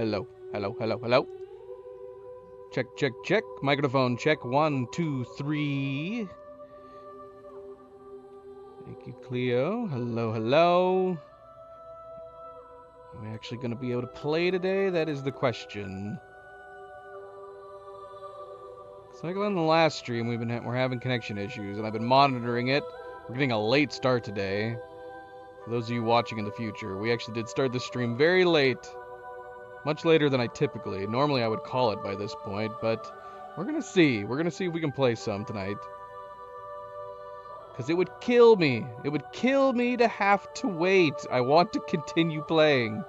Hello, hello, hello, hello. Check, check, check. Microphone check. 1, 2, 3. Thank you, Cleo. Hello, hello. Are we actually going to be able to play today? That is the question. It's like on the last stream, we're having connection issues, and I've been monitoring it. We're getting a late start today. For those of you watching in the future, we actually did start the stream very late. Much later than I typically. Normally I would call it by this point, but we're gonna see. We're gonna see if we can play some tonight. Because it would kill me. It would kill me to have to wait. I want to continue playing.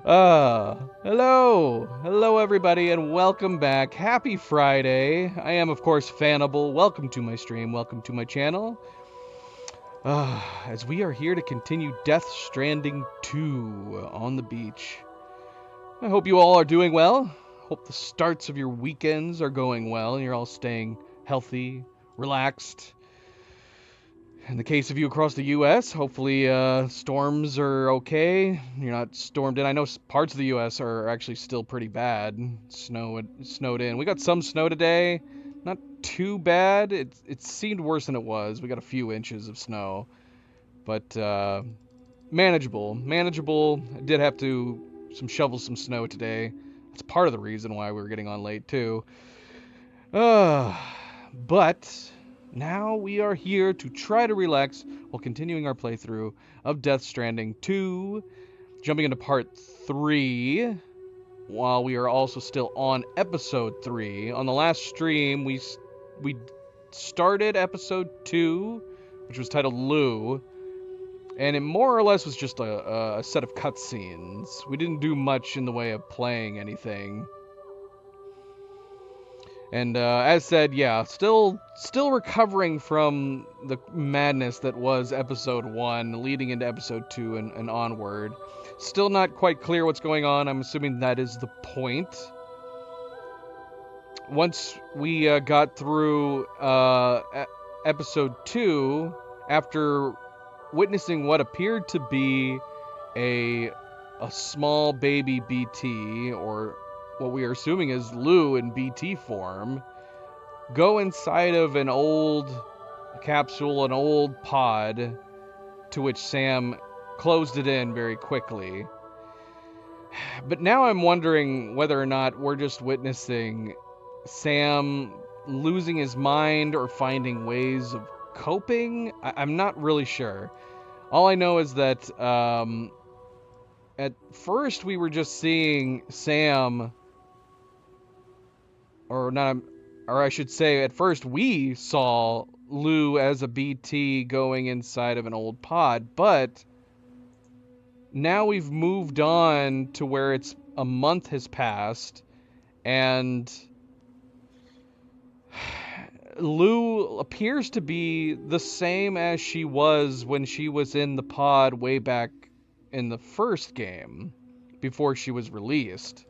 Hello. Hello, everybody, and welcome back. Happy Friday. I am, of course, Fanable. Welcome to my stream. Welcome to my channel. As we are here to continue Death Stranding 2 on the beach. I hope you all are doing well. Hope the starts of your weekends are going well and you're all staying healthy, relaxed. In the case of you across the U.S., hopefully storms are okay. You're not stormed in. I know parts of the U.S. are actually still pretty bad. Snowed in. We got some snow today. Not too bad. It seemed worse than it was. We got a few inches of snow. But manageable. Manageable. I did have to shovel some snow today. That's part of the reason why we were getting on late, too. But now we are here to try to relax while continuing our playthrough of Death Stranding 2, jumping into part 3, while we are also still on episode 3. On the last stream, we started episode 2, which was titled Lou, and it more or less was just a set of cutscenes. We didn't do much in the way of playing anything. And as said, yeah, still recovering from the madness that was episode 1, leading into episode 2 and onward. Still not quite clear what's going on. I'm assuming that is the point. Once we got through episode 2, after witnessing what appeared to be a small baby BT, or what we are assuming is Lou in BT form, go inside of an old capsule, an old pod, to which Sam closed it in very quickly. But now I'm wondering whether or not we're just witnessing Sam losing his mind or finding ways of coping. I'm not really sure. All I know is that at first we were just seeing Sam, or I should say, at first we saw Lou as a BT going inside of an old pod, but now we've moved on to where it's a month has passed, and Lou appears to be the same as she was when she was in the pod way back in the first game, before she was released.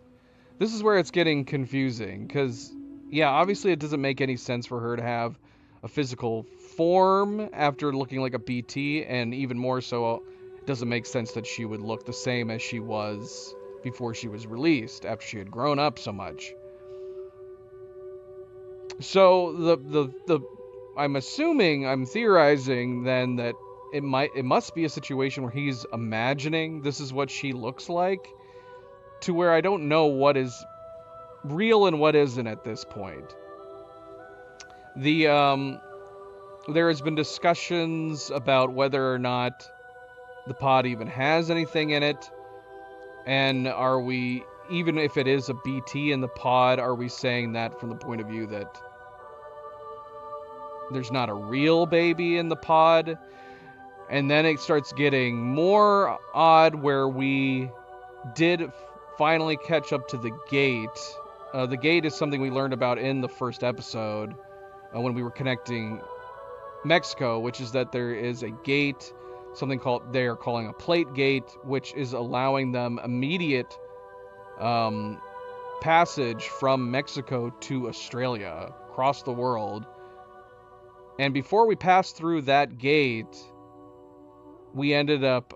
This is where it's getting confusing, because, yeah, obviously it doesn't make any sense for her to have a physical form after looking like a BT, and even more so, it doesn't make sense that she would look the same as she was before she was released, after she had grown up so much. So I'm theorizing then that it must be a situation where he's imagining this is what she looks like, to where I don't know what is real and what isn't at this point. There has been discussions about whether or not the pod even has anything in it, and are we, even if it is a BT in the pod, are we saying that from the point of view that there's not a real baby in the pod? And then it starts getting more odd, where we did finally catch up to the gate. The gate is something we learned about in the first episode when we were connecting Mexico, which is that there is a gate, something they are calling a plate gate, which is allowing them immediate passage from Mexico to Australia, across the world. And before we passed through that gate, we ended up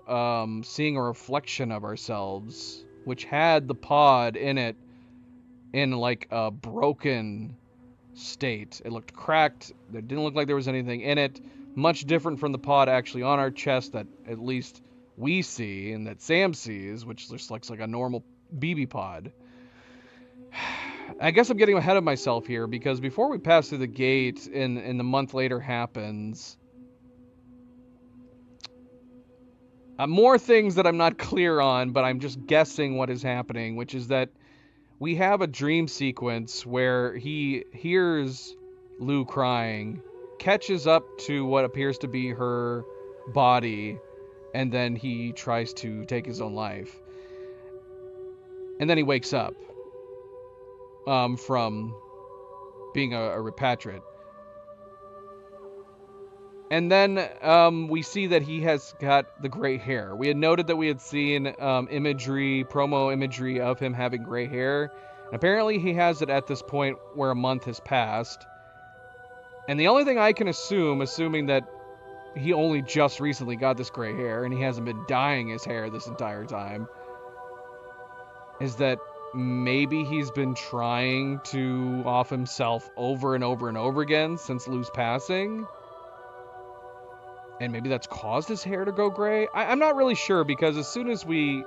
seeing a reflection of ourselves which had the pod in it in like a broken state. It looked cracked. It didn't look like there was anything in it. Much different from the pod actually on our chest that at least we see and that Sam sees, which just looks like a normal BB pod. I guess I'm getting ahead of myself here because before we pass through the gate and the month later happens, more things that I'm not clear on, but I'm just guessing what is happening, which is that we have a dream sequence where he hears Lou crying, catches up to what appears to be her body, and then he tries to take his own life. And then he wakes up from being a repatriate. And then we see that he has got the gray hair. We had noted that we had seen promo imagery of him having gray hair. And apparently he has it at this point where a month has passed. And the only thing I can assume, assuming that he only just recently got this gray hair and he hasn't been dyeing his hair this entire time, is that maybe he's been trying to off himself over and over and over again since Lou's passing. And maybe that's caused his hair to go gray. I'm not really sure because as soon as we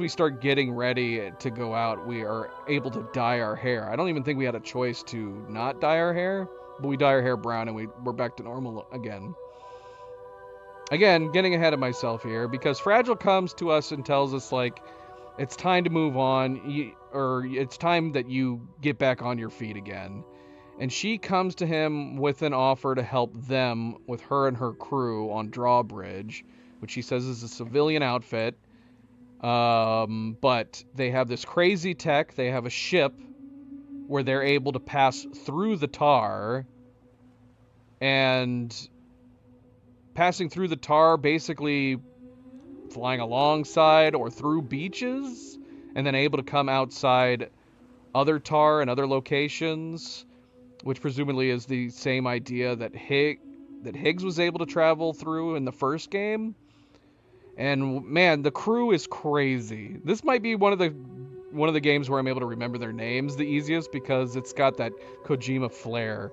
start getting ready to go out, we are able to dye our hair. I don't even think we had a choice to not dye our hair, but we dye our hair brown and we're back to normal again. Again, getting ahead of myself here because Fragile comes to us and tells us like it's time to move on, or it's time that you get back on your feet again. And she comes to him with an offer to help them with her and her crew on Drawbridge, which she says is a civilian outfit. But they have this crazy tech. They have a ship where they're able to pass through the tar. And passing through the tar, basically flying alongside or through beaches, and then able to come outside other tar and other locations, which presumably is the same idea that Higgs was able to travel through in the first game. And man, the crew is crazy. This might be one of the games where I'm able to remember their names the easiest because it's got that Kojima flair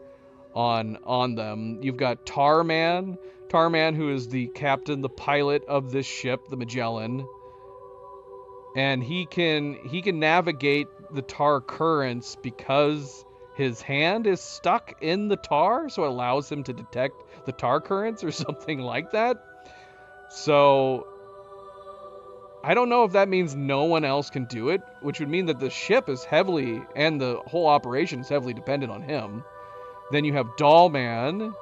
on them. You've got Tarman, who is the captain, the pilot of this ship, the Magellan. And he can navigate the tar currents because his hand is stuck in the tar, so it allows him to detect the tar currents or something like that. So I don't know if that means no one else can do it, which would mean that the ship is heavily, and the whole operation is heavily dependent on him. Then you have Dollman,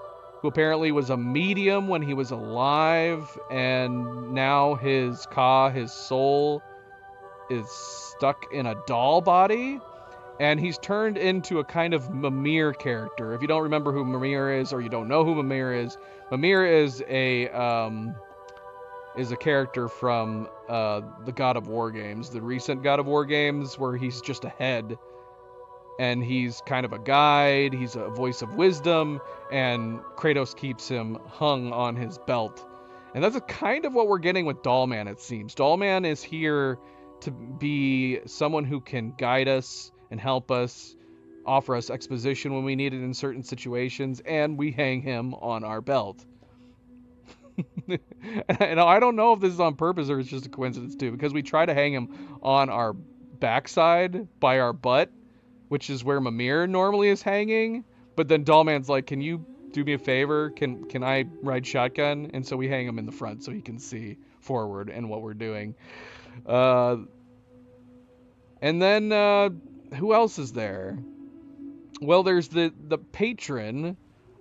who apparently was a medium when he was alive, and now his soul, is stuck in a doll body. And he's turned into a kind of Mimir character. If you don't remember who Mimir is, or you don't know who Mimir is a character from the God of War games, the recent God of War games, where he's just a head, and he's kind of a guide. He's a voice of wisdom, and Kratos keeps him hung on his belt. And that's kind of what we're getting with Dollman, it seems. Dollman is here to be someone who can guide us and help us, offer us exposition when we need it in certain situations, and we hang him on our belt. And I don't know if this is on purpose or it's just a coincidence too, because we try to hang him on our backside by our butt, which is where Mimir normally is hanging, but then Dollman's like, can you do me a favor? Can I ride shotgun? And so we hang him in the front so he can see forward and what we're doing. And then who else is there? Well, there's the patron,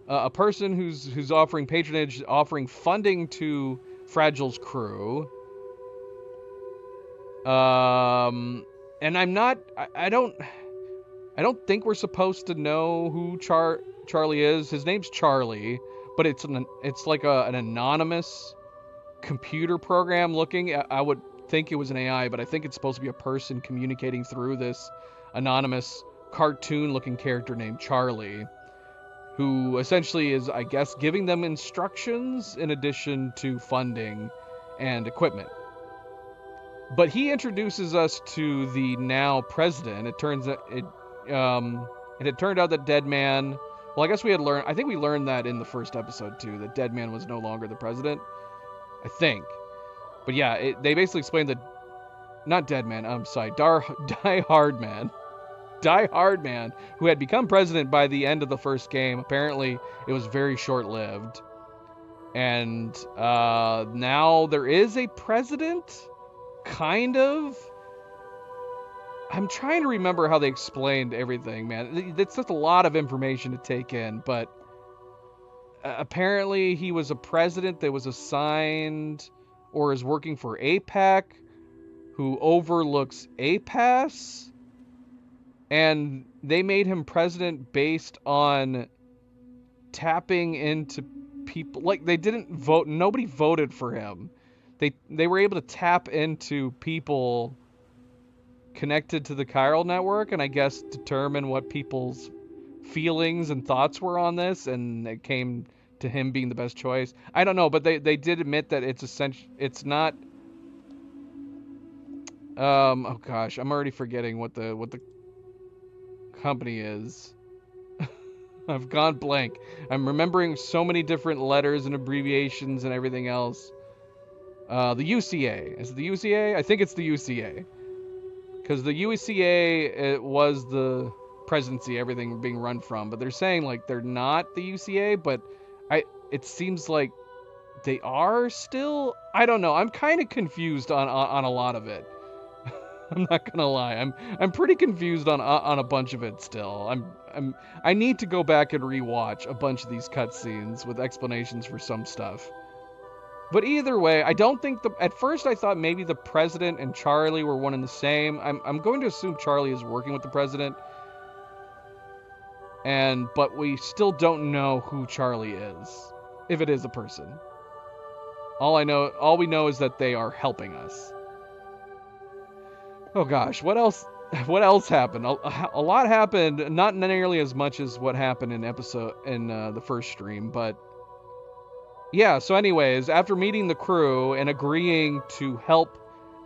a person who's offering patronage, offering funding to Fragile's crew. And I don't think we're supposed to know who Charlie is. His name's Charlie, but it's like an anonymous computer program looking. I would think it was an AI, but I think it's supposed to be a person communicating through this anonymous cartoon-looking character named Charlie, who essentially is, I guess, giving them instructions in addition to funding and equipment. But he introduces us to the now president. It had turned out that Deadman. Well, I guess we had learned. I think we learned that in the first episode too, that Deadman was no longer the president. I think. But yeah, they basically explained that. Not Deadman. I'm sorry. Die Hard Man. Die Hard Man, who had become president by the end of the first game. Apparently, it was very short-lived. And now there is a president, kind of. I'm trying to remember how they explained everything, man. It's just a lot of information to take in, but apparently he was a president that was assigned or is working for APAC, who overlooks APAS, and they made him president based on tapping into people. Like, they didn't vote, nobody voted for him. They were able to tap into people connected to the chiral network, and I guess determine what people's feelings and thoughts were on this, and it came to him being the best choice. I don't know, but they did admit that it's not. Oh gosh, I'm already forgetting what the company is. I've gone blank. I'm remembering so many different letters and abbreviations and everything else. The UCA. Is it the UCA? I think it's the UCA. Because the UCA, it was the presidency, everything being run from. But they're saying, like, they're not the UCA, but it seems like they are still. I don't know. I'm kind of confused on a lot of it. I'm not gonna lie. I'm pretty confused on a bunch of it still. I need to go back and rewatch a bunch of these cutscenes with explanations for some stuff. But either way, I don't think at first I thought maybe the president and Charlie were one and the same. I'm going to assume Charlie is working with the president. But we still don't know who Charlie is, if it is a person. All we know is that they are helping us. Oh gosh, what else happened? A lot happened, not nearly as much as what happened in the first stream, but yeah, so anyways, after meeting the crew and agreeing to help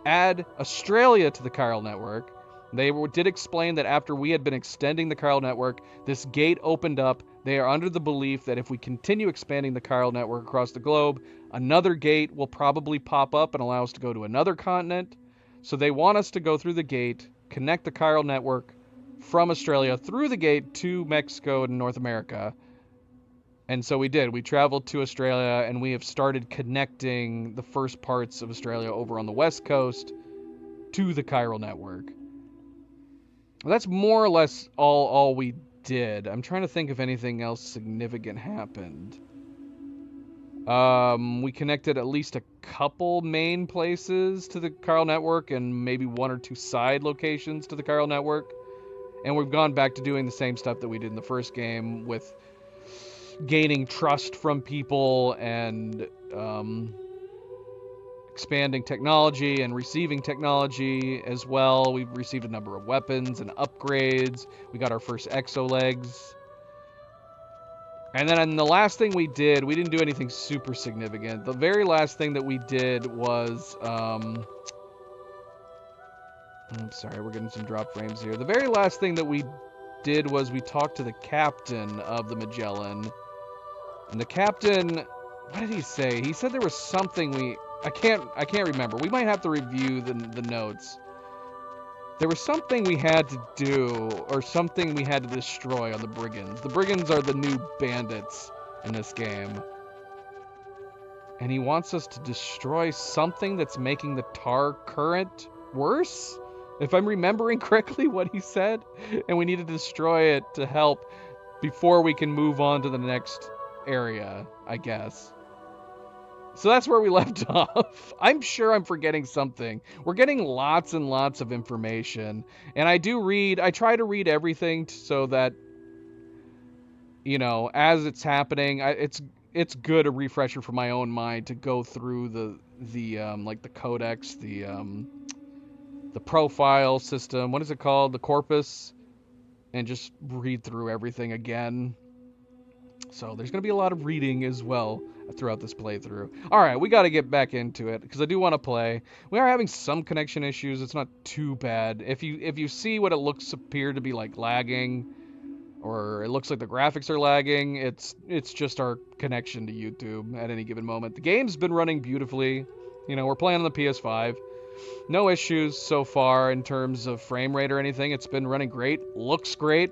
add Australia to the chiral network, they did explain that after we had been extending the chiral network, this gate opened up. They are under the belief that if we continue expanding the chiral network across the globe, another gate will probably pop up and allow us to go to another continent. So they want us to go through the gate, connect the chiral network from Australia through the gate to Mexico and North America. And so we did. We traveled to Australia, and we have started connecting the first parts of Australia over on the west coast to the chiral network. That's more or less all we did. I'm trying to think if anything else significant happened. We connected at least a couple main places to the chiral network and maybe one or two side locations to the chiral network. And we've gone back to doing the same stuff that we did in the first game with gaining trust from people and expanding technology and receiving technology as well. We've received a number of weapons and upgrades. We got our first exolegs. And then the last thing we did, we didn't do anything super significant. The very last thing that we did was, I'm sorry, we're getting some drop frames here. The very last thing that we did was we talked to the captain of the Magellan. And the captain, what did he say? He said there was something I can't remember. We might have to review the notes. There was something we had to do, or something we had to destroy on the Brigands. The Brigands are the new bandits in this game. And he wants us to destroy something that's making the tar current worse? If I'm remembering correctly what he said. And we need to destroy it to help before we can move on to the next area, I guess. So that's where we left off. I'm sure I'm forgetting something. We're getting lots and lots of information. And I try to read everything so that, you know, as it's happening, it's good, a refresher for my own mind to go through the like the codex, the profile system, what is it called? The corpus, and just read through everything again. So there's going to be a lot of reading as well throughout this playthrough. All right, we got to get back into it because I do want to play. We are having some connection issues. It's not too bad. If you see what it looks appear to be like lagging, or it looks like the graphics are lagging, it's just our connection to YouTube at any given moment. The game's been running beautifully. You know, we're playing on the PS5. No issues so far in terms of frame rate or anything. It's been running great. Looks great.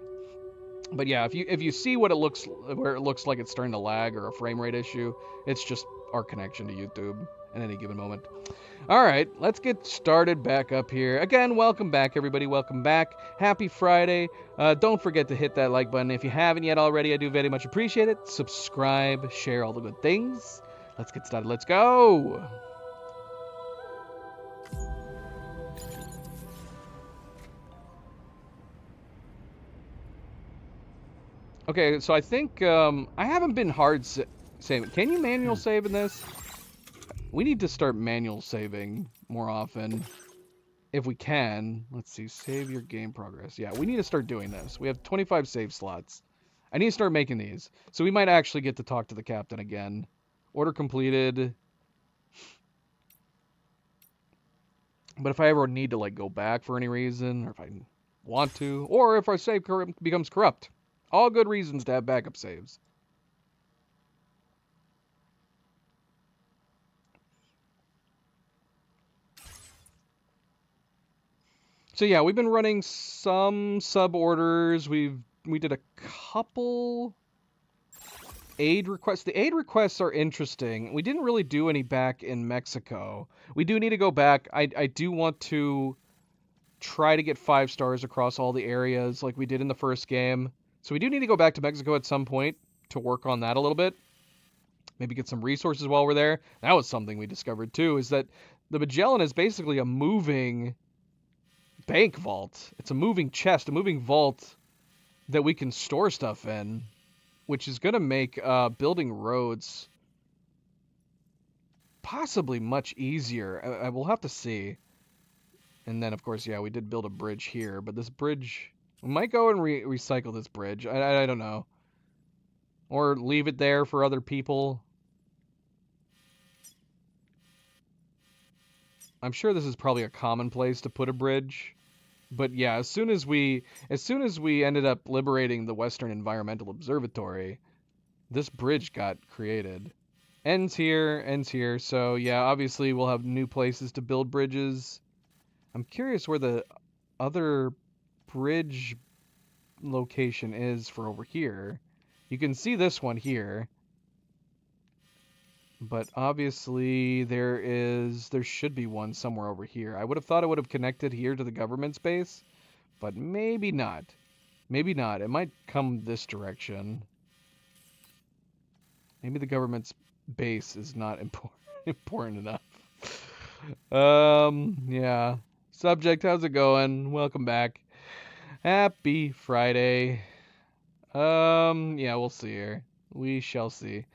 But yeah, if you see what it looks where it looks like it's starting to lag or a frame rate issue, it's just our connection to YouTube at any given moment. All right, let's get started back up here. Again, welcome back, everybody. Welcome back. Happy Friday. Don't forget to hit that like button if you haven't yet already. I do very much appreciate it. Subscribe, share all the good things. Let's get started. Let's go. Okay, so I think I haven't been hard saving. Can you manual save in this? We need to start manual saving more often. If we can. Let's see. Save your game progress. Yeah, we need to start doing this. We have 25 save slots. I need to start making these. So we might actually get to talk to the captain again. Order completed. But if I ever need to, like, go back for any reason, or if I want to, or if our save becomes corrupt. All good reasons to have backup saves. So yeah, we've been running some sub orders. We did a couple aid requests. The aid requests are interesting. We didn't really do any back in Mexico. We do need to go back. I do want to try to get 5 stars across all the areas like we did in the first game. So we do need to go back to Mexico at some point to work on that a little bit. Maybe get some resources while we're there. That was something we discovered too, is that the Magellan is basically a moving bank vault. It's a moving chest, a moving vault that we can store stuff in, which is going to make building roads possibly much easier. I will have to see. And then, of course, yeah, we did build a bridge here, but this bridge... We might go and recycle this bridge. I don't know. Or leave it there for other people. I'm sure this is probably a common place to put a bridge. But yeah, as soon as we ended up liberating the Western Environmental Observatory, this bridge got created. Ends here. So yeah, obviously we'll have new places to build bridges. I'm curious where the other bridge location is for over here. You can see this one here. But obviously there should be one somewhere over here. I would have thought it would have connected here to the government's base, but maybe not. Maybe not. It might come this direction. Maybe the government's base is not important enough. Yeah. Subject, how's it going? Welcome back. Happy Friday. Yeah, we'll see here. We shall see.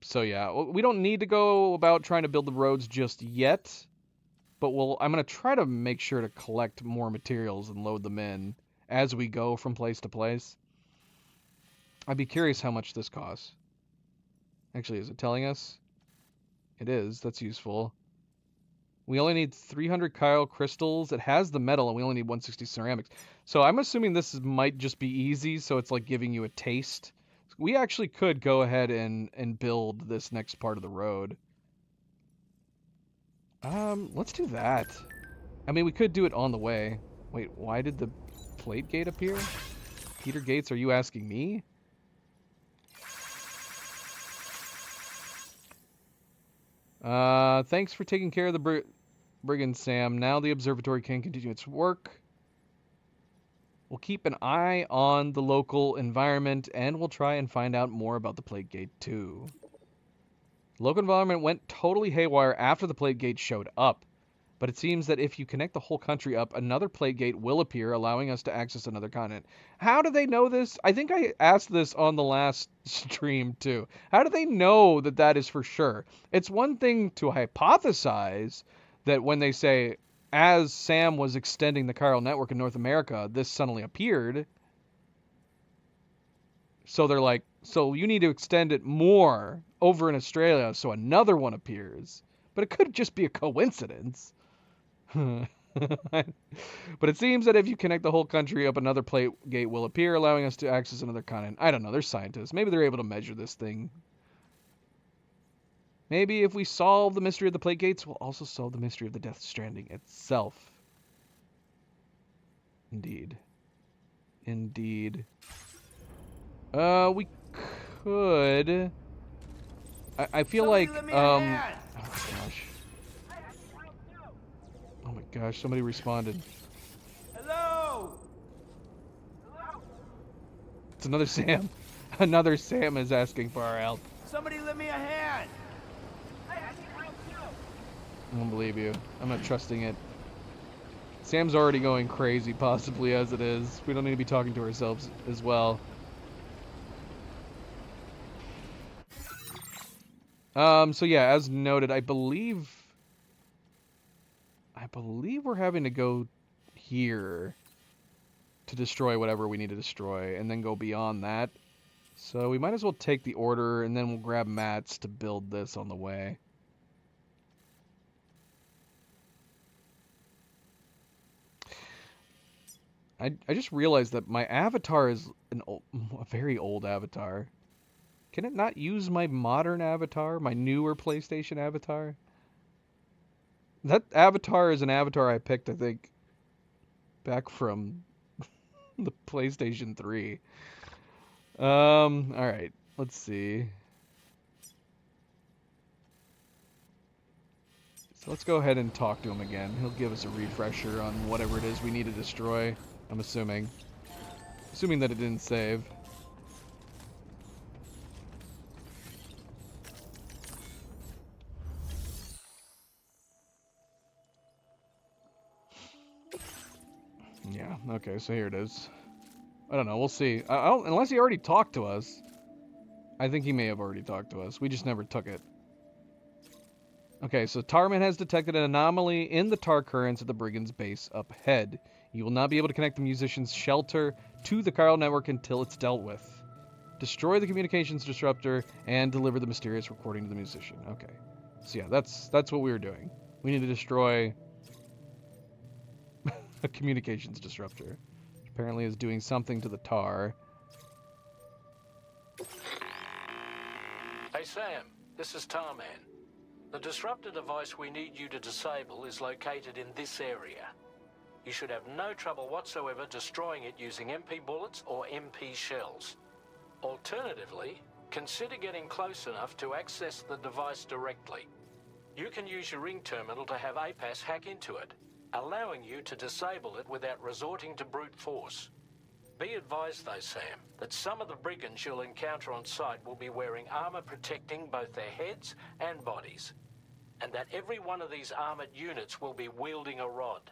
So yeah, we don't need to go about trying to build the roads just yet, but I'm going to try to make sure to collect more materials and load them in as we go from place to place. I'd be curious how much this costs. Actually, is it telling us? It is. That's useful. We only need 300 Kyle crystals. It has the metal, and we only need 160 ceramics. So I'm assuming this might just be easy, so it's like giving you a taste. We actually could go ahead and build this next part of the road. Let's do that. I mean, we could do it on the way. Wait, why did the plate gate appear? Peter Gates, are you asking me? Thanks for taking care of the brigand, Sam. Now the observatory can continue its work. We'll keep an eye on the local environment, and we'll try and find out more about the plate gate too. The local environment went totally haywire after the plate gate showed up, but it seems that if you connect the whole country up, another plate gate will appear, allowing us to access another continent. How do they know this? I think I asked this on the last stream too. How do they know that that is for sure? It's one thing to hypothesize that when they say, as Sam was extending the chiral network in North America, this suddenly appeared. So they're like, so you need to extend it more over in Australia so another one appears. But it could just be a coincidence. But it seems that if you connect the whole country up, another plate gate will appear, allowing us to access another continent. I don't know. They're scientists. Maybe they're able to measure this thing. Maybe if we solve the mystery of the plate gates, we'll also solve the mystery of the Death Stranding itself. Indeed. Indeed. We could. I feel like, oh my gosh. Oh my gosh, somebody responded. Hello! It's another Sam. Another Sam is asking for our help. Somebody lend me a hand! I don't believe you. I'm not trusting it. Sam's already going crazy, possibly, as it is. We don't need to be talking to ourselves as well. So yeah, as noted, I believe we're having to go here to destroy whatever we need to destroy, and then go beyond that. So we might as well take the order, and then we'll grab mats to build this on the way. I just realized that my avatar is a very old avatar. Can it not use my modern avatar, my newer PlayStation avatar? That avatar is an avatar I picked, I think, back from the PlayStation 3. Alright, let's see. So let's go ahead and talk to him again. He'll give us a refresher on whatever it is we need to destroy, I'm assuming. Assuming that it didn't save. Yeah, okay, so here it is. I don't know, we'll see. Unless he already talked to us. I think he may have already talked to us. We just never took it. Okay, so Tarman has detected an anomaly in the tar currents at the Brigand's base up ahead. You will not be able to connect the musician's shelter to the chiral network until it's dealt with. Destroy the communications disruptor and deliver the mysterious recording to the musician. Okay. So yeah, that's what we were doing. We need to destroy a communications disruptor. Which apparently is doing something to the tar. Hey Sam, this is Tarman. The disruptor device we need you to disable is located in this area. You should have no trouble whatsoever destroying it using MP bullets or MP shells. Alternatively, consider getting close enough to access the device directly. You can use your ring terminal to have APAS hack into it, allowing you to disable it without resorting to brute force. Be advised though, Sam, that some of the brigands you'll encounter on site will be wearing armor protecting both their heads and bodies, and that every one of these armored units will be wielding a rod.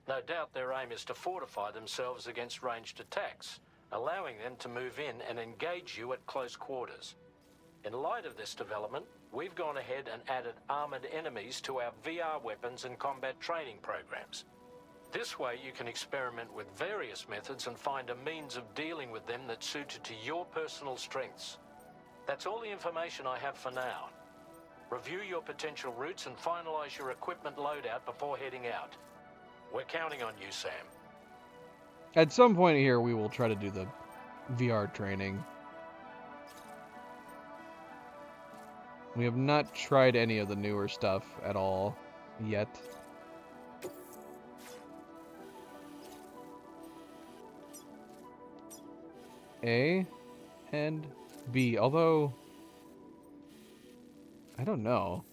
No doubt their aim is to fortify themselves against ranged attacks, allowing them to move in and engage you at close quarters. In light of this development, we've gone ahead and added armored enemies to our VR weapons and combat training programs. This way you can experiment with various methods and find a means of dealing with them that's suited to your personal strengths. That's all the information I have for now. Review your potential routes and finalize your equipment loadout before heading out. We're counting on you, Sam. At some point here, we will try to do the VR training. We have not tried any of the newer stuff at all yet. A and B, although I don't know.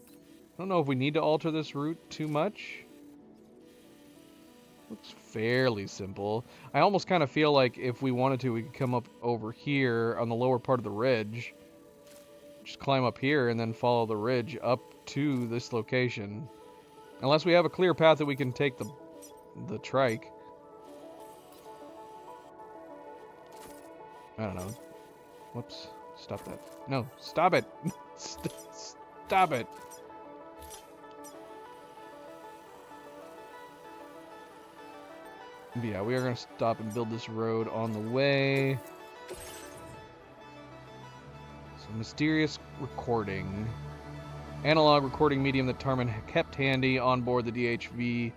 I don't know if we need to alter this route too much. Looks fairly simple. I almost kind of feel like if we wanted to, we could come up over here on the lower part of the ridge. Just climb up here and then follow the ridge up to this location. Unless we have a clear path that we can take the trike. I don't know. Whoops. Stop that. No, stop it. Stop it. But yeah, we are going to stop and build this road on the way. mysterious recording. Analog recording medium that Tarman kept handy on board the DHV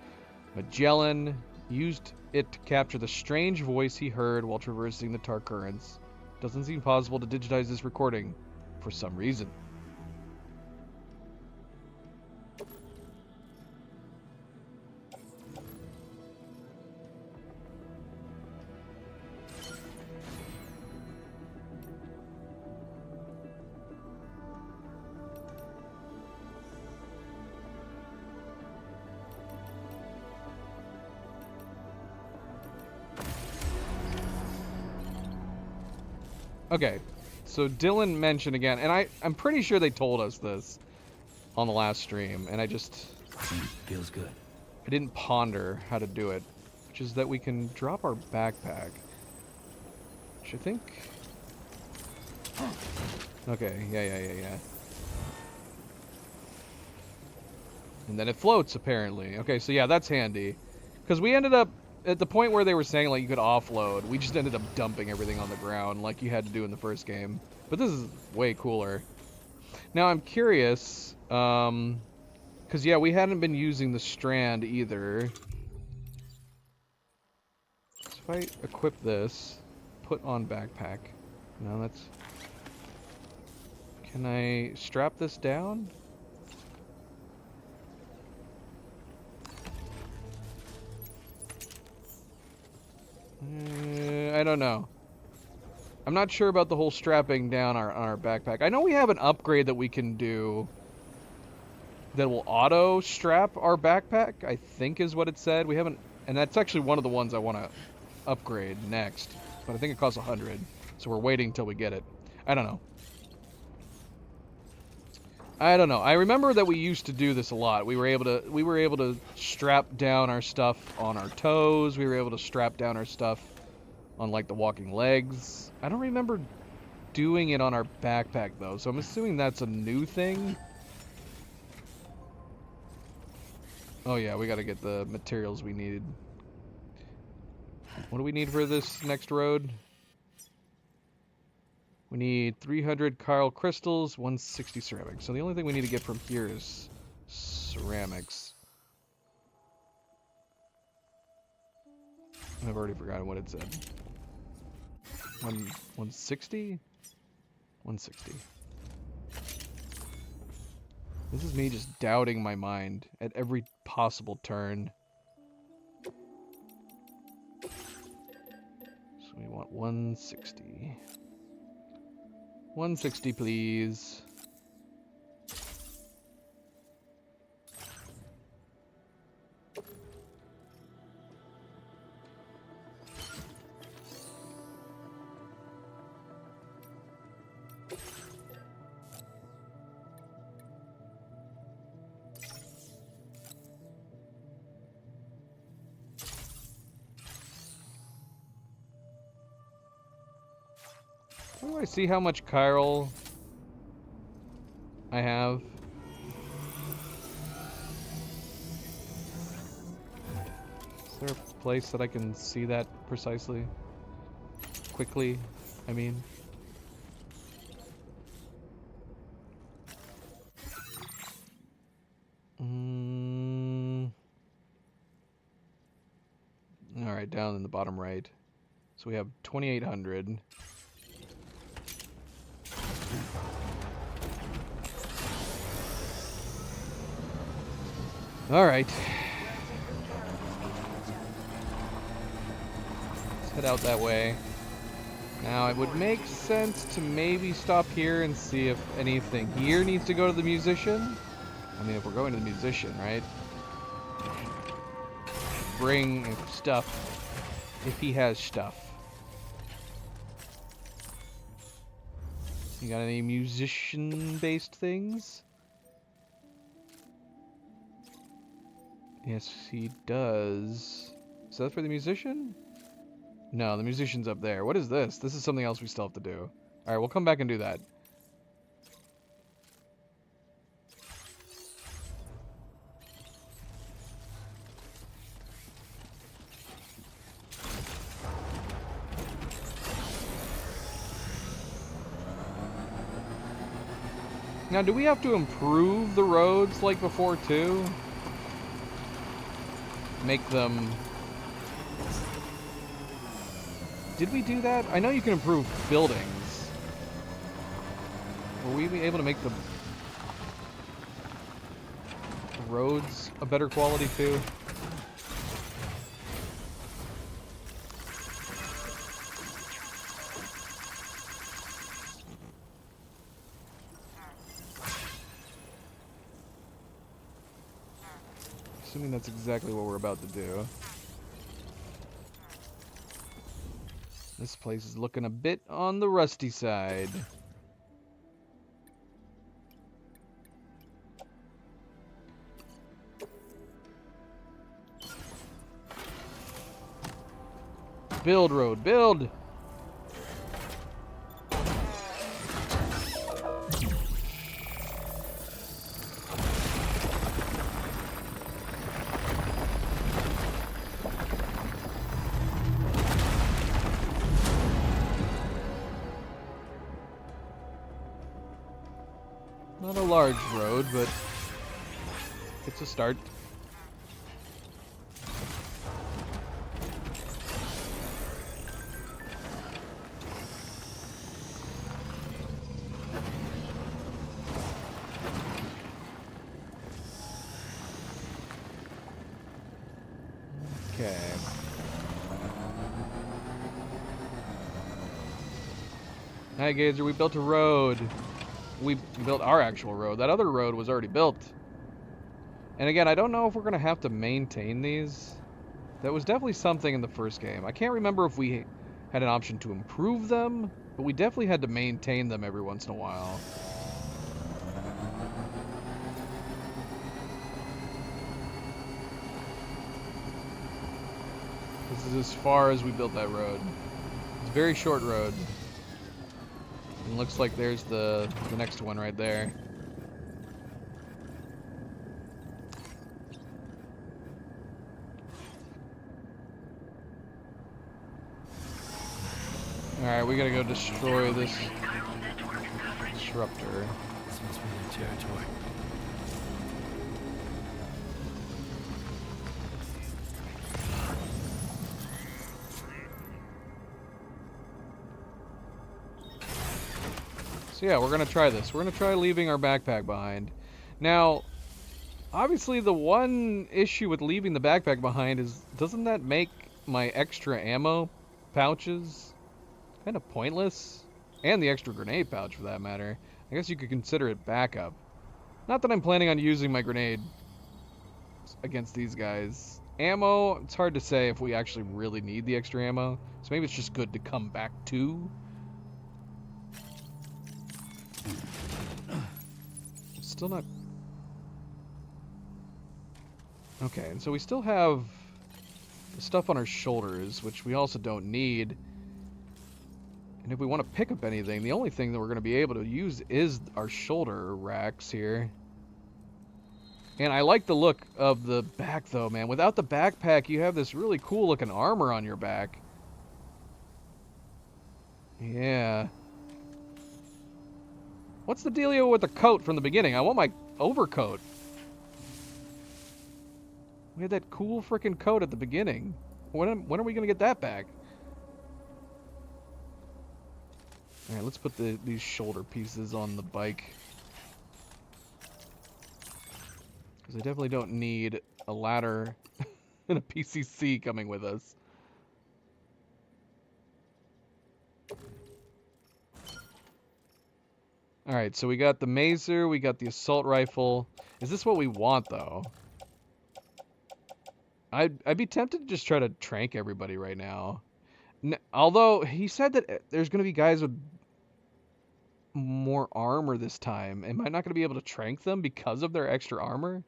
Magellan. Used it to capture the strange voice he heard while traversing the tar currents. Doesn't seem possible to digitize this recording for some reason. Okay, so Dylan mentioned again, and I'm pretty sure they told us this on the last stream, and I just... feels good. I didn't ponder how to do it, which is that we can drop our backpack, which I think... Okay, yeah. And then it floats, apparently. Okay, so yeah, that's handy. Because we ended up, at the point where they were saying, like, you could offload, we just ended up dumping everything on the ground like you had to do in the first game. But this is way cooler. Now, I'm curious, because, yeah, we hadn't been using the strand either. So if I equip this, put on backpack. No, that's... Can I strap this down? I don't know. I'm not sure about the whole strapping down our backpack. I know we have an upgrade that we can do that will auto strap our backpack, I think is what it said. We haven't, and that's actually one of the ones I want to upgrade next. But I think it costs 100, so we're waiting till we get it. I don't know. I remember that we used to do this a lot. We were able to strap down our stuff on our toes. We were able to strap down our stuff on like the walking legs. I don't remember doing it on our backpack though, so I'm assuming that's a new thing. Oh yeah, we gotta get the materials we needed. What do we need for this next road? We need 300 Chiral crystals, 160 ceramics. So the only thing we need to get from here is ceramics. I've already forgotten what it said. 160? 160. This is me just doubting my mind at every possible turn. So we want 160. 160, please. How do I see how much chiral I have? Is there a place that I can see that precisely? Quickly, I mean. Alright, down in the bottom right. So we have 2,800. Alright. Let's head out that way. Now, it would make sense to maybe stop here and see if anything here needs to go to the musician. I mean, if we're going to the musician, right? Bring stuff if he has stuff. You got any musician-based things? Yes, he does. Is that for the musician? No, the musician's up there. What is this? This is something else we still have to do. Alright, we'll come back and do that. Now, do we have to improve the roads like before, too? Make them... Did we do that? I know you can improve buildings. Were we able to make the roads a better quality, too? Assuming that's exactly what we're about to do. This place is looking a bit on the rusty side. Build, road, build! Not a large road, but it's a start. Okay. Hi, Gazer. We built a road. We built our actual road. That other road was already built. And again, I don't know if we're going to have to maintain these. That was definitely something in the first game. I can't remember if we had an option to improve them, but we definitely had to maintain them every once in a while. This is as far as we built that road. It's a very short road. And looks like there's the next one right there. Alright, we gotta go destroy this disruptor. This must be their territory. So yeah, we're gonna try this. We're gonna try leaving our backpack behind. Now, obviously the one issue with leaving the backpack behind is, doesn't that make my extra ammo pouches kind of pointless? And the extra grenade pouch, for that matter. I guess you could consider it backup. Not that I'm planning on using my grenade against these guys. Ammo, it's hard to say if we actually really need the extra ammo. So maybe it's just good to come back to. Still not... Okay, and so we still have the stuff on our shoulders, which we also don't need. And if we want to pick up anything, the only thing that we're going to be able to use is our shoulder racks here. And I like the look of the back, though, man. Without the backpack, you have this really cool-looking armor on your back. Yeah. What's the dealio with the coat from the beginning? I want my overcoat. We had that cool freaking coat at the beginning. When are we going to get that back? Alright, let's put these shoulder pieces on the bike. Because I definitely don't need a ladder and a PCC coming with us. Alright, so we got the Mazer, we got the assault rifle. Is this what we want, though? I'd be tempted to just try to trank everybody right now. Although, he said that there's going to be guys with more armor this time. Am I not going to be able to trank them because of their extra armor?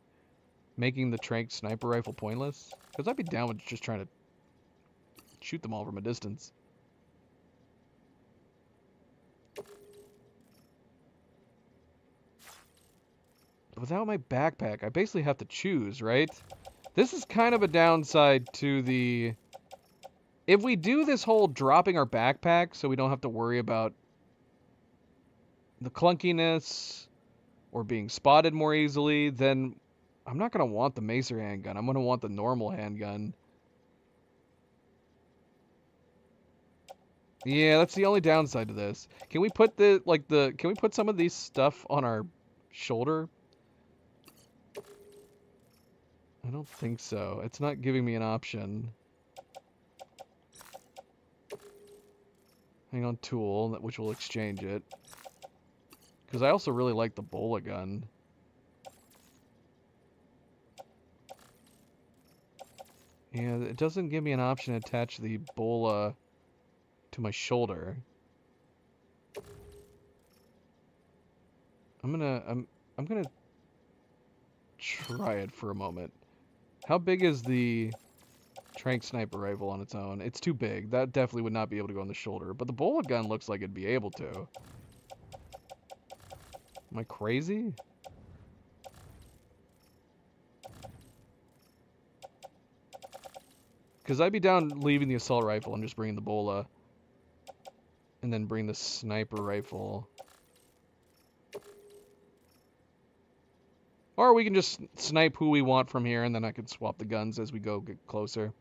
Making the tranked sniper rifle pointless? Because I'd be down with just trying to shoot them all from a distance. Without my backpack, I basically have to choose, right? This is kind of a downside to the... If we do this whole dropping our backpack so we don't have to worry about the clunkiness or being spotted more easily, then I'm not going to want the Macer handgun. I'm going to want the normal handgun. Yeah, that's the only downside to this. Can we put can we put some of these stuff on our shoulder? I don't think so. It's not giving me an option. Hang on, tool, which will exchange it. Because I also really like the bola gun. Yeah, it doesn't give me an option to attach the bola to my shoulder. I'm gonna try it for a moment. How big is the Trank sniper rifle on its own? It's too big. That definitely would not be able to go on the shoulder. But the bola gun looks like it'd be able to. Am I crazy? Because I'd be down leaving the assault rifle and just bringing the bola. And then bring the sniper rifle. Or we can just snipe who we want from here, and then I can swap the guns as we get closer.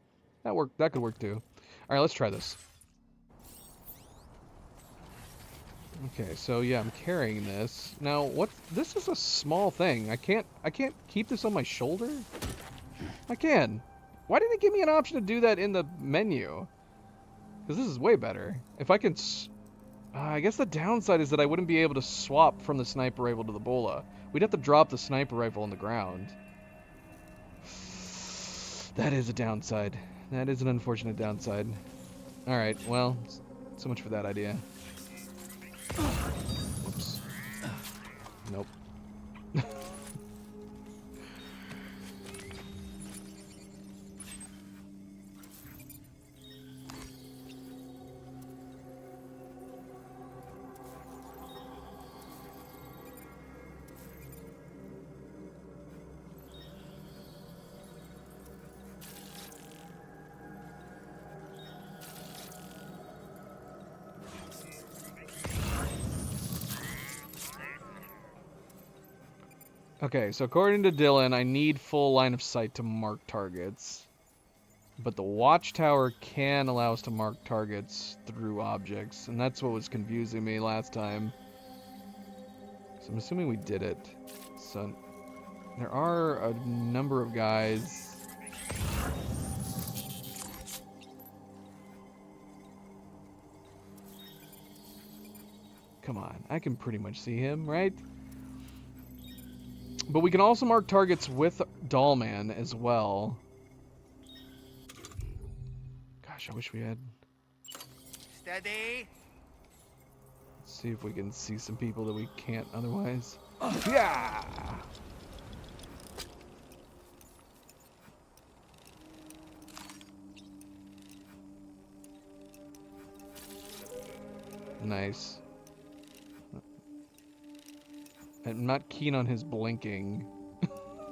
That could work too. Alright, let's try this. Okay, so yeah, I'm carrying this. Now, this is a small thing. I can't keep this on my shoulder? I can. Why didn't it give me an option to do that in the menu? Because this is way better. If I can... I guess the downside is that I wouldn't be able to swap from the sniper rifle to the bola. We'd have to drop the sniper rifle on the ground. That is a downside. That is an unfortunate downside. Alright, well, so much for that idea. Whoops. Nope. Okay, so according to Dylan, I need full line of sight to mark targets. But the watchtower can allow us to mark targets through objects, and that's what was confusing me last time. So I'm assuming we did it. So there are a number of guys. Come on, I can pretty much see him, right? But we can also mark targets with Dollman as well. Gosh, I wish we had... Steady. Let's see if we can see some people that we can't otherwise. Yeah! Nice. I'm not keen on his blinking.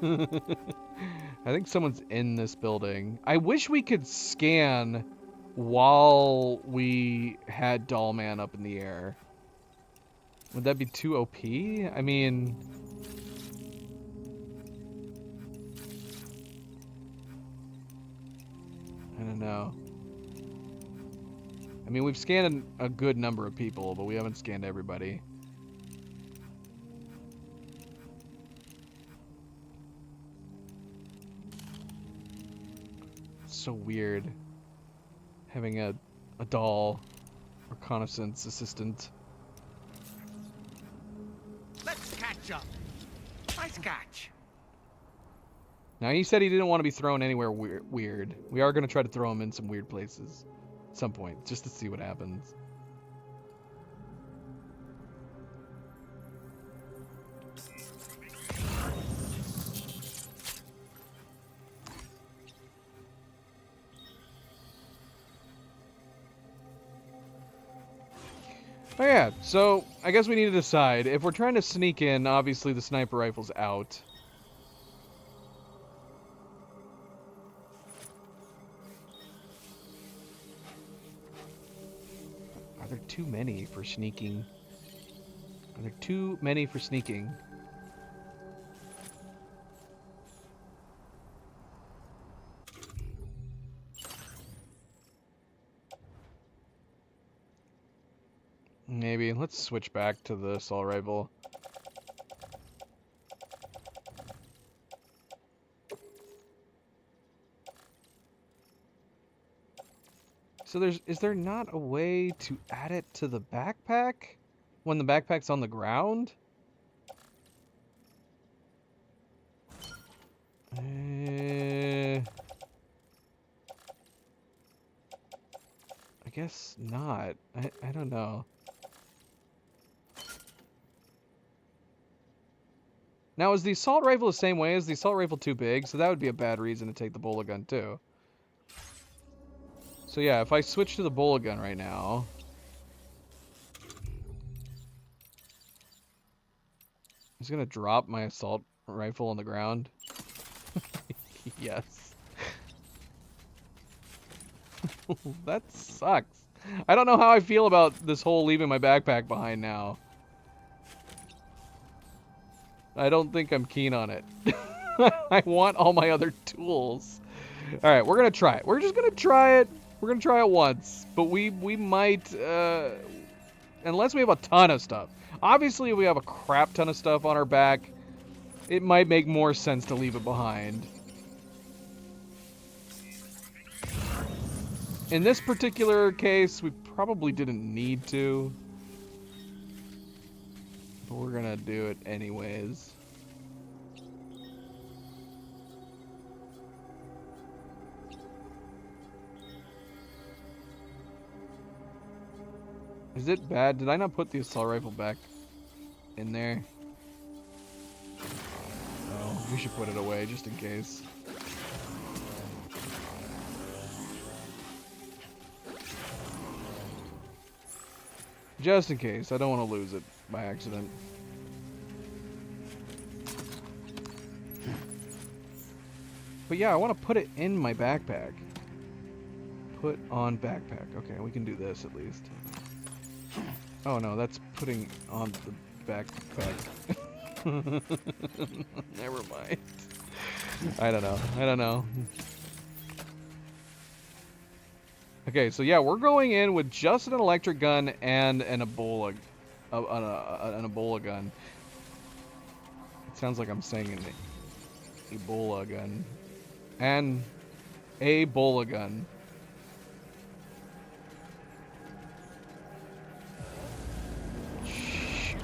I think someone's in this building. I wish we could scan while we had Dollman up in the air. Would that be too OP? I mean... I don't know. I mean, we've scanned a good number of people, but we haven't scanned everybody. So weird having a doll reconnaissance assistant. Let's catch up. Nice catch. Now, he said he didn't want to be thrown anywhere weird. We are going to try to throw him in some weird places at some point, just to see what happens. Oh yeah, so I guess we need to decide. If we're trying to sneak in, obviously the sniper rifle's out. Are there too many for sneaking? Are there too many for sneaking? Maybe. Let's switch back to the assault rifle. So is there not a way to add it to the backpack when the backpack's on the ground? I guess not. I don't know. Now, is the assault rifle the same way? Is the assault rifle too big? So that would be a bad reason to take the bola gun too. So yeah, if I switch to the bola gun right now... It's gonna drop my assault rifle on the ground. Yes. That sucks. I don't know how I feel about this whole leaving my backpack behind now. I don't think I'm keen on it. I want all my other tools. Alright, we're gonna try it. We're just gonna try it. We're gonna try it once. But we might, unless we have a ton of stuff. Obviously, if we have a crap ton of stuff on our back, it might make more sense to leave it behind. In this particular case, we probably didn't need to. But we're gonna do it anyways. Is it bad? Did I not put the assault rifle back in there? Oh, we should put it away just in case. Just in case. I don't want to lose it by accident. But yeah, I want to put it in my backpack. Put on backpack. Okay, we can do this at least. Oh no, that's putting on the backpack. Never mind. I don't know. Okay, so yeah, we're going in with just an electric gun and an Ebola gun. It sounds like I'm saying an Ebola gun. And a Ebola gun. Shoot.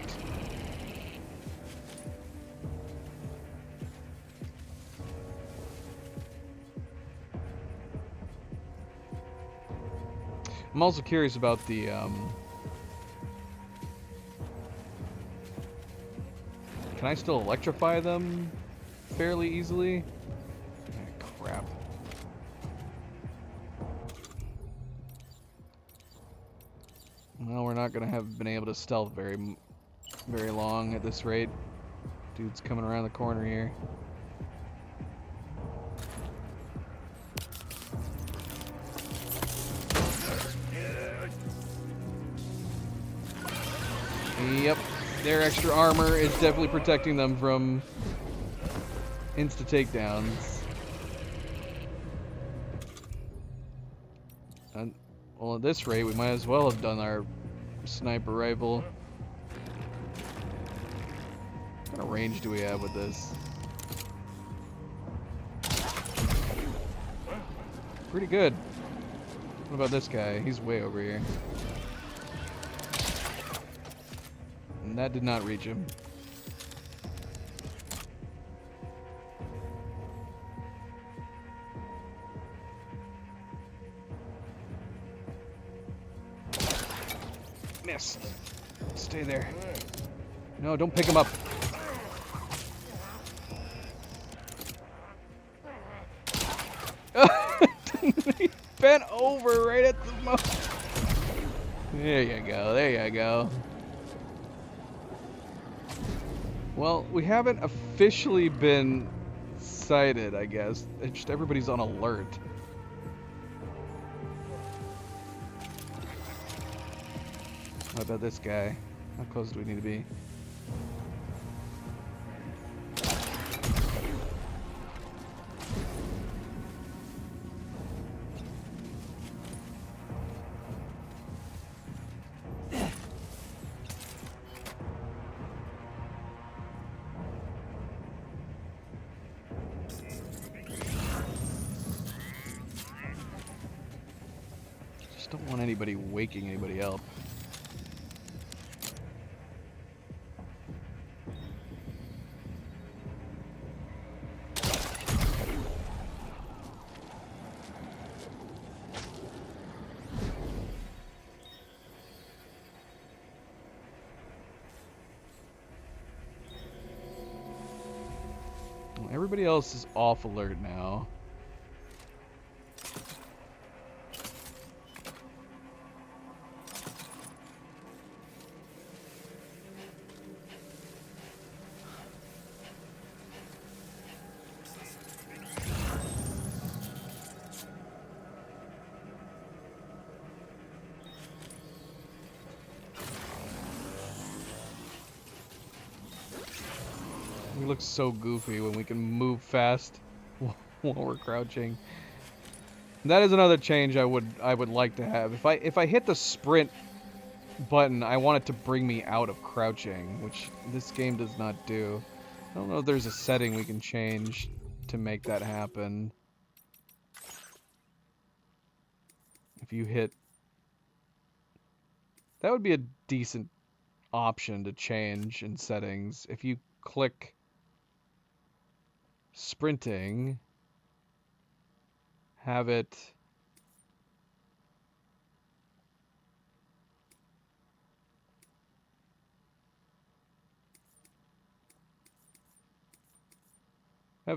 I'm also curious about the can I still electrify them fairly easily? Ah, crap. Well, we're not gonna have been able to stealth very long at this rate. Dude's coming around the corner here. Yep, their extra armor is definitely protecting them from insta takedowns. And, well, at this rate, we might as well have done our sniper rifle. What kind of range do we have with this? Pretty good. What about this guy? He's way over here. And that did not reach him. Missed. Stay there. No, don't pick him up. He bent over right at the moment. There you go. There you go. Well, we haven't officially been sighted, I guess. It's just everybody's on alert. What about this guy? How close do we need to be? Just don't want anybody waking anybody up. Everybody else is off alert now. We look so goofy when we can move fast while we're crouching. That is another change I would like to have. If I hit the sprint button, I want it to bring me out of crouching, which this game does not do. I don't know if there's a setting we can change to make that happen. If you hit... That would be a decent option to change in settings. If you click sprinting, have it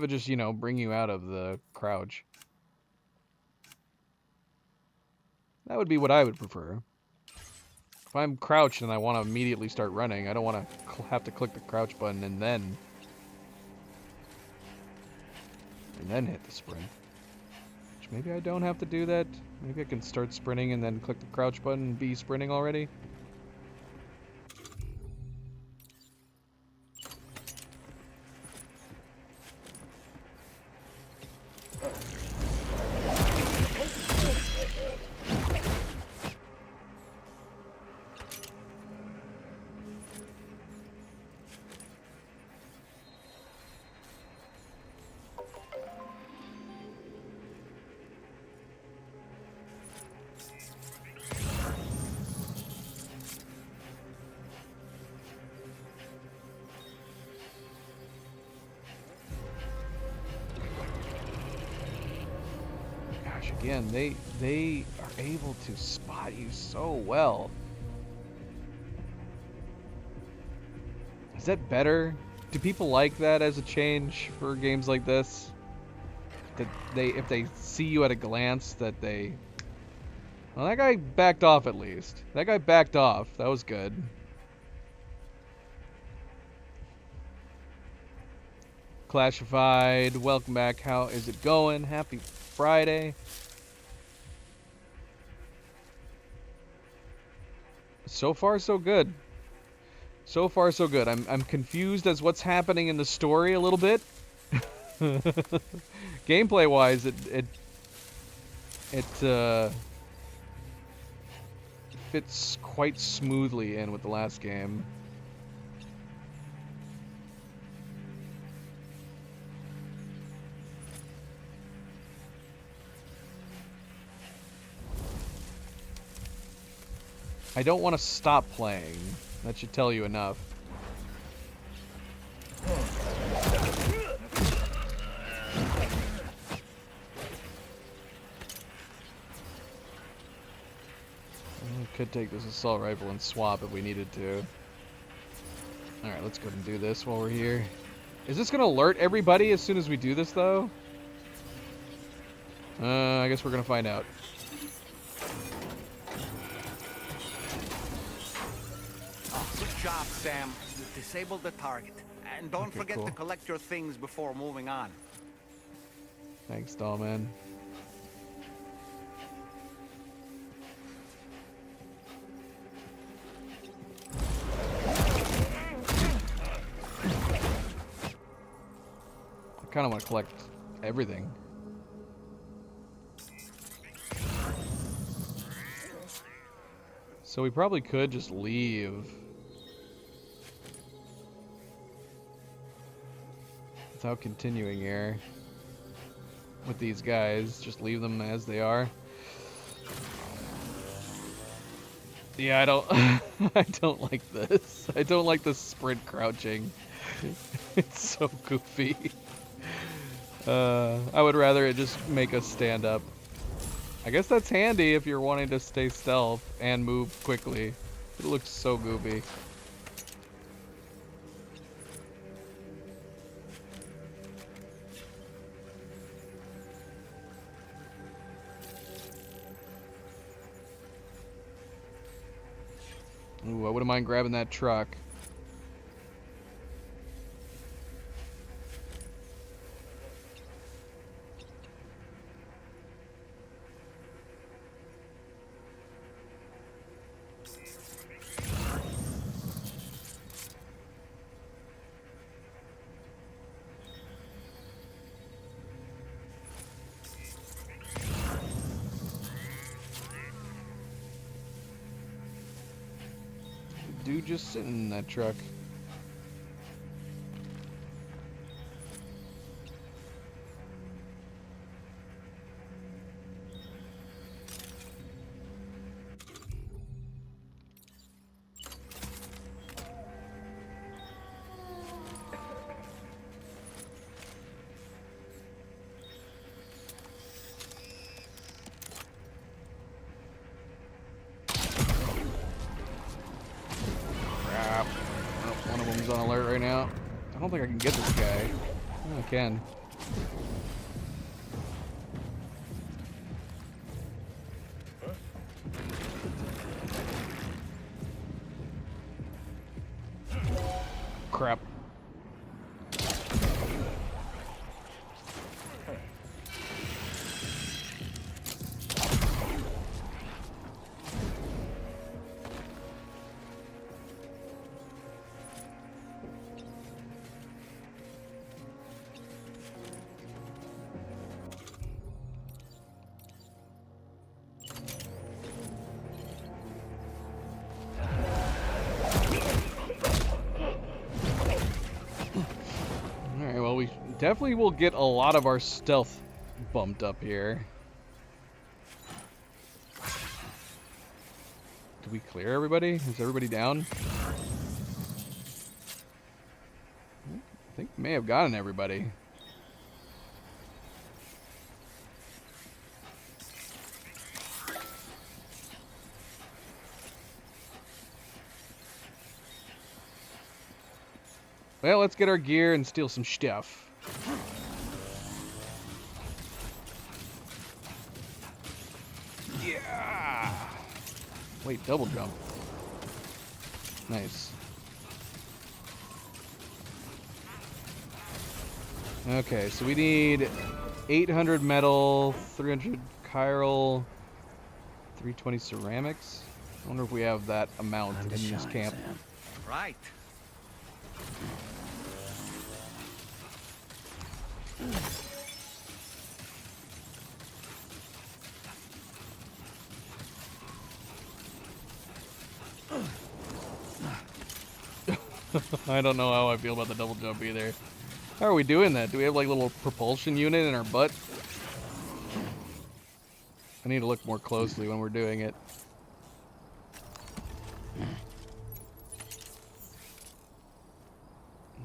just, you know, bring you out of the crouch. That would be what I would prefer. If I'm crouched and I want to immediately start running, I don't want to have to click the crouch button and then hit the sprint. Which maybe I don't have to do that. Maybe I can start sprinting and then click the crouch button and be sprinting already. Again, they are able to spot you so well. Is that better? Do people like that as a change for games like this? That if they see you at a glance, that they... Well, that guy backed off at least. That guy backed off. That was good. Clashified, welcome back. How is it going? Happy Friday. So far, so good. So far, so good. I'm confused as what's happening in the story a little bit. Gameplay-wise, it fits quite smoothly in with the last game. I don't want to stop playing. That should tell you enough. We could take this assault rifle and swap if we needed to. Alright, let's go ahead and do this while we're here. Is this going to alert everybody as soon as we do this, though? I guess we're going to find out. Good job, Sam. You disabled the target. And don't forget to collect your things before moving on. Thanks, Dollman. I kind of want to collect everything. So we probably could just leave without continuing here with these guys. Just leave them as they are. Yeah, I don't I don't like this. I don't like the sprint crouching. It's so goofy. I would rather it just make us stand up. I guess that's handy if you're wanting to stay stealth and move quickly. It looks so goofy. Ooh, I wouldn't mind grabbing that truck. Dude just sitting in that truck. Crap. Oh, one of them's on alert right now. I don't think I can get this guy. Oh, I can. Crap. Alright, well, we definitely will get a lot of our stealth bumped up here. Did we clear everybody? Is everybody down? I think we may have gotten everybody. Well, let's get our gear and steal some stuff. Yeah! Wait, double jump. Nice. Okay, so we need 800 metal, 300 chiral, 320 ceramics. I wonder if we have that amount in this camp. Right. I don't know how I feel about the double jump either. How are we doing that? Do we have like a little propulsion unit in our butt? I need to look more closely when we're doing it.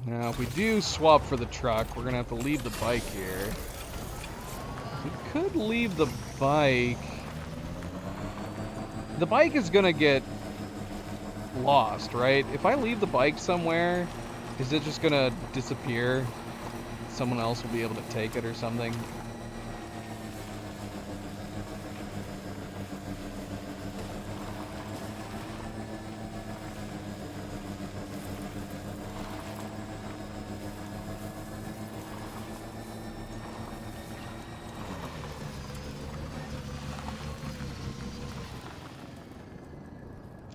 Now, if we do swap for the truck, we're gonna have to leave the bike here. We could leave the bike. The bike is gonna get lost, right? If I leave the bike somewhere, is it just gonna disappear? Someone else will be able to take it or something?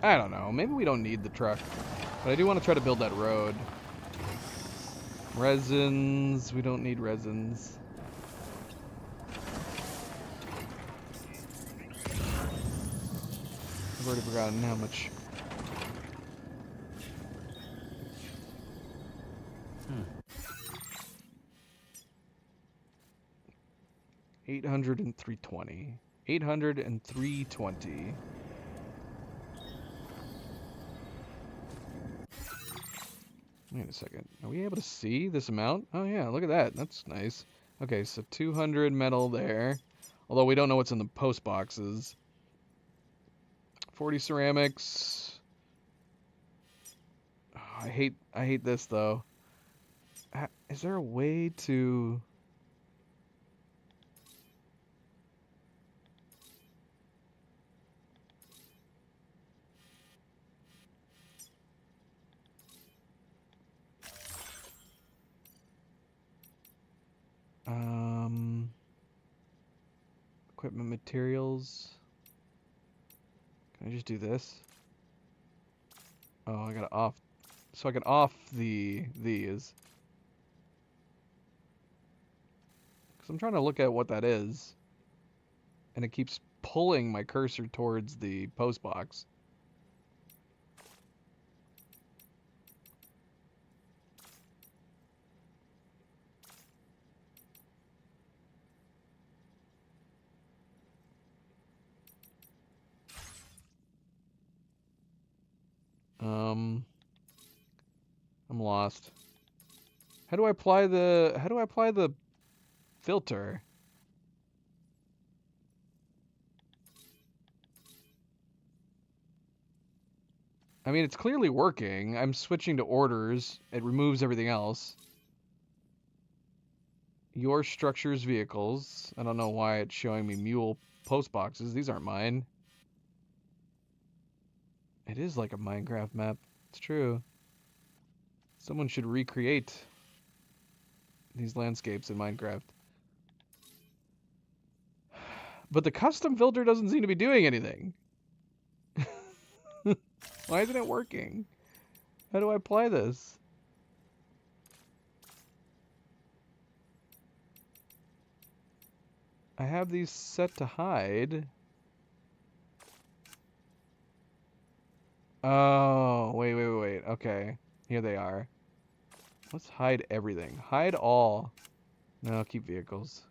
I don't know. Maybe we don't need the truck. But I do want to try to build that road. Resins. We don't need resins. I've already forgotten how much. 800 and 320. 800 and 320. Wait a second. Are we able to see this amount? Oh yeah, look at that. That's nice. Okay, so 200 metal there. Although we don't know what's in the post boxes. 40 ceramics. Oh, I hate this though. Is there a way to... Equipment materials. Can I just do this? Oh, I gotta off. So I can off these. Because I'm trying to look at what that is. And it keeps pulling my cursor towards the post box. I'm lost. How do I apply the filter? I mean, it's clearly working. I'm switching to orders. It removes everything else. Your structures vehicles. I don't know why it's showing me mule post boxes. These aren't mine. It is like a Minecraft map. It's true. Someone should recreate these landscapes in Minecraft. But the custom filter doesn't seem to be doing anything. Why isn't it working? How do I apply this? I have these set to hide. Oh, wait. Okay. Here they are. Let's hide everything. Hide all. No, keep vehicles.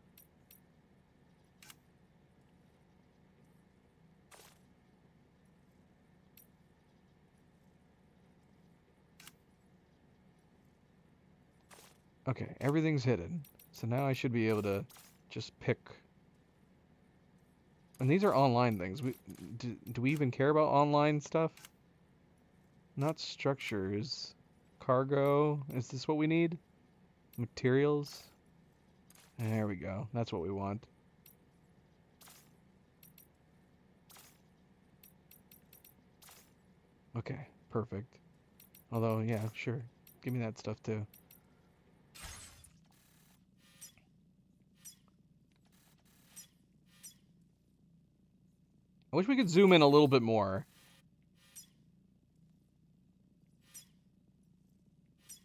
Okay, everything's hidden. So now I should be able to just pick. And these are online things. Do we even care about online stuff? Not structures. Cargo. Is this what we need? Materials. There we go. That's what we want. Okay, perfect. Although, yeah, sure. Give me that stuff too. I wish we could zoom in a little bit more.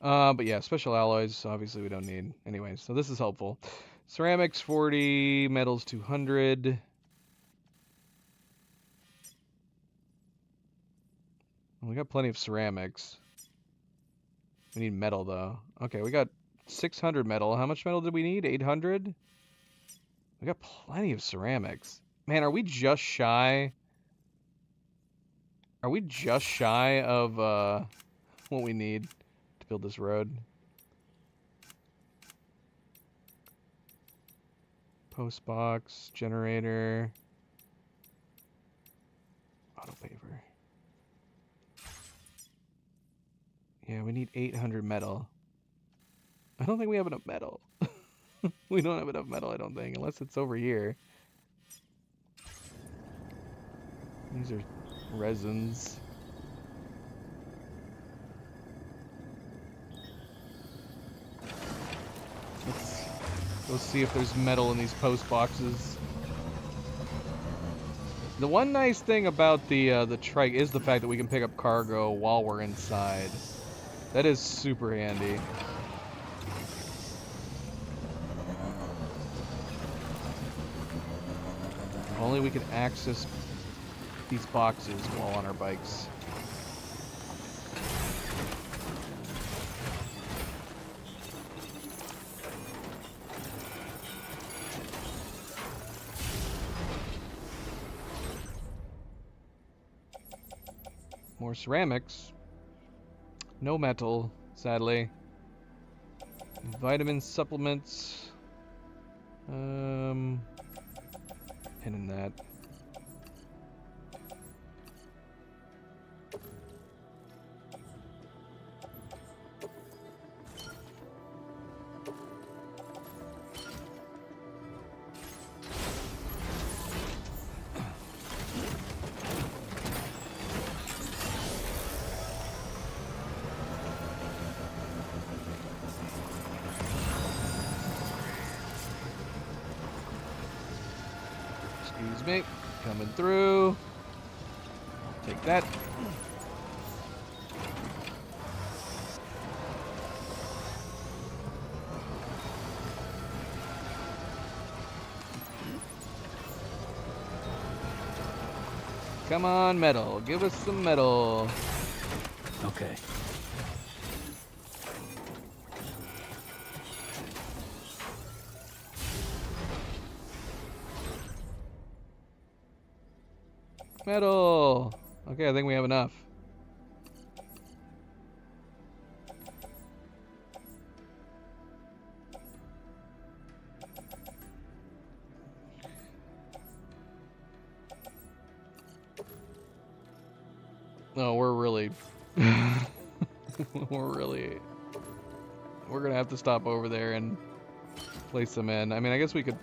But yeah, special alloys, obviously we don't need. Anyway, so this is helpful. Ceramics 40, metals 200. We got plenty of ceramics. We need metal though. Okay, we got 600 metal. How much metal did we need? 800? We got plenty of ceramics. Man, are we just shy? Are we just shy of what we need to build this road? Post box, generator, auto paper. Yeah, we need 800 metal. I don't think we have enough metal. We don't have enough metal, I don't think, unless it's over here. These are resins. Let's see if there's metal in these post boxes. The one nice thing about the trike is the fact that we can pick up cargo while we're inside. That is super handy. If only we could access these boxes while on our bikes. More ceramics. No metal. sadly. Vitamin supplements. Hidden that. Excuse me, coming through. Take that. Come on, metal. Give us some metal. Okay. Metal. Okay, I think we have enough. No, we're really we're gonna have to stop over there and place them in. I mean, I guess we could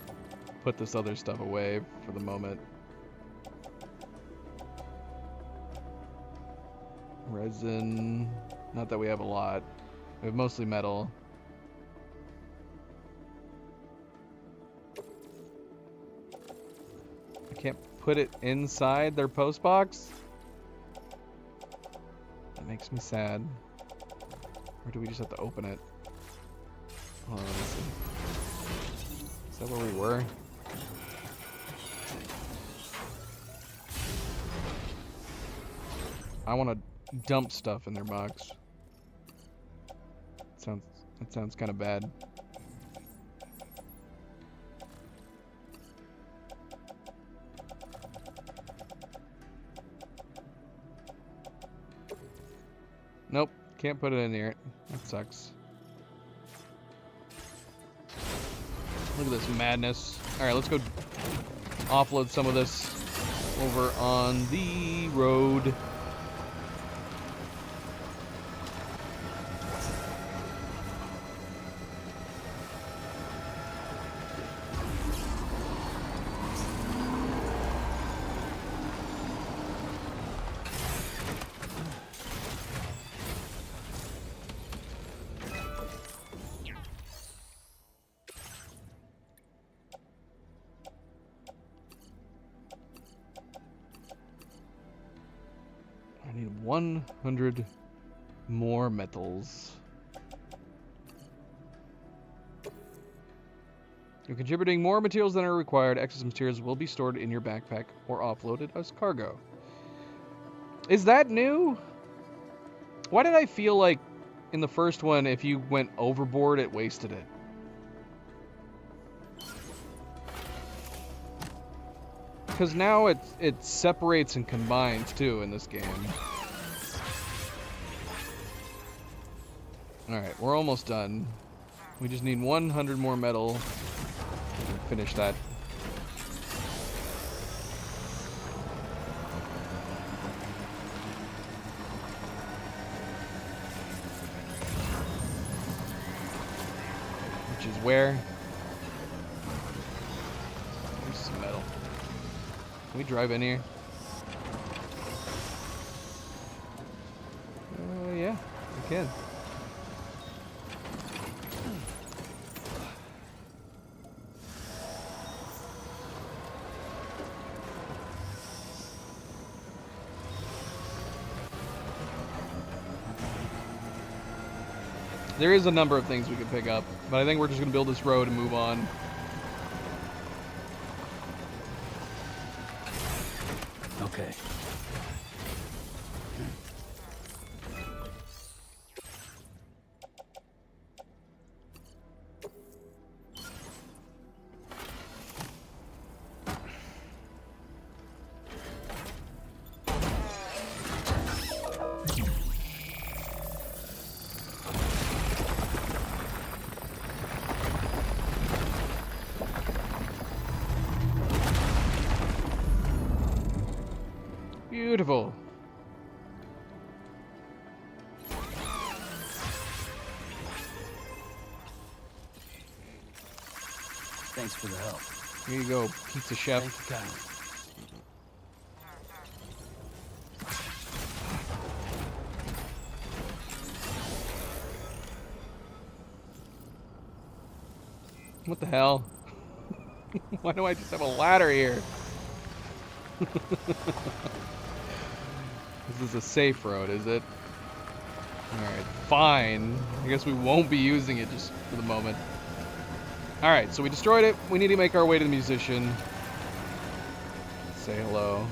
put this other stuff away for the moment. Resin, not that we have a lot. We have mostly metal. I can't put it inside their post box? That makes me sad. Or do we just have to open it? Hold on, let me see. Is that where we were? I want to dump stuff in their box. That sounds kind of bad. Nope, can't put it in here. That sucks. Look at this madness. Alright, let's go offload some of this over on the road. I need 100 more metals. You're contributing more materials than are required. Excess materials will be stored in your backpack or offloaded as cargo. Is that new? Why did I feel like in the first one, if you went overboard, it wasted it? Because now it separates and combines too in this game. Alright, we're almost done. We just need 100 more metal to finish that. Which is where? There's some metal. Can we drive in here? Yeah, we can. There is a number of things we could pick up, but I think we're just going to build this road and move on. Okay. Beautiful. Thanks for the help. Here you go, pizza chef. Thank you kindly. What the hell? Why do I just have a ladder here? This is a safe road, is it? Alright, fine. I guess we won't be using it just for the moment. Alright, so we destroyed it. We need to make our way to the musician. Say hello.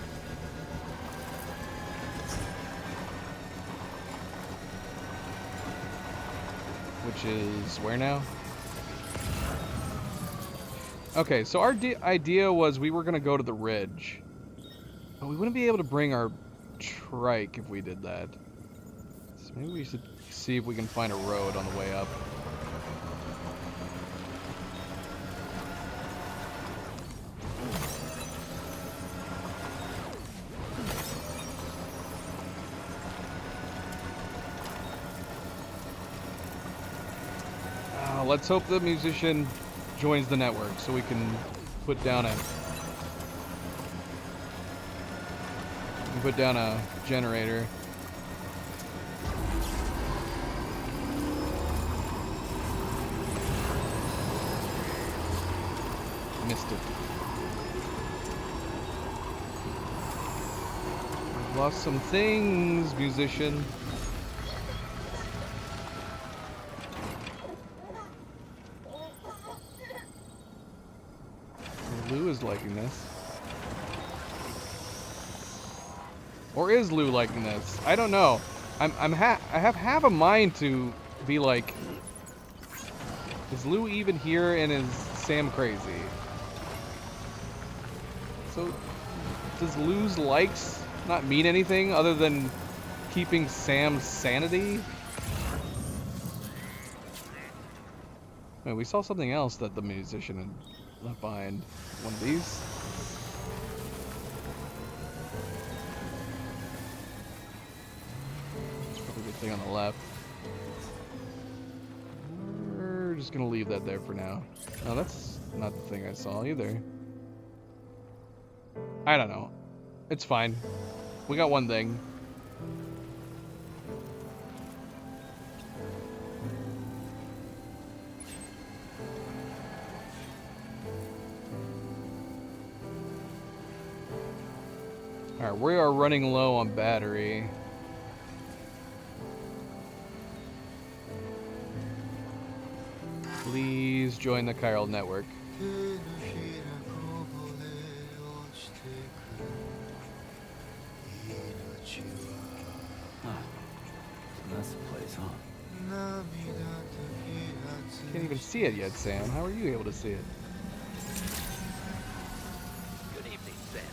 Which is where now? Okay, so our idea was we were going to go to the ridge. But we wouldn't be able to bring our trike if we did that. So maybe we should see if we can find a road on the way up. Let's hope the musician joins the network so we can put down a generator. Missed it. Lost some things, musician. Lou is liking this. Or is Lou liking this? I don't know. I have half a mind to be like, is Lou even here and is Sam crazy? So, does Lou's likes not mean anything other than keeping Sam's sanity? Wait, we saw something else that the musician had left behind. One of these. It's probably the thing on the left. We're just gonna leave that there for now. No, that's not the thing I saw either. I don't know. It's fine. We got one thing. Alright, we are running low on battery. Please join the chiral network. That's the place, huh? Can't even see it yet, Sam. How are you able to see it? Good evening, Sam.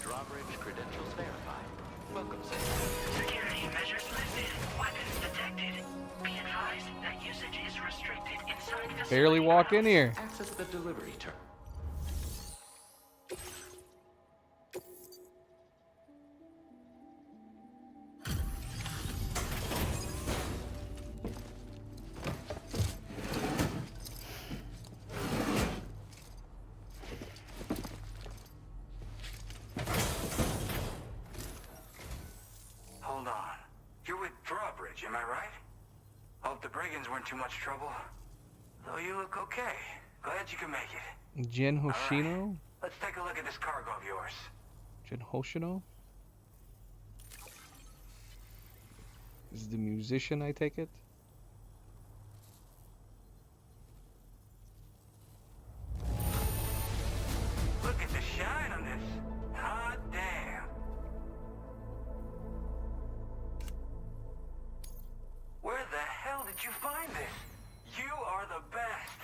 Drawbridge credentials verified. Welcome, Sam. Security measures lifted. Weapons detected. Be advised that usage is restricted inside the Barely walk in here. Access the delivery terminal. Hold on. You're with Drawbridge, am I right? Hope the brigands weren't too much trouble. Though you look okay. Glad you can make it. Jin Hoshino? Right. Let's take a look at this cargo of yours. Jin Hoshino? Is the musician, I take it? Look at the shine on this. Hot damn. Where the hell did you find this? You are the best.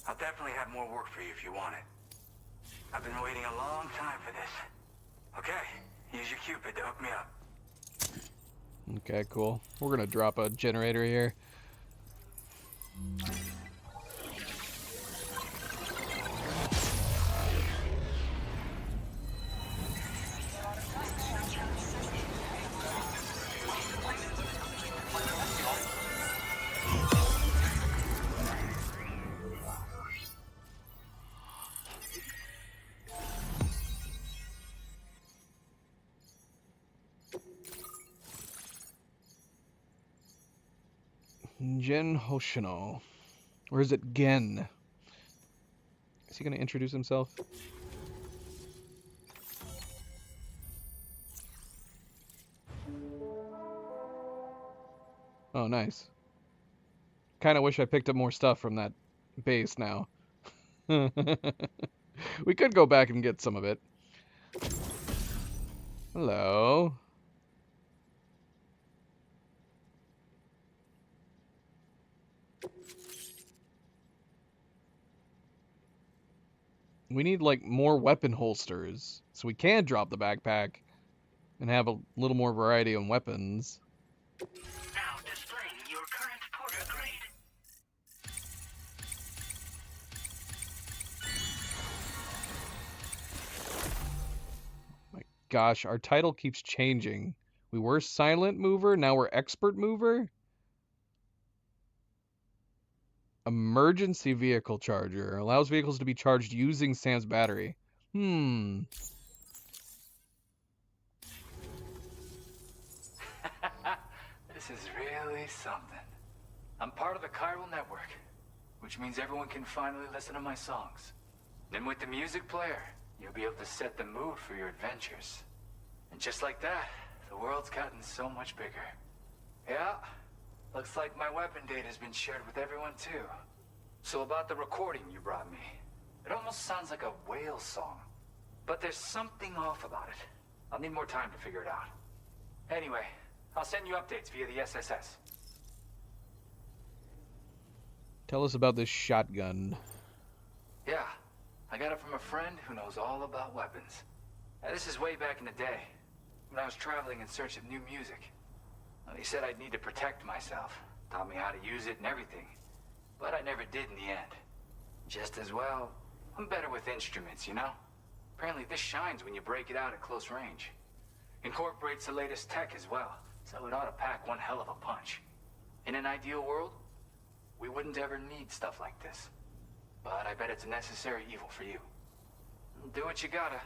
I'll definitely have more work for you if you want it. I've been waiting a long time for this. Okay, use your Cupid to hook me up. Okay, cool. We're gonna drop a generator here. Gen Hoshino. Or is it Gen? Is he going to introduce himself? Oh, nice. Kind of wish I picked up more stuff from that base now. We could go back and get some of it. Hello. We need, like, more weapon holsters, so we can drop the backpack and have a little more variety on weapons. Now displaying your current porter grade. My gosh, our title keeps changing. We were silent mover, now we're expert mover? Emergency vehicle charger. Allows vehicles to be charged using Sam's battery. This is really something. I'm part of the chiral network, which means everyone can finally listen to my songs. Then with the music player, you'll be able to set the mood for your adventures. And just like that, the world's gotten so much bigger. Yeah, looks like my weapon data has been shared with everyone too. So about the recording you brought me, it almost sounds like a whale song. But there's something off about it. I'll need more time to figure it out. Anyway, I'll send you updates via the SSS. Tell us about this shotgun. Yeah, I got it from a friend who knows all about weapons. Now, this is way back in the day, when I was traveling in search of new music. Well, he said I'd need to protect myself, taught me how to use it and everything. But I never did in the end. Just as well, I'm better with instruments, you know? Apparently this shines when you break it out at close range. Incorporates the latest tech as well, so it ought to pack one hell of a punch. In an ideal world, we wouldn't ever need stuff like this. But I bet it's a necessary evil for you. Do what you gotta.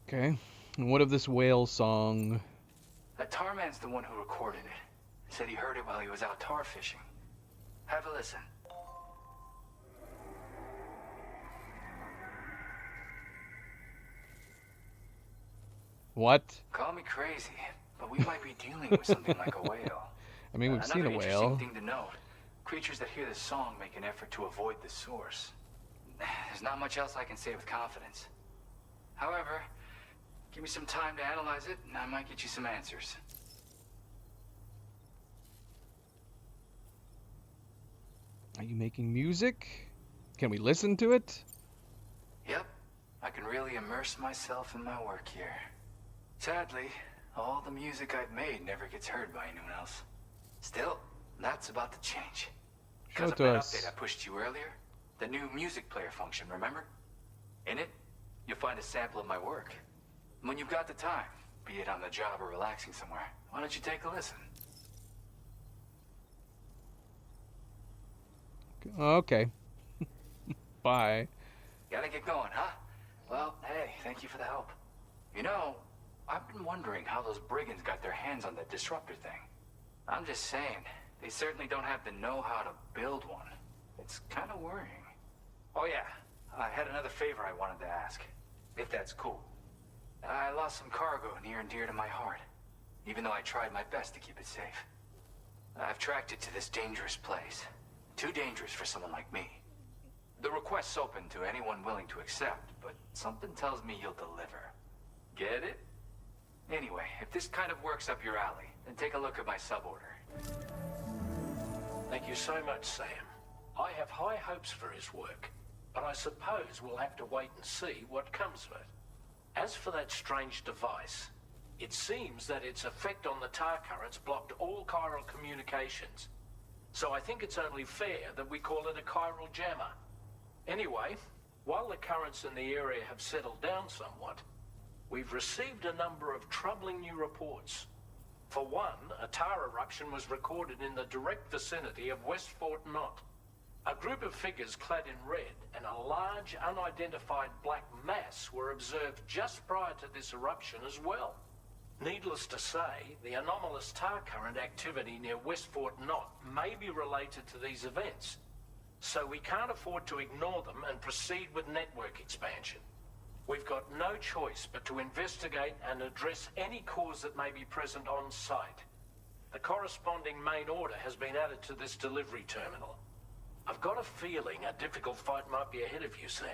Okay. And what of this whale song? That Tarman's the one who recorded it. Said he heard it while he was out tar fishing. Have a listen. What? Call me crazy, but we might be dealing with something like a whale. I mean, we've seen a Another whale. interesting thing to note. Creatures that hear this song make an effort to avoid the source. There's not much else I can say with confidence. However, give me some time to analyze it, and I might get you some answers. Are you making music? Can we listen to it? Yep, I can really immerse myself in my work here. Sadly, all the music I've made never gets heard by anyone else. Still, that's about to change. Show Because it of to that us. update I pushed you earlier, the new music player function, remember? In it, you'll find a sample of my work. When you've got the time, be it on the job or relaxing somewhere, why don't you take a listen? Okay. Bye. Gotta get going, huh? Well, hey, thank you for the help. You know, I've been wondering how those brigands got their hands on that disruptor thing. I'm just saying, they certainly don't have the know-how to build one. It's kind of worrying. Oh yeah, I had another favor I wanted to ask, if that's cool. I lost some cargo near and dear to my heart, even though I tried my best to keep it safe. I've tracked it to this dangerous place. Too dangerous for someone like me. The request's open to anyone willing to accept, but something tells me you'll deliver. Get it? Anyway, if this kind of works up your alley, then take a look at my suborder. Thank you so much, Sam. I have high hopes for his work, but I suppose we'll have to wait and see what comes of it. As for that strange device, it seems that its effect on the tar currents blocked all chiral communications. So I think it's only fair that we call it a chiral jammer. Anyway, while the currents in the area have settled down somewhat, we've received a number of troubling new reports. For one, a tar eruption was recorded in the direct vicinity of West Fort Knot. A group of figures clad in red and a large unidentified black mass were observed just prior to this eruption as well. Needless to say, the anomalous tar current activity near West Fort Knot may be related to these events, so we can't afford to ignore them and proceed with network expansion. We've got no choice but to investigate and address any cause that may be present on site. The corresponding main order has been added to this delivery terminal. I've got a feeling a difficult fight might be ahead of you, Sam.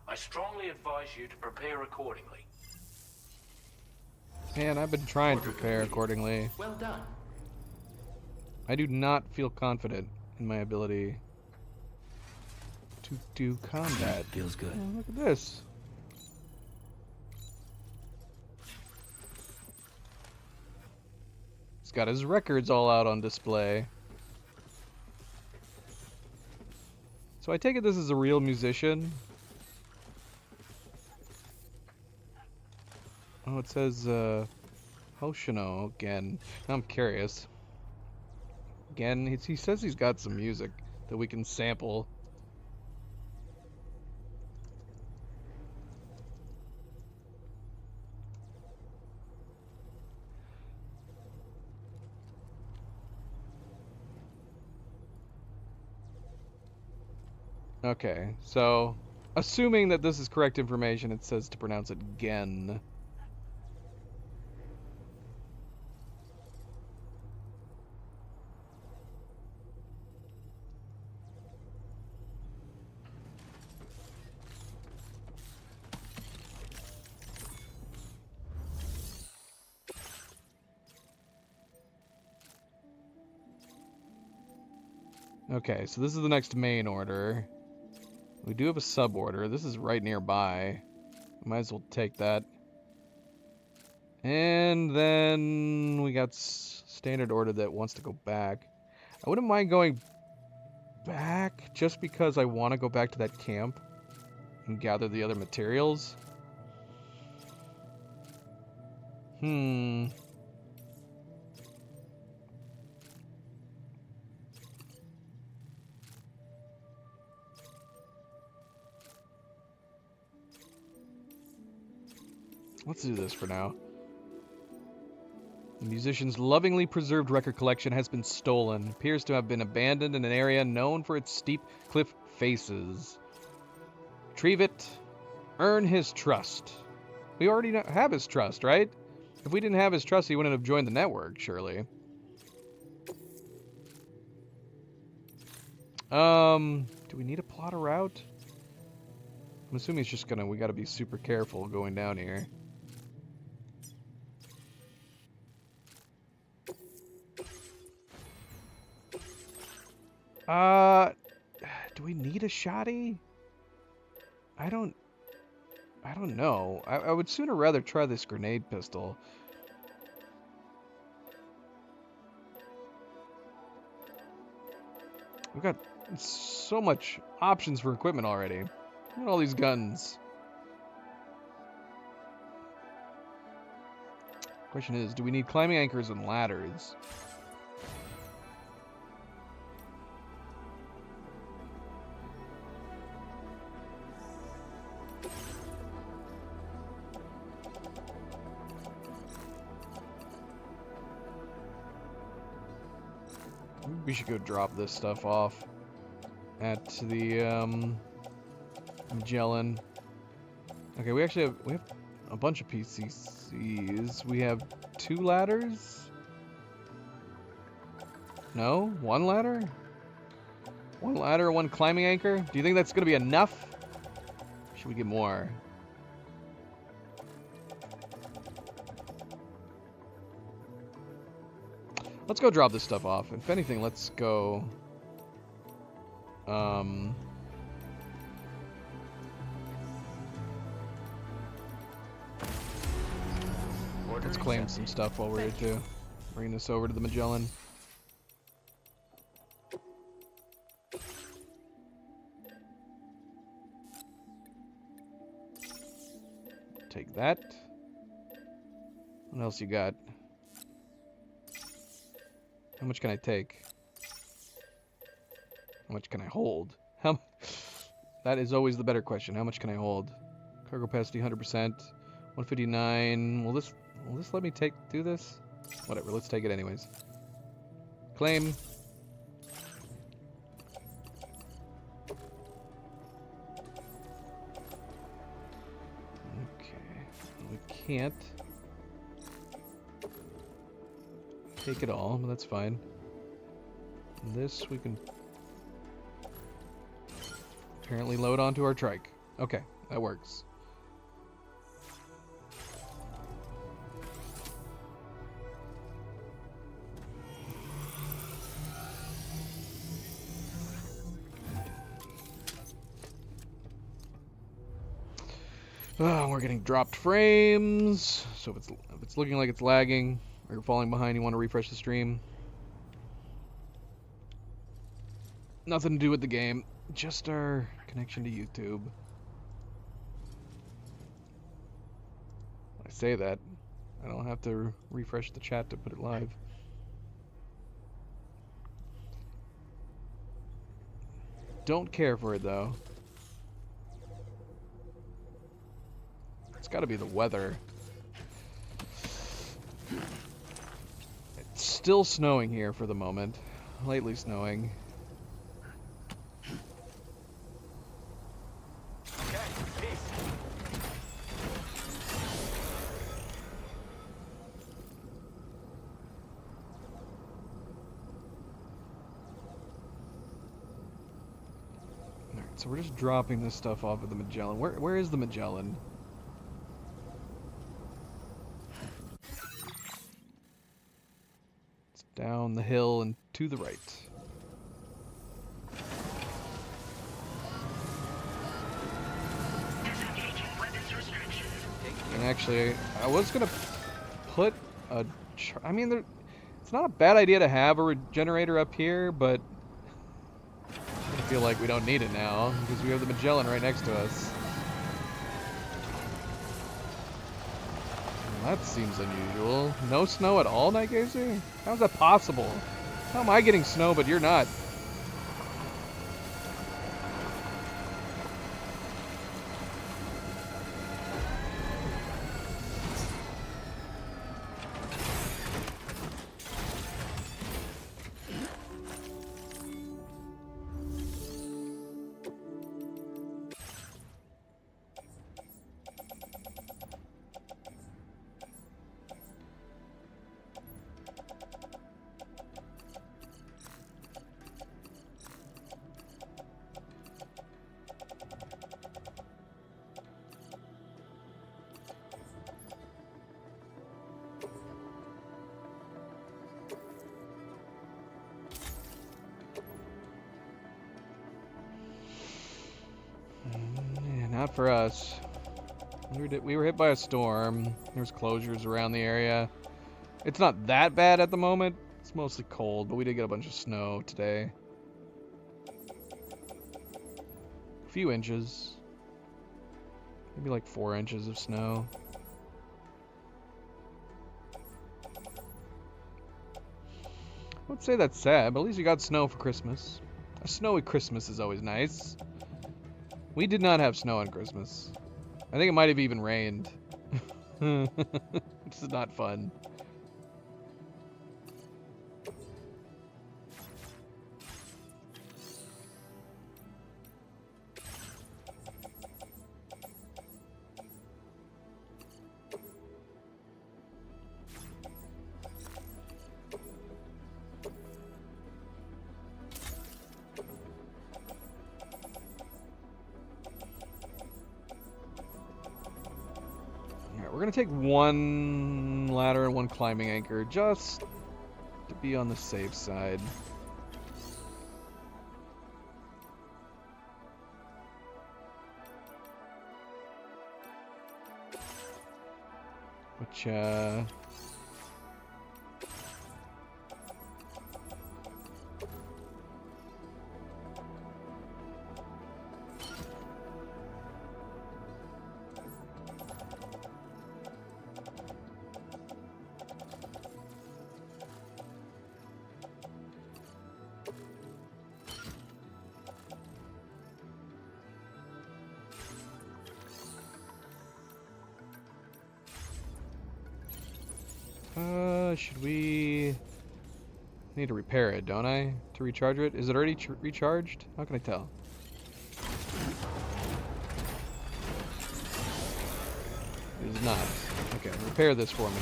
I strongly advise you to prepare accordingly. Man, I've been trying to prepare accordingly. Well done. I do not feel confident in my ability to do combat. Feels good. Oh, look at this. He's got his records all out on display. So I take it this is a real musician. Oh, it says, Hoshino again. I'm curious. Again, he says he's got some music that we can sample. Okay, so assuming that this is correct information, it says to pronounce it Gen. Okay, so this is the next main order. We do have a sub-order. This is right nearby. Might as well take that. And then we got standard order that wants to go back. I wouldn't mind going back just because I want to go back to that camp and gather the other materials. Let's do this for now. The musician's lovingly preserved record collection has been stolen. Appears to have been abandoned in an area known for its steep cliff faces. Retrieve it. Earn his trust. We already have his trust, right? If we didn't have his trust, he wouldn't have joined the network, surely. Do we need to plot a route? I'm assuming it's just we gotta be super careful going down here. Do we need a shotty? I don't know. I would sooner rather try this grenade pistol. We've got so much options for equipment already. Look at all these guns. Question is, do we need climbing anchors and ladders? We should go drop this stuff off at the Magellan. Okay, we have a bunch of PCCs. We have 2 ladders? No? 1 ladder? 1 ladder, 1 climbing anchor? Do you think that's gonna be enough? Should we get more? Let's go drop this stuff off. If anything, let's go... Let's claim some stuff while we're here too. Bring this over to the Magellan. Take that. What else you got? How much can I take? How much can I hold? How? That is always the better question. How much can I hold? Cargo capacity 100%. 159. Will this let me do this? Whatever. Let's take it anyways. Claim. Okay. We can't take it all, but that's fine. This we can apparently load onto our trike. Okay, that works. Oh, we're getting dropped frames. So if it's looking like it's lagging or you're falling behind, you want to refresh the stream. Nothing to do with the game, just our connection to YouTube. I say that, I don't have to refresh the chat to put it live. Don't care for it though. It's gotta be the weather. It's still snowing here for the moment. Lightly snowing. So we're just dropping this stuff off of the Magellan. Where is the Magellan? It's down the hill and to the right. Disengaging weapons restrictions. And actually, I was gonna put a. I mean, it's not a bad idea to have a regenerator up here, but I feel like we don't need it now because we have the Magellan right next to us. Well, that seems unusual. No snow at all, Nightgazer? How's that possible? How am I getting snow but you're not? Not for us. We were hit by a storm. There's closures around the area. It's not that bad at the moment. It's mostly cold, but we did get a bunch of snow today. A few inches. Maybe like 4 inches of snow. I would say that's sad, but at least you got snow for Christmas. A snowy Christmas is always nice. We did not have snow on Christmas. I think it might have even rained. Which is not fun. We're gonna take one ladder and one climbing anchor just to be on the safe side. Which, Should we... need to repair it, don't I? To recharge it? Is it already recharged? How can I tell? It is not. Okay, repair this for me.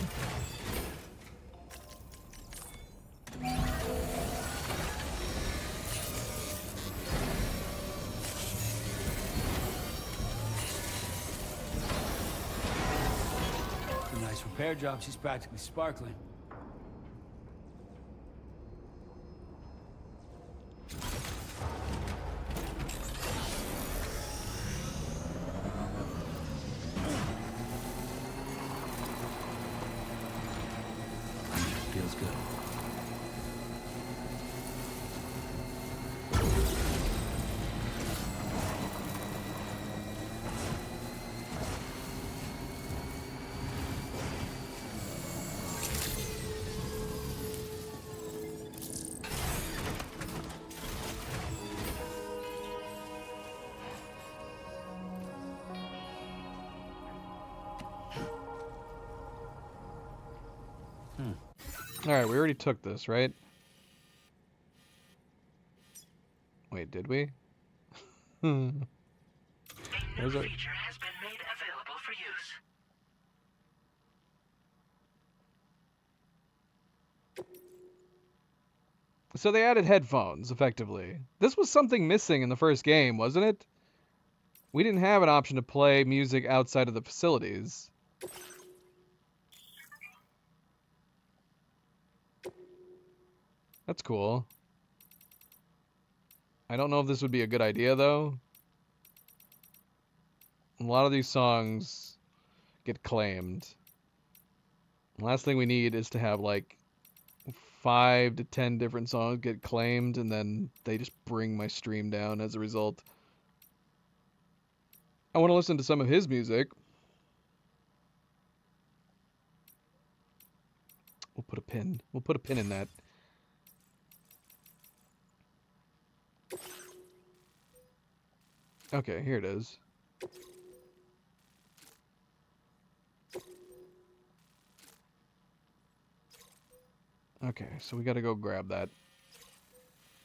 A nice repair job. She's practically sparkling. Feels good. Alright, we already took this, right? Wait, did we? A new Where's it? feature has been made available for use. So they added headphones, effectively. This was something missing in the first game, wasn't it? We didn't have an option to play music outside of the facilities. That's cool. I don't know if this would be a good idea, though. A lot of these songs get claimed. The last thing we need is to have, like, 5 to 10 different songs get claimed, and then they just bring my stream down as a result. I want to listen to some of his music. We'll put a pin. We'll put a pin in that. Okay, here it is. Okay, so we gotta go grab that.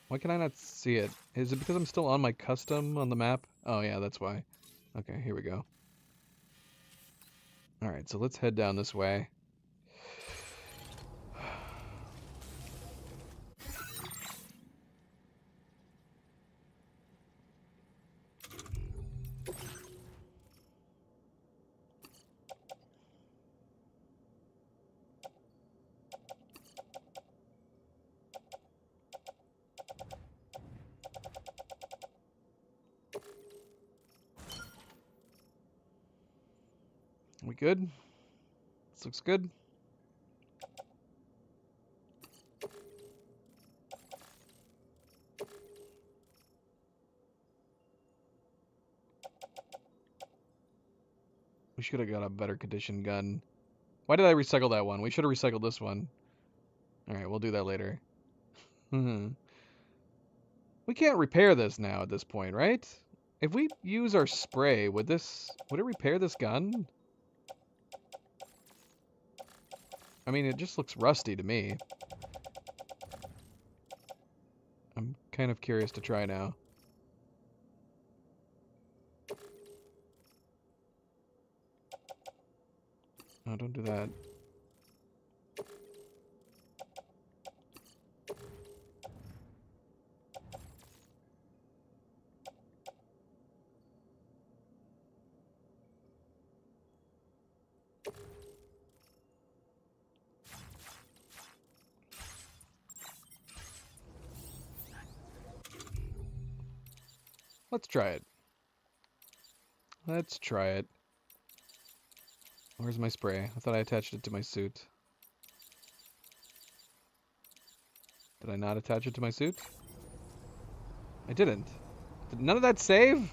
Why can I not see it? Is it because I'm still on my custom on the map? Oh yeah, that's why. Okay, here we go. Alright, so let's head down this way. We good? This looks good. We should have got a better condition gun. Why did I recycle that one? We should have recycled this one. Alright, we'll do that later. We can't repair this now at this point, right? If we use our spray, would it repair this gun? I mean, it just looks rusty to me. I'm kind of curious to try now. Oh, don't do that. Let's try it. Let's try it. Where's my spray? I thought I attached it to my suit. Did I not attach it to my suit? I didn't. Did none of that save?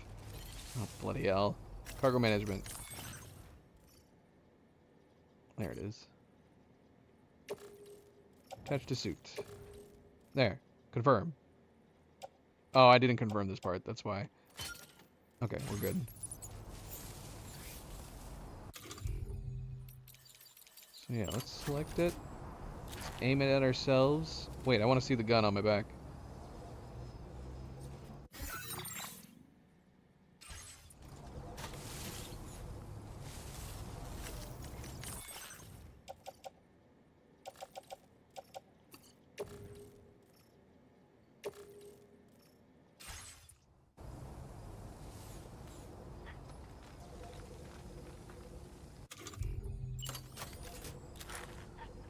Oh, bloody hell. Cargo management. There it is. Attach to suit. There. Confirm. Oh, I didn't confirm this part. That's why. Okay, we're good. So yeah, let's select it. aim it at ourselves. Wait, I want to see the gun on my back.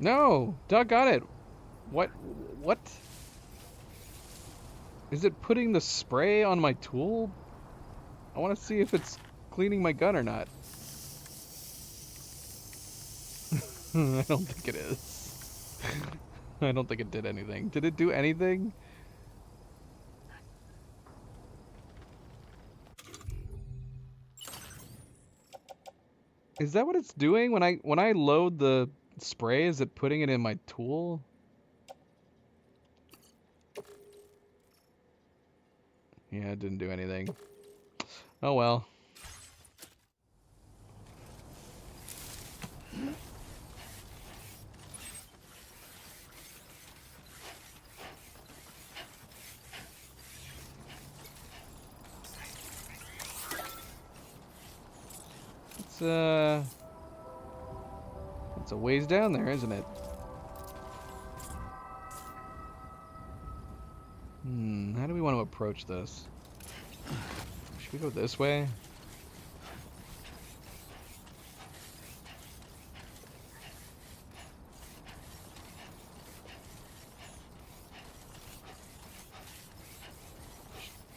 No! Doug got it! What? What? Is it putting the spray on my tool? I want to see if it's cleaning my gun or not. I don't think it is. I don't think it did anything. Did it do anything? Is that what it's doing when I load the spray? Is it putting it in my tool? Yeah, it didn't do anything. Oh well. It's a ways down there, isn't it? How do we want to approach this? Should we go this way?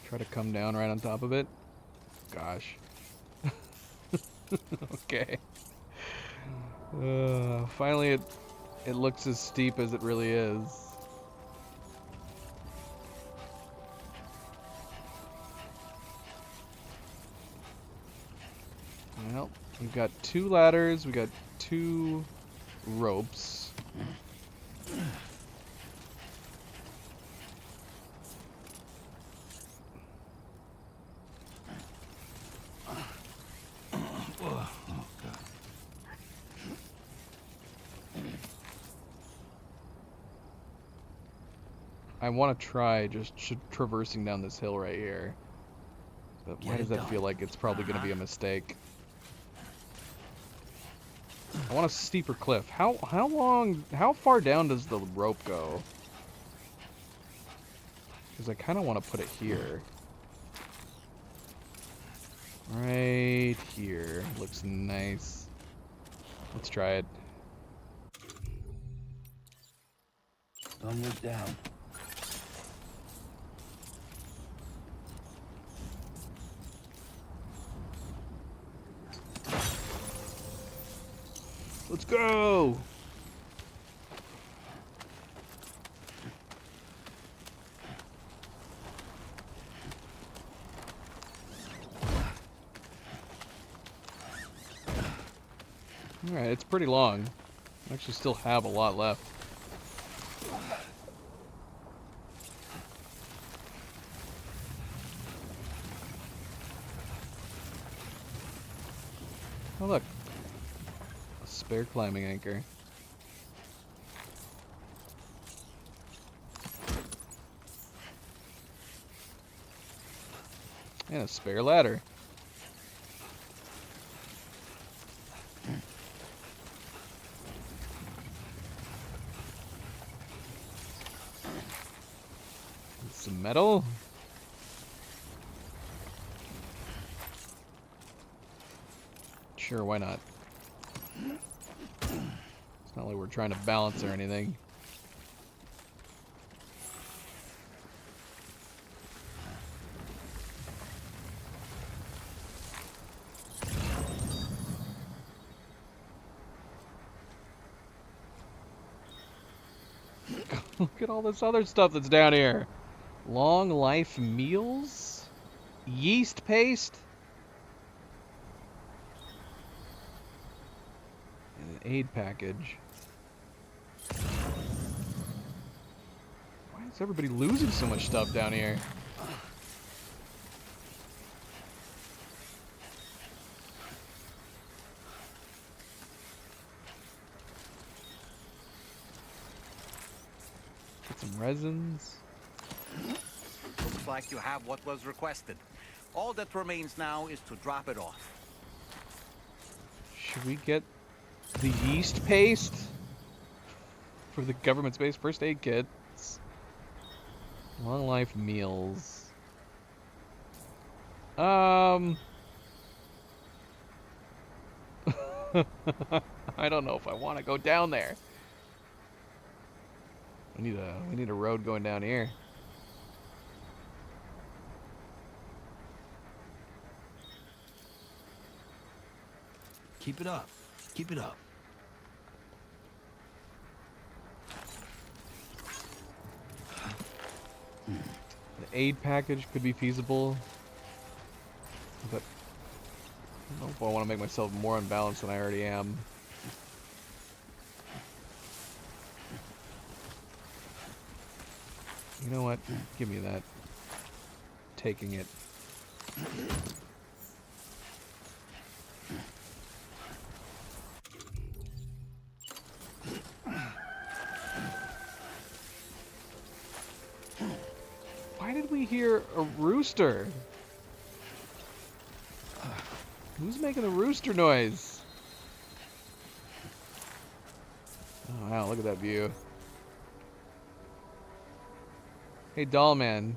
Try to come down right on top of it? Gosh. Okay. Finally it looks as steep as it really is. Well, we've got 2 ladders, we got 2 ropes. I want to try just traversing down this hill right here. But why does that feel like it's probably going to be a mistake? I want a steeper cliff. How far down does the rope go? Because I kind of want to put it here. Right here. Looks nice. Let's try it. Don't look down. Let's go! Alright, it's pretty long. I actually still have a lot left. Oh look. A spare climbing anchor. And a spare ladder. Some metal. Sure, why not? It's not like we're trying to balance or anything. Look at all this other stuff that's down here. Long life meals? Yeast paste? And an aid package. Why is everybody losing so much stuff down here? resins. Looks like you have what was requested. All that remains now is to drop it off. Should we get the yeast paste for the government's base first aid kits? Long life meals. I don't know if I want to go down there. We need a road going down here. Keep it up. Keep it up. The aid package could be feasible, but I don't know if I want to make myself more unbalanced than I already am. You know what? Give me that. Taking it. Why did we hear a rooster? Who's making a rooster noise? Oh wow, look at that view. Hey, doll man.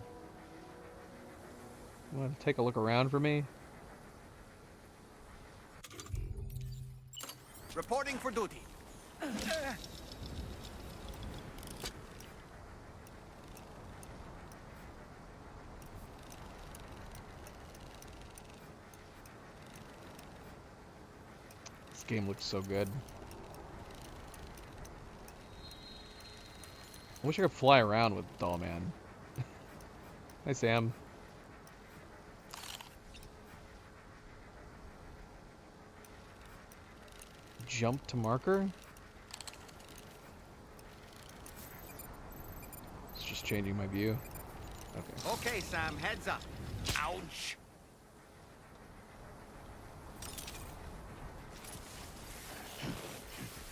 You want to take a look around for me? Reporting for duty. This game looks so good. I wish I could fly around with doll man. Hi, Sam. Jump to marker? It's just changing my view. Okay. Okay, Sam, heads up. Ouch.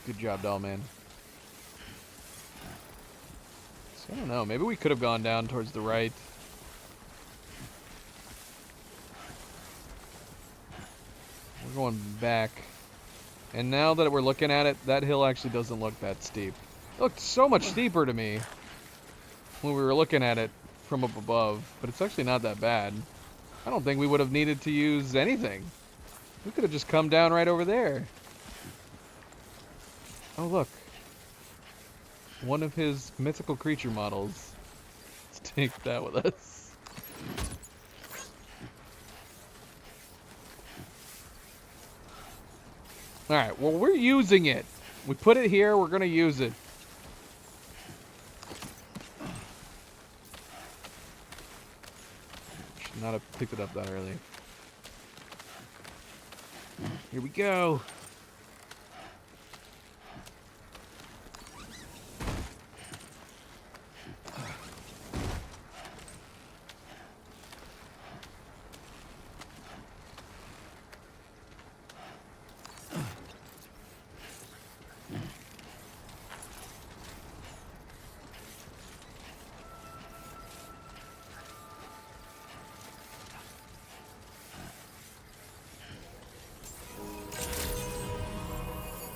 Good job, doll man. So, I don't know. Maybe we could have gone down towards the right. We're going back. And now that we're looking at it, that hill actually doesn't look that steep. It looked so much steeper to me when we were looking at it from up above, but it's actually not that bad. I don't think we would have needed to use anything. We could have just come down right over there. Oh, look. One of his mythical creature models. Let's take that with us. Alright, well, we're using it. We put it here, we're gonna use it. Should not have picked it up that early. Here we go.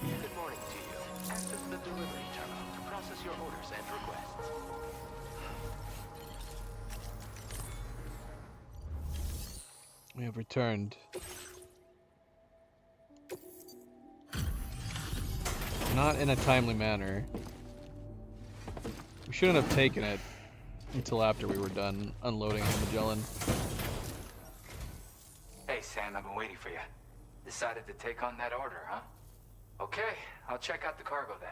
Good morning to you. Access the delivery terminal to process your orders and requests. We have returned. Not in a timely manner. We shouldn't have taken it until after we were done unloading on Magellan. Hey, Sam, I've been waiting for you. Decided to take on that order, huh? Okay, I'll check out the cargo then.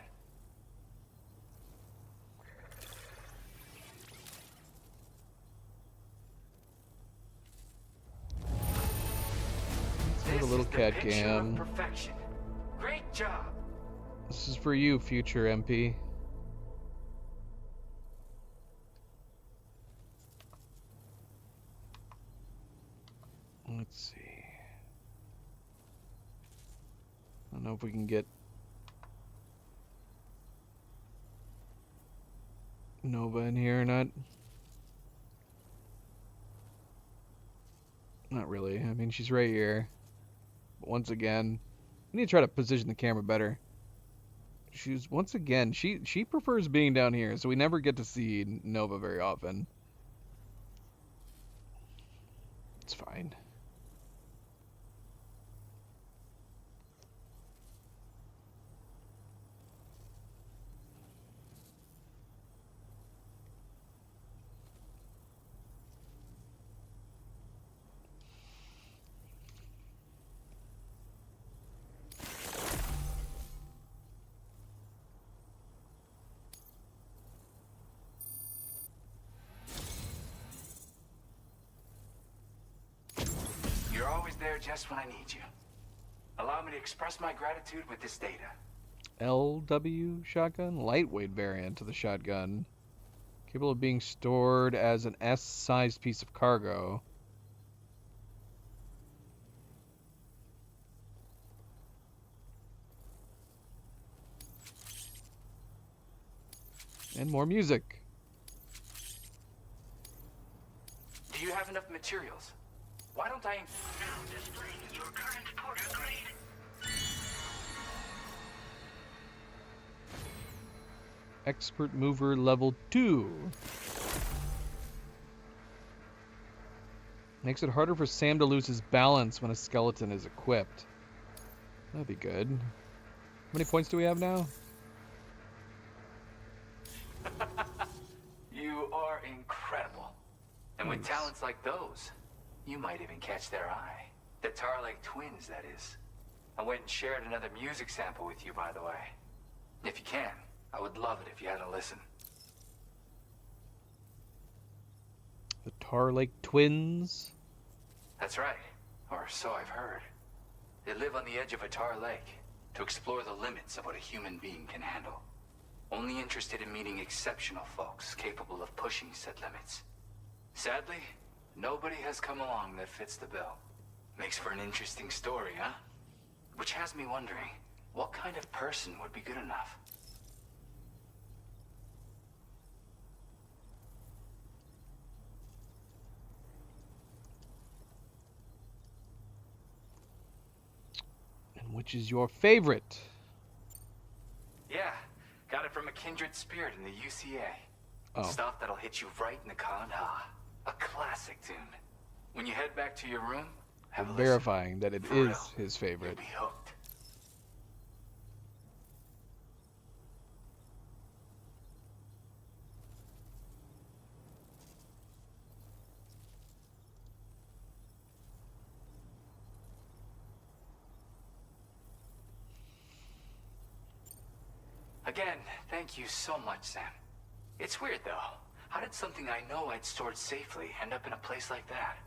Look at a little cat cam. Perfection. Great job. This is for you, future MP. Let's see. I don't know if we can get Nova in here, not really. I mean, she's right here. But once again, we need to try to position the camera better. She's once again, she prefers being down here, so we never get to see Nova very often. It's fine. You're always there just when I need you. Allow me to express my gratitude with this data. LW shotgun? Lightweight variant of the shotgun. Capable of being stored as an S-sized piece of cargo. And more music. Do you have enough materials? Why don't I... Now displaying your current porter grade. Expert mover level 2. Makes it harder for Sam to lose his balance when a skeleton is equipped. That'd be good. How many points do we have now? You are incredible. And with talents like those, you might even catch their eye. The Tarlake twins, that is. I went and shared another music sample with you, by the way. If you can, I would love it if you had a listen. The Tarlake twins? That's right. Or so I've heard. They live on the edge of a tar lake to explore the limits of what a human being can handle. Only interested in meeting exceptional folks capable of pushing said limits. Sadly, nobody has come along that fits the bill. Makes for an interesting story, huh? Which has me wondering, what kind of person would be good enough? And which is your favorite? Yeah, got it from a kindred spirit in the UCA. Oh. Stuff that'll hit you right in the Kandha. A classic tune. When you head back to your room, have a listen. Verifying that it For is real. his favorite. You'll be hooked. Again, thank you so much, Sam. It's weird, though. How did something I know I'd stored safely end up in a place like that?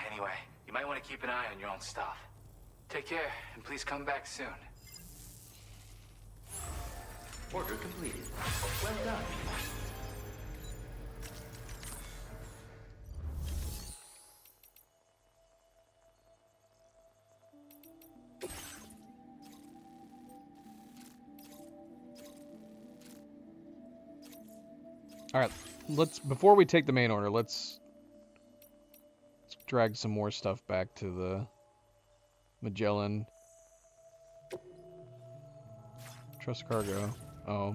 Anyway, you might want to keep an eye on your own stuff. Take care, and please come back soon. Order completed. Well done. All right, before we take the main order, let's drag some more stuff back to the Magellan. Trust cargo. Oh,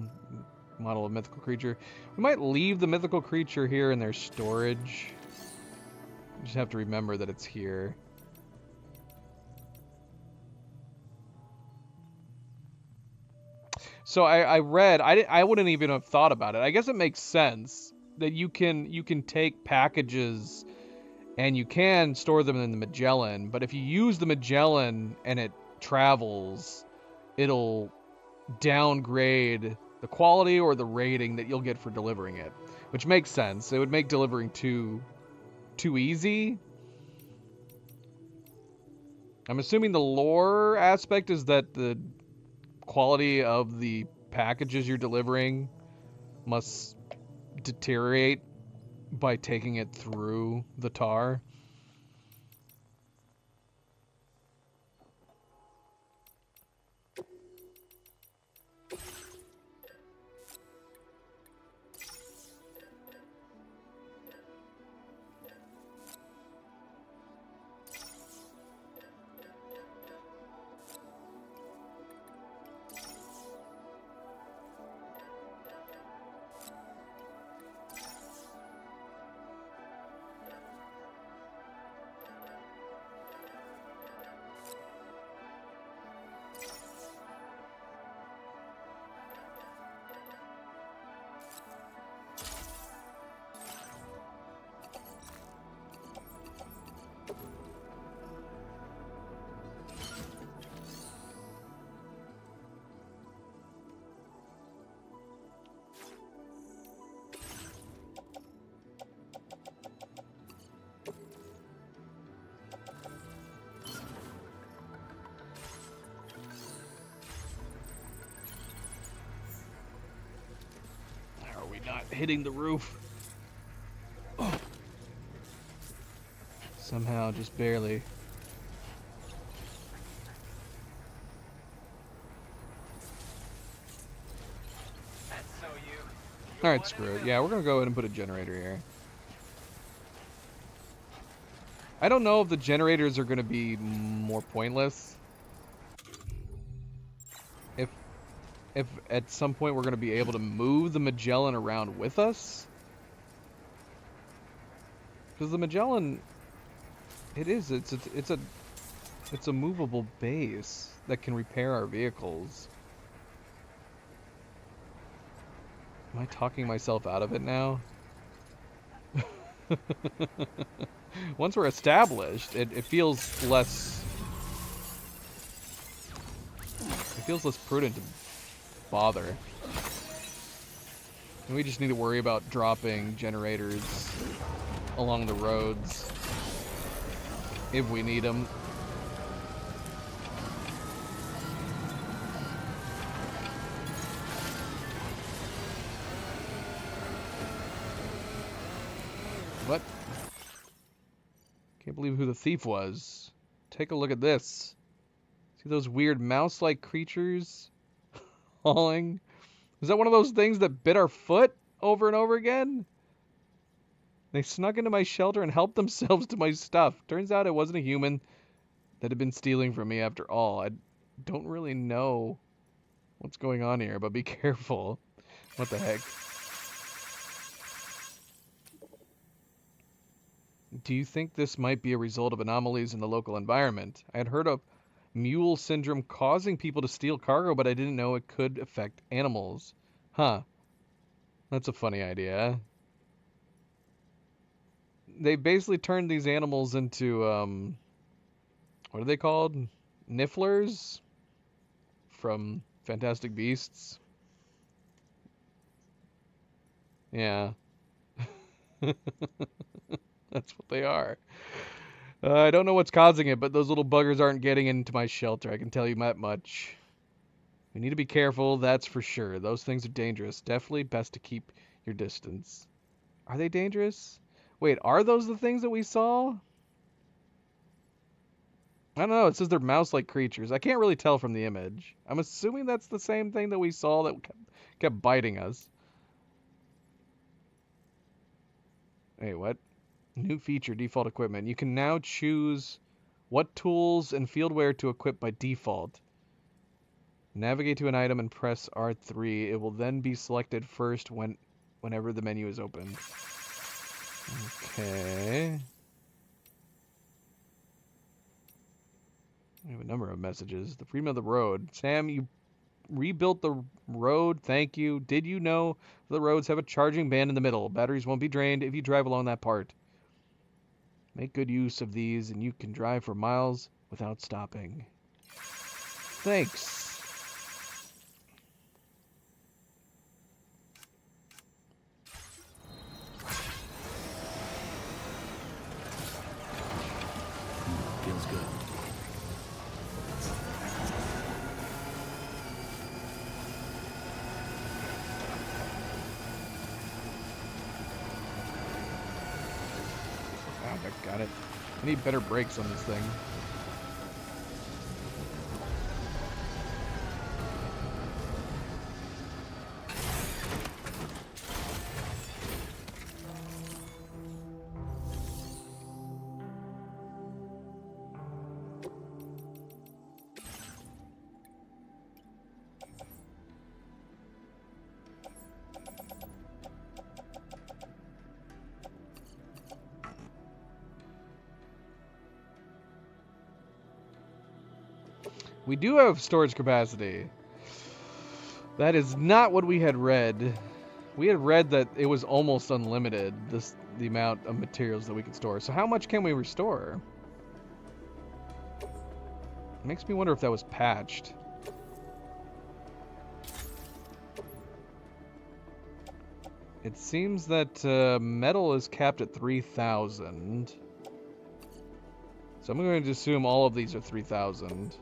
model of mythical creature. We might leave the mythical creature here in their storage. We just have to remember that it's here. So I read, I wouldn't even have thought about it. I guess it makes sense that you can take packages and you can store them in the Magellan, but if you use the Magellan and it travels, it'll downgrade the quality or the rating that you'll get for delivering it, which makes sense. It would make delivering too easy. I'm assuming the lore aspect is that the quality of the packages you're delivering must deteriorate by taking it through the tar. hitting the roof. Somehow, just barely. Alright, screw it. Yeah, we're gonna go ahead and put a generator here. I don't know if the generators are gonna be more pointless. If at some point we're gonna be able to move the Magellan around with us. Because the Magellan, it's a movable base that can repair our vehicles. Am I talking myself out of it now? Once we're established, it feels less. It feels less prudent to bother. And we just need to worry about dropping generators along the roads if we need them. What? Can't believe who the thief was. Take a look at this. See those weird mouse-like creatures hauling? Is that one of those things that bit our foot over and over again? They snuck into my shelter and helped themselves to my stuff. Turns out it wasn't a human that had been stealing from me after all. I don't really know what's going on here, but be careful. What the heck? Do you think this might be a result of anomalies in the local environment? I had heard of mule syndrome causing people to steal cargo, but I didn't know it could affect animals. Huh. That's a funny idea. They basically turned these animals into, what are they called? Nifflers? From Fantastic Beasts? Yeah. That's what they are. I don't know what's causing it, but those little buggers aren't getting into my shelter. I can tell you that much. We need to be careful, that's for sure. Those things are dangerous. Definitely best to keep your distance. Are they dangerous? Wait, are those the things that we saw? I don't know. It says they're mouse-like creatures. I can't really tell from the image. I'm assuming that's the same thing that we saw that kept biting us. Hey, what? New feature, default equipment. You can now choose what tools and fieldware to equip by default. Navigate to an item and press R3. It will then be selected first whenever the menu is opened. Okay. I have a number of messages. The freedom of the road. Sam, you rebuilt the road. Thank you. Did you know the roads have a charging band in the middle? Batteries won't be drained if you drive along that part. Make good use of these and you can drive for miles without stopping. Thanks. Feels good. Got it. I need better brakes on this thing. We do have storage capacity. That is not what we had read. We had read that it was almost unlimited, the amount of materials that we could store. So how much can we restore? It makes me wonder if that was patched. It seems that metal is capped at 3,000. So I'm going to assume all of these are 3,000.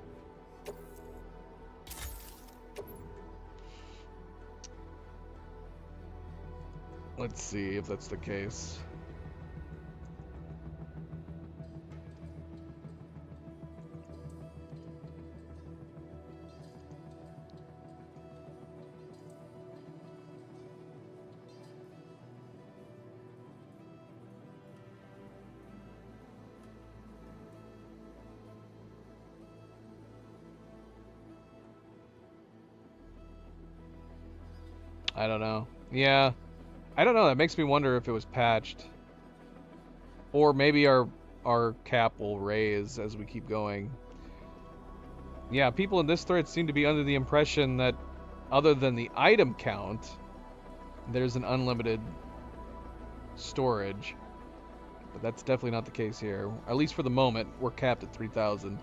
Let's see if that's the case. I don't know. Yeah. I don't know. That makes me wonder if it was patched. Or maybe our cap will raise as we keep going. Yeah, people in this thread seem to be under the impression that other than the item count, there's an unlimited storage. But that's definitely not the case here. At least for the moment, we're capped at 3,000.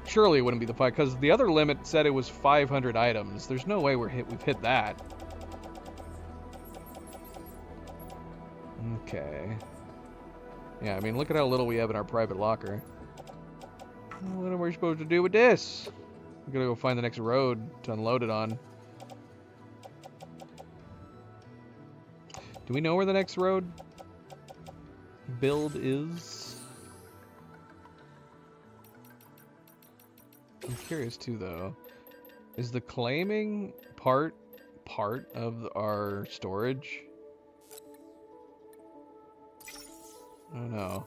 Surely it wouldn't be the 5, because the other limit said it was 500 items. There's no way we've hit that. Okay. Yeah, I mean, look at how little we have in our private locker. What are we supposed to do with this? We gotta go find the next road to unload it on. Do we know where the next road build is? I'm curious too, though. Is the claiming part of our storage? I don't know.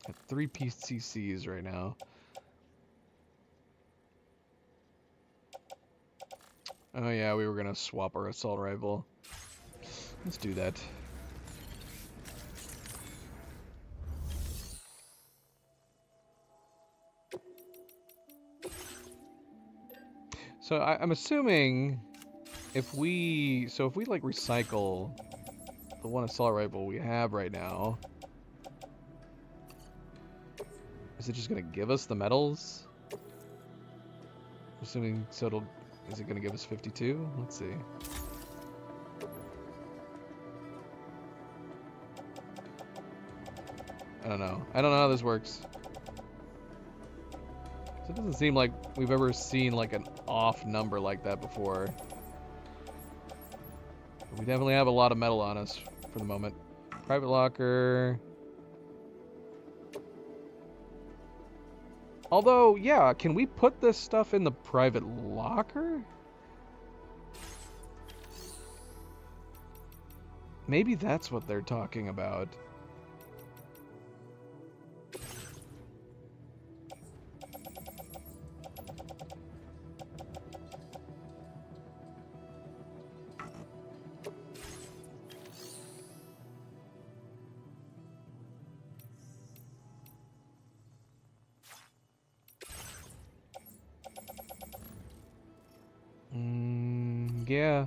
Got 3 PCCs right now. Oh yeah, we were gonna swap our assault rifle. Let's do that. So I'm assuming if we like recycle the one assault rifle we have right now, is it just gonna give us the medals? Assuming so, is it gonna give us 52? Let's see. I don't know. I don't know how this works. So it doesn't seem like we've ever seen like an off number like that before. But we definitely have a lot of metal on us for the moment. Private locker. Although, yeah, can we put this stuff in the private locker? Maybe that's what they're talking about. Yeah.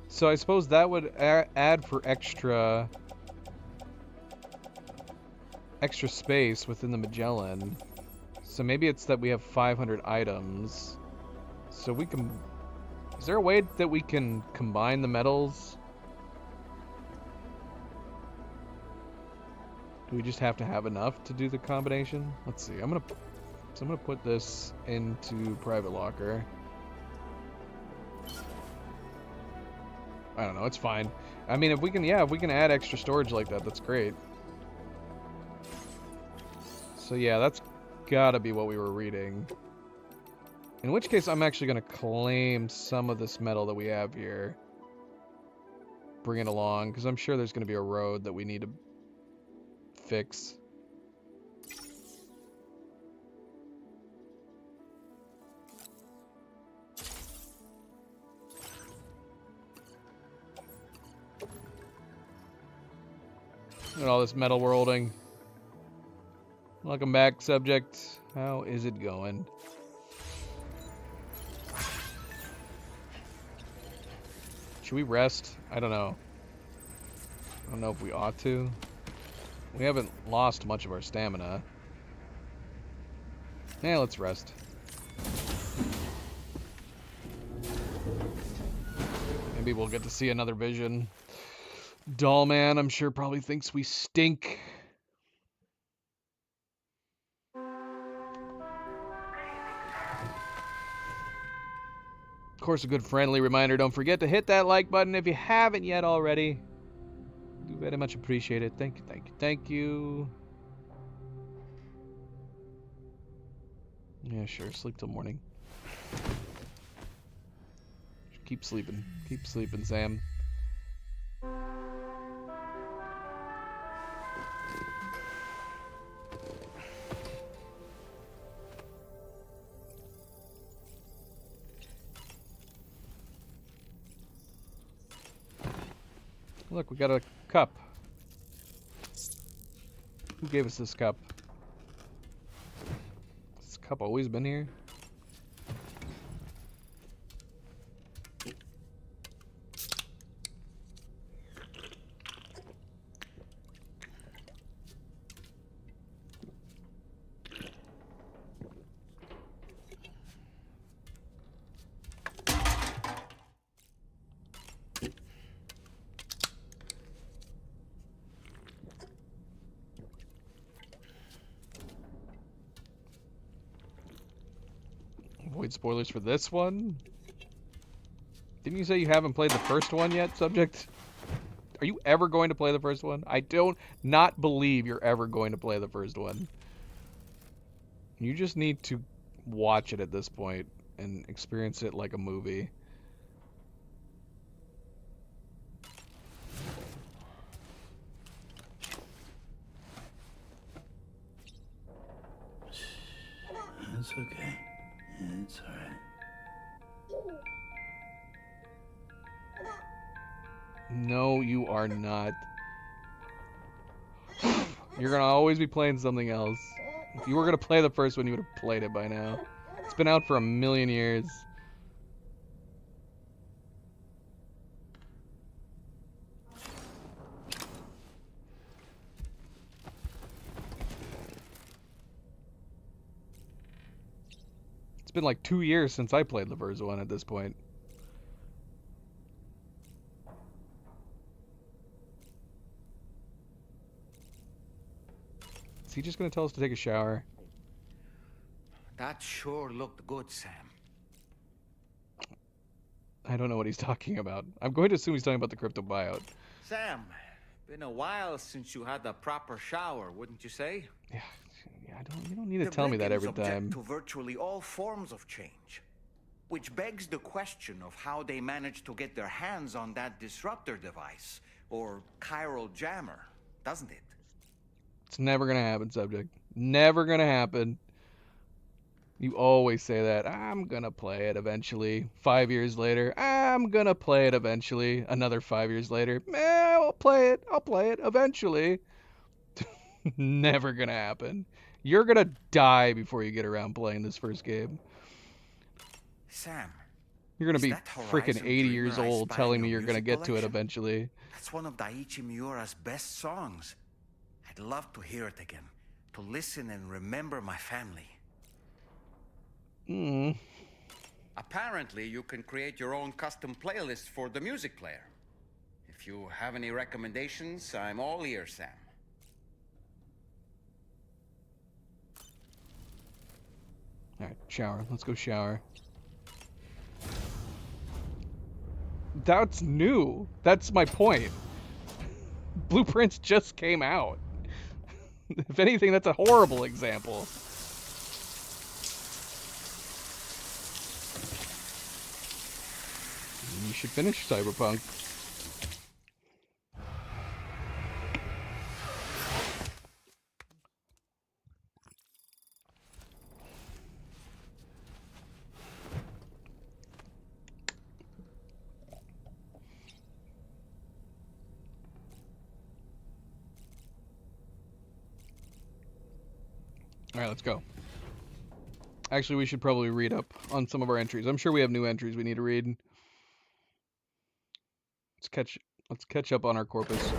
So I suppose that would add for extra space within the Magellan. So maybe it's that we have 500 items. So we can... Is there a way that we can combine the metals? Do we just have to have enough to do the combination? Let's see. I'm gonna put this into private locker. I don't know, it's fine. I mean, if we can add extra storage like that, that's great. So yeah, that's gotta be what we were reading. In which case, I'm actually gonna claim some of this metal that we have here. Bring it along, because I'm sure there's gonna be a road that we need to fix. Look at all this metal we're holding. Welcome back, subject. How is it going? Should we rest? I don't know. I don't know if we ought to. We haven't lost much of our stamina. Yeah, let's rest. Maybe we'll get to see another vision. Doll Man, I'm sure, probably thinks we stink. Of course, a good friendly reminder, don't forget to hit that like button if you haven't yet already. Do very much appreciate it. Thank you, thank you, thank you. Yeah, sure, sleep till morning. Keep sleeping, Sam. Look, we got a cup. Who gave us this cup? Has this cup always been here? Avoid spoilers for this one? Didn't you say you haven't played the first one yet, Subject? Are you ever going to play the first one? I don't not believe you're ever going to play the first one. You just need to watch it at this point and experience it like a movie. It's okay. It's alright. No, you are not. You're gonna always be playing something else. If you were gonna play the first one, you would have played it by now. It's been out for 1,000,000 years. It's been like 2 years since I played the first one at this point. Is he just gonna tell us to take a shower? That sure looked good, Sam. I don't know what he's talking about. I'm going to assume he's talking about the crypto buyout. Sam, been a while since you had a proper shower, wouldn't you say? Yeah, you don't need to tell me that every Brigands time. object to virtually all forms of change, which begs the question of how they managed to get their hands on that disruptor device, or chiral jammer, doesn't it? It's never gonna happen, Subject. Never gonna happen. You always say that. I'm gonna play it eventually. 5 years later, I'm gonna play it eventually. Another 5 years later, I'll play it. I'll play it eventually. Never gonna happen. You're gonna die before you get around playing this first game. Sam, You're gonna is be that freaking Horizon 80 years Dreamer I old spy telling in me your you're gonna music get to it collection? eventually. That's one of Daiichi Miura's best songs. I'd love to hear it again, to listen and remember my family. Apparently, you can create your own custom playlist for the music player. If you have any recommendations, I'm all ears, Sam. Alright, shower. Let's go shower. That's new. That's my point. Blueprints just came out. If anything, that's a horrible example. You should finish Cyberpunk. Alright, let's go. Actually, we should probably read up on some of our entries. I'm sure we have new entries we need to read. Let's catch up on our corpus.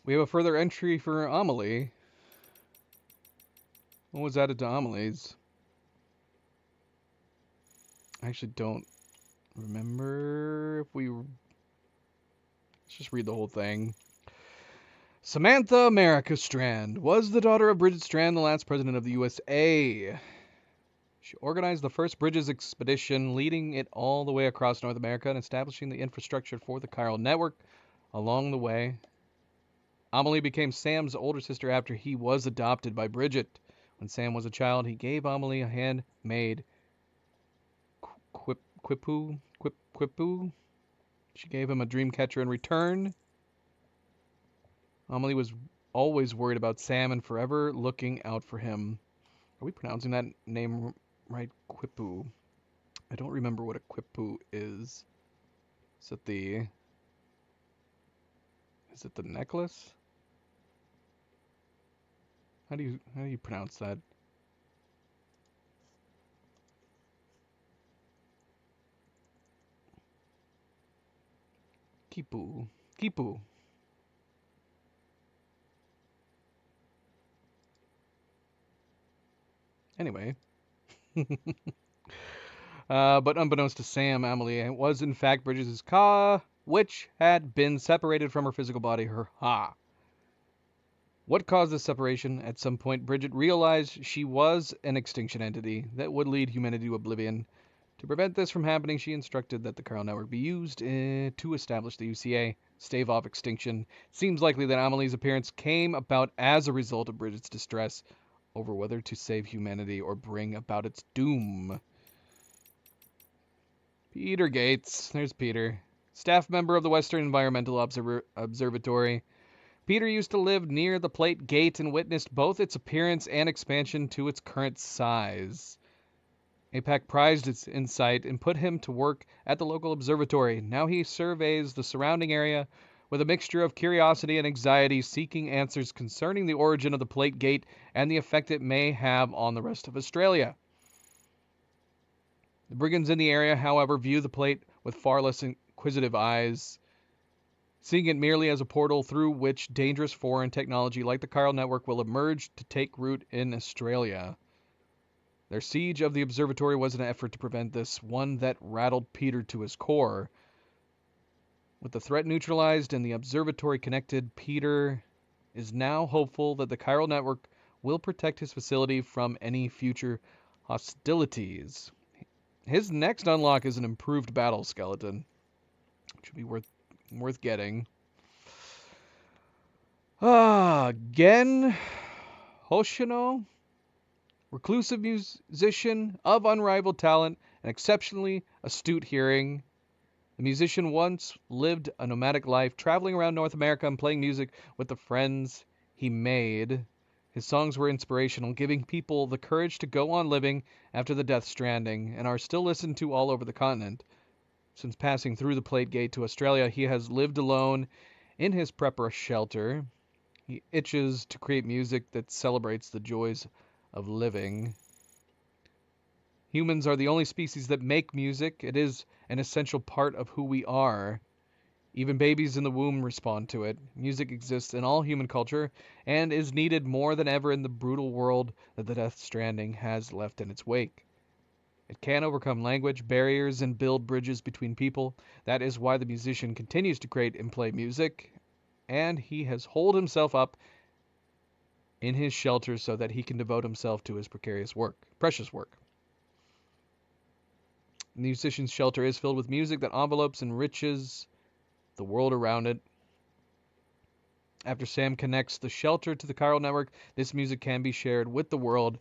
We have a further entry for Amelie. What was added to Amelie's? I actually don't remember if we... Let's just read the whole thing. Samantha America Strand was the daughter of Bridget Strand, the last president of the USA. She organized the first Bridges expedition, leading it all the way across North America and establishing the infrastructure for the chiral network along the way. Amelie became Sam's older sister after he was adopted by Bridget. When Sam was a child, he gave Amelie a handmade quipu. She gave him a dream catcher in return. Amelie was always worried about Sam and forever looking out for him. Are we pronouncing that name right? Quipu. I don't remember what a quipu is. Is it the necklace? How do you pronounce that? Kipu. Anyway. But unbeknownst to Sam, Amelie was in fact Bridges' Ka, which had been separated from her physical body, her Ha. What caused this separation? At some point, Bridget realized she was an extinction entity that would lead humanity to oblivion. To prevent this from happening, she instructed that the chiral network be used to establish the UCA, stave off extinction. It seems likely that Amelie's appearance came about as a result of Bridget's distress over whether to save humanity or bring about its doom. Peter Gates. There's Peter. Staff member of the Western Environmental Observatory. Peter used to live near the Plate Gate and witnessed both its appearance and expansion to its current size. APAC prized its insight and put him to work at the local observatory. Now he surveys the surrounding area with a mixture of curiosity and anxiety, seeking answers concerning the origin of the Plate Gate and the effect it may have on the rest of Australia. The brigands in the area, however, view the plate with far less inquisitive eyes, seeing it merely as a portal through which dangerous foreign technology like the chiral network will emerge to take root in Australia. Their siege of the observatory was an effort to prevent this, one that rattled Peter to his core. With the threat neutralized and the observatory connected, Peter is now hopeful that the chiral network will protect his facility from any future hostilities. His next unlock is an improved battle skeleton, which would be worth getting. Gen Hoshino, reclusive musician of unrivaled talent and exceptionally astute hearing. The musician once lived a nomadic life, traveling around North America and playing music with the friends he made. His songs were inspirational, giving people the courage to go on living after the Death Stranding, and are still listened to all over the continent. Since passing through the Plate Gate to Australia, he has lived alone in his prepper shelter. He itches to create music that celebrates the joys of living. Humans are the only species that make music. It is an essential part of who we are. Even babies in the womb respond to it. Music exists in all human culture and is needed more than ever in the brutal world that the Death Stranding has left in its wake. It can overcome language barriers and build bridges between people. That is why the musician continues to create and play music, and he has holed himself up in his shelter so that he can devote himself to his precious work. The musician's shelter is filled with music that envelopes and enriches the world around it. After Sam connects the shelter to the chiral network, this music can be shared with the world.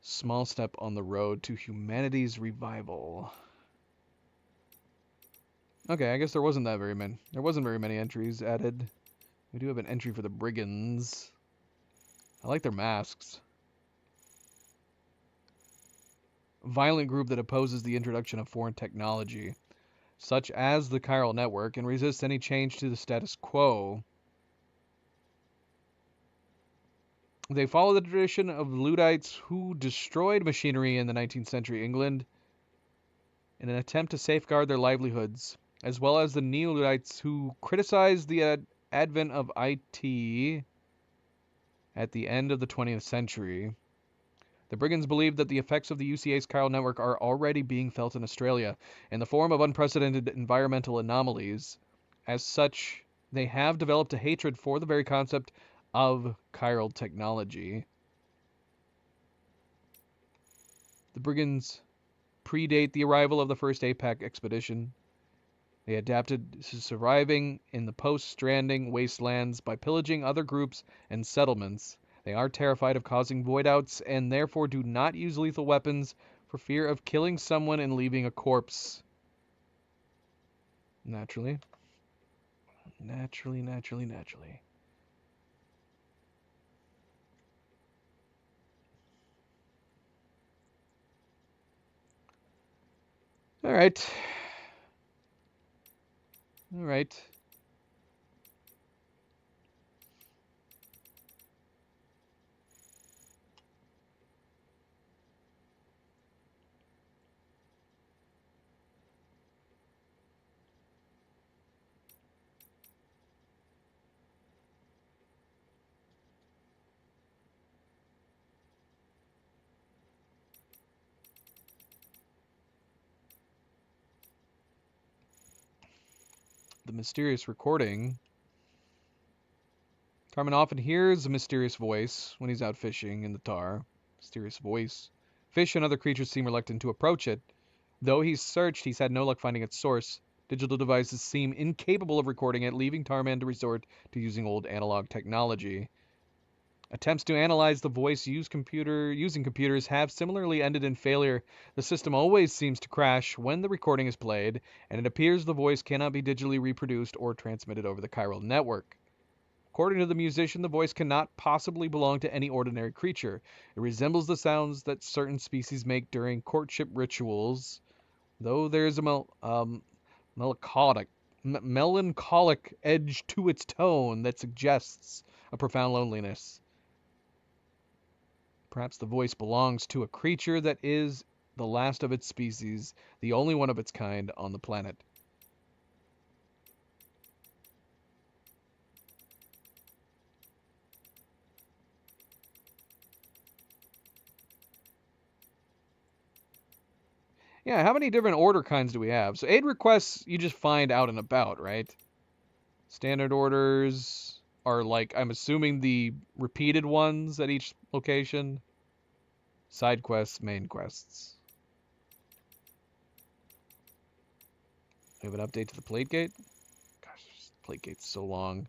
Small step on the road to humanity's revival. Okay, I guess there wasn't very many entries added. We do have an entry for the brigands. I like their masks. A violent group that opposes the introduction of foreign technology, such as the chiral network, and resists any change to the status quo. They follow the tradition of Luddites who destroyed machinery in the 19th century England in an attempt to safeguard their livelihoods, as well as the Neo-Luddites who criticized the advent of IT at the end of the 20th century. The Brigands believe that the effects of the UCA's chiral network are already being felt in Australia in the form of unprecedented environmental anomalies. As such, they have developed a hatred for the very concept of chiral technology. The Brigands predate the arrival of the first APAC expedition. They adapted to surviving in the post-stranding wastelands by pillaging other groups and settlements. They are terrified of causing void-outs and therefore do not use lethal weapons for fear of killing someone and leaving a corpse. Naturally. Naturally. All right. The mysterious recording. Carmen often hears a mysterious voice when he's out fishing in the tar. Mysterious voice. Fish and other creatures seem reluctant to approach it. Though he's searched, he's had no luck finding its source. Digital devices seem incapable of recording it, leaving Tarman to resort to using old analog technology. Attempts to analyze the voice using computers have similarly ended in failure. The system always seems to crash when the recording is played, and it appears the voice cannot be digitally reproduced or transmitted over the chiral network. According to the musician, the voice cannot possibly belong to any ordinary creature. It resembles the sounds that certain species make during courtship rituals, though there's a melancholic edge to its tone that suggests a profound loneliness. Perhaps the voice belongs to a creature that is the last of its species, the only one of its kind on the planet. Yeah, how many different order kinds do we have? So aid requests you just find out and about, right? Standard orders are like, I'm assuming the repeated ones at each location. Side quests, main quests. We have an update to the plate gate. Gosh, this plate gate's so long.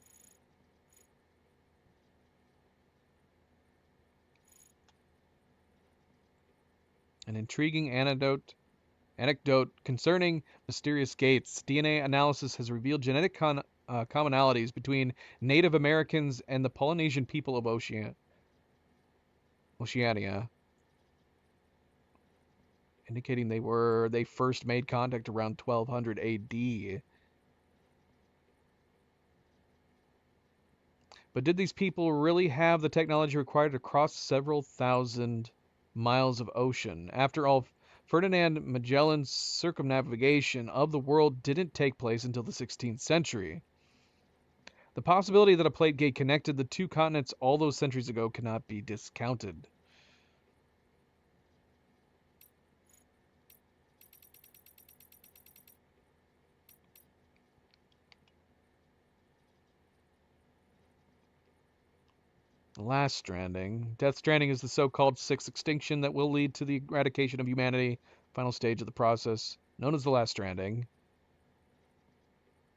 An intriguing anecdote concerning mysterious gates. DNA analysis has revealed genetic commonalities between Native Americans and the Polynesian people of Oceania, indicating they first made contact around 1200 AD. But did these people really have the technology required to cross several thousand miles of ocean? After all, Ferdinand Magellan's circumnavigation of the world didn't take place until the 16th century. The possibility that a plate gate connected the two continents all those centuries ago cannot be discounted. Last Stranding. Death Stranding is the so-called sixth extinction that will lead to the eradication of humanity, final stage of the process, known as the Last Stranding.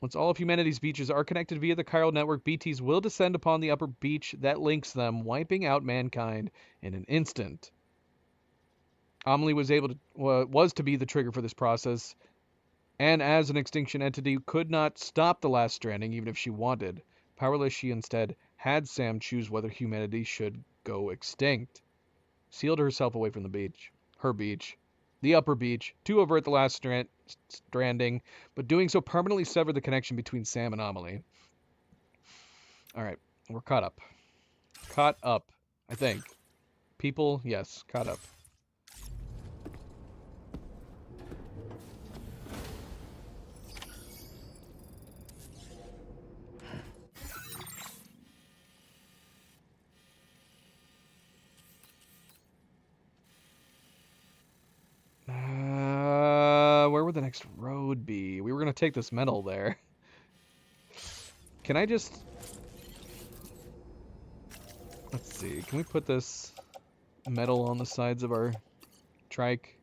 Once all of humanity's beaches are connected via the chiral network, BTs will descend upon the upper beach that links them, wiping out mankind in an instant. Amelie was to be the trigger for this process, and as an extinction entity, could not stop the Last Stranding even if she wanted. Powerless, she instead had Sam choose whether humanity should go extinct. Sealed herself away from the beach, the upper beach, to avert the Last Stranding, but doing so permanently severed the connection between Sam and Amelie. Alright, we're caught up. Caught up, I think. People, yes, caught up. next road be? We were going to take this metal there. Can I just... Let's see. Can we put this metal on the sides of our trike?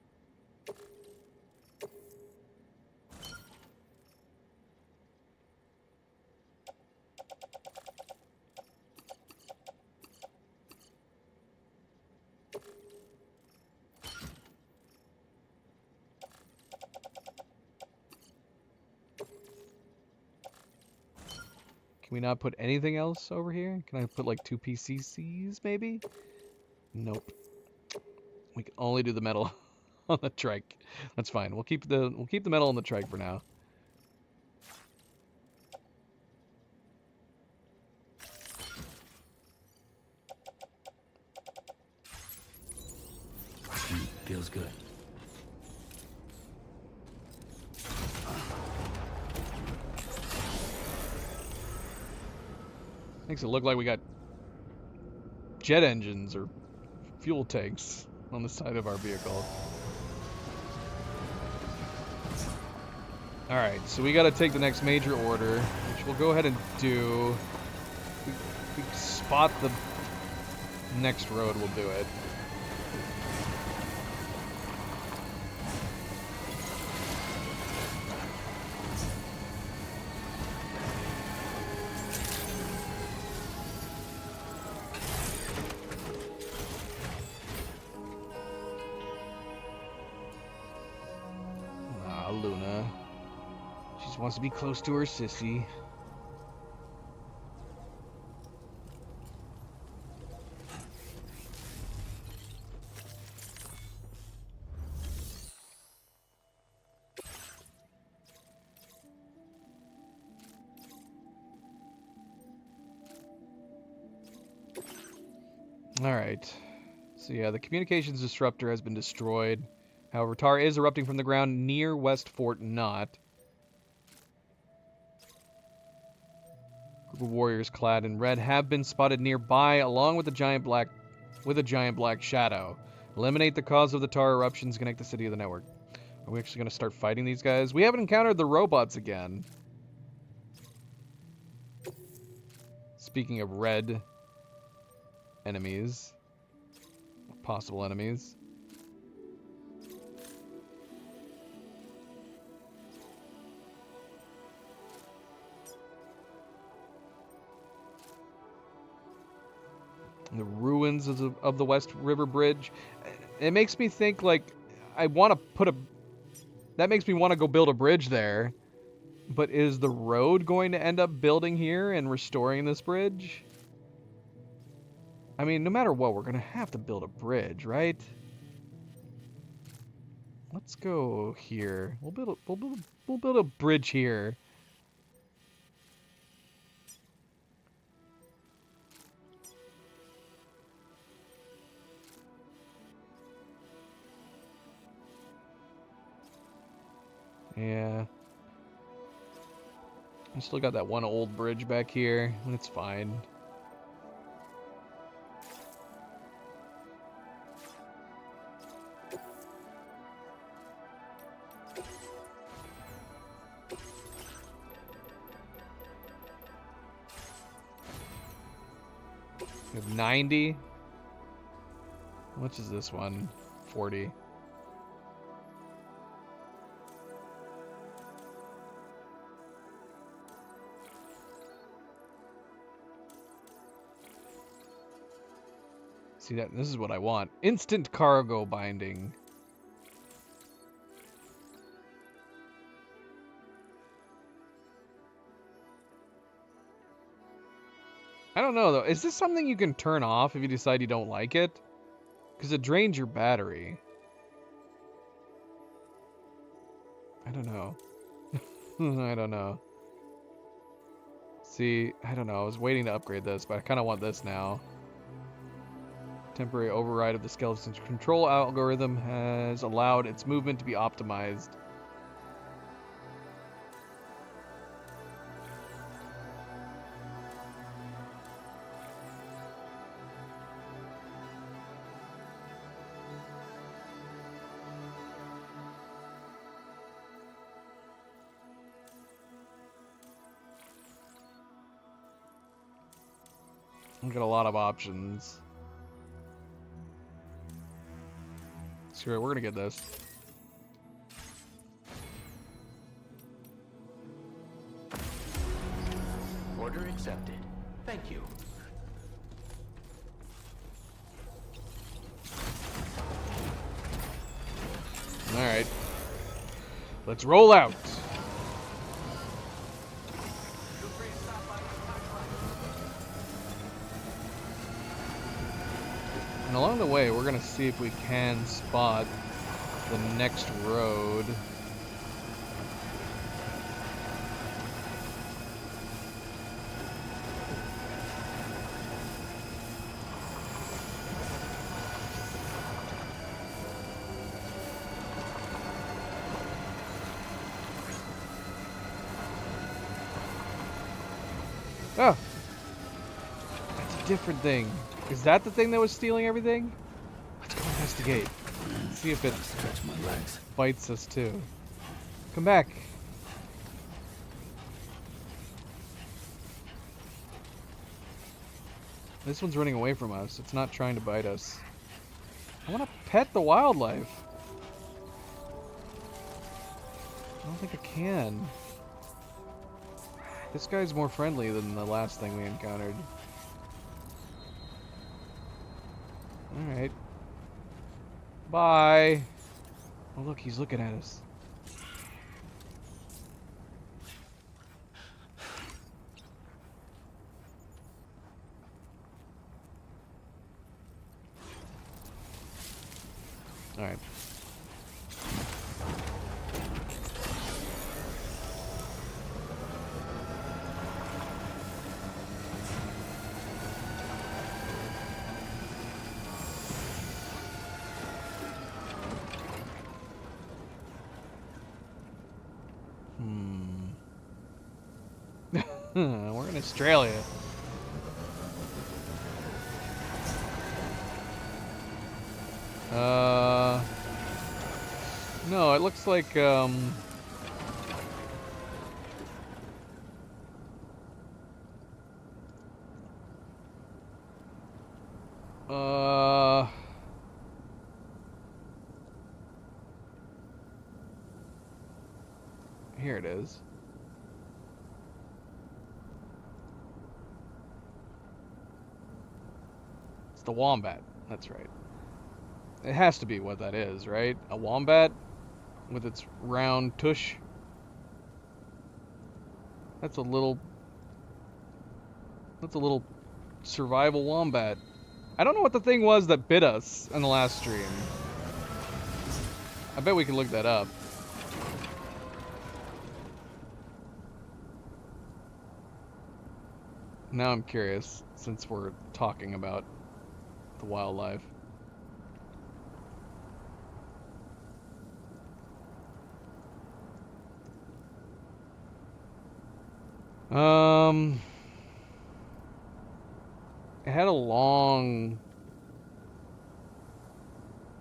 Can we not put anything else over here? Can I put like 2 PCCs maybe? Nope. We can only do the metal on the trike. That's fine. We'll keep the metal on the trike for now. Feels good. Makes it look like we got jet engines or fuel tanks on the side of our vehicle. Alright, so we gotta take the next major order, which we'll go ahead and do. If we spot the next road, we'll do it. Luna. She just wants to be close to her sissy. Alright. So yeah, the communications disruptor has been destroyed. However, tar is erupting from the ground near West Fort Knot. Group of warriors clad in red have been spotted nearby, along with a giant black shadow. Eliminate the cause of the tar eruptions. Connect the city to the network. Are we actually going to start fighting these guys? We haven't encountered the robots again. Speaking of red enemies, possible enemies. The ruins of the West River Bridge. It makes me think, like, I want to put a... That makes me want to go build a bridge there. But is the road going to end up building here and restoring this bridge? I mean, no matter what, we're going to have to build a bridge, right? Let's go here. We'll build a bridge here. Yeah. I still got that one old bridge back here. It's fine. We have 90. How much is this one? 40. See that? This is what I want. Instant cargo binding. I don't know, though. Is this something you can turn off if you decide you don't like it? Because it drains your battery. I don't know. I don't know. See, I don't know. I was waiting to upgrade this, but I kind of want this now. Temporary override of the skeleton's control algorithm has allowed its movement to be optimized. We got a lot of options. Screw it, we're gonna get this. Order accepted. Thank you. Alright. Let's roll out. And along the way, we're gonna see if we can spot the next road. Oh! That's a different thing. Is that the thing that was stealing everything? Let's go investigate. See if it Stretch my legs. bites us too. Come back. This one's running away from us. It's not trying to bite us. I want to pet the wildlife. I don't think I can. This guy's more friendly than the last thing we encountered. Alright. Bye. Oh look, he's looking at us. Alright. We're in Australia. No, it looks like, here it is. It's the wombat. That's right. It has to be what that is, right? A wombat with its round tush. That's a little survival wombat. I don't know what the thing was that bit us in the last stream. I bet we can look that up. Now I'm curious, since we're talking about the wildlife.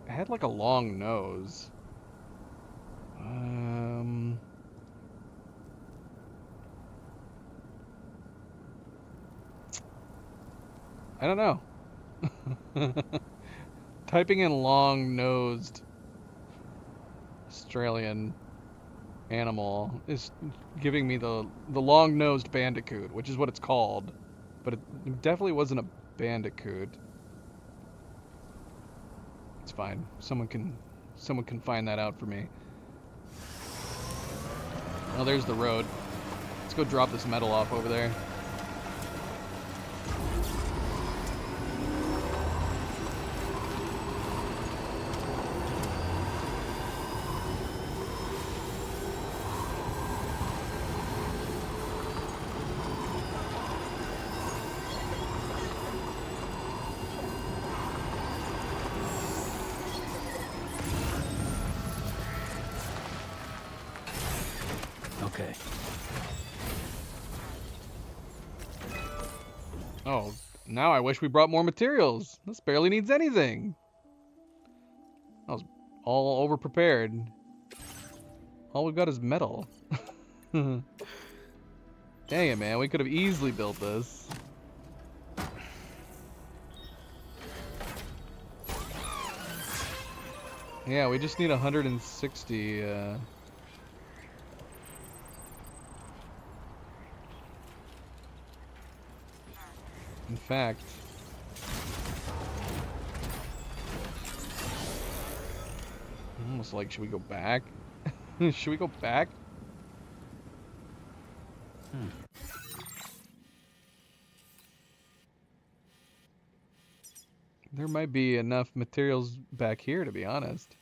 It had like a long nose. I don't know. Typing in long-nosed Australian animal is giving me the long-nosed bandicoot, which is what it's called, but it definitely wasn't a bandicoot. It's fine. Someone can find that out for me. Oh, there's the road. Let's go drop this metal off over there. Okay. Oh, now I wish we brought more materials. This barely needs anything. I was all over-prepared. All we've got is metal. Dang it, man. We could have easily built this. Yeah, we just need 160. In fact, almost like, should we go back? Should we go back? There might be enough materials back here, to be honest.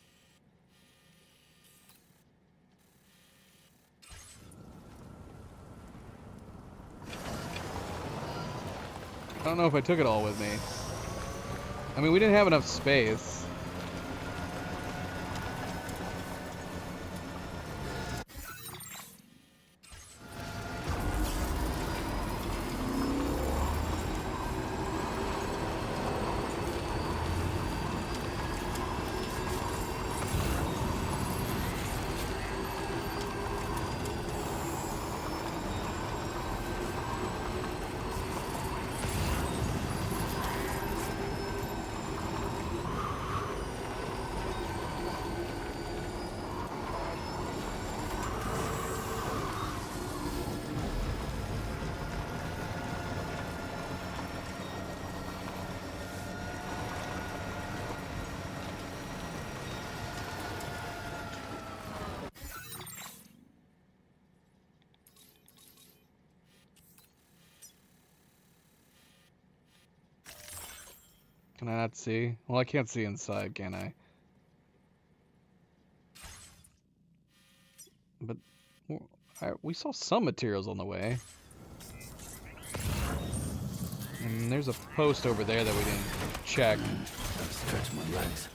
I don't know if I took it all with me. I mean, we didn't have enough space. Can I not see? Well, I can't see inside, can I? But we saw some materials on the way. And there's a post over there that we didn't check. Gotta stretch my legs.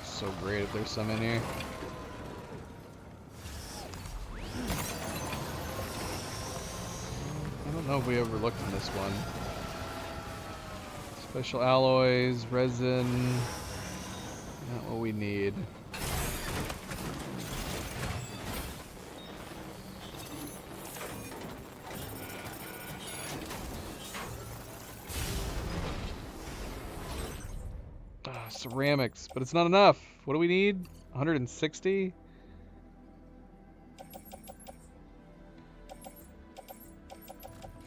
So great if there's some in here. I don't know if we overlooked in this one. Special alloys, resin. Not what we need. Ceramics, but it's not enough. What do we need? 160?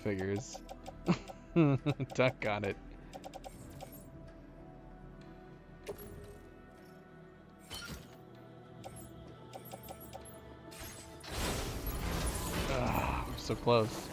Figures. Duck got it. We're so close.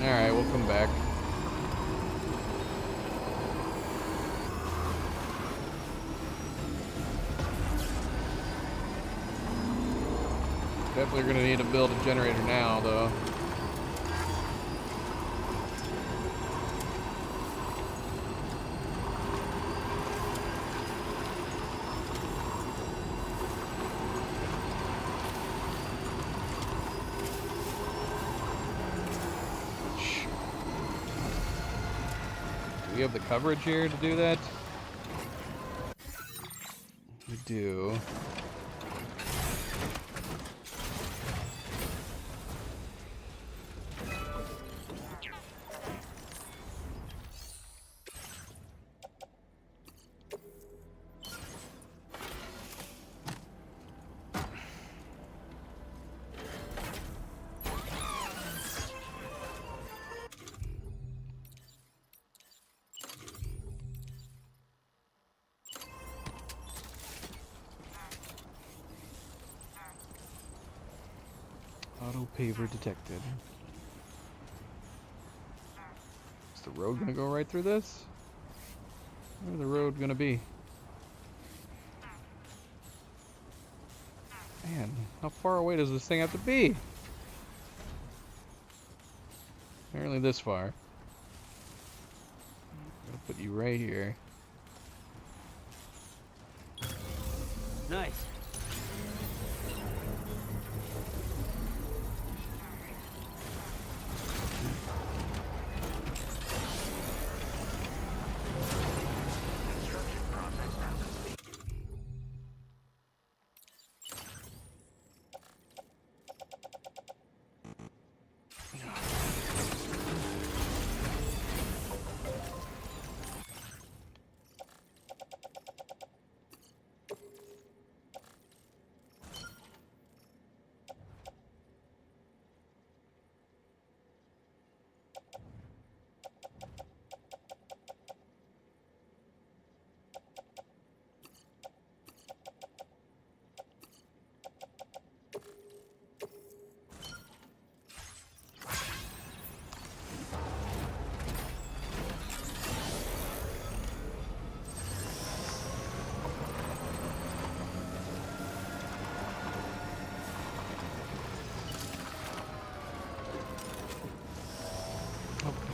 Alright, we'll come back. Definitely gonna need to build a generator now, though. Do we have the coverage here to do that? We do. Auto paver detected. Is the road gonna go right through this? Where's the road gonna be? Man, how far away does this thing have to be? Apparently this far. I'll put you right here. Nice.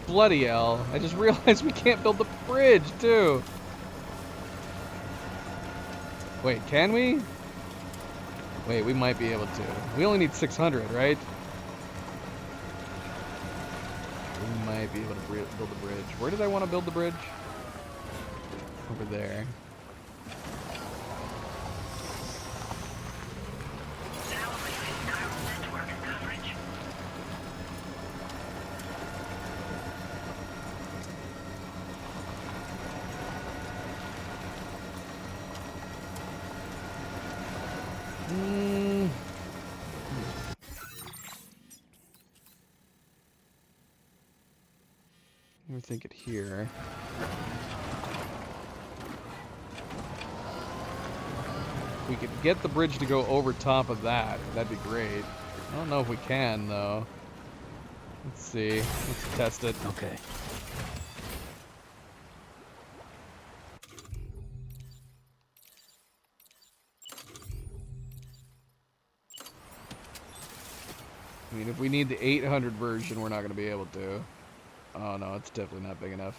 Bloody hell. I just realized we can't build the bridge, too. Wait, can we? Wait, we might be able to. We only need 600, right? We might be able to build the bridge. Where did I want to build the bridge? Over there. Now leaving chiral network coverage. I think it here. If we could get the bridge to go over top of that, that'd be great. I don't know if we can, though. Let's see. Let's test it. Okay. I mean, if we need the 800 version, we're not going to be able to. Oh, no, it's definitely not big enough.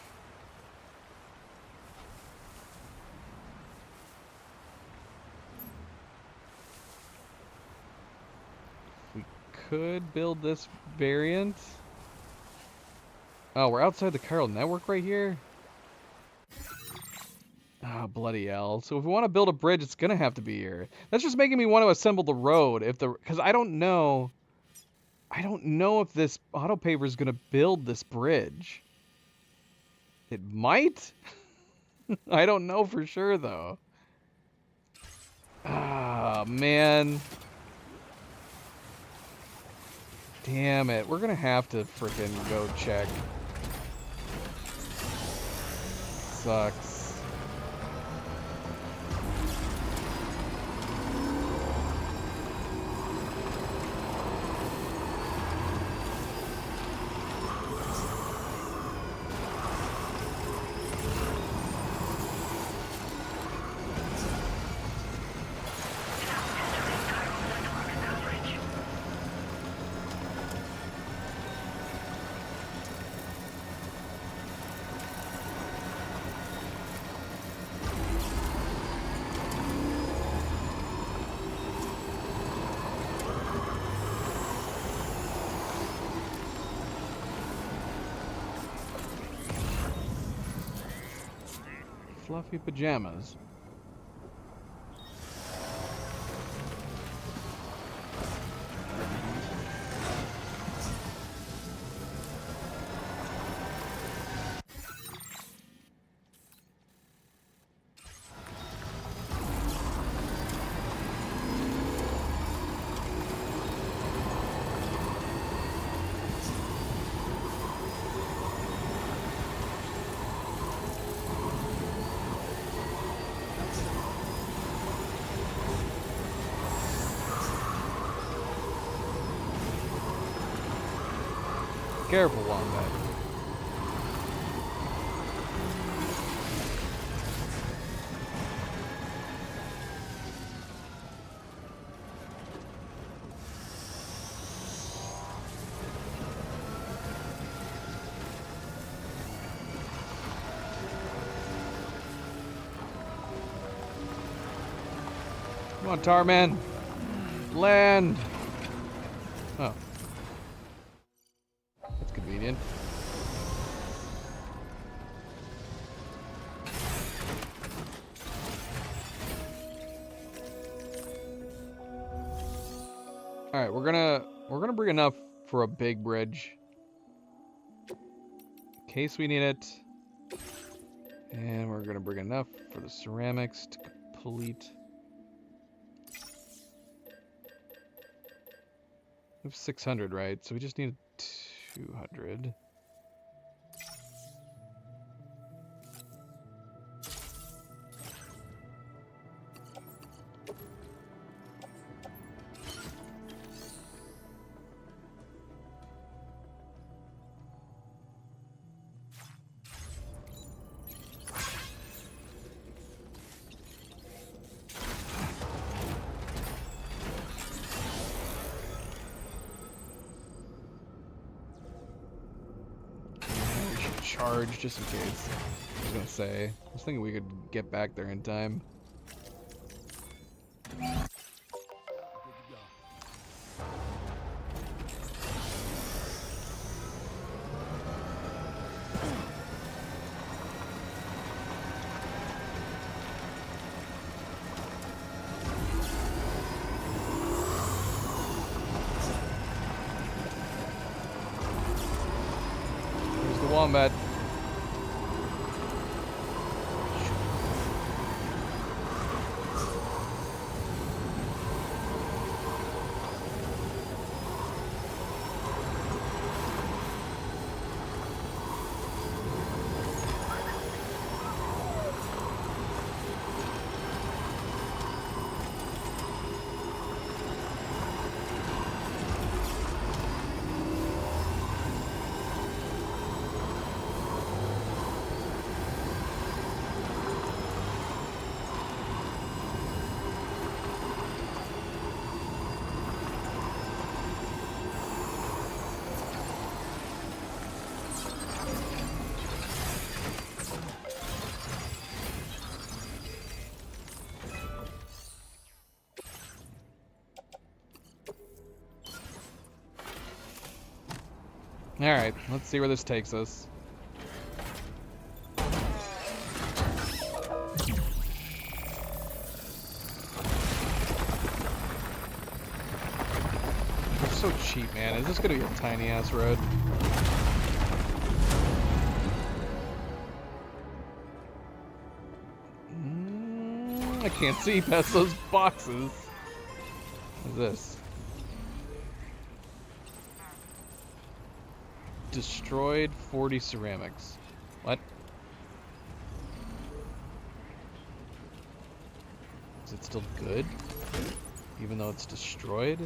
We could build this variant. Oh, we're outside the chiral network right here? Oh, bloody hell. So if we want to build a bridge, it's going to have to be here. That's just making me want to assemble the road. Because I don't know. I don't know if this autopaver is going to build this bridge. It might? I don't know for sure, though. Ah, man. Damn it. We're going to have to frickin' go check. Sucks. Fluffy pajamas. Careful, Wombat. Come on, Tarman. Land. Oh. That's convenient. All right, we're gonna bring enough for a big bridge in case we need it, and we're gonna bring enough for the ceramics to complete. We have 600, right? So we just need 200. Charge just in case. I was gonna say. I was thinking we could get back there in time. There's the Wombat. Alright, let's see where this takes us. They're so cheap, man. Is this gonna be a tiny ass road? I can't see past those boxes. What is this? Destroyed 40 ceramics. What? Is it still good? Even though it's destroyed?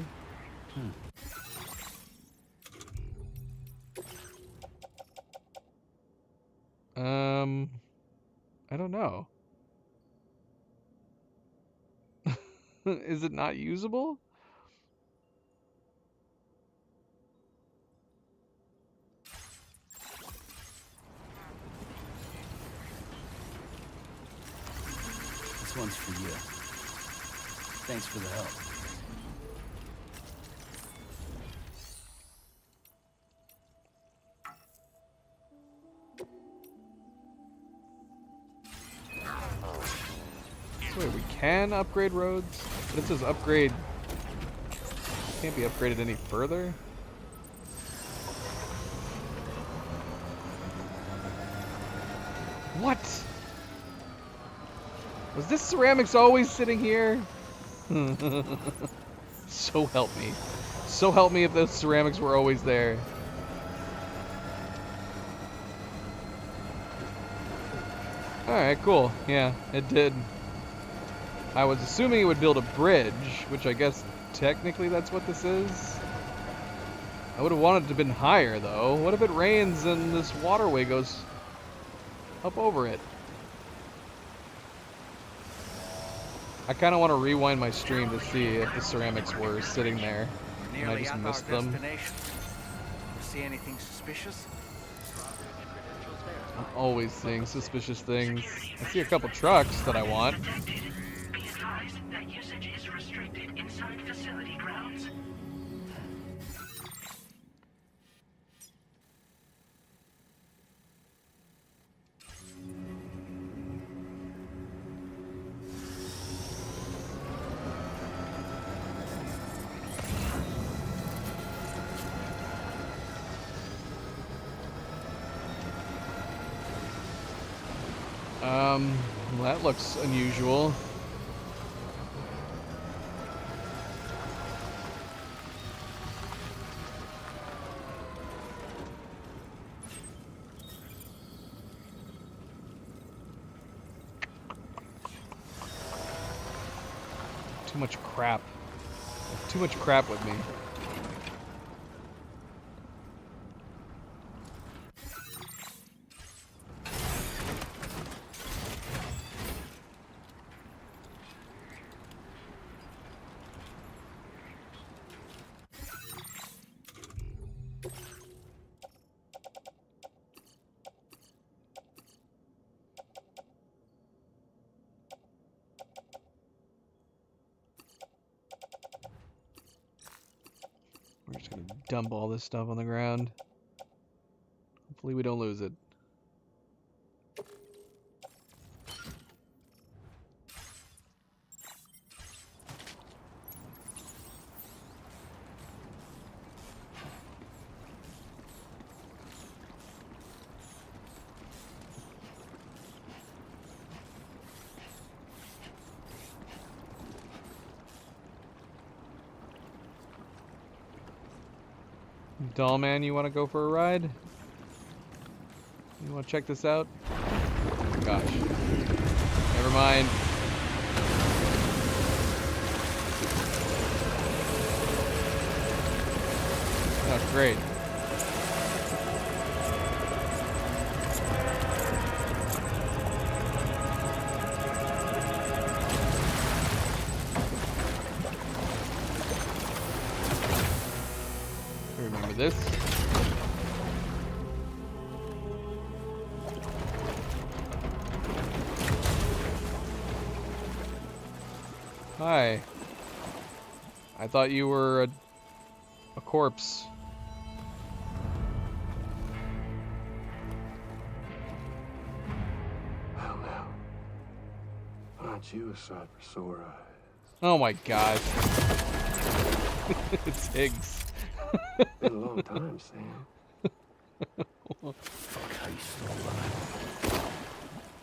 I don't know. Is it not usable? This one's for you. Thanks for the help. Wait, we can upgrade roads? But it says upgrade. Can't be upgraded any further? What? Was this ceramics always sitting here? So help me. So help me if those ceramics were always there. Alright, cool. Yeah, it did. I was assuming it would build a bridge, which I guess technically that's what this is. I would have wanted it to have been higher, though. What if it rains and this waterway goes up over it? I kind of want to rewind my stream to see if the ceramics were sitting there. We're And I nearly just at our missed them. destination. You see anything suspicious? I'm always seeing suspicious things. I see a couple trucks that I want. Detected. Be advised that usage is restricted inside facility grounds. Well, that looks unusual. Too much crap. Too much crap with me. We're just gonna dump all this stuff on the ground. Hopefully we don't lose it. Doll man, you want to go for a ride? You want to check this out? Oh, gosh. Never mind. Oh, great. Remember this. Hi. I thought you were a corpse. Well now, aren't you a sight for sore eyes? Oh my gosh. It's Higgs. Been a long time, Sam.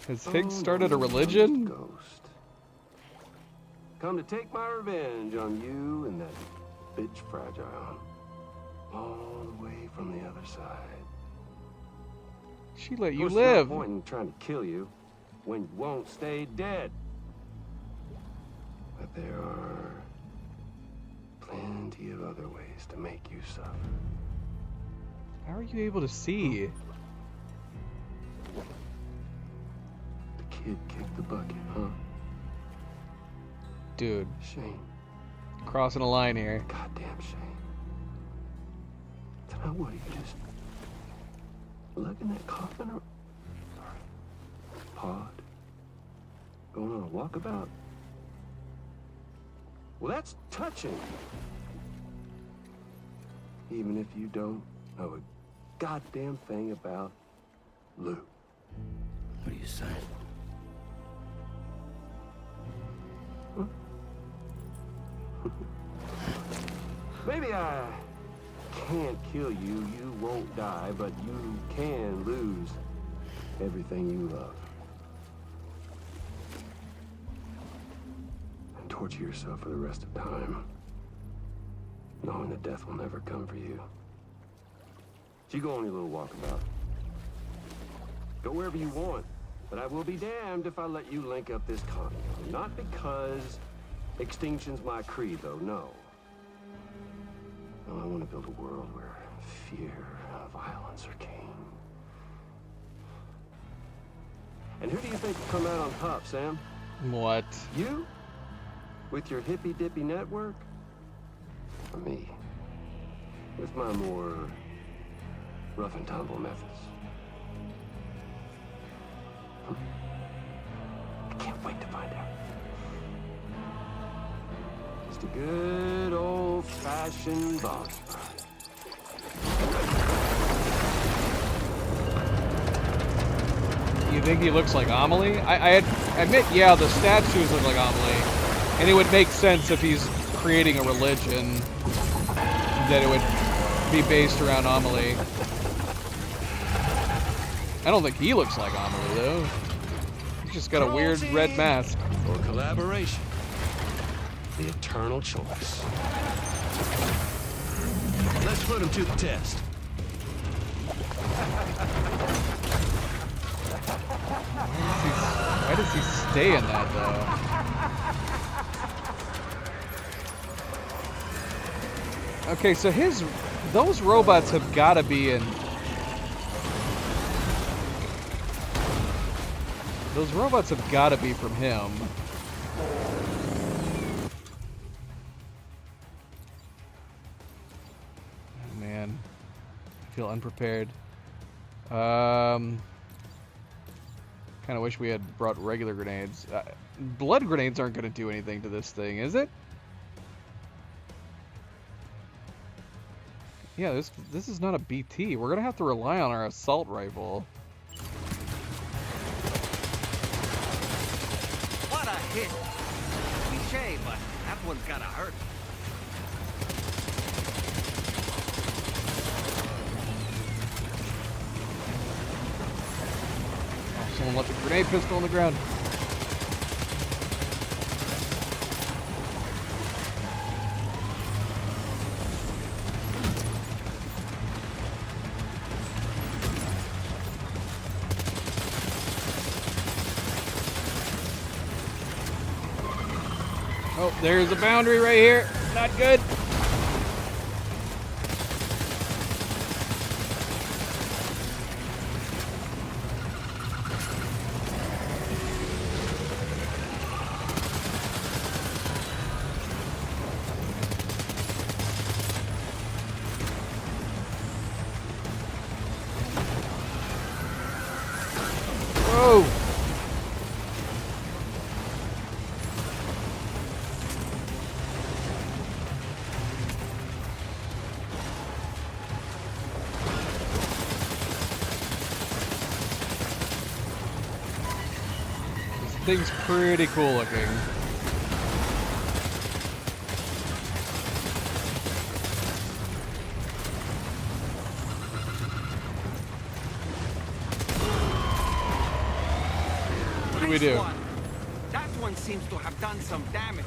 Has Higgs started a religion? Ghost. Come to take my revenge on you and that bitch Fragile. All the way from the other side. She let you Of course, live. no point in trying to kill you when you won't stay dead. But there are plenty of other ways to make you suffer. How are you able to see? The kid kicked the bucket, huh? Dude, Shame. crossing a line here. Goddamn shame. Tonight, what, you just lugging that coffin or pod? Going on a walkabout? Well, that's touching. Even if you don't know a goddamn thing about Lou. What are you saying? Maybe I can't kill you, you won't die, but you can lose everything you love. And torture yourself for the rest of time, knowing that death will never come for you. So you go on your little walkabout. Go wherever you want, but I will be damned if I let you link up this commune. Not because extinction's my creed, though, no. No, I want to build a world where fear and violence are king. And who do you think will come out on top, Sam? What? You? With your hippy-dippy network? Or me? With my more rough and tumble methods? I can't wait to find out. Just a good old-fashioned boss fight. You think he looks like Amelie? I admit, yeah, the statues look like Amelie. And it would make sense if he's creating a religion that it would be based around Amelie. I don't think he looks like Amelie, though. He's just got a weird red mask. Or collaboration. The eternal choice. Let's put him to the test. Why does he stay in that, though? Okay, so those robots have got to be in... Those robots have got to be from him. Oh, man. I feel unprepared. Kind of wish we had brought regular grenades. Blood grenades aren't going to do anything to this thing, is it? Yeah, this is not a BT. We're going to have to rely on our assault rifle. What a hit! Cliche, but that one's gotta hurt. Someone left a grenade pistol on the ground. Oh, there's a boundary right here. Not good. Whoa! This thing's pretty cool looking. What do we do? That one seems to have done some damage.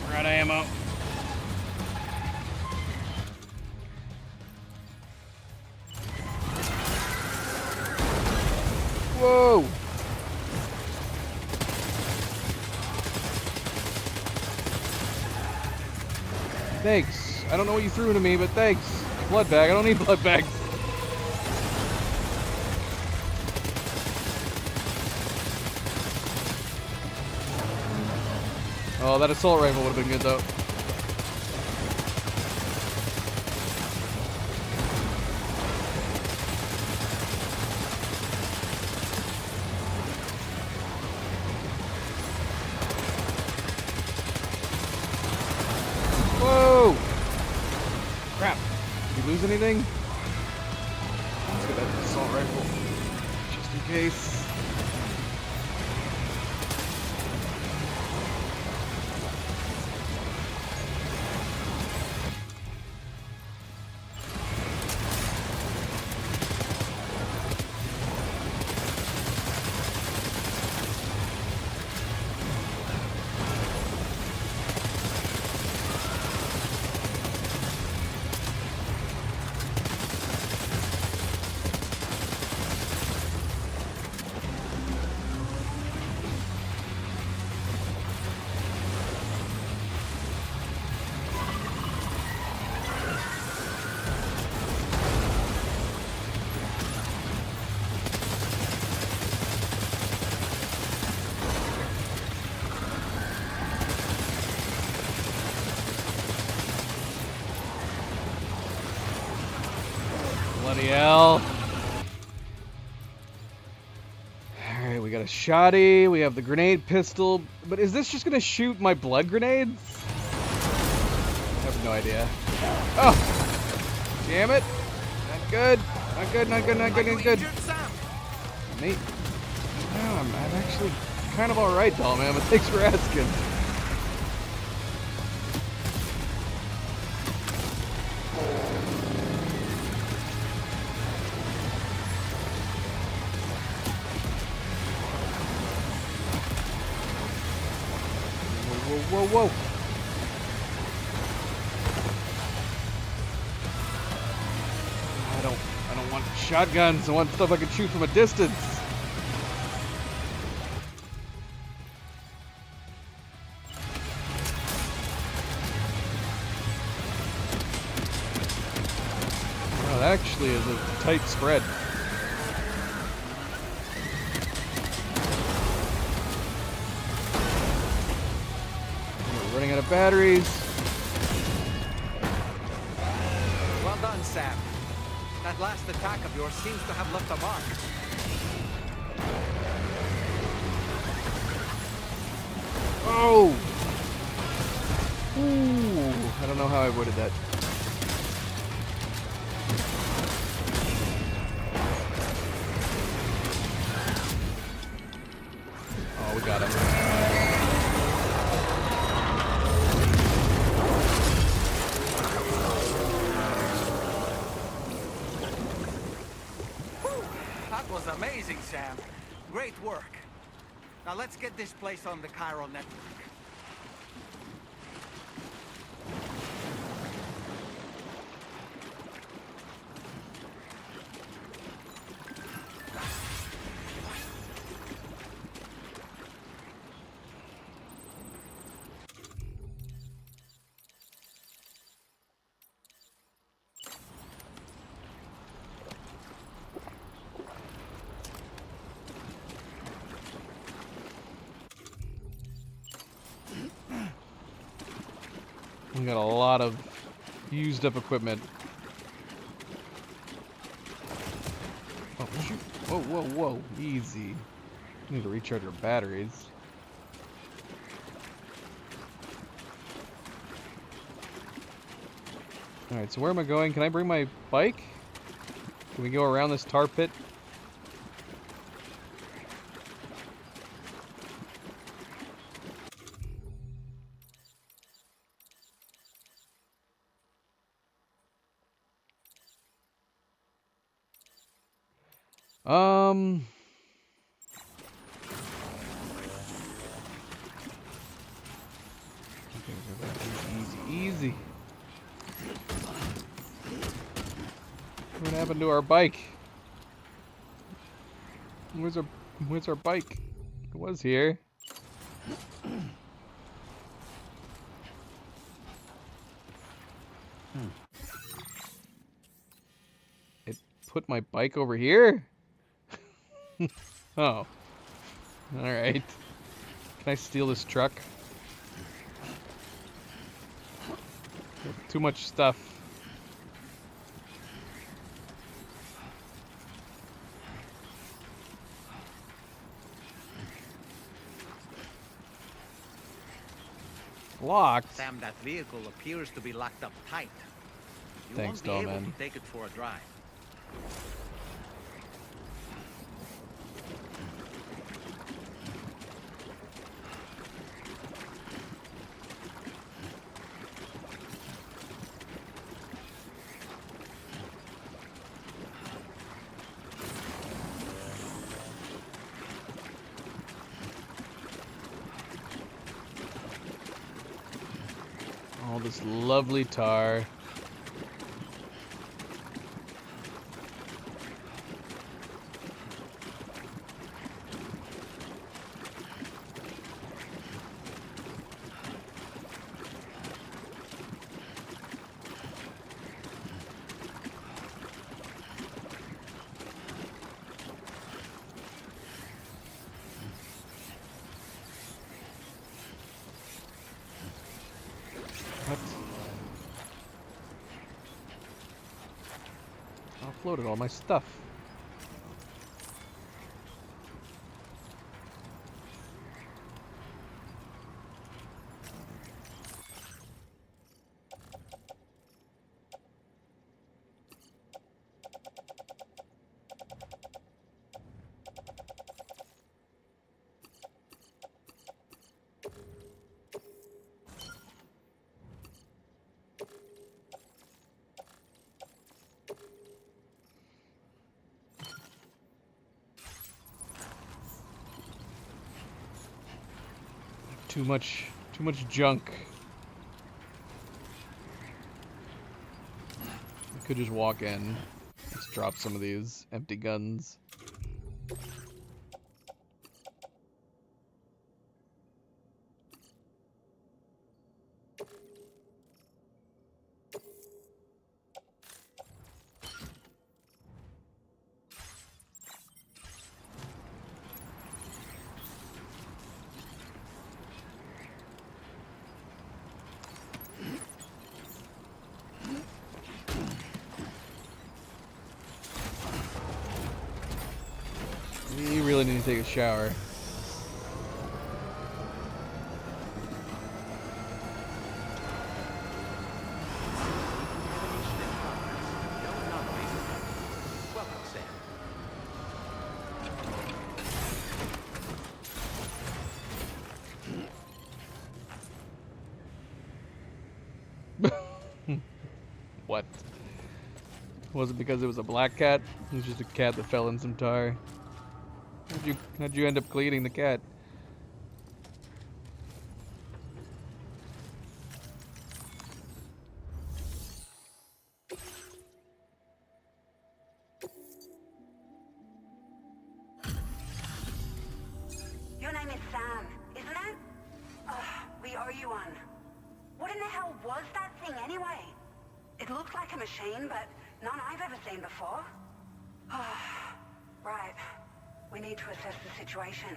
We're out of ammo. Whoa! Thanks. I don't know what you threw into me, but thanks. Blood bag. I don't need blood bags. Oh, that assault rifle would have been good, though. Whoa! Crap. Did we lose anything? Let's get that assault rifle. Just in case. Bloody hell. Alright, we got a shotty, we have the grenade pistol, but is this just gonna shoot my blood grenades? I have no idea. Oh! Damn it! Not good. Not good, not good, not good, not good. Nate. No, I'm actually kind of alright, doll man, but thanks for asking. Whoa, whoa, whoa. I don't want shotguns. I want stuff I can shoot from a distance. Oh, that actually is a tight spread. Running out of batteries. Well done, Sam. That last attack of yours seems to have left a mark. Oh! Ooh, I don't know how I avoided that. Oh, we got him. Was amazing, Sam. Great work. Now let's get this place on the Chiral network. We got a lot of used up equipment. Oh, shoot. Whoa, whoa, whoa. Easy. Need to recharge our batteries. Alright, so where am I going? Can I bring my bike? Can we go around this tar pit? Easy. What happened to our bike? Where's our bike? It was here. It put my bike over here? Oh. Alright. Can I steal this truck? Too much stuff. Locked? Sam, that vehicle appears to be locked up tight. You Thanks, won't be able Dollman. to take it for a drive. All this lovely tar. What? offloaded all my stuff. Too much junk. I could just walk in. Let's drop some of these empty guns. You really need to take a shower. Welcome, Sam. What? Was it because it was a black cat? It was just a cat that fell in some tar. How'd you end up cleaning the cat? Your name is Sam, isn't it? We owe you one. What in the hell was that thing anyway? It looks like a machine, but none I've ever seen before. Right. We need to assess the situation.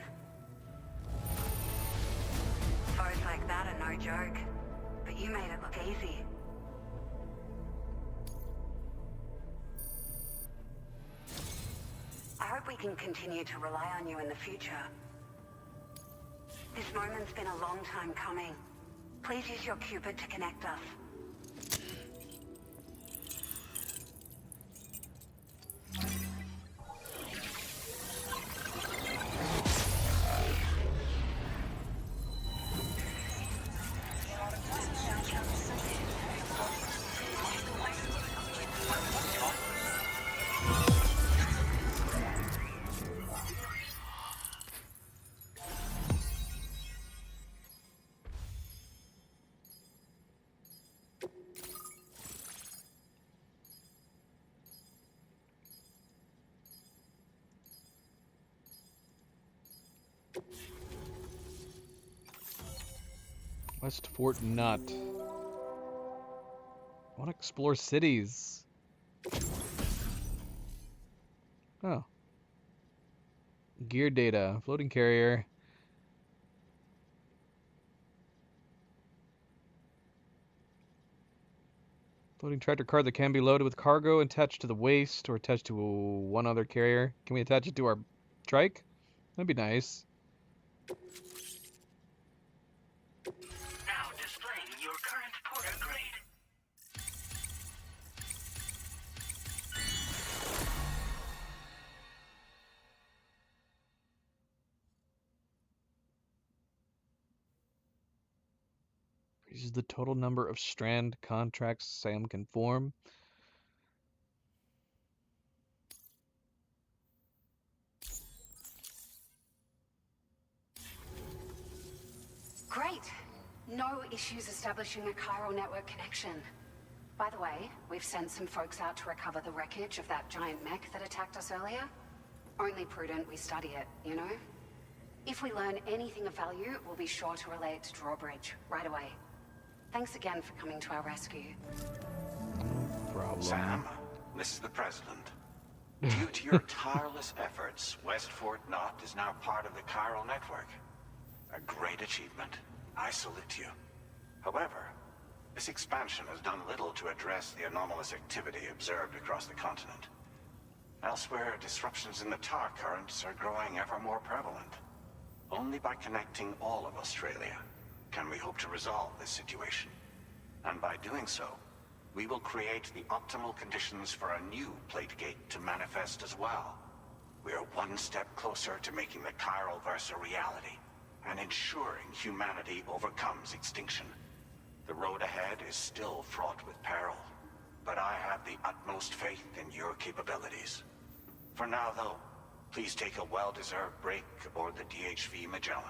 Foes like that are no joke, but you made it look easy. I hope we can continue to rely on you in the future. This moment's been a long time coming. Please use your Cupid to connect us. West Fort Knot. I want to explore cities. Oh. Gear data. Floating carrier. Floating tractor car that can be loaded with cargo attached to the waist or attached to one other carrier. Can we attach it to our trike? That'd be nice. Now displaying your current porter grade. This is the total number of strand contracts Sam can form. Great. No issues establishing a chiral network connection. By the way, we've sent some folks out to recover the wreckage of that giant mech that attacked us earlier. Only prudent we study it, you know? If we learn anything of value, we'll be sure to relay it to Drawbridge right away. Thanks again for coming to our rescue. No problem. Sam, this is the President. Due to your tireless efforts, West Fort Knot is now part of the chiral network. A great achievement. I salute you. However, this expansion has done little to address the anomalous activity observed across the continent. Elsewhere, disruptions in the tar currents are growing ever more prevalent. Only by connecting all of Australia can we hope to resolve this situation. And by doing so, we will create the optimal conditions for a new Plategate to manifest as well. We are one step closer to making the Chiral Verse a reality, and ensuring humanity overcomes extinction. The road ahead is still fraught with peril, but I have the utmost faith in your capabilities. For now, though, please take a well-deserved break aboard the DHV Magellan.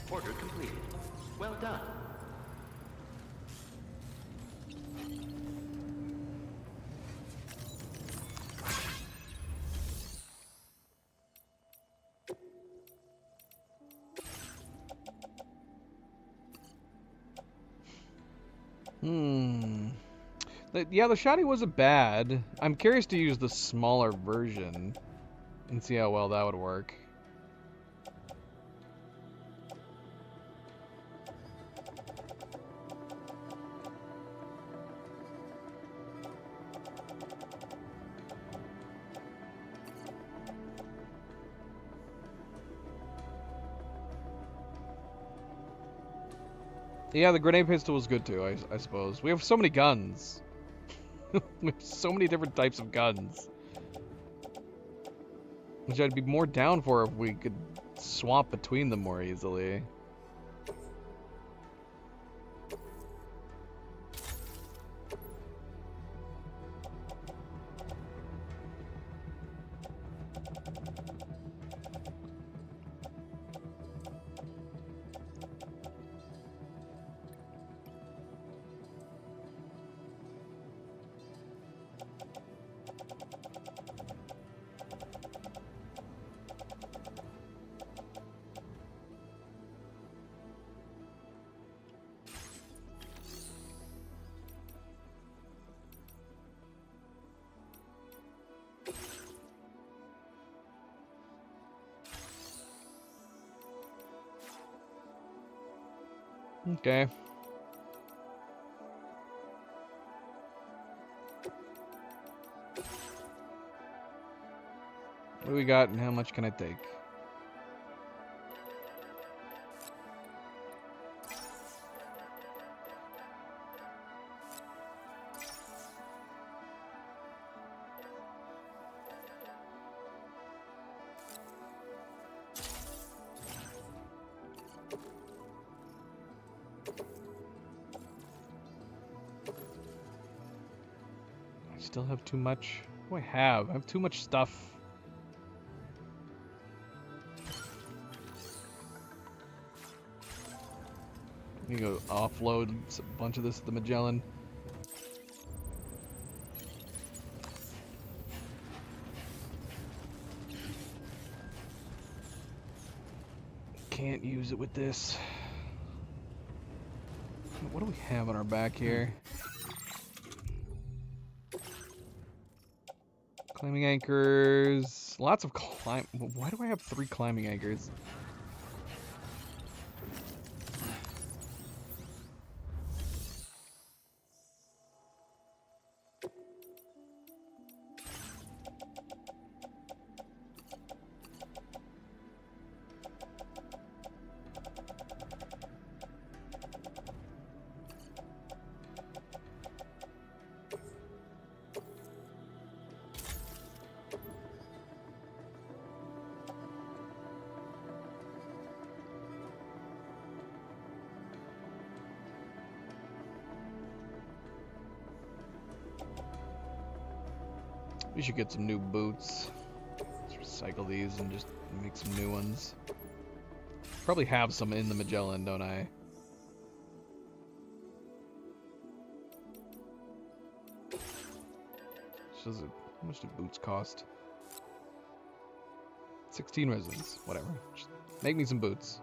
Order completed. Well done. Yeah, the shotty wasn't bad. I'm curious to use the smaller version and see how well that would work. Yeah, the grenade pistol was good too, I suppose. We have so many guns. We have so many different types of guns. Which I'd be more down for if we could swap between them more easily. Okay. What do we got and how much can I take? Still have too much. What do I have? I have too much stuff. I'm gonna go offload a bunch of this at the Magellan. Can't use it with this. What do we have on our back here? Climbing anchors. Lots of climb. Why do I have 3 climbing anchors? We should get some new boots. Let's recycle these and just make some new ones. Probably have some in the Magellan, don't I? How much do boots cost? 16 resins. Whatever. Just make me some boots.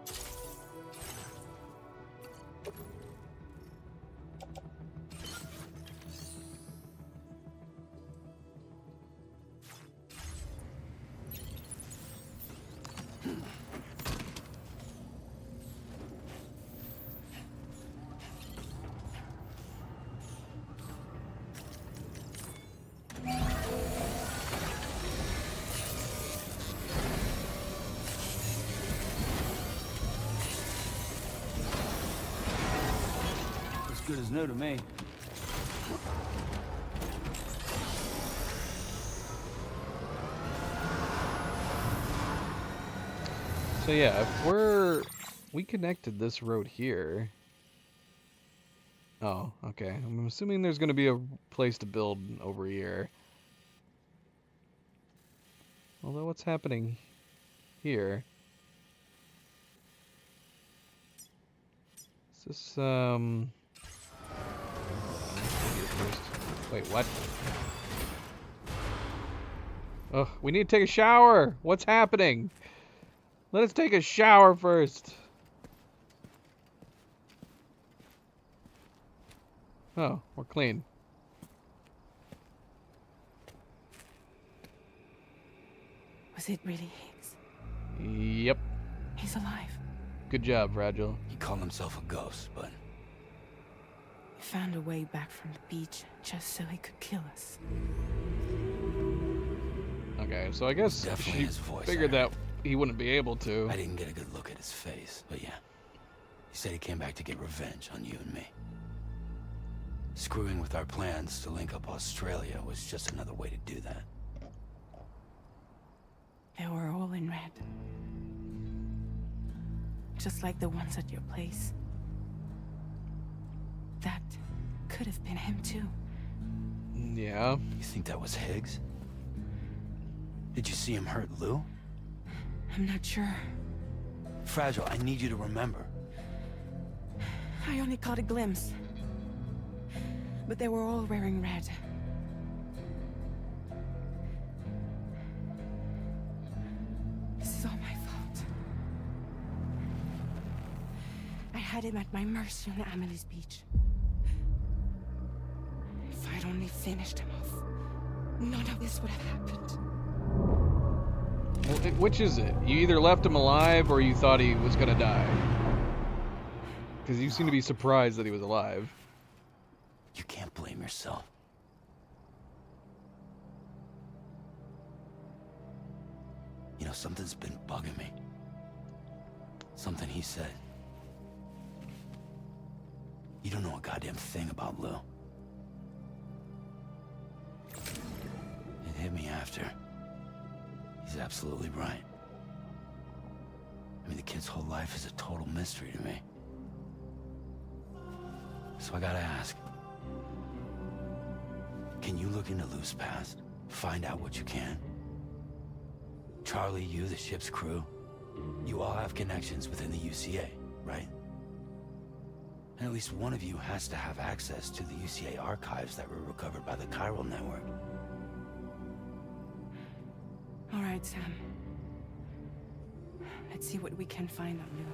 As good as new to me. So yeah, if we connected this road here. Oh, okay. I'm assuming there's going to be a place to build over here. Although what's happening here? Is this Wait, what? Ugh, we need to take a shower. What's happening? Let us take a shower first. Oh, we're clean. Was it really Higgs? Yep. He's alive. Good job, Fragile. He called himself a ghost, but... He found a way back from the beach just so he could kill us. Okay, so I guess Definitely she his voice, figured that he wouldn't be able to. I didn't get a good look at his face, but yeah. He said he came back to get revenge on you and me. Screwing with our plans to link up Australia was just another way to do that. They were all in red. Just like the ones at your place. That could have been him too. Yeah. You think that was Higgs? Did you see him hurt Lou? I'm not sure. Fragile, I need you to remember. I only caught a glimpse. But they were all wearing red. This is all my fault. I had him at my mercy on Amelie's beach. If I'd only finished him off, none of this would have happened. Well, which is it? You either left him alive or you thought he was gonna die. Because you seem to be surprised that he was alive. You can't blame yourself. You know, something's been bugging me. Something he said. You don't know a goddamn thing about Lou. It hit me after. He's absolutely right. I mean, the kid's whole life is a total mystery to me. So I gotta ask. Can you look into Lou's past? Find out what you can? Charlie, you, the ship's crew, you all have connections within the UCA, right? And at least one of you has to have access to the UCA archives that were recovered by the Chiral Network. All right, Sam. Let's see what we can find on Lou.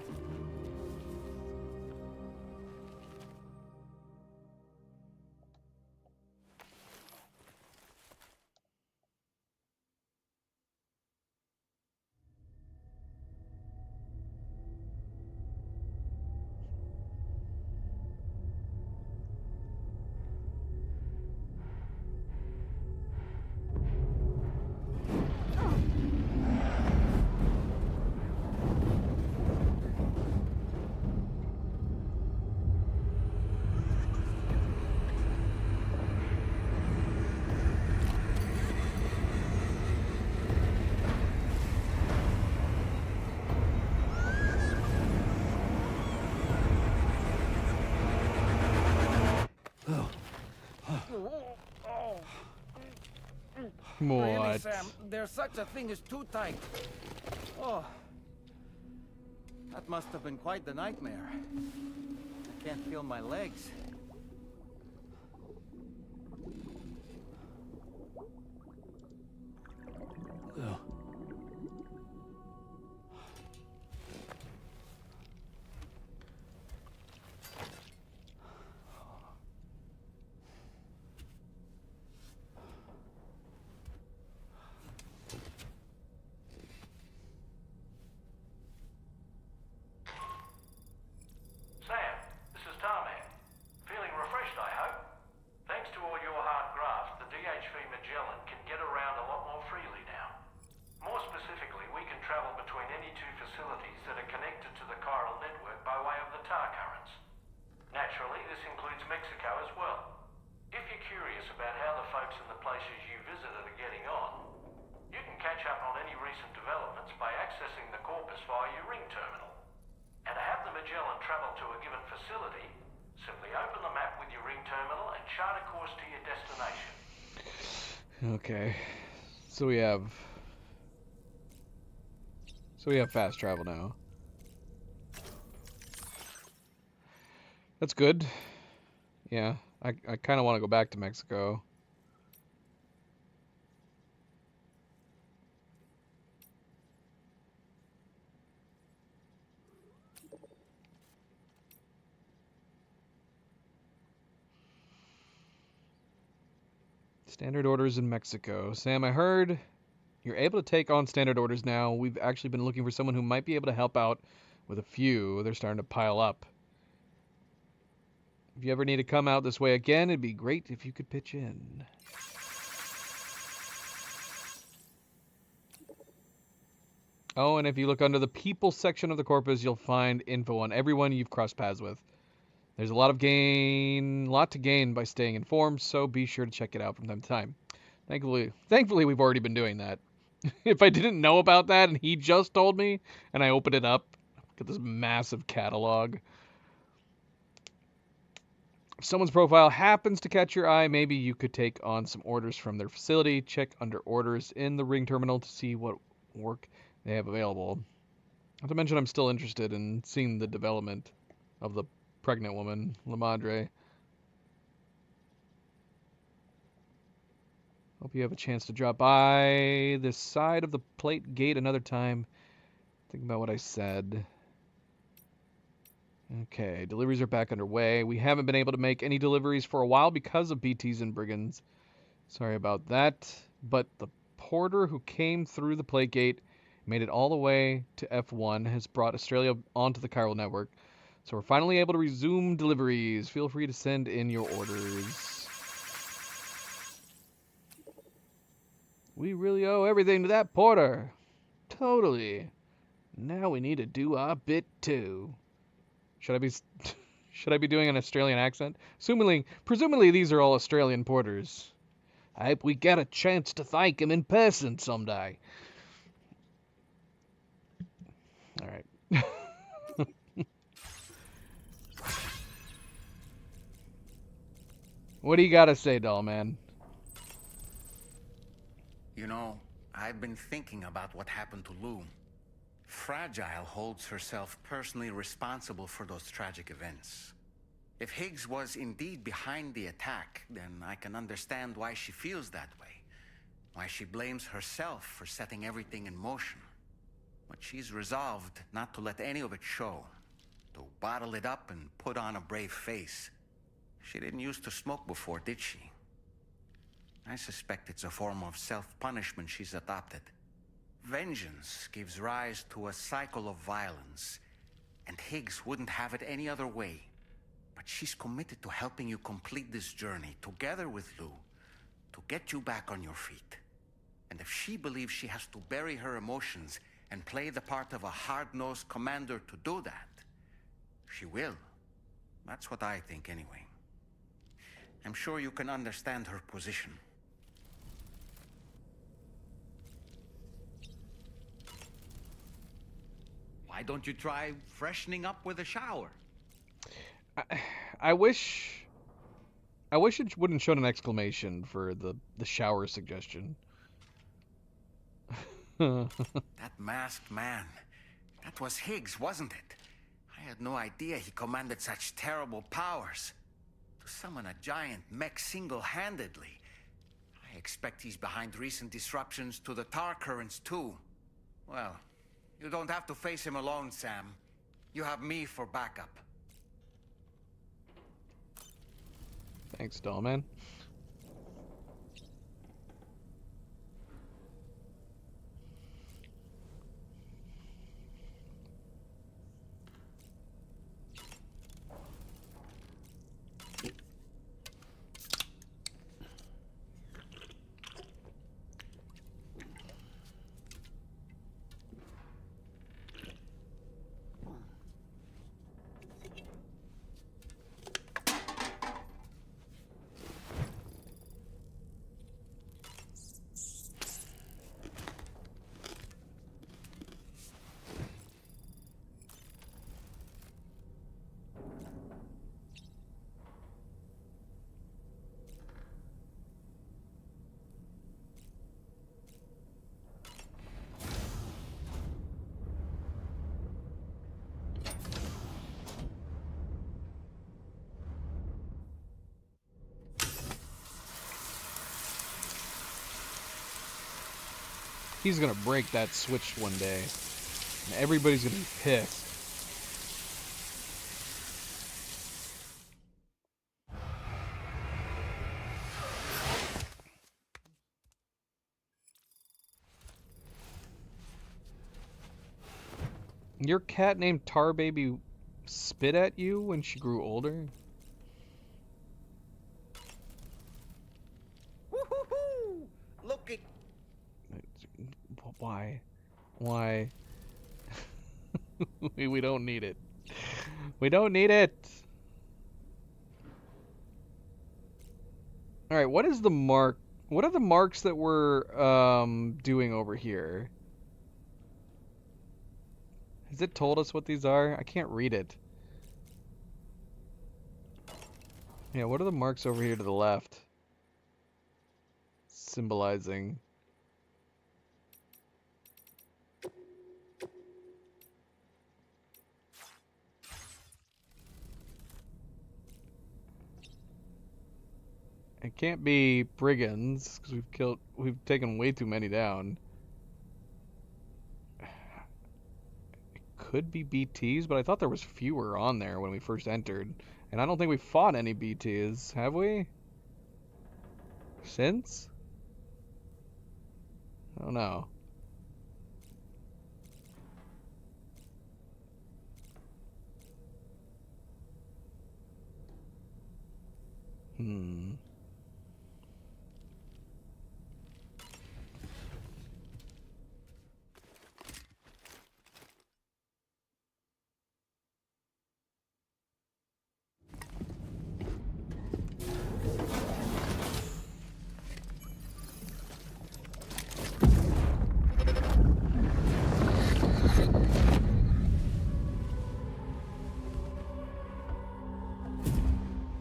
What? Really, Sam, there's such a thing as too tight. Oh. That must have been quite the nightmare. I can't feel my legs. Lou. recent developments by accessing the Corpus via your ring terminal. And to have the Magellan travel to a given facility, simply open the map with your ring terminal and chart a course to your destination. Okay. So we have fast travel now. That's good. Yeah, I kind of want to go back to Mexico. Standard orders in Mexico. Sam, I heard you're able to take on standard orders now. We've actually been looking for someone who might be able to help out with a few. They're starting to pile up. If you ever need to come out this way again, it'd be great if you could pitch in. Oh, and if you look under the people section of the Corpus, you'll find info on everyone you've crossed paths with. There's a lot to gain by staying informed, so be sure to check it out from time to time. Thankfully, we've already been doing that. If I didn't know about that and he just told me, and I opened it up, get this massive catalog. If someone's profile happens to catch your eye, maybe you could take on some orders from their facility. Check under orders in the ring terminal to see what work they have available. Not to mention, I'm still interested in seeing the development of the pregnant woman, La Madre. Hope you have a chance to drop by this side of the plate gate another time. Think about what I said. Okay, deliveries are back underway. We haven't been able to make any deliveries for a while because of BTs and brigands. Sorry about that. But the porter who came through the plate gate, made it all the way to F1, has brought Australia onto the chiral network. So we're finally able to resume deliveries. Feel free to send in your orders. We really owe everything to that porter. Totally. Now we need to do our bit too. Should I be doing an Australian accent? Presumably these are all Australian porters. I hope we get a chance to thank him in person someday. All right. What do you got to say, doll man? You know, I've been thinking about what happened to Lou. Fragile holds herself personally responsible for those tragic events. If Higgs was indeed behind the attack, then I can understand why she feels that way. Why she blames herself for setting everything in motion. But she's resolved not to let any of it show. To bottle it up and put on a brave face. She didn't used to smoke before, did she? I suspect it's a form of self-punishment she's adopted. Vengeance gives rise to a cycle of violence, and Higgs wouldn't have it any other way. But she's committed to helping you complete this journey, together with Lou, to get you back on your feet. And if she believes she has to bury her emotions and play the part of a hard-nosed commander to do that, she will. That's what I think, anyway. I'm sure you can understand her position. Why don't you try freshening up with a shower? I wish it wouldn't show an exclamation for the shower suggestion. That masked man. That was Higgs, wasn't it? I had no idea he commanded such terrible powers. To summon a giant mech single-handedly. I expect he's behind recent disruptions to the tar currents too. Well, you don't have to face him alone, Sam. You have me for backup. Thanks, dollman. He's gonna break that switch one day. And everybody's gonna be pissed. Your cat named Tar Baby spit at you when she grew older? Woo-hoo-hoo! Look at... Why? Why? We don't need it. We don't need it. Alright, what is the mark? What are the marks that we're doing over here? Has it told us what these are? I can't read it. Yeah, what are the marks over here to the left? Symbolizing. It can't be brigands, because we've taken way too many down. It could be BTs, but I thought there was fewer on there when we first entered. And I don't think we fought any BTs, have we? Since? I don't know.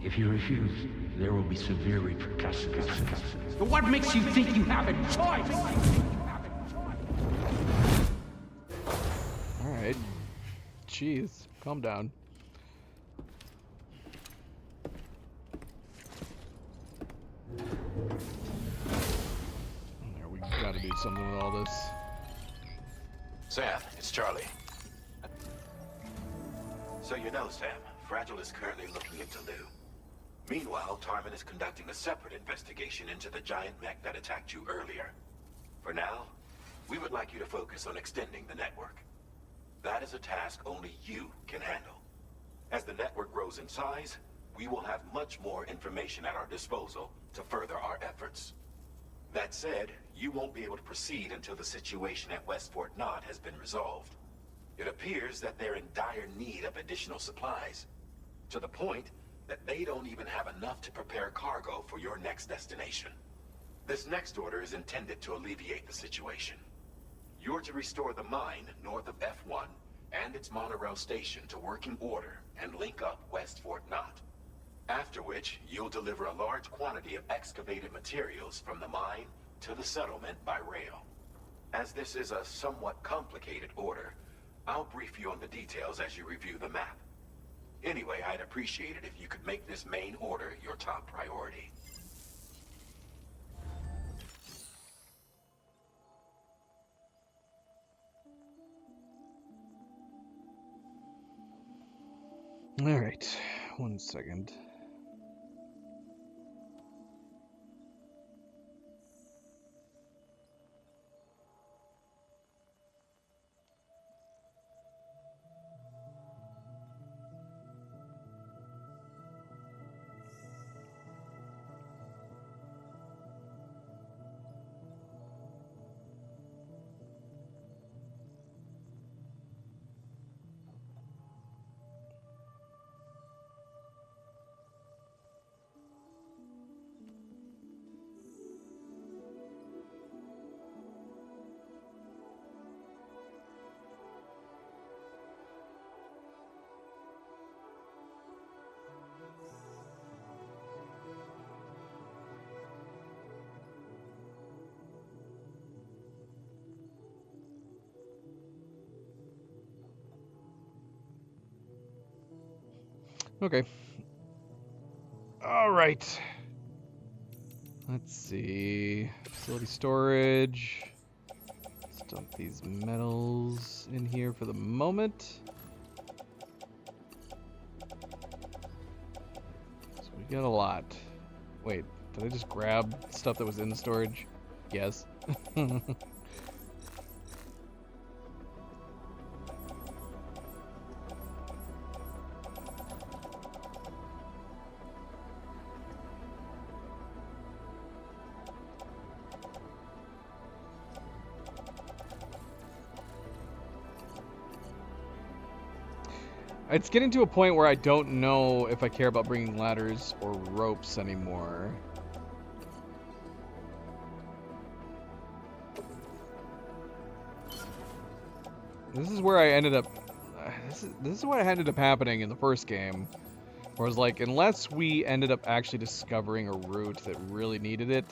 If you refuse, there will be severe repercussions. But what makes you think you have a choice? Alright. Jeez. Calm down. There, we gotta do something with all this. Sam, it's Charlie. So you know, Sam, Fragile is currently looking into Lou. Meanwhile, Tarman is conducting a separate investigation into the giant mech that attacked you earlier. For now, we would like you to focus on extending the network. That is a task only you can handle. As the network grows in size, we will have much more information at our disposal to further our efforts. That said, you won't be able to proceed until the situation at West Fort Knott has been resolved. It appears that they're in dire need of additional supplies, to the point that they don't even have enough to prepare cargo for your next destination. This next order is intended to alleviate the situation. You're to restore the mine north of F1 and its monorail station to working order and link up West Fort Knott. After which, you'll deliver a large quantity of excavated materials from the mine to the settlement by rail. As this is a somewhat complicated order, I'll brief you on the details as you review the map. Anyway, I'd appreciate it if you could make this main order your top priority. All right, 1 second. Okay. All right. Let's see. Facility storage. Dump these metals in here for the moment. So we got a lot. Wait, did I just grab stuff that was in the storage? Yes. It's getting to a point where I don't know if I care about bringing ladders or ropes anymore. This is where I ended up... This is what ended up happening in the first game. Where I was like, unless we ended up actually discovering a route that really needed it,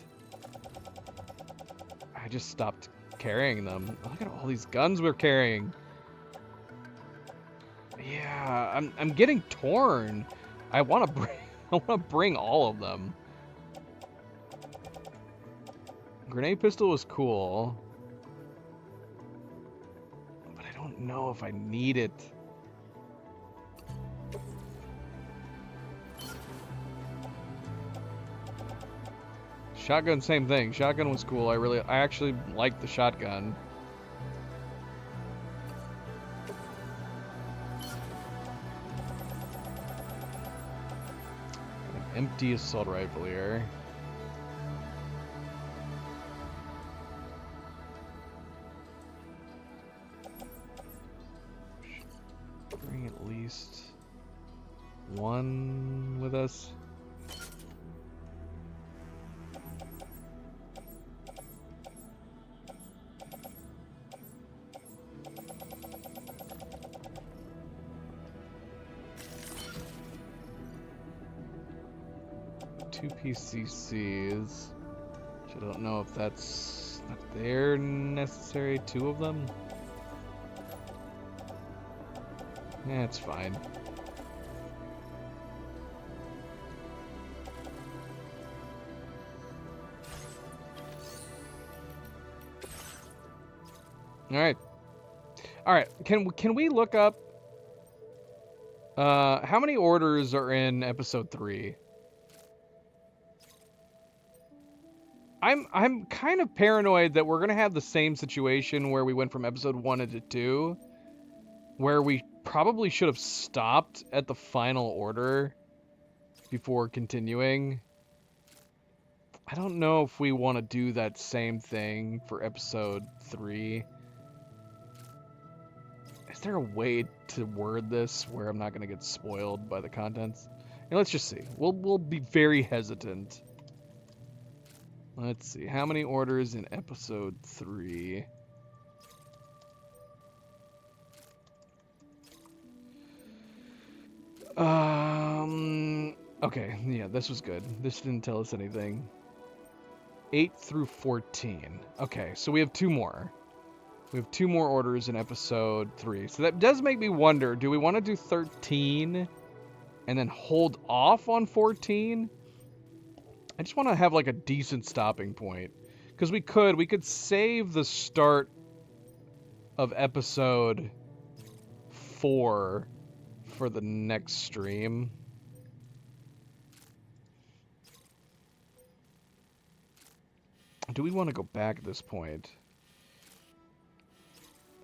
I just stopped carrying them. Look at all these guns we're carrying. Yeah, I'm getting torn. I want to bring all of them. Grenade pistol was cool, but I don't know if I need it. Shotgun, same thing. Shotgun was cool. I actually liked the shotgun. Empty assault rifle here. Bring at least one with us. Two PCCs, which I don't know if that's not there necessary. Two of them? Yeah, it's fine. All right. Can we look up how many orders are in episode 3? I'm kind of paranoid that we're gonna have the same situation where we went from episode 1 into 2, where we probably should have stopped at the final order before continuing. I don't know if we want to do that same thing for episode 3. Is there a way to word this where I'm not gonna get spoiled by the contents? And let's just see. We'll be very hesitant. Let's see, how many orders in episode 3? Okay, yeah, this was good. This didn't tell us anything. 8 through 14. Okay, so we have 2 more. We have 2 more orders in episode 3. So that does make me wonder, do we want to do 13 and then hold off on 14? I just want to have like a decent stopping point, because we could save the start of episode 4 for the next stream. Do we want to go back at this point?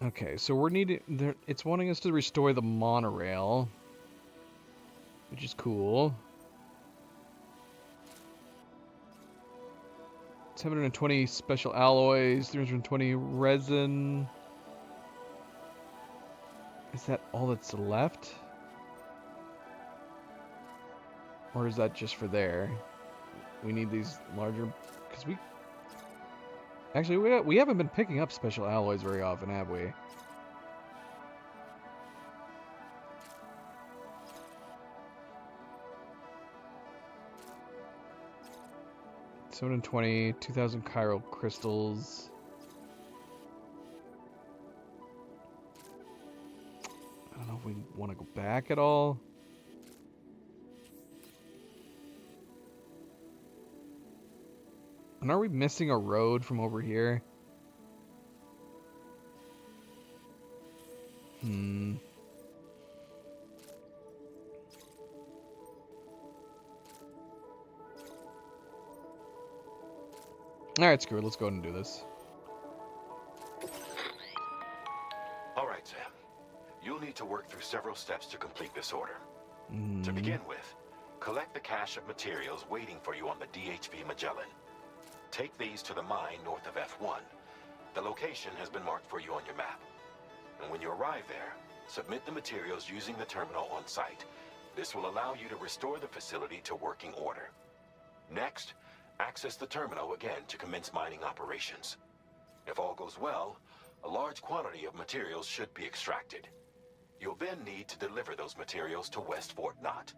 Okay, so we're needing it's wanting us to restore the monorail, which is cool. 720 special alloys, 320 resin. Is that all that's left? Or is that just for there? We need these larger, because we haven't been picking up special alloys very often, have we? $720, 2,000 chiral crystals. I don't know if we want to go back at all. And are we missing a road from over here? Alright, screw it. Let's go ahead and do this. All right, Sam. You'll need to work through several steps to complete this order. To begin with, collect the cache of materials waiting for you on the DHV Magellan. Take these to the mine north of F1. The location has been marked for you on your map. And when you arrive there, submit the materials using the terminal on site. This will allow you to restore the facility to working order. Next, access the terminal again to commence mining operations. If all goes well, a large quantity of materials should be extracted. You'll then need to deliver those materials to West Fort Knott.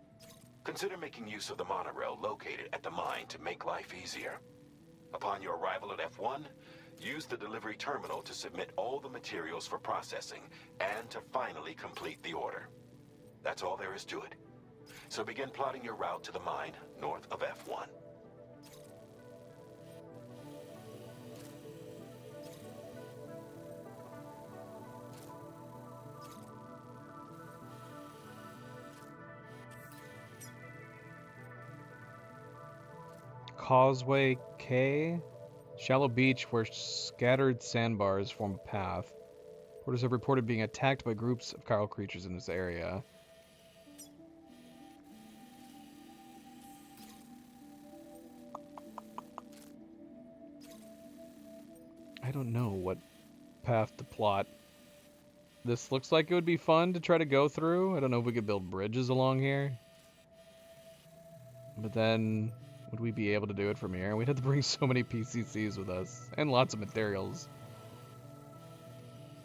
Consider making use of the monorail located at the mine to make life easier. Upon your arrival at F1, use the delivery terminal to submit all the materials for processing and to finally complete the order. That's all there is to it. So begin plotting your route to the mine north of F1. Causeway K? Shallow beach where scattered sandbars form a path. Reporters have reported being attacked by groups of chiral creatures in this area. I don't know what path to plot. This looks like it would be fun to try to go through. I don't know if we could build bridges along here. But then, would we be able to do it from here? We'd have to bring so many PCCs with us. And lots of materials.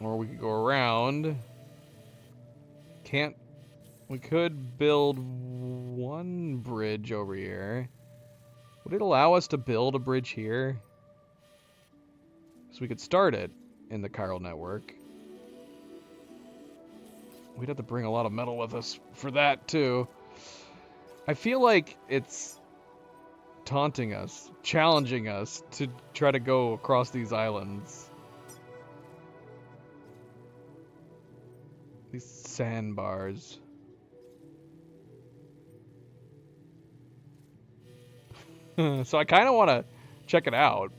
Or we could go around. We could build one bridge over here. Would it allow us to build a bridge here? So we could start it in the chiral network. We'd have to bring a lot of metal with us for that, too. I feel like it's taunting us, challenging us to try to go across these islands. These sandbars. So I kind of want to check it out.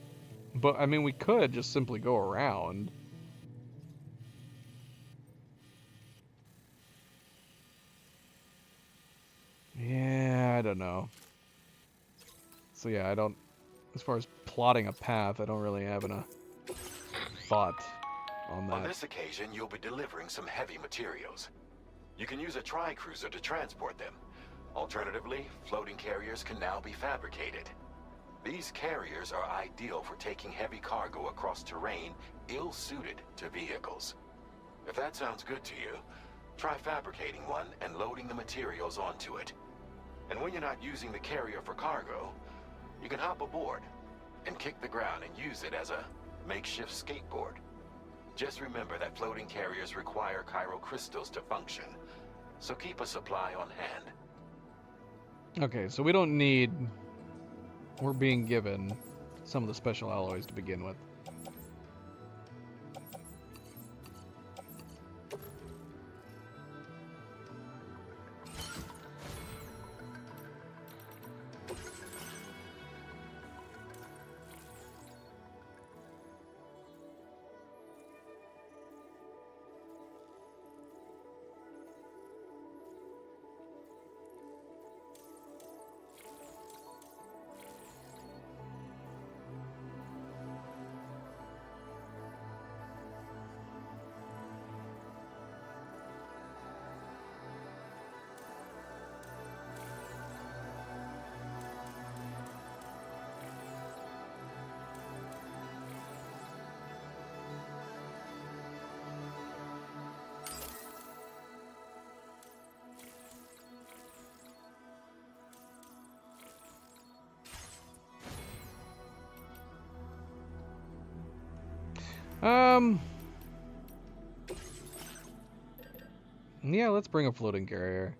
But, I mean, we could just simply go around. Yeah, I don't know. So yeah, as far as plotting a path, I don't really have a thought on that. On this occasion, you'll be delivering some heavy materials. You can use a tri-cruiser to transport them. Alternatively, floating carriers can now be fabricated. These carriers are ideal for taking heavy cargo across terrain ill-suited to vehicles. If that sounds good to you, try fabricating one and loading the materials onto it. And when you're not using the carrier for cargo, you can hop aboard and kick the ground and use it as a makeshift skateboard. Just remember that floating carriers require chiral crystals to function, so keep a supply on hand. Okay, so we don't need... We're being given some of the special alloys to begin with. Yeah, let's bring a floating carrier.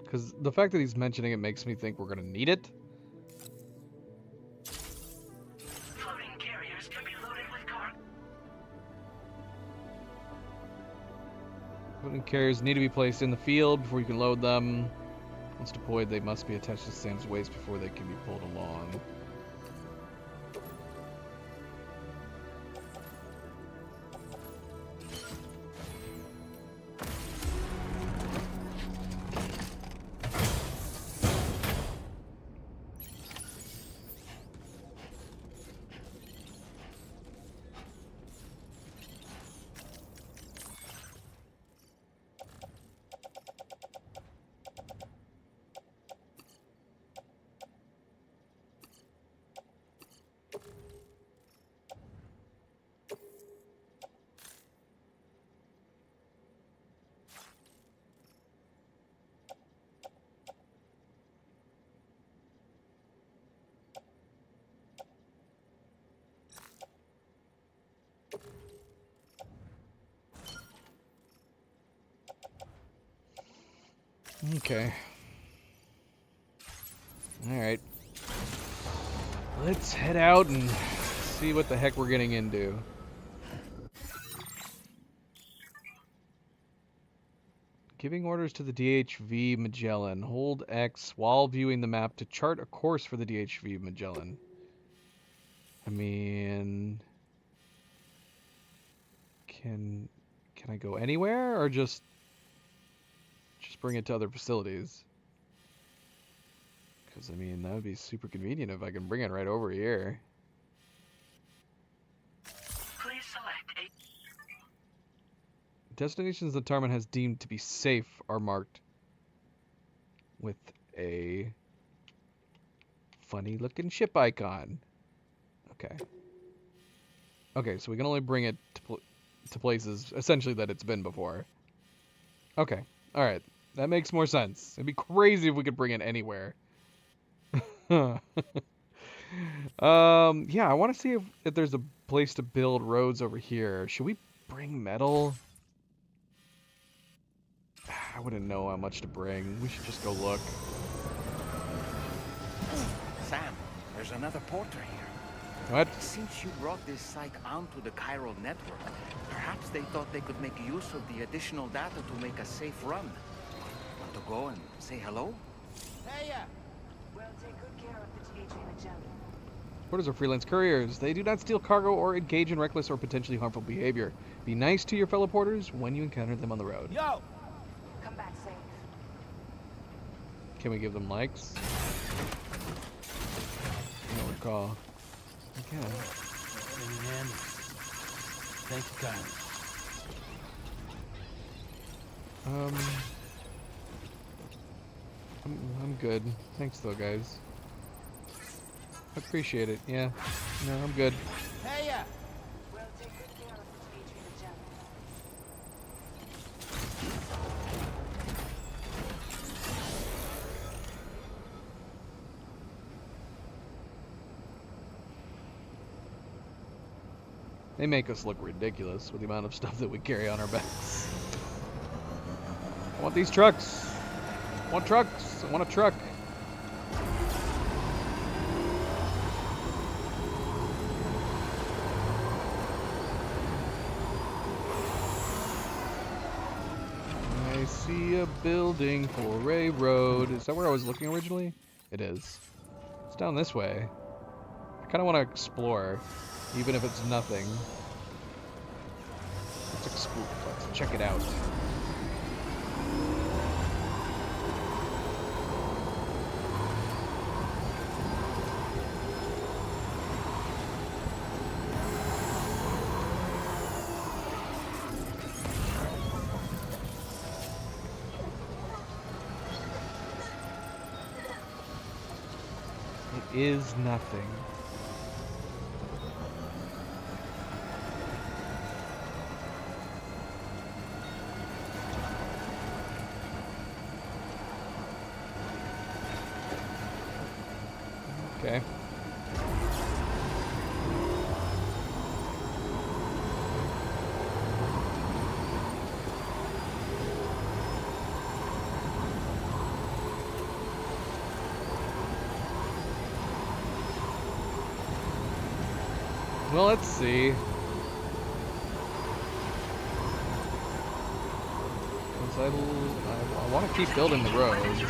Because the fact that he's mentioning it makes me think we're going to need it. Floating carriers can be loaded with Carriers need to be placed in the field before you can load them. Once deployed, they must be attached to Sam's waist before they can be pulled along. Okay. Alright. Let's head out and see what the heck we're getting into. Giving orders to the DHV Magellan. Hold X while viewing the map to chart a course for the DHV Magellan. I mean... Can I go anywhere or just bring it to other facilities? Because, I mean, that would be super convenient if I can bring it right over here. Please select a... Destinations that Tarman has deemed to be safe are marked with a funny-looking ship icon. Okay. Okay, so we can only bring it to places, essentially, that it's been before. Okay. Alright. That makes more sense. It'd be crazy if we could bring it anywhere. Yeah, I want to see if there's a place to build roads over here. Should we bring metal? I wouldn't know how much to bring. We should just go look. Sam, there's another porter here. What? Since you brought this site onto the chiral network, perhaps they thought they could make use of the additional data to make a safe run. Want to go and say hello? Hey, we'll take good care of the DHV Magellan. Porters are freelance couriers. They do not steal cargo or engage in reckless or potentially harmful behavior. Be nice to your fellow porters when you encounter them on the road. Yo! Come back safe. Can we give them likes? I don't recall. We can. Thank you kindly. I'm good. Thanks though, guys. Appreciate it. Yeah. No, I'm good. Hey, we'll take good care of the DHV Magellan. They make us look ridiculous with the amount of stuff that we carry on our backs. I want these trucks. I want trucks. I want a truck. I see a building for a road. Is that where I was looking originally? It is. It's down this way. I kind of want to explore, even if it's nothing. Let's explore. Let's check it out. It is nothing. Okay. Well, let's see. because I want to keep building the roads.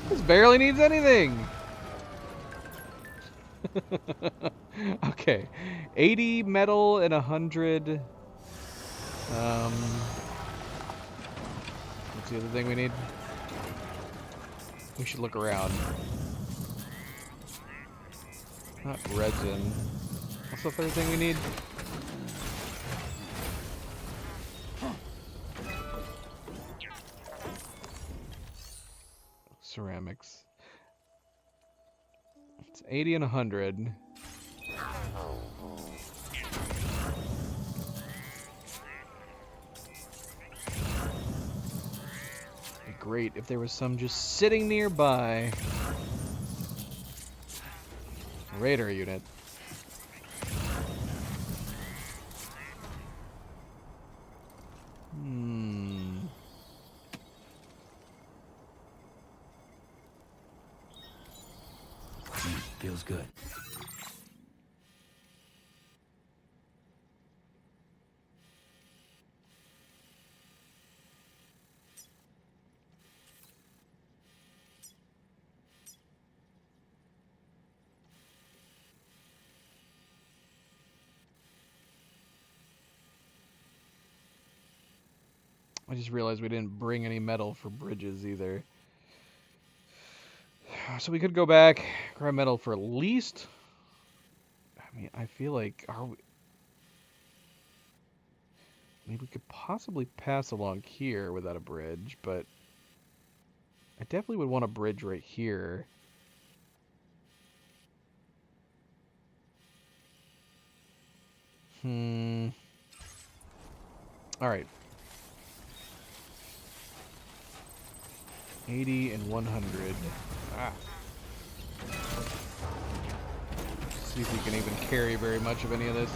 This barely needs anything. Okay, 80 metal and 100. What's the other thing we need? We should look around. Not resin. What's the third thing we need? Ceramics. It's 80 and 100. Be great if there was some just sitting nearby. Radar unit. Feels good. I just realized we didn't bring any metal for bridges either. So we could go back, grab metal for at least... I mean, I feel like... Maybe we could possibly pass along here without a bridge, but... I definitely would want a bridge right here. Alright. 80 and 100. See if we can even carry very much of any of this.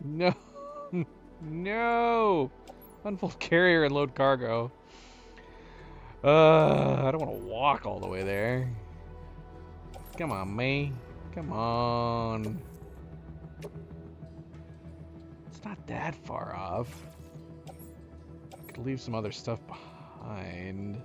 No. No. Unfold carrier and load cargo. I don't want to walk all the way there. Come on, me. Come on. It's not that far off. I could leave some other stuff behind.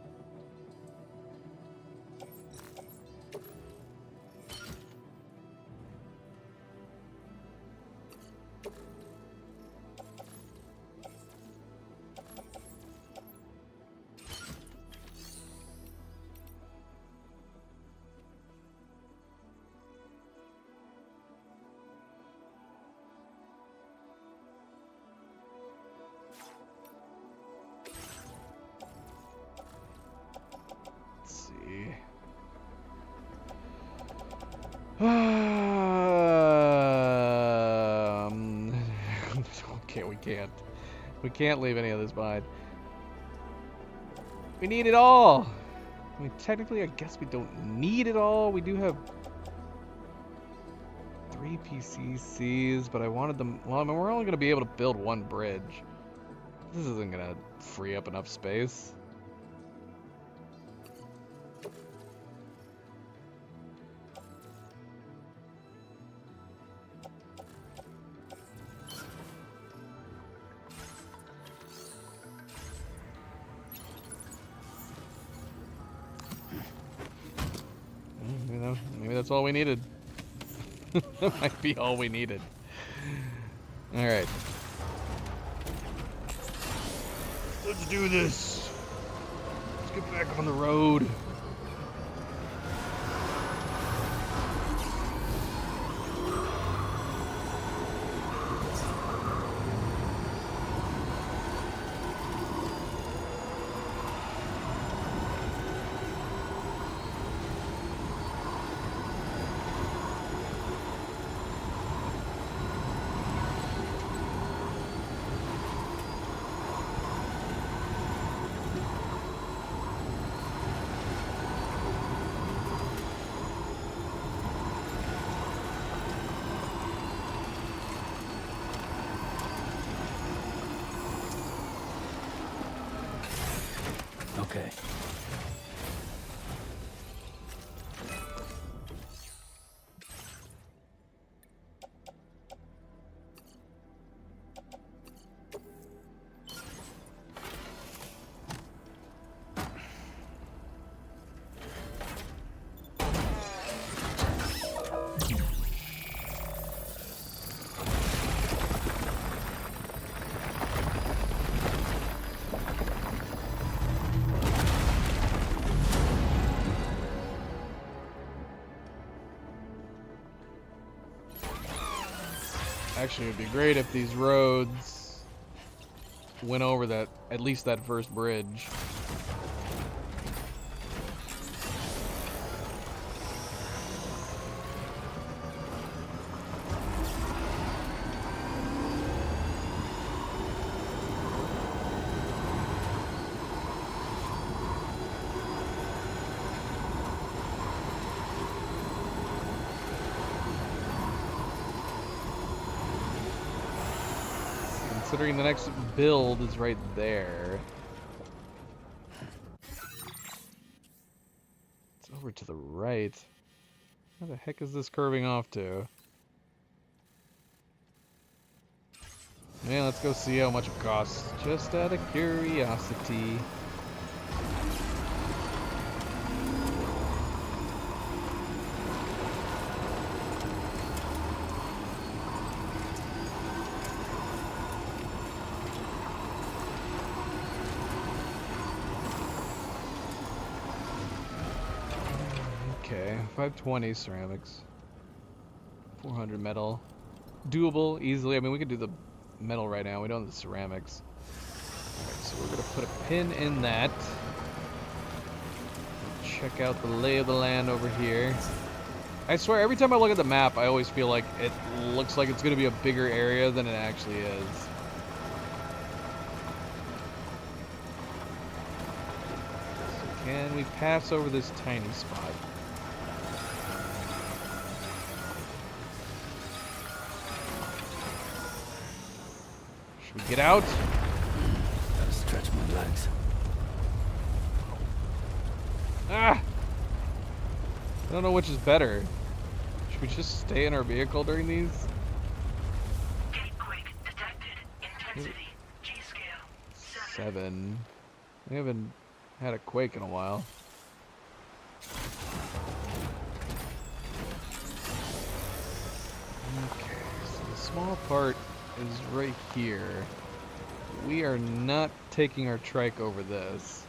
Okay, we can't leave any of this behind. We need it all. I mean, technically, I guess we don't need it all. We do have 3 PCCs, but I wanted them... Well, I mean, we're only going to be able to build one bridge. This isn't going to free up enough space. Maybe that's all we needed. That might be all we needed. Alright. Let's do this. Let's get back on the road. Okay. Actually, it would be great if these roads went over that, at least that first bridge. Considering the next build is right there. It's over to the right. Where the heck is this curving off to? Man, let's go see how much it costs. Just out of curiosity. Okay, 520 ceramics, 400 metal, doable easily. I mean, we could do the metal right now. We don't have the ceramics. All right, so we're gonna put a pin in that. Check out the lay of the land over here. I swear, every time I look at the map, I always feel like it looks like it's gonna be a bigger area than it actually is. So can we pass over this tiny spot? Should we get out? Gotta stretch my legs. Ah! I don't know which is better. Should we just stay in our vehicle during these? Gatequake detected. Intensity. G-scale. 7. We haven't had a quake in a while. Okay, so the small part is right here. We are not taking our trike over this.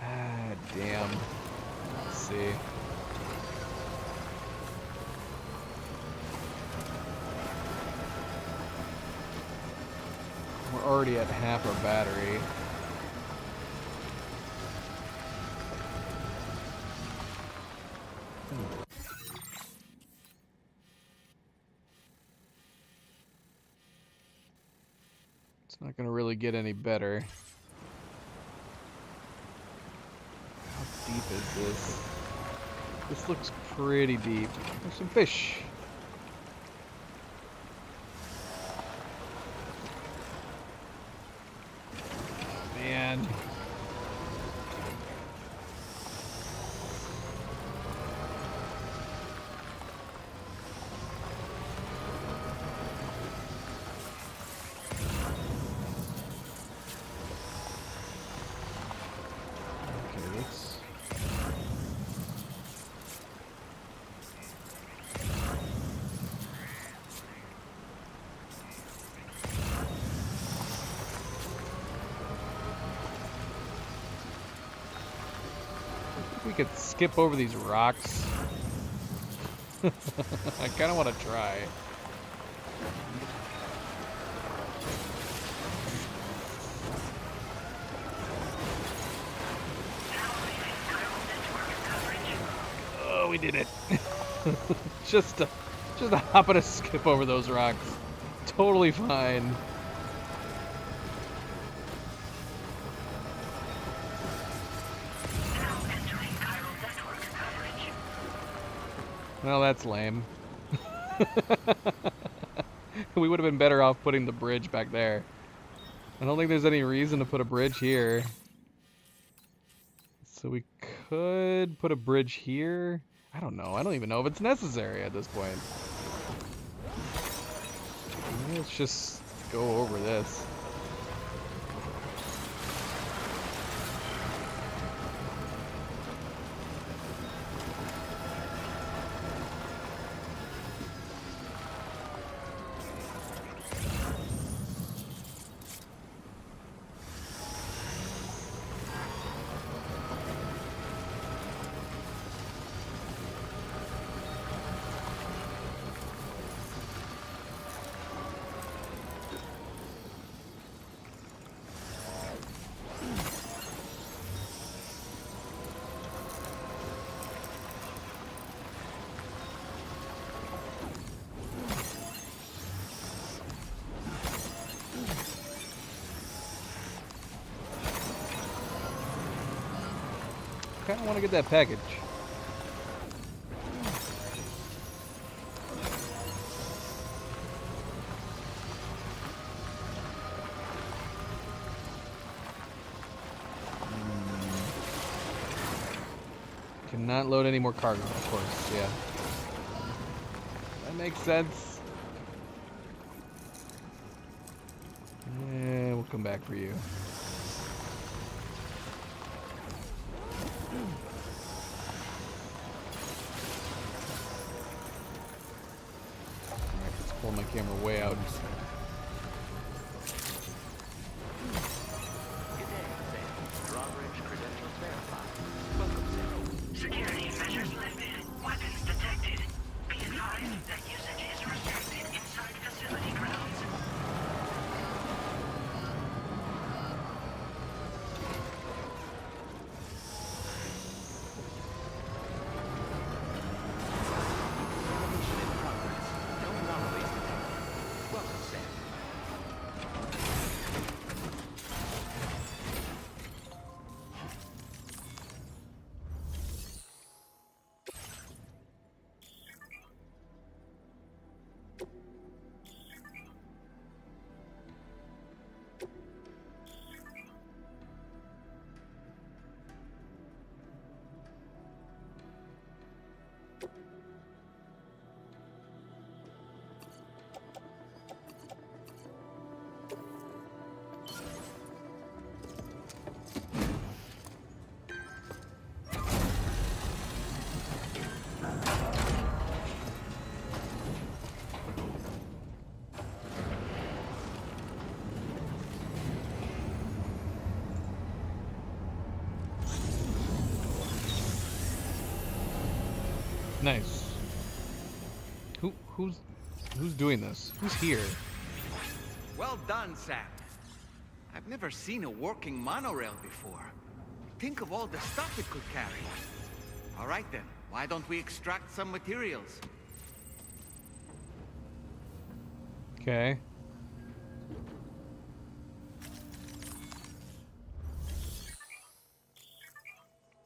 Ah, damn. Let's see. We're already at half our battery. It's not going to really get any better. How deep is this? This looks pretty deep. There's some fish. We could skip over these rocks. I kind of want to try. Oh, we did it. just a hop and a skip over those rocks. Totally fine. Well, that's lame. We would have been better off putting the bridge back there. I don't think there's any reason to put a bridge here. So we could put a bridge here. I don't know. I don't even know if it's necessary at this point. Let's just go over this. I kind of want to get that package. Cannot load any more cargo, of course, yeah. That makes sense. Yeah, we'll come back for you. Pull my camera way out. Security measures lifted. Weapons detected. Be advised that usage is restricted inside facility grounds. Nice. Who's doing this? Who's here? Well done, Sam. I've never seen a working monorail before. Think of all the stuff it could carry. All right then, why don't we extract some materials? Okay.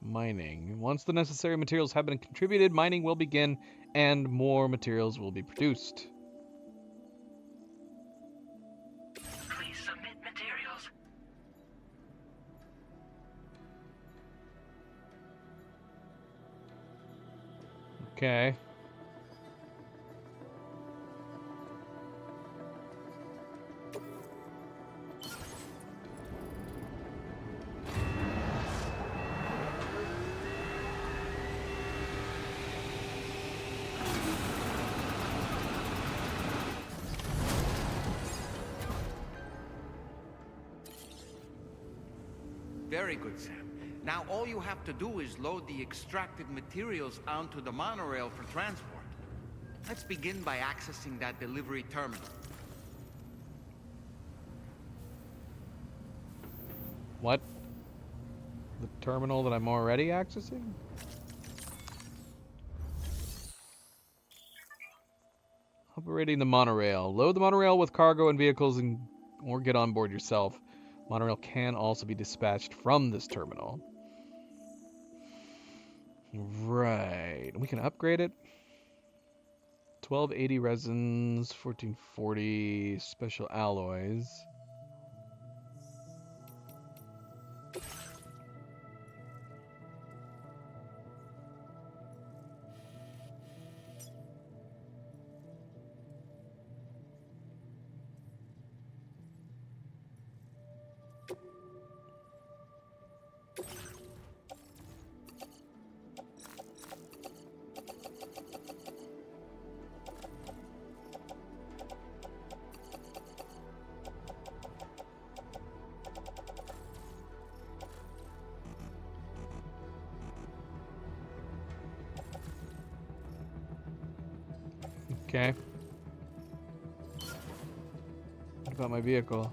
Mining. Once the necessary materials have been contributed, mining will begin and more materials will be produced. Please submit materials. Okay. Very good, Sam. Now all you have to do is load the extracted materials onto the monorail for transport. Let's begin by accessing that delivery terminal. What? The terminal that I'm already accessing? Operating the monorail. Load the monorail with cargo and vehicles or get on board yourself. Monorail can also be dispatched from this terminal. Right. We can upgrade it. 1280 resins, 1440 special alloys. Okay. What about my vehicle?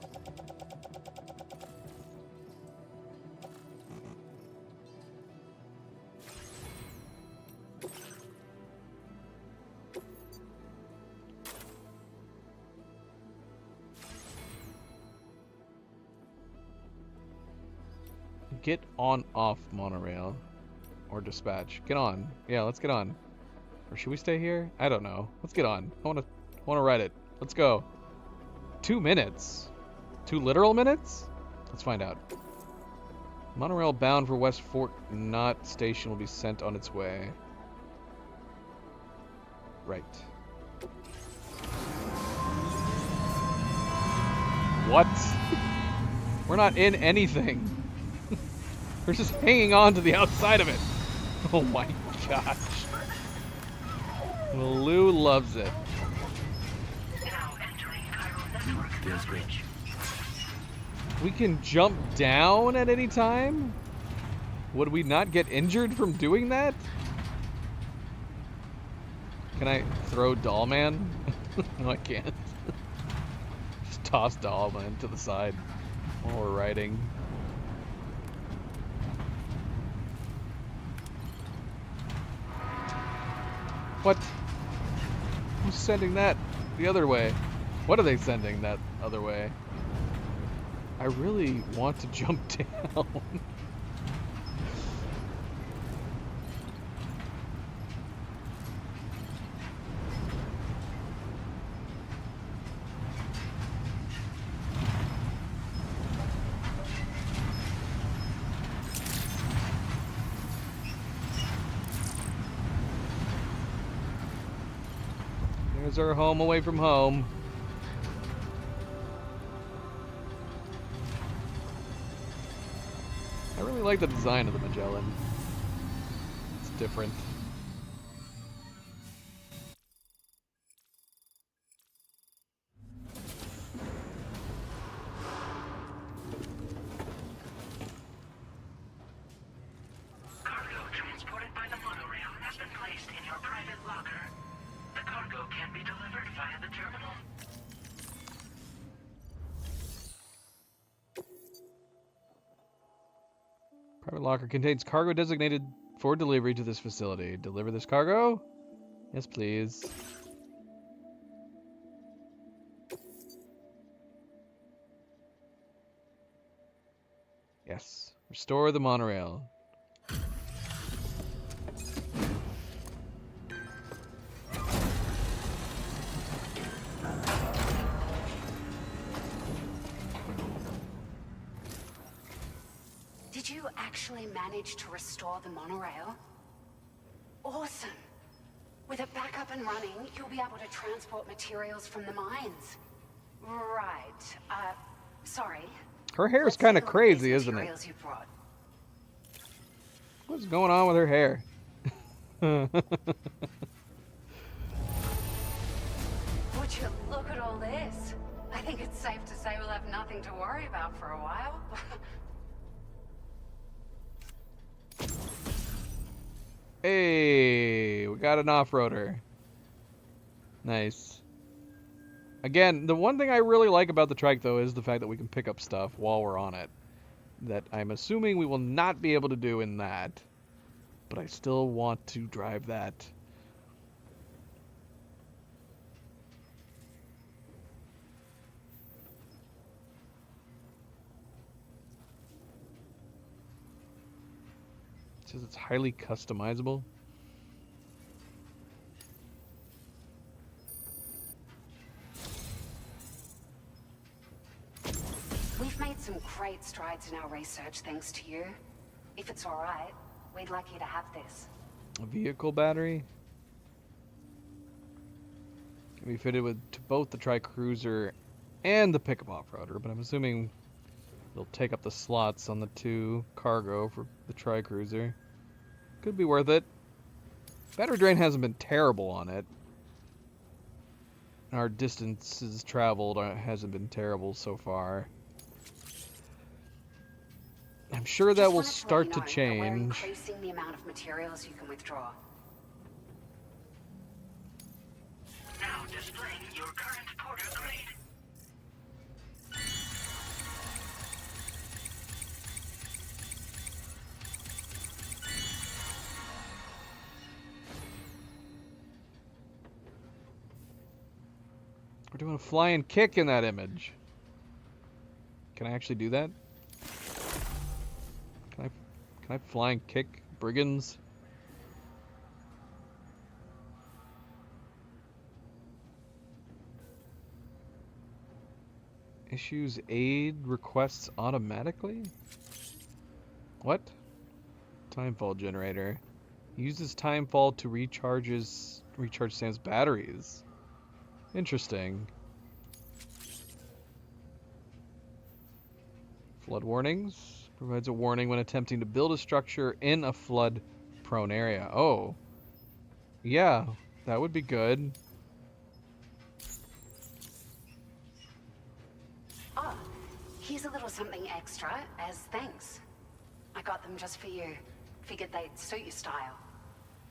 Get on off monorail or dispatch. Get on. Yeah, let's get on. Or should we stay here? I don't know. Let's get on. I want to ride it. Let's go. 2 minutes. 2 literal minutes? Let's find out. Monorail bound for West Fort Knott Station will be sent on its way. Right. What? We're not in anything. We're just hanging on to the outside of it. Oh my gosh. Lou loves it. Feels great. We can jump down at any time? Would we not get injured from doing that? Can I throw Dollman? No, I can't. Just toss Dollman to the side while we're riding. What? Who's sending that the other way? What are they sending that other way? I really want to jump down. There's our home away from home. I really like the design of the Magellan. It's different. Cargo transported by the monorail has been placed in your private locker. The cargo can be delivered via the terminal. Private locker contains cargo designated for delivery to this facility. Deliver this cargo? Yes, please. Yes. Restore the monorail. Did you actually manage to restore the monorail? Awesome. With it back up and running, you'll be able to transport materials from the mines. Right. Sorry. Her hair's kind of crazy, isn't it? You brought. What's going on with her hair? Would you look at all this? I think it's safe to say we'll have nothing to worry about for a while. got an off-roader. Nice. Again, the one thing I really like about the trike, though, is the fact that we can pick up stuff while we're on it. That I'm assuming we will not be able to do in that. But I still want to drive that. It says it's highly customizable. We've made some great strides in our research thanks to you. If it's alright, we'd like you to have this. A vehicle battery? Can be fitted with to both the Tri-Cruiser and the pickup off-roader, but I'm assuming they'll take up the slots on the 2 cargo for the Tri-Cruiser. Could be worth it. Battery drain hasn't been terrible on it. Our distances traveled hasn't been terrible so far. I'm sure that will start to change. We're increasing the amount of materials you can withdraw. Now displaying your current Porter grade. We're doing a flying kick in that image. Can I actually do that? Can I flying kick brigands? Issues aid requests automatically? What? Timefall generator. Uses timefall to recharge Sam's batteries. Interesting. Flood warnings. Provides a warning when attempting to build a structure in a flood-prone area. Oh. Yeah, that would be good. Oh, here's a little something extra as thanks. I got them just for you. Figured they'd suit your style.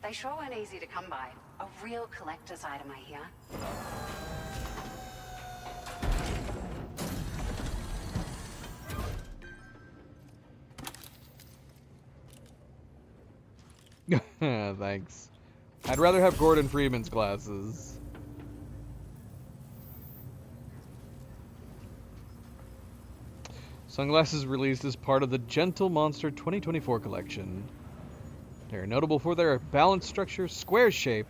They sure weren't easy to come by. A real collector's item, I hear. Thanks. I'd rather have Gordon Freeman's glasses. Sunglasses released as part of the Gentle Monster 2024 collection. They're notable for their balanced structure, square shape.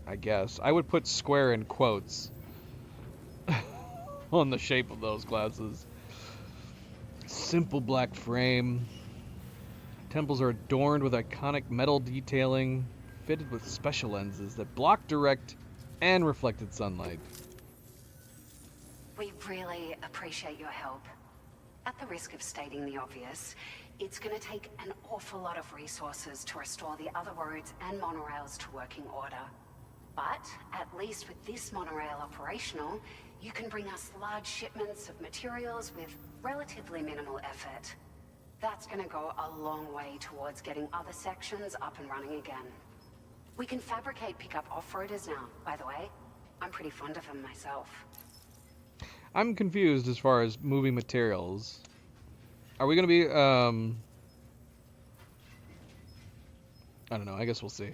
I guess. I would put square in quotes on the shape of those glasses. Simple black frame. Temples are adorned with iconic metal detailing, fitted with special lenses that block direct and reflected sunlight. We really appreciate your help. At the risk of stating the obvious, it's going to take an awful lot of resources to restore the other roads and monorails to working order. But at least with this monorail operational, you can bring us large shipments of materials with relatively minimal effort. That's going to go a long way towards getting other sections up and running again. We can fabricate pickup off-roaders now, by the way. I'm pretty fond of them myself. I'm confused as far as moving materials. Are we going to be, I don't know, I guess we'll see.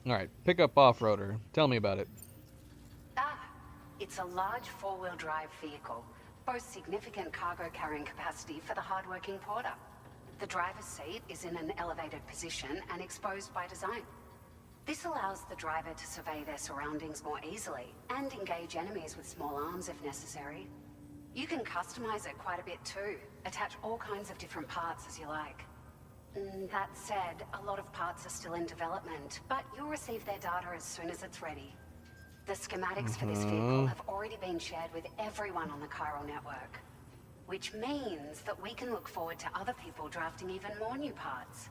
Alright, pickup off-roader. Tell me about it. It's a large four-wheel drive vehicle. Boasts significant cargo carrying capacity for the hard-working porter. The driver's seat is in an elevated position and exposed by design. This allows the driver to survey their surroundings more easily and engage enemies with small arms if necessary. You can customize it quite a bit too. Attach all kinds of different parts as you like. That said, a lot of parts are still in development, but you'll receive their data as soon as it's ready. The schematics for this vehicle have already been shared with everyone on the Chiral network, which means that we can look forward to other people drafting even more new parts.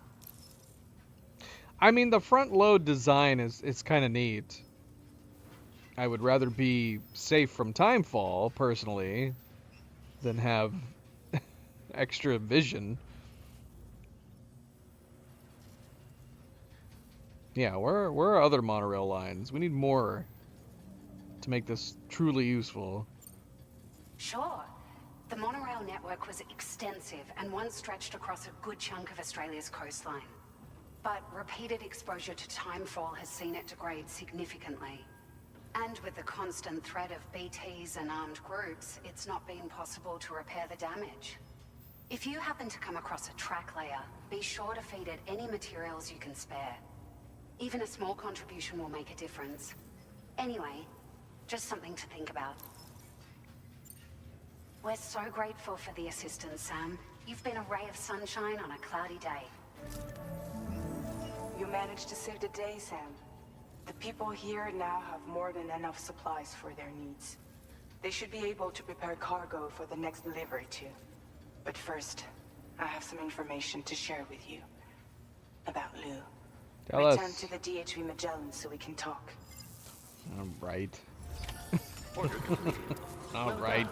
I mean, the front load design is kind of neat. I would rather be safe from timefall, personally, than have extra vision. Yeah, where are other monorail lines? We need more to make this truly useful. Sure. The monorail network was extensive and once stretched across a good chunk of Australia's coastline. But repeated exposure to timefall has seen it degrade significantly. And with the constant threat of BTs and armed groups, it's not been possible to repair the damage. If you happen to come across a track layer, be sure to feed it any materials you can spare. Even a small contribution will make a difference. Anyway, just something to think about. We're so grateful for the assistance, Sam. You've been a ray of sunshine on a cloudy day. You managed to save the day, Sam. The people here now have more than enough supplies for their needs. They should be able to prepare cargo for the next delivery too. But first, I have some information to share with you. About Lou. Tell Return us. to the DHV Magellan so we can talk. All right. All right.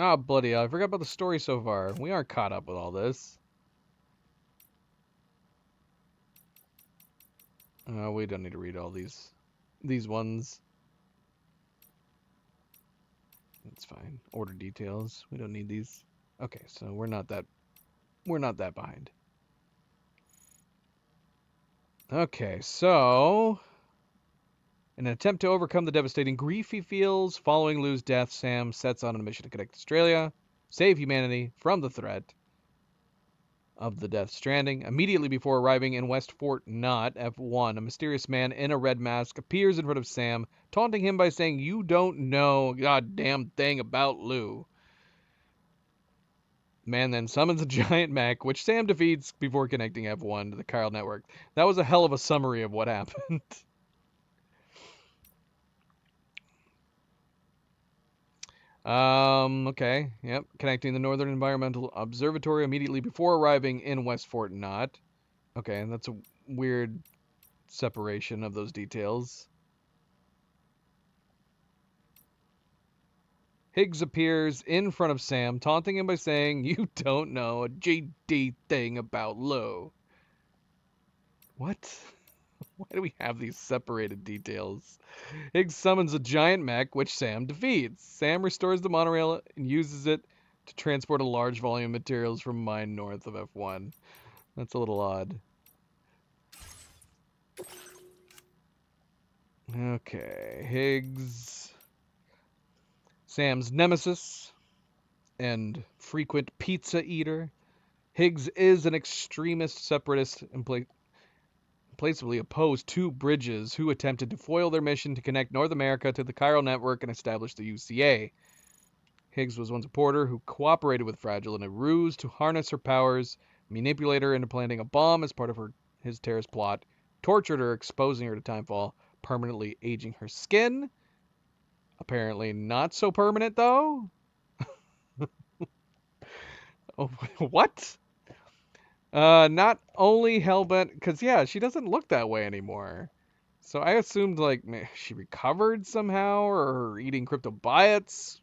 Oh, bloody hell. I forgot about the story so far. We aren't caught up with all this. We don't need to read all these ones. That's fine. Order details. We don't need these. Okay, so we're not that behind. Okay, so in an attempt to overcome the devastating grief he feels following Lou's death, Sam sets on a mission to connect Australia, save humanity from the threat of the Death Stranding. Immediately before arriving in West Fort Knott, F1, a mysterious man in a red mask appears in front of Sam, taunting him by saying, "You don't know a goddamn thing about Lou." The man then summons a giant mech, which Sam defeats before connecting F1 to the chiral network. That was a hell of a summary of what happened. Okay, yep. Connecting the Northern Environmental Observatory immediately before arriving in West Fort Knott. Okay, and that's a weird separation of those details. Higgs appears in front of Sam, taunting him by saying, "You don't know a GD thing about Lou." What? Why do we have these separated details? Higgs summons a giant mech, which Sam defeats. Sam restores the monorail and uses it to transport a large volume of materials from a mine north of F1. That's a little odd. Okay, Higgs, Sam's nemesis and frequent pizza eater. Higgs is an extremist separatist and plausibly opposed two Bridges who attempted to foil their mission to connect North America to the chiral network and establish the UCA. Higgs was once a porter who cooperated with Fragile in a ruse to harness her powers, manipulate her into planting a bomb as part of his terrorist plot, tortured her, exposing her to timefall, permanently aging her skin. Apparently not so permanent, though. Oh, what? Not only hellbent, because yeah, she doesn't look that way anymore. So I assumed like she recovered somehow, or eating cryptobiotes,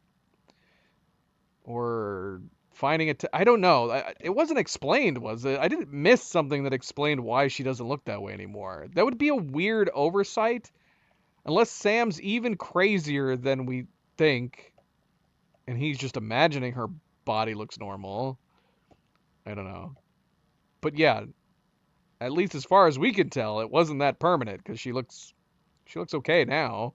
or finding it. I don't know. It wasn't explained, was it? I didn't miss something that explained why she doesn't look that way anymore. That would be a weird oversight, unless Sam's even crazier than we think, and he's just imagining her body looks normal. I don't know. But yeah, at least as far as we can tell, it wasn't that permanent, because she looks okay now.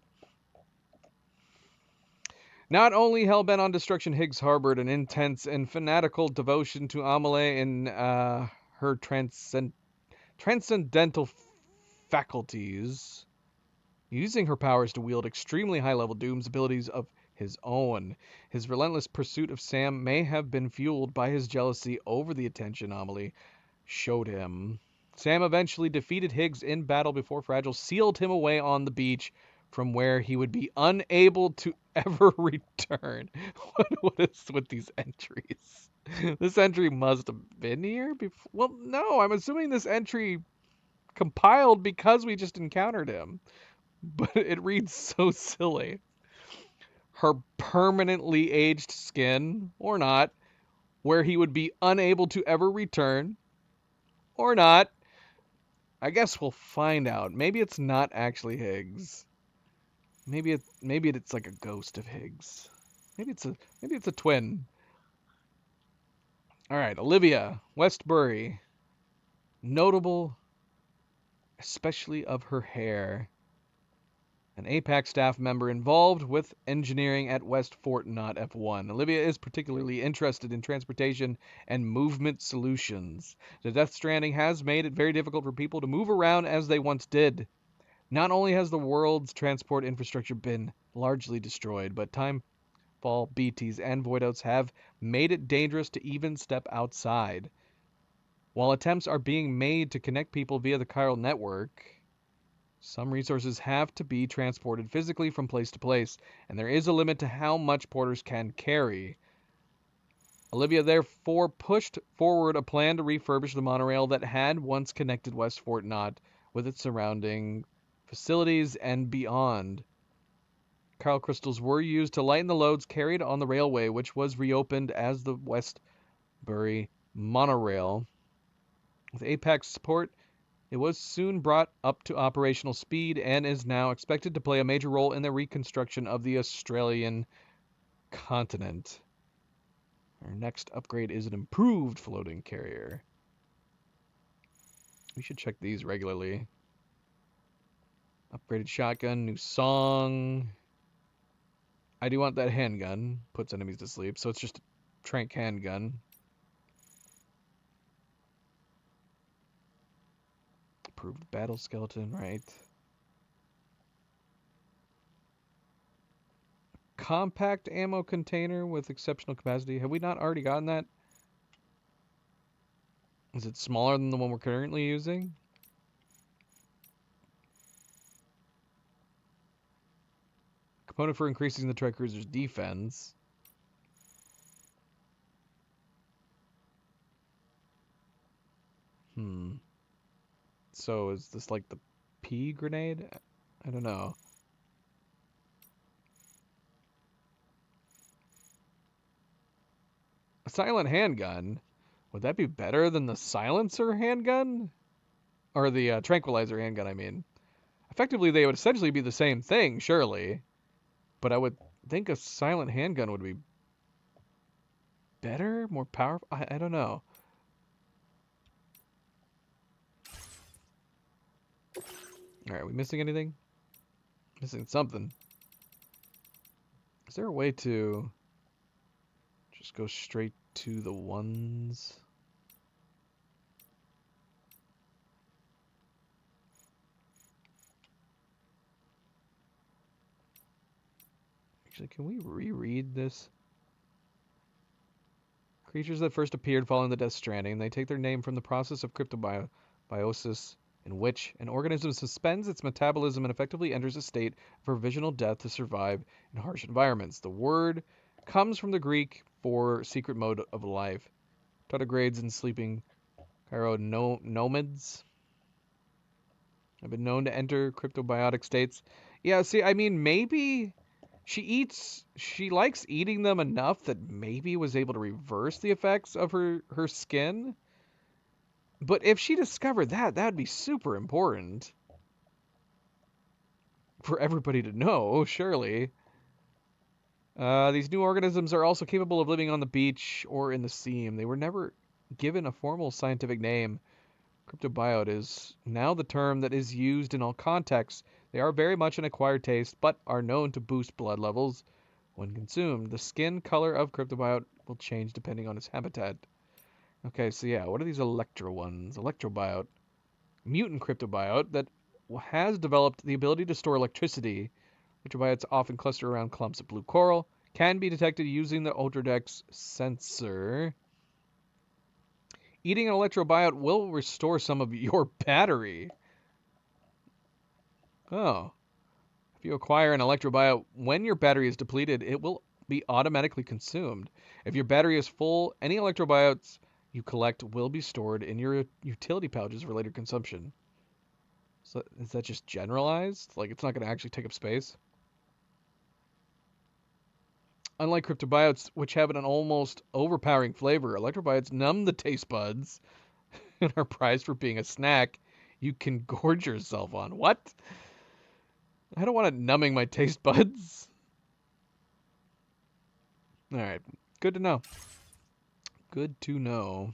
Not only hellbent on destruction, Higgs harbored an intense and fanatical devotion to Amelie in her transcendental faculties, using her powers to wield extremely high-level dooms abilities of his own. His relentless pursuit of Sam may have been fueled by his jealousy over the attention Amelie showed him. Sam eventually defeated Higgs in battle before Fragile sealed him away on the beach, from where he would be unable to ever return. What is with these entries? This entry must have been here before. Well, no, I'm assuming this entry compiled because we just encountered him. But it reads so silly. her permanently aged skin, or not, where he would be unable to ever return, or not. I guess we'll find out. Maybe it's not actually Higgs. Maybe it's like a ghost of Higgs. Maybe it's a twin. All right, Olivia Westbury. Notable, especially of her hair. An APAC staff member involved with engineering at West Fort Knott F1. Olivia is particularly interested in transportation and movement solutions. The Death Stranding has made it very difficult for people to move around as they once did. Not only has the world's transport infrastructure been largely destroyed, but Timefall, BTs, and Voidouts have made it dangerous to even step outside. While attempts are being made to connect people via the chiral network, some resources have to be transported physically from place to place, and there is a limit to how much porters can carry. Olivia therefore pushed forward a plan to refurbish the monorail that had once connected West Fort Knott with its surrounding facilities and beyond. Chiral crystals were used to lighten the loads carried on the railway, which was reopened as the Westbury Monorail. With APAC's support, it was soon brought up to operational speed and is now expected to play a major role in the reconstruction of the Australian continent. Our next upgrade is an improved floating carrier. We should check these regularly. Upgraded shotgun, new song. I do want that handgun. Puts enemies to sleep, so it's just a trank handgun. Approved battle skeleton, right? Compact ammo container with exceptional capacity. Have we not already gotten that? Is it smaller than the one we're currently using? Component for increasing the Tricruiser's defense. So is this like the P grenade? I don't know. A silent handgun? Would that be better than the silencer handgun? Or the tranquilizer handgun, I mean. Effectively, they would essentially be the same thing, surely. But I would think a silent handgun would be better? More powerful? I don't know. Alright, are we missing anything? Missing something. Is there a way to just go straight to the ones? Actually, can we reread this? Creatures that first appeared following the Death Stranding, they take their name from the process of cryptobiosis, in which an organism suspends its metabolism and effectively enters a state of provisional death to survive in harsh environments. The word comes from the Greek for secret mode of life. Tardigrades and sleeping chironomids have been known to enter cryptobiotic states. Yeah, see, I mean, maybe she likes eating them enough that maybe was able to reverse the effects of her skin. But if she discovered that, that'd be super important for everybody to know, surely. These new organisms are also capable of living on the beach or in the seam. They were never given a formal scientific name. Cryptobiote is now the term that is used in all contexts. They are very much an acquired taste, but are known to boost blood levels when consumed. The skin color of cryptobiote will change depending on its habitat. Okay, so yeah, what are these Electro ones? Electrobiote. Mutant cryptobiote that has developed the ability to store electricity. Electrobiotes often cluster around clumps of blue coral. Can be detected using the Ultradex sensor. Eating an electrobiote will restore some of your battery. Oh. If you acquire an electrobiote when your battery is depleted, it will be automatically consumed. If your battery is full, any electrobiotes you collect will be stored in your utility pouches for later consumption. So is that just generalized? Like it's not going to actually take up space? Unlike cryptobiotes, which have an almost overpowering flavor, electrobiotes numb the taste buds and are prized for being a snack you can gorge yourself on. What? I don't want it numbing my taste buds. Alright, good to know. Good to know.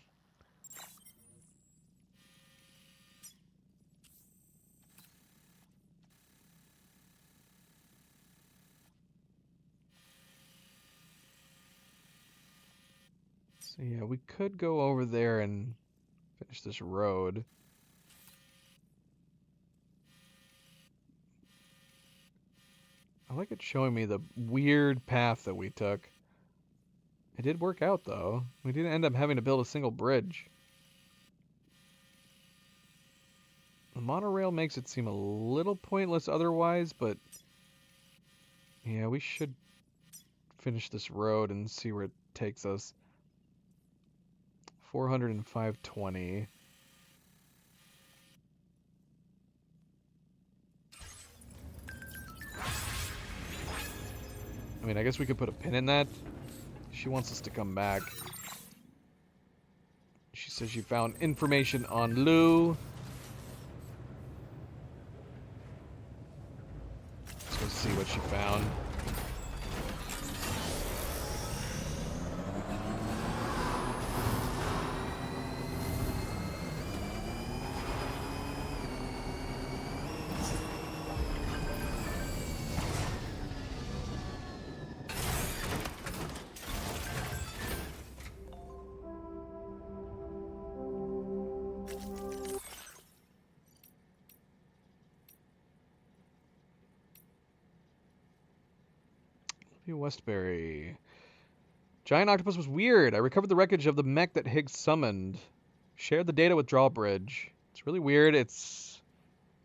So yeah, we could go over there and finish this road. I like it showing me the weird path that we took. It did work out, though. We didn't end up having to build a single bridge. The monorail makes it seem a little pointless otherwise, but yeah, we should finish this road and see where it takes us. 400 and 520. I mean, I guess we could put a pin in that. She wants us to come back. She says she found information on Lou. Let's go see what she found. Westbury. Giant octopus was weird. I recovered the wreckage of the mech that Higgs summoned. Shared the data with Drawbridge. It's really weird. It's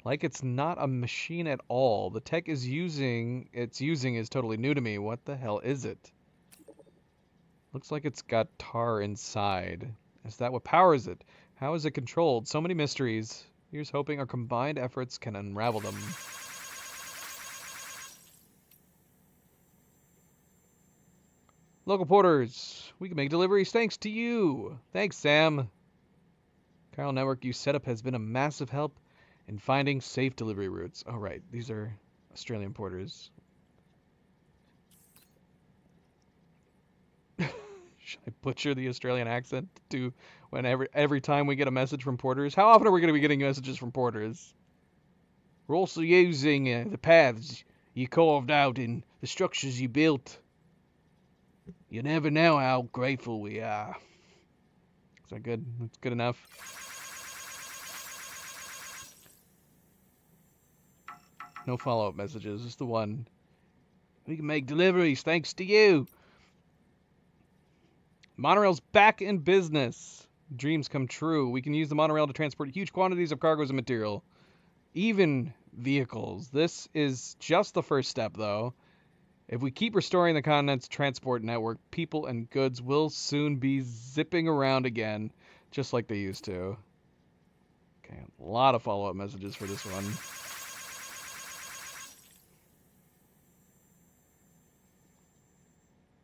like it's not a machine at all. The tech it's using is totally new to me. What the hell is it? Looks like it's got tar inside. Is that what powers it? How is it controlled? So many mysteries. Here's hoping our combined efforts can unravel them. Local porters, we can make deliveries thanks to you. Thanks, Sam. Chiral Network you setup has been a massive help in finding safe delivery routes. Oh, right. These are Australian porters. Should I butcher the Australian accent to when every time we get a message from porters? How often are we going to be getting messages from porters? We're also using the paths you carved out in the structures you built. You never know how grateful we are. Is that good? That's good enough. No follow-up messages, just the one. We can make deliveries thanks to you. Monorail's back in business. Dreams come true. We can use the monorail to transport huge quantities of cargoes and material. Even vehicles. This is just the first step, though. If we keep restoring the continent's transport network, people and goods will soon be zipping around again, just like they used to. Okay, a lot of follow-up messages for this one.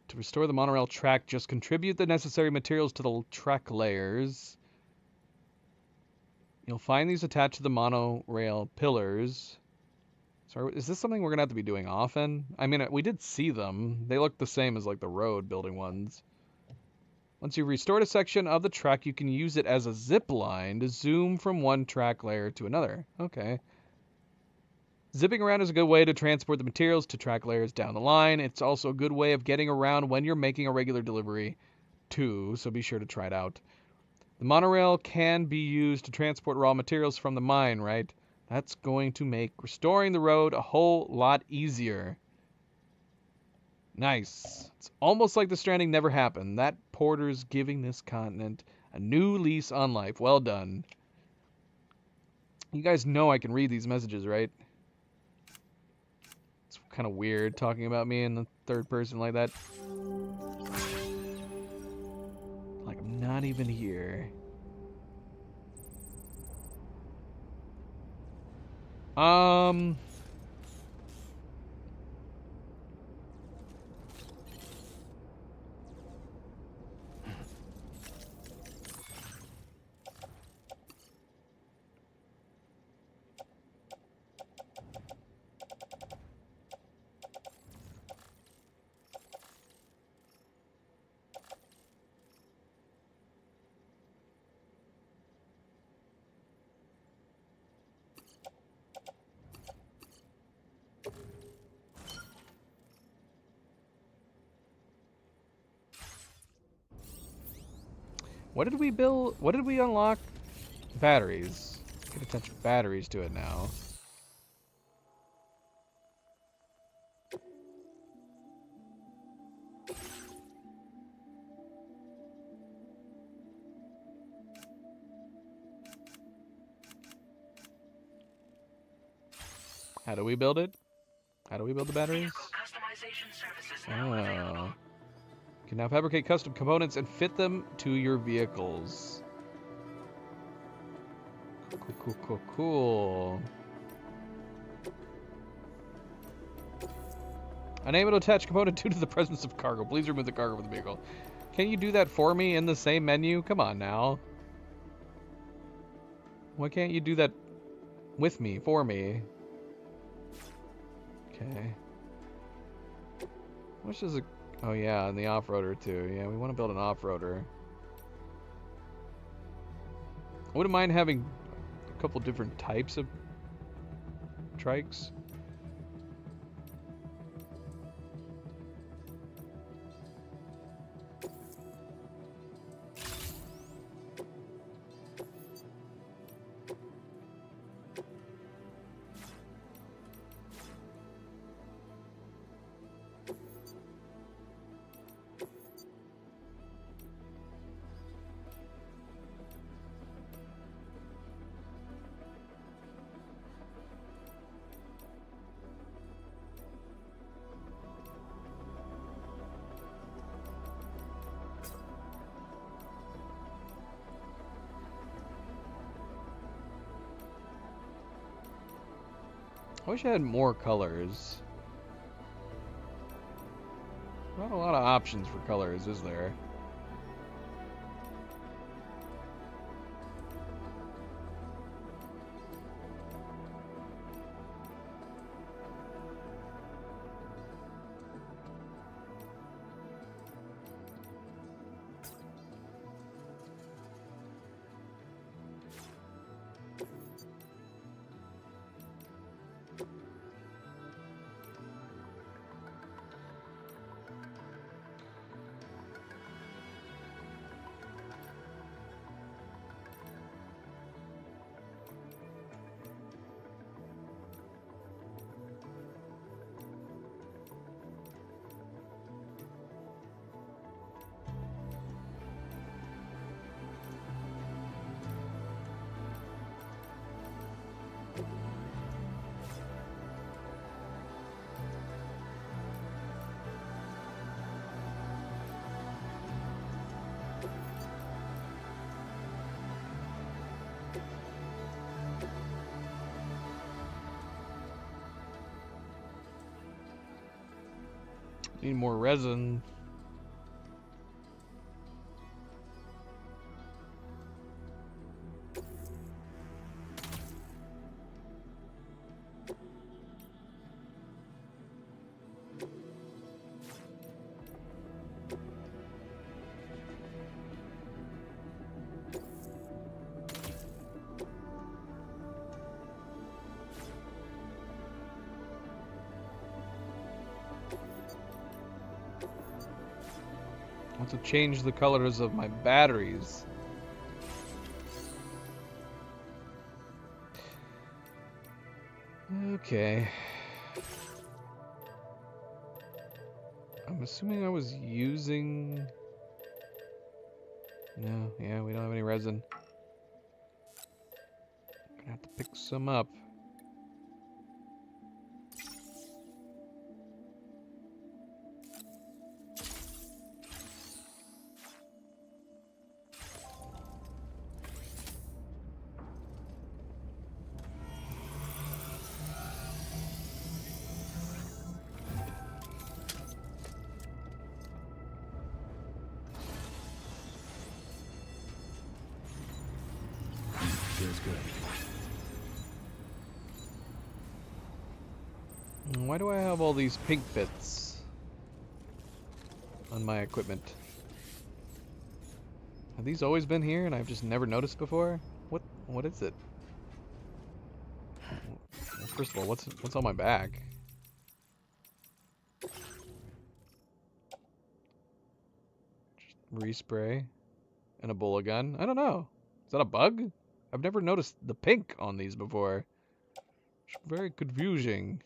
To restore the monorail track, just contribute the necessary materials to the track layers. You'll find these attached to the monorail pillars. So is this something we're going to have to be doing often? I mean, we did see them. They look the same as like the road building ones. Once you've restored a section of the track, you can use it as a zip line to zoom from one track layer to another. Okay. Zipping around is a good way to transport the materials to track layers down the line. It's also a good way of getting around when you're making a regular delivery too, so be sure to try it out. The monorail can be used to transport raw materials from the mine, right? That's going to make restoring the road a whole lot easier. Nice. It's almost like the stranding never happened. That porter's giving this continent a new lease on life. Well done. You guys know I can read these messages, right? It's kind of weird talking about me in the third person like that. Like I'm not even here. What did we build? What did we unlock? Batteries. Get attach batteries to it now. How do we build it? How do we build the batteries? Oh. You can now fabricate custom components and fit them to your vehicles. Cool. Unable to attach component due to the presence of cargo. Please remove the cargo from the vehicle. Can you do that for me in the same menu? Come on now. Why can't you do that with me, for me? Okay. How much does it... Oh yeah, and the off-roader too. Yeah, we want to build an off-roader. I wouldn't mind having a couple different types of trikes. I wish I had more colors. Not a lot of options for colors, is there? Need more resin. I want to change the colors of my batteries. Okay. I'm assuming I was using... No, yeah, we don't have any resin. Gonna have to pick some up. Feels good. Why do I have all these pink bits on my equipment? Have these always been here and I've just never noticed before? What is it? Well, first of all, what's on my back? Just respray. an Ebola gun. I don't know. Is that a bug? I've never noticed the pink on these before. It's very confusing.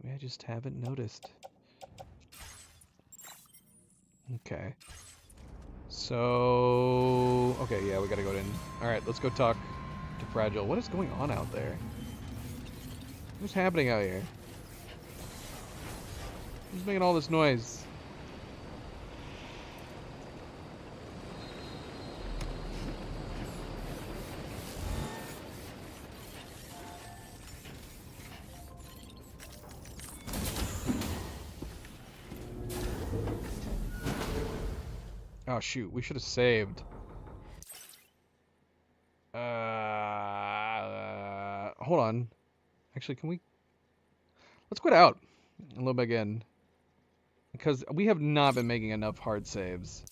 Maybe I just haven't noticed. Okay. So... Okay, yeah, we gotta go in. Alright, let's go talk to Fragile. What is going on out there? What's happening out here? Who's making all this noise? Oh shoot, we should have saved. Hold on. Actually, can we... Let's quit out and load back in. Because we have not been making enough hard saves.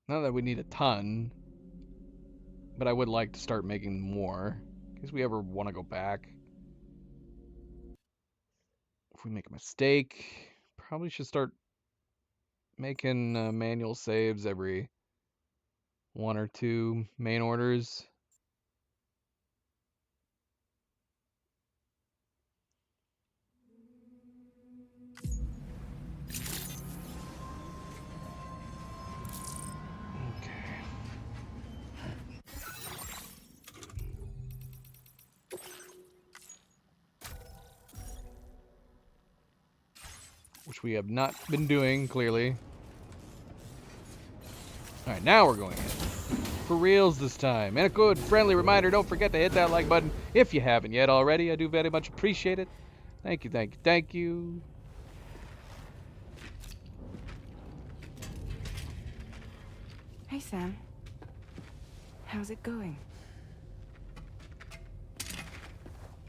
Not that we need a ton, but I would like to start making more, in case we ever want to go back. If we make a mistake, probably should start making manual saves every 1 or 2 main orders. Which we have not been doing, clearly. Alright, now we're going in. For reals this time. And a good friendly reminder, don't forget to hit that like button if you haven't yet already. I do very much appreciate it. Thank you, thank you, thank you. Hey, Sam. How's it going?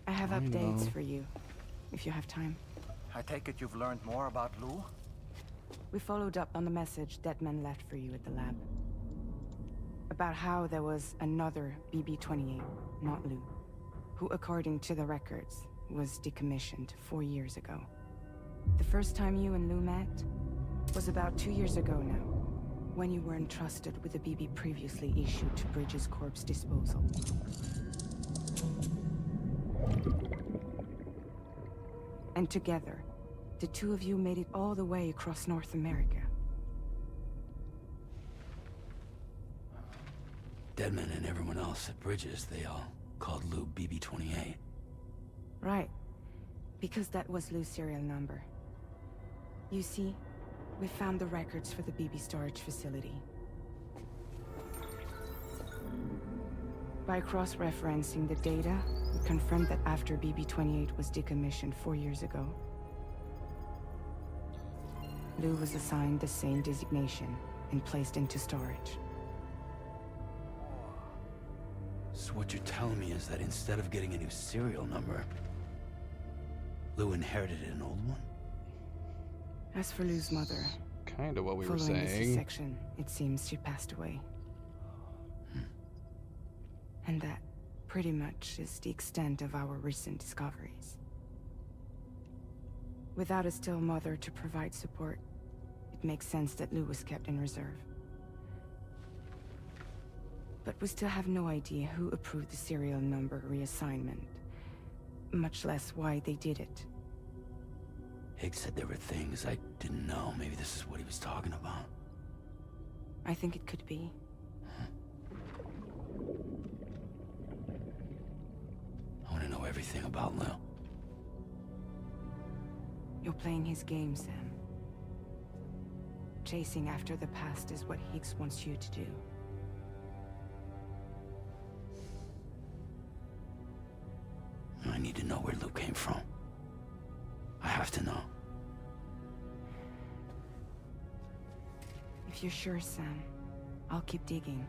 I have updates for you, if you have time. I take it you've learned more about Lou? We followed up on the message Deadman left for you at the lab. About how there was another BB-28, not Lou, who, according to the records, was decommissioned 4 years ago. The first time you and Lou met was about 2 years ago now, when you were entrusted with the BB previously issued to Bridges Corp's disposal. And together, the two of you made it all the way across North America. Deadman and everyone else at Bridges, they all called Lou BB-28. Right. Because that was Lou's serial number. You see, we found the records for the BB storage facility. By cross-referencing the data, we confirmed that after BB-28 was decommissioned 4 years ago, Lou was assigned the same designation and placed into storage. So what you're telling me is that instead of getting a new serial number, Lou inherited an old one? As for Lou's mother, kind of what we were following saying. the C-section, it seems she passed away. And that, pretty much, is the extent of our recent discoveries. Without a still mother to provide support, it makes sense that Lou was kept in reserve. But we still have no idea who approved the serial number reassignment, much less why they did it. Higgs said there were things I didn't know. Maybe this is what he was talking about. I think it could be. I want to know everything about Lou. You're playing his game, Sam. Chasing after the past is what Higgs wants you to do. I need to know where Lou came from. If you're sure, Sam, I'll keep digging.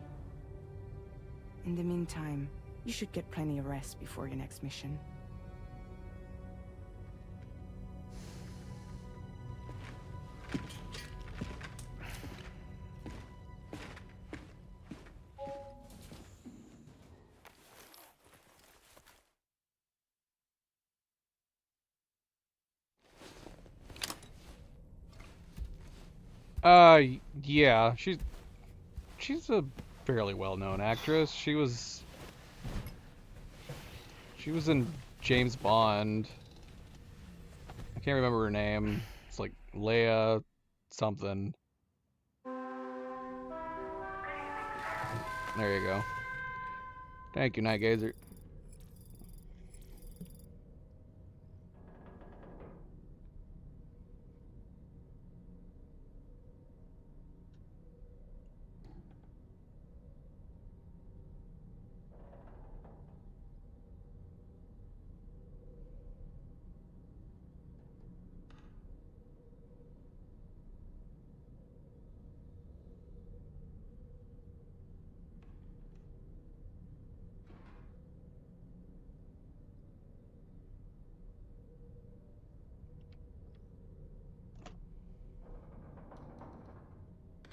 In the meantime, you should get plenty of rest before your next mission. Yeah, she's a fairly well-known actress. She was in James Bond. I can't remember her name. It's like Leia something. There you go. Thank you, Night Gazer.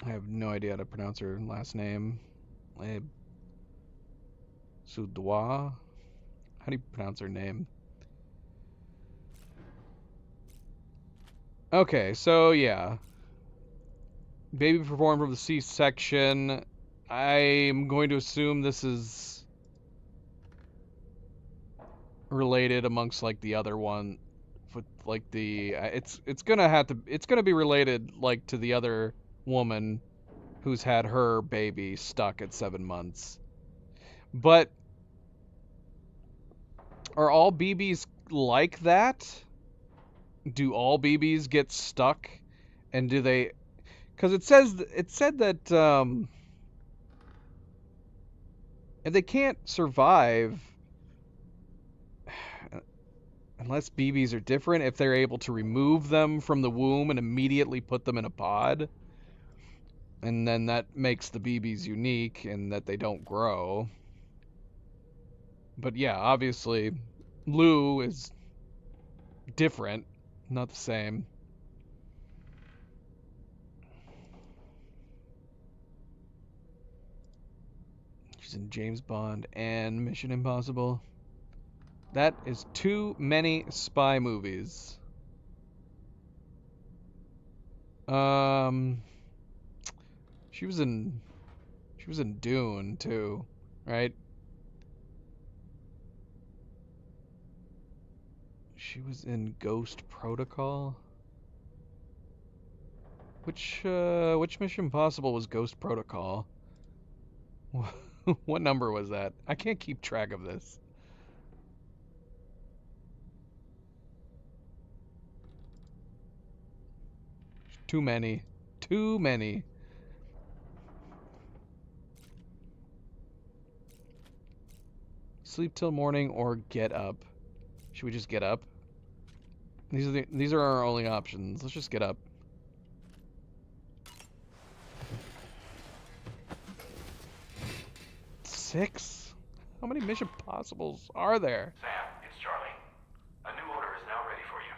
I have no idea how to pronounce her last name. Sudwa? How do you pronounce her name? Okay, so yeah. Baby performed from the C-section. I'm going to assume this is related amongst like the other one with like the it's gonna be related like to the other woman who's had her baby stuck at 7 months. But are all BBs like that? Do all BBs get stuck? And do they... Because it said that if they can't survive unless BBs are different, if they're able to remove them from the womb and immediately put them in a pod, and then that makes the BBs unique and that they don't grow. But yeah, obviously Lou is different, not the same. She's in James Bond and Mission Impossible. That is too many spy movies. She was in Dune too, right? She was in Ghost Protocol. Which Mission Impossible was Ghost Protocol? What number was that? I can't keep track of this. Too many. Too many. Sleep till morning or get up. Should we just get up? These are our only options. Let's just get up. Six? How many Mission Impossibles are there? Sam, it's Charlie. A new order is now ready for you.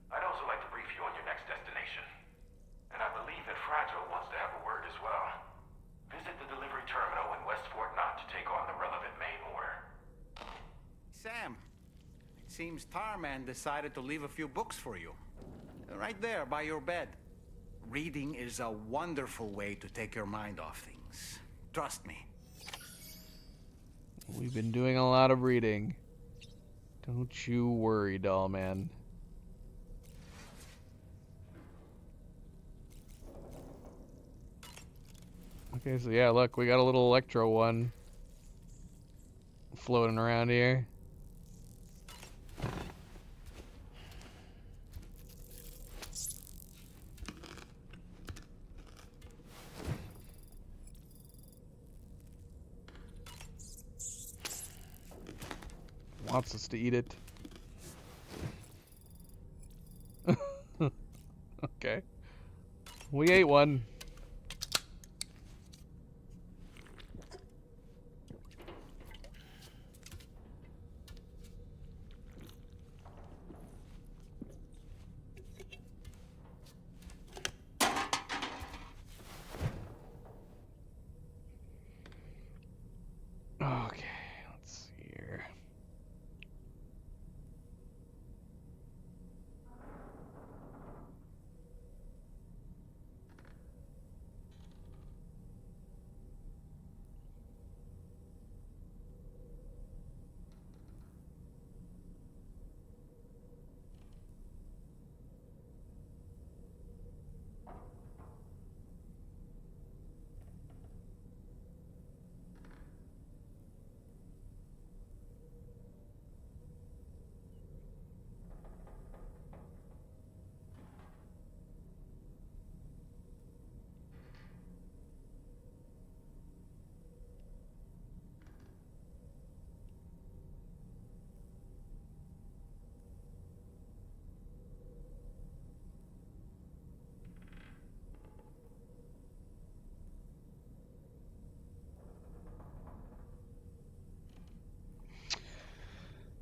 I'd also like to brief you on your next destination. And I believe that Fragile wants to have a word as well. Visit the delivery terminal in West Fort Knott to take on the relevant main order. Sam, it seems Tarman decided to leave a few books for you. Right there by your bed. Reading is a wonderful way to take your mind off things. Trust me. We've been doing a lot of reading. Don't you worry, doll man. Okay, so yeah, look, we got a little Electro one floating around here. Wants us to eat it. Okay. We ate one. Okay, let's see here.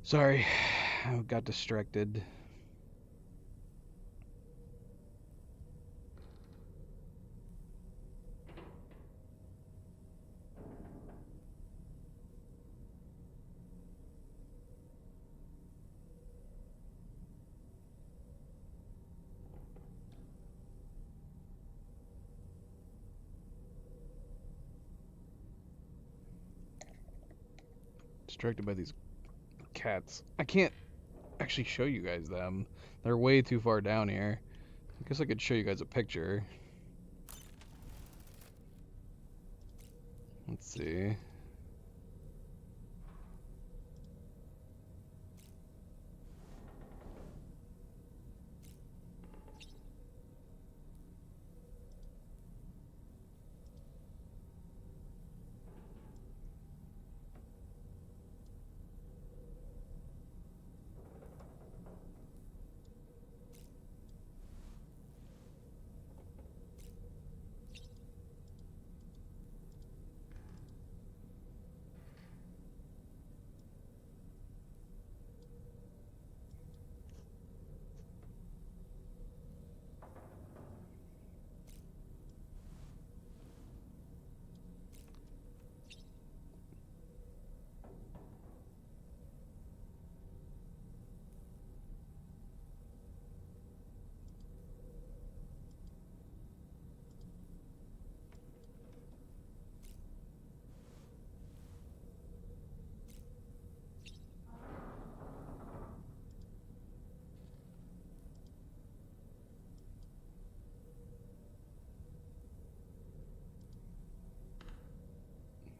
Sorry, I got distracted. Distracted by these cats. I can't actually show you guys them. They're way too far down here. I guess I could show you guys a picture. Let's see.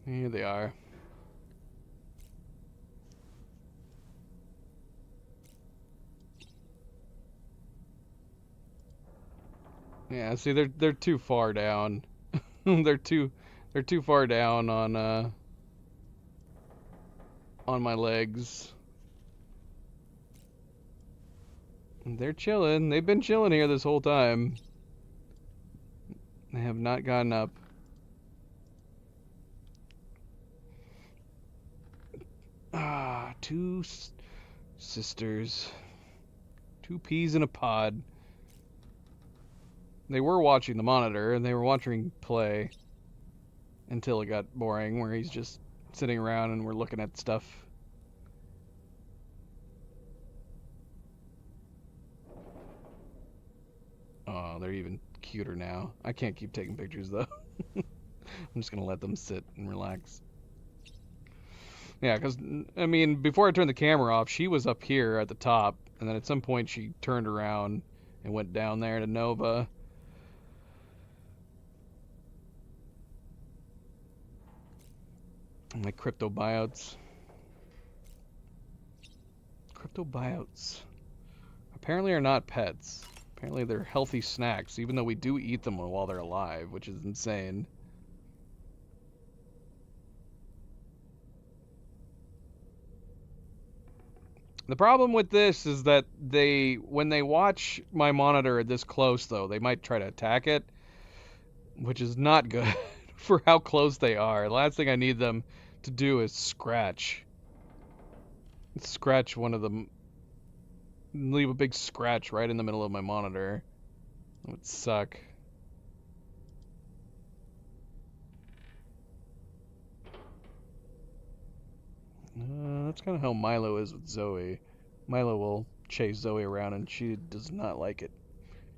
Here they are. Yeah, see, they're too far down. they're too far down on my legs. They're chilling. They've been chilling here this whole time. They have not gotten up. Ah, two sisters. Two peas in a pod. They were watching the monitor, and they were watching play until it got boring, where he's just sitting around and we're looking at stuff. Oh, they're even cuter now. I can't keep taking pictures, though. I'm just going to let them sit and relax. Yeah, because, I mean, before I turned the camera off, she was up here at the top, and then at some point she turned around and went down there to Nova. My cryptobiotes. Cryptobiotes apparently are not pets. Apparently they're healthy snacks, even though we do eat them while they're alive, which is insane. The problem with this is that when they watch my monitor this close, though, they might try to attack it, which is not good for how close they are. The last thing I need them to do is scratch one of them, leave a big scratch right in the middle of my monitor. That would suck. That's kind of how Milo is with Zoe. Milo will chase Zoe around and she does not like it.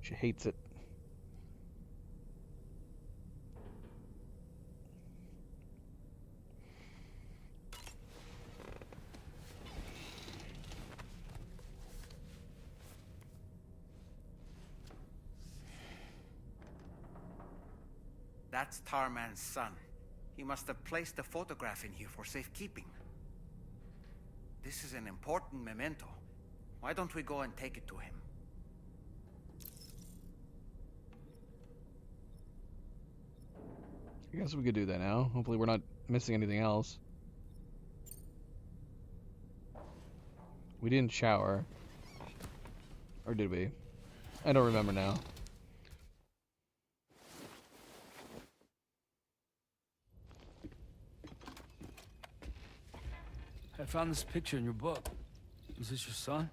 She hates it. That's Tarman's son. He must have placed a photograph in here for safekeeping. This is an important memento. Why don't we go and take it to him? I guess we could do that now. Hopefully we're not missing anything else. We didn't shower. Or did we? I don't remember now. I found this picture in your book. Is this your son?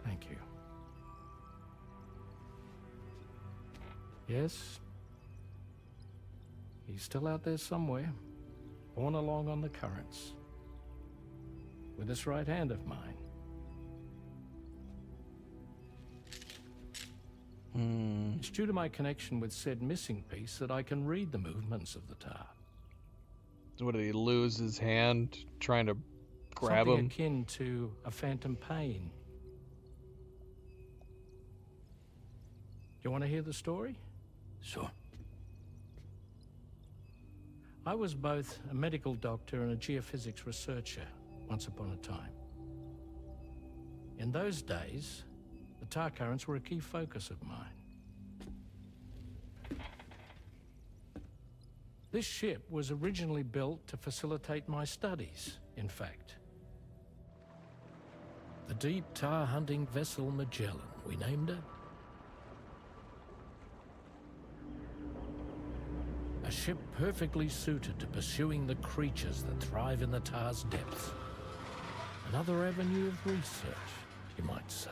Thank you. Yes. He's still out there somewhere, borne along on the currents, with this right hand of mine. It's due to my connection with said missing piece that I can read the movements of the tar. So what, did he lose his hand trying to grab Something him? akin to a phantom pain. You want to hear the story? Sure. I was both a medical doctor and a geophysics researcher once upon a time. In those days, the tar currents were a key focus of mine. This ship was originally built to facilitate my studies, in fact. The deep tar hunting vessel Magellan, we named it. A ship perfectly suited to pursuing the creatures that thrive in the tar's depths. Another avenue of research, you might say.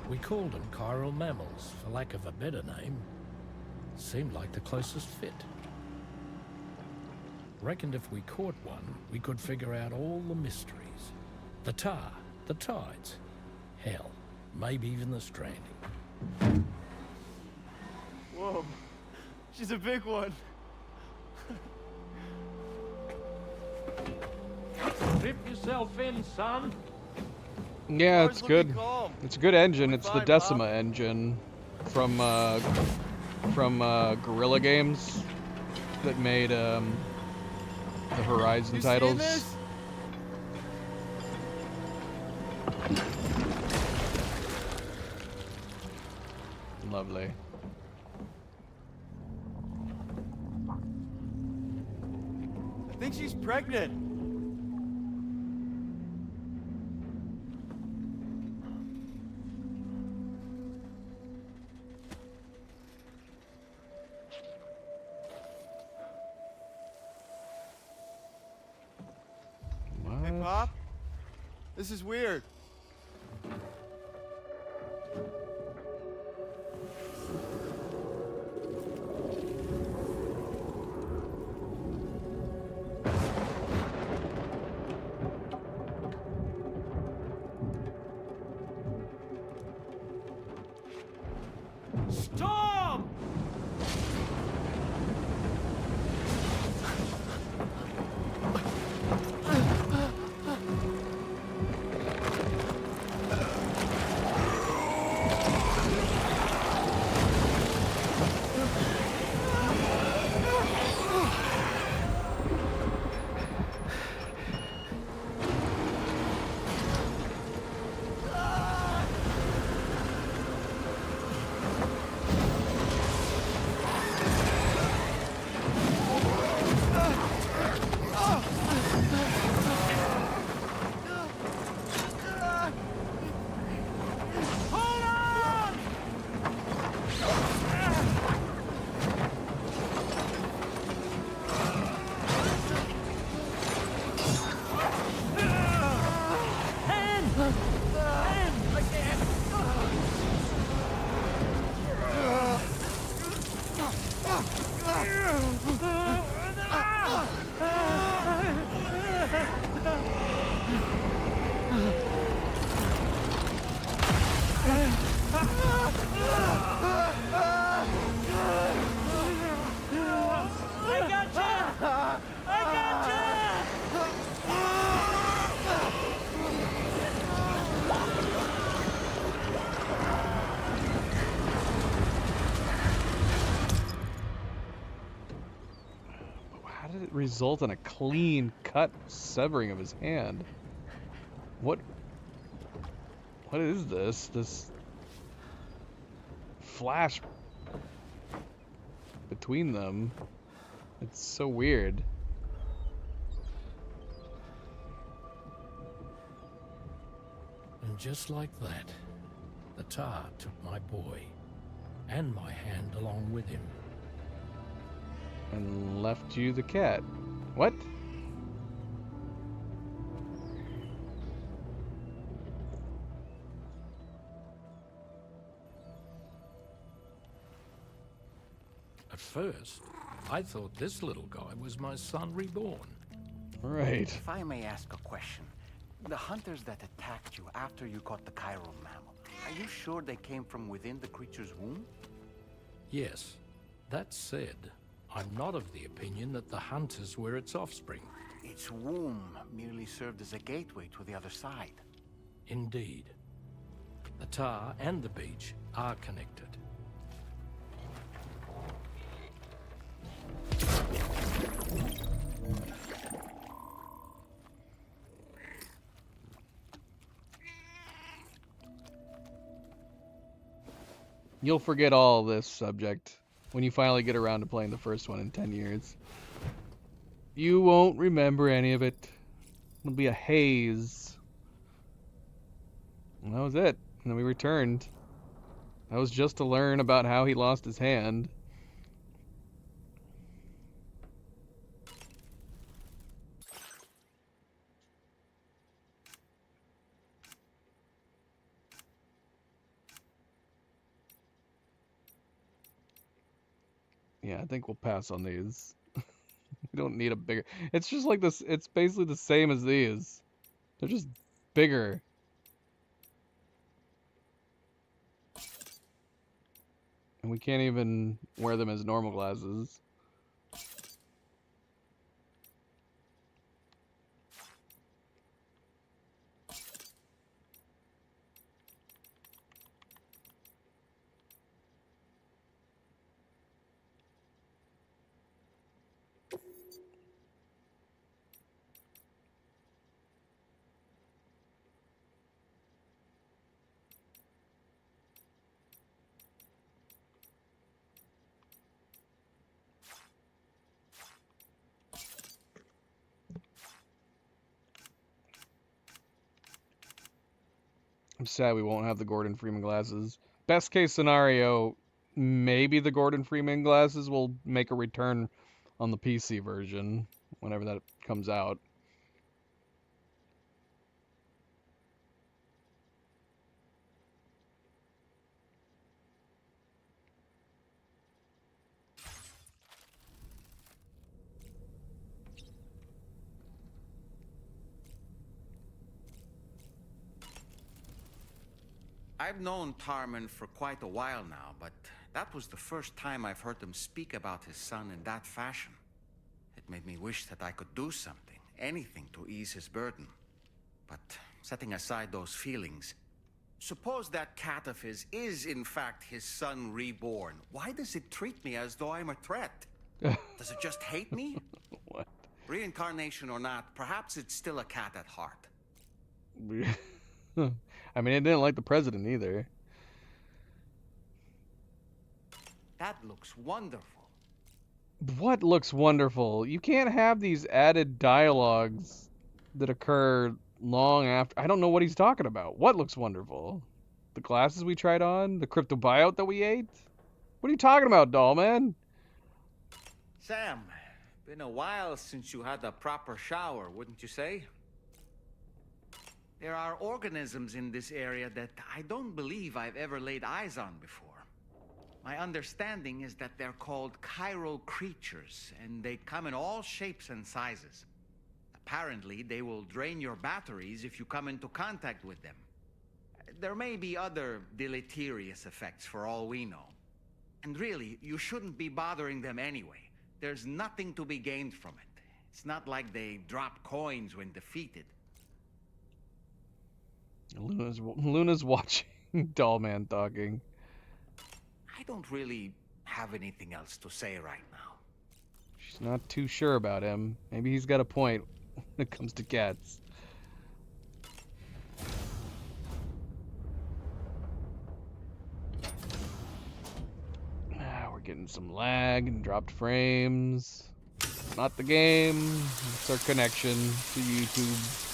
We called them chiral mammals, for lack of a better name. Seemed like the closest fit. Reckoned if we caught one, we could figure out all the mysteries. The tar, the tides, hell, maybe even the stranding. Whoa, she's a big one. Strip yourself in, son. Yeah, it's good. It's a good engine. It's the Decima engine from Guerrilla Games that made the Horizon titles. Lovely. I think she's pregnant. What? Hey, Pop. This is weird. Storm! result in a clean cut severing of his hand. What is this? This flash between them. It's so weird. And just like that, the tar took my boy, and my hand along with him. And left you the cat. What? At first, I thought this little guy was my son reborn. Right. If I may ask a question, the hunters that attacked you after you caught the chiral mammal, are you sure they came from within the creature's womb? Yes. That said, I'm not of the opinion that the hunters were its offspring. Its womb merely served as a gateway to the other side. Indeed. The tar and the beach are connected. You'll forget all this subject when you finally get around to playing the first one in 10 years. You won't remember any of it. It'll be a haze. And that was it. And then we returned. That was just to learn about how he lost his hand. Yeah, I think we'll pass on these. We don't need a bigger... It's just like this... It's basically the same as these. They're just bigger. And we can't even wear them as normal glasses. I'm sad we won't have the Gordon Freeman glasses. Best case scenario, maybe the Gordon Freeman glasses will make a return on the PC version whenever that comes out. I've known Tarman for quite a while now, but that was the first time I've heard him speak about his son in that fashion. It made me wish that I could do something, anything to ease his burden. But setting aside those feelings, suppose that cat of his is in fact his son reborn. Why does it treat me as though I'm a threat? Does it just hate me? What? Reincarnation or not, perhaps it's still a cat at heart. I mean, it didn't like the president either. That looks wonderful. What looks wonderful? You can't have these added dialogues that occur long after. I don't know what he's talking about. What looks wonderful? The glasses we tried on? The cryptobiote that we ate? What are you talking about, doll man? Sam, been a while since you had a proper shower, wouldn't you say? There are organisms in this area that I don't believe I've ever laid eyes on before. My understanding is that they're called chiral creatures, and they come in all shapes and sizes. Apparently, they will drain your batteries if you come into contact with them. There may be other deleterious effects for all we know. And really, you shouldn't be bothering them anyway. There's nothing to be gained from it. It's not like they drop coins when defeated. Luna's watching doll man talking. I don't really have anything else to say right now. She She's not too sure about him. Maybe he's got a point when it comes to cats. We're getting some lag and dropped frames. Not the game. It's our connection to YouTube.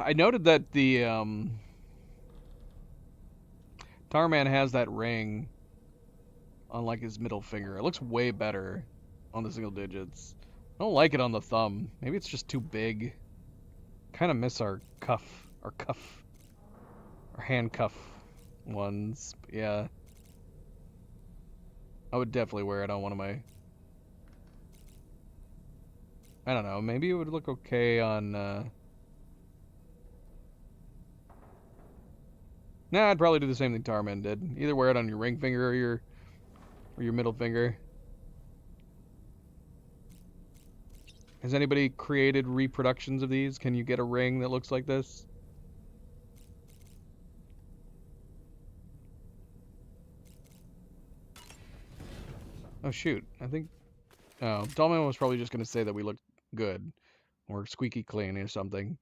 I noted that the Tarman has that ring on like his middle finger. It looks way better on the single digits. I don't like it on the thumb. Maybe it's just too big. Kind of miss our handcuff ones. But yeah, I would definitely wear it on one of my. I don't know. Maybe it would look okay on. Nah, I'd probably do the same thing Tarman did. Either wear it on your ring finger or your middle finger. Has anybody created reproductions of these? Can you get a ring that looks like this? Oh shoot, I think... Oh, Dolman was probably just going to say that we look good. Or squeaky clean or something.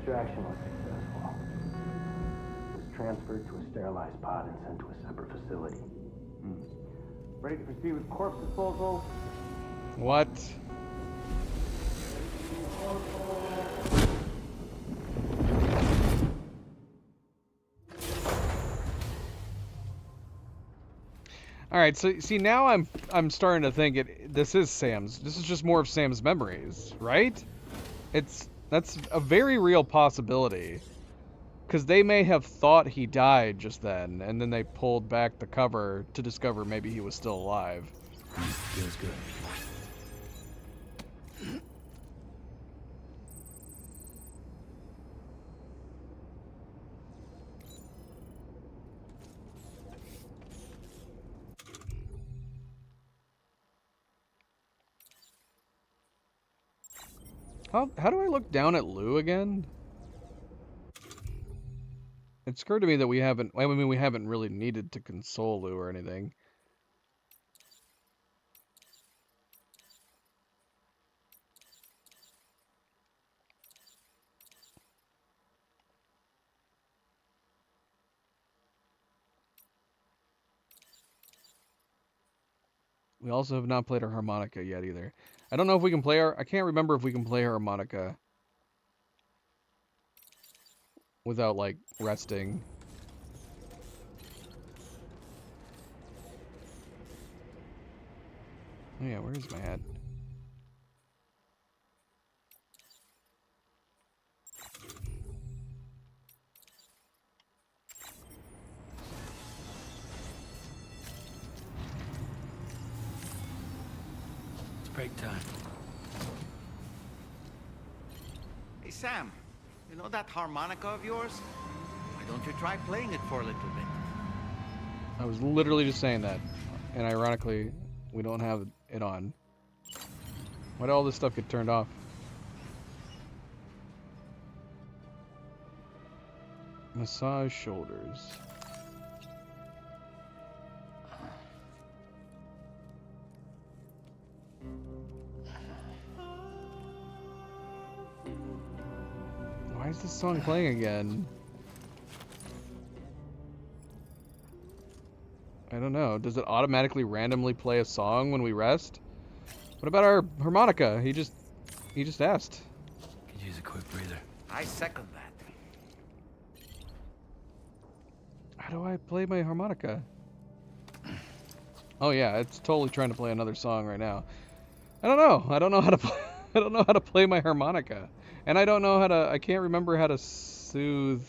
Extraction was successful. It was transferred to a sterilized pod and sent to a separate facility. Ready to proceed with corpse disposal? What? All right, so see now I'm starting to think this is Sam's. This is just more of Sam's memories, right? That's a very real possibility. Because they may have thought he died just then, and then they pulled back the cover to discover maybe he was still alive. Feels good. How do I look down at Lou again? It's occurred to me that we haven't really needed to console Lou or anything. We also have not played our harmonica yet either. I don't know if we can play I can't remember if we can play harmonica without, like, resting. Oh yeah, where is my head? It's break time. Hey, Sam. You know that harmonica of yours? Why don't you try playing it for a little bit? I was literally just saying that. And ironically, we don't have it on. Why did all this stuff get turned off? Massage shoulders. Why is this song playing again? I don't know. Does it automatically randomly play a song when we rest? What about our harmonica? He just asked. Could use a quick breather. I second that. How do I play my harmonica? Oh yeah, it's totally trying to play another song right now. I don't know. I don't know how to play. I don't know how to play my harmonica, and I don't know how to. I can't remember how to soothe.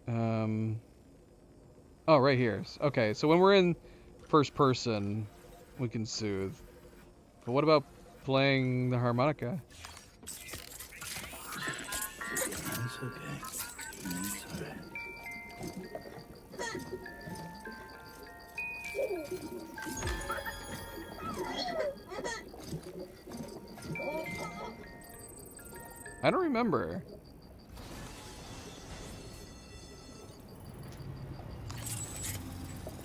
Oh, right here. Okay, so when we're in first person, we can soothe. But what about playing the harmonica? It's okay. It's alright. I don't remember.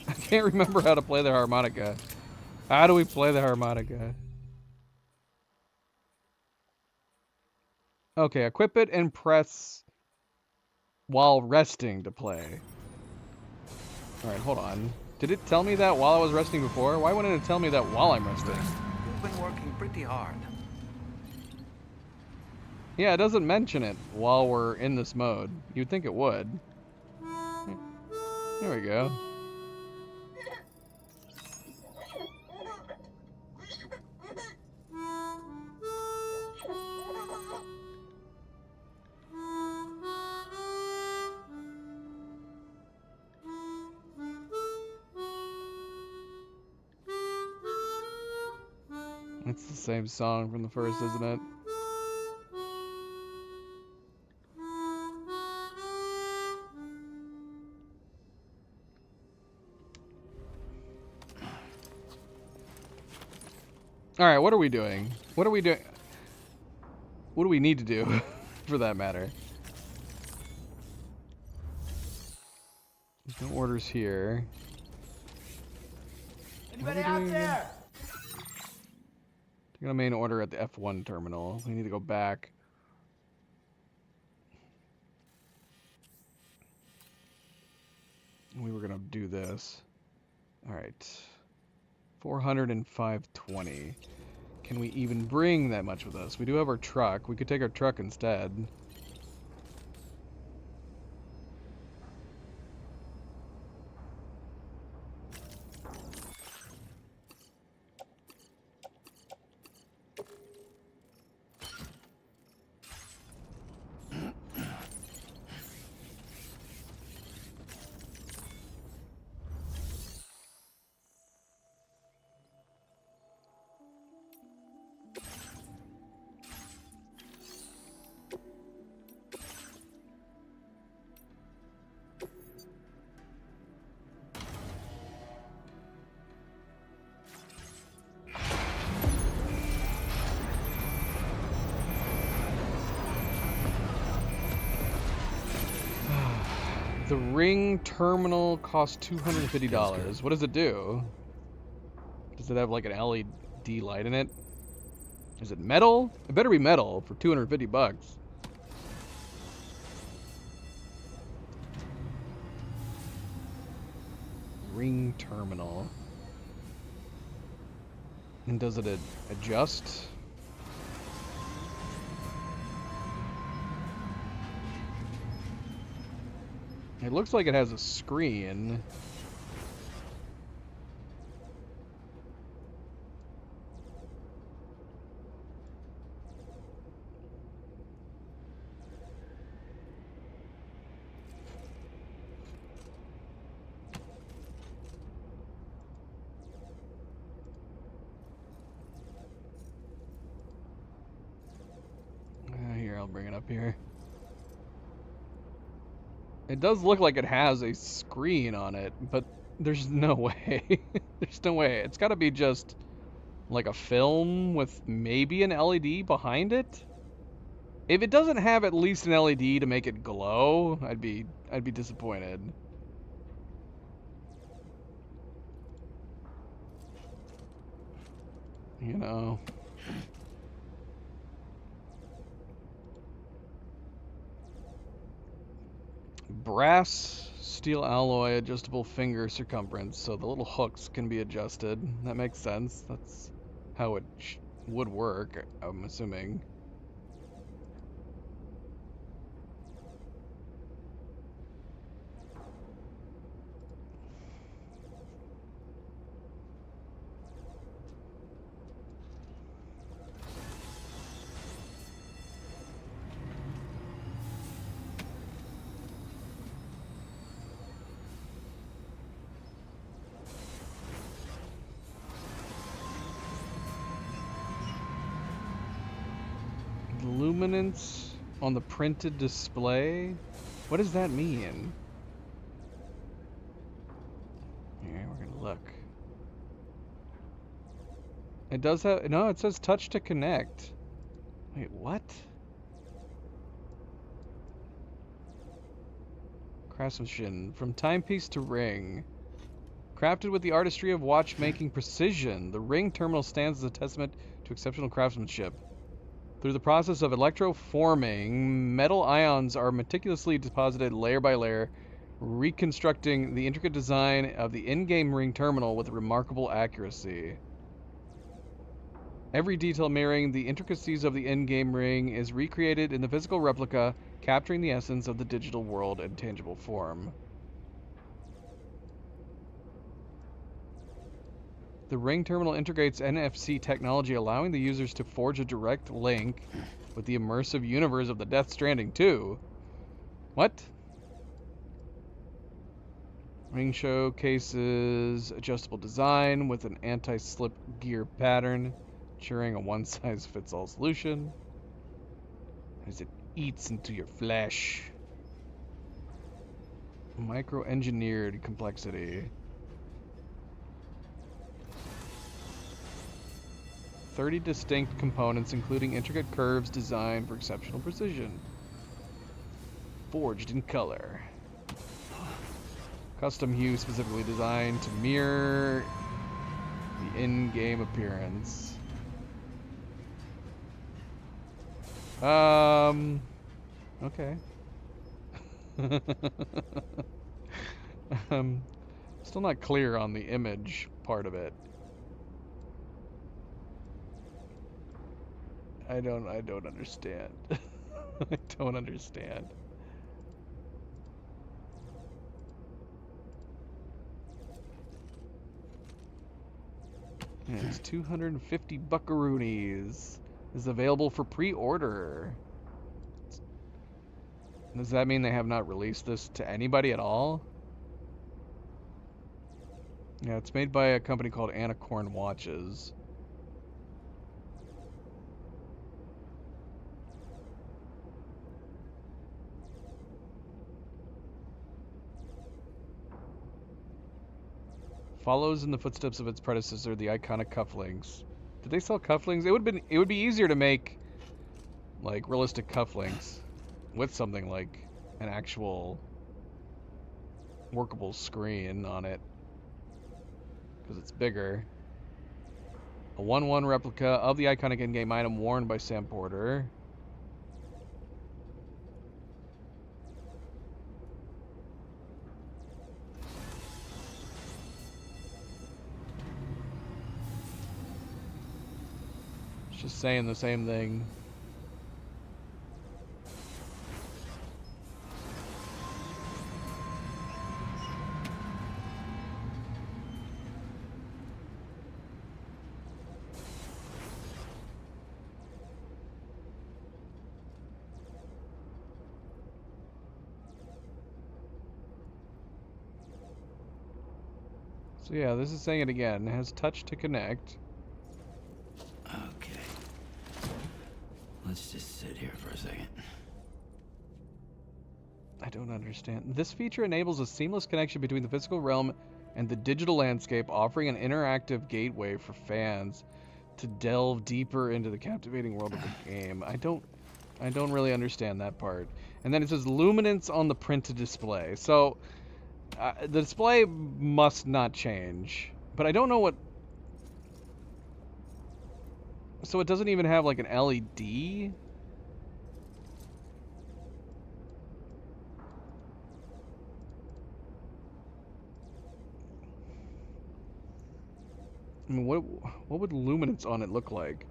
I can't remember how to play the harmonica. How do we play the harmonica? Okay, equip it and press while resting to play. Alright, hold on. Did it tell me that while I was resting before? Why wouldn't it tell me that while I'm resting? You've been working pretty hard. Yeah, it doesn't mention it while we're in this mode. You'd think it would. There we go. It's the same song from the first, isn't it? Alright, what are we doing? What are we doing? What do we need to do, for that matter? There's no orders here. Anybody out there? Taking a main order at the F1 terminal. We need to go back. We were gonna do this. Alright. 405.20. Can we even bring that much with us? We do have our truck. We could take our truck instead. The ring terminal costs $250. What does it do? Does it have like an LED light in it? Is it metal? It better be metal for 250 bucks. Ring terminal. And does it adjust? It looks like it has a screen. Here, I'll bring it up here. It does look like it has a screen on it, but there's no way. There's no way. It's got to be just like a film with maybe an LED behind it. If it doesn't have at least an LED to make it glow, I'd be disappointed. You know. Brass steel alloy adjustable finger circumference, so the little hooks can be adjusted. That makes sense. That's how it would work, I'm assuming. Luminance on the printed display? What does that mean? Here, we're gonna look. It does have, no, it says touch to connect. Wait, what? Craftsmanship. From timepiece to ring. Crafted with the artistry of watchmaking precision, the ring terminal stands as a testament to exceptional craftsmanship. Through the process of electroforming, metal ions are meticulously deposited layer by layer, reconstructing the intricate design of the in-game ring terminal with remarkable accuracy. Every detail mirroring the intricacies of the in-game ring is recreated in the physical replica, capturing the essence of the digital world in tangible form. The ring terminal integrates NFC technology, allowing the users to forge a direct link with the immersive universe of the Death Stranding 2. What? Ring showcases adjustable design with an anti-slip gear pattern, ensuring a one-size-fits-all solution as it eats into your flesh. Micro-engineered complexity. 30 distinct components, including intricate curves designed for exceptional precision. Forged in color. Custom hue specifically designed to mirror the in-game appearance. Okay. Still not clear on the image part of it. I don't understand. I don't understand. And it's 250 buckaroonies. Is available for pre-order. Does that mean they have not released this to anybody at all? Yeah, it's made by a company called Anacorn Watches. Follows in the footsteps of its predecessor, the iconic cufflinks. Did they sell cufflinks? It would be easier to make like realistic cufflinks with something like an actual workable screen on it, because it's bigger. A 1/1 replica of the iconic in-game item worn by Sam Porter. Just saying the same thing. So yeah, this is saying it again. It has touch to connect. Okay. Let's just sit here for a second. I don't understand. This feature enables a seamless connection between the physical realm and the digital landscape, offering an interactive gateway for fans to delve deeper into the captivating world of the game. I don't really understand that part. And then it says luminance on the printed display. So the display must not change, but I don't know what. So it doesn't even have like an LED? I mean, what would luminance on it look like?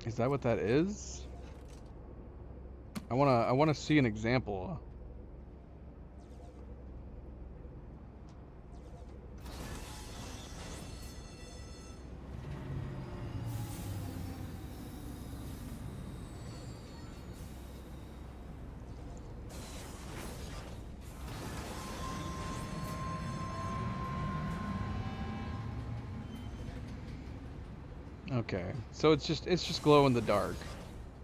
Is that what that is? I wanna see an example. Okay, so it's just glow in the dark.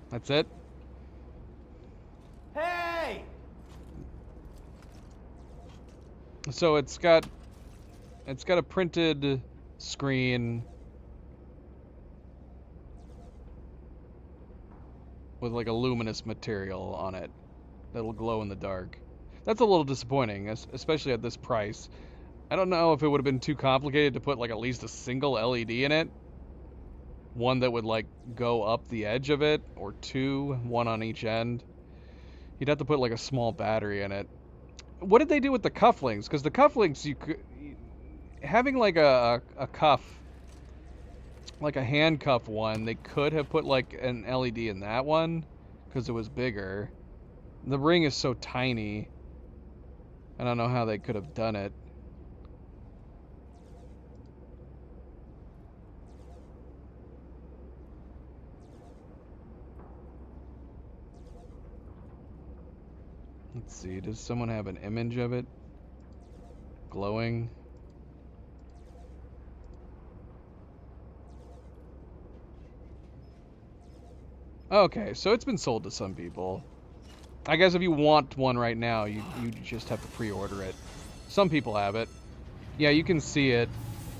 That's it? Hey! So it's got a printed screen with like a luminous material on it that'll glow in the dark. That's a little disappointing, especially at this price. I don't know if it would have been too complicated to put like at least a single LED in it. One that would like go up the edge of it, or two, one on each end. You'd have to put like a small battery in it. What did they do with the cufflinks? Because the cufflinks, you could having like a cuff, like a handcuff one, they could have put like an LED in that one because it was bigger. The ring is so tiny. I don't know how they could have done it. Let's see, does someone have an image of it? Glowing? Okay, so it's been sold to some people. I guess if you want one right now, you just have to pre-order it. Some people have it. Yeah, you can see it.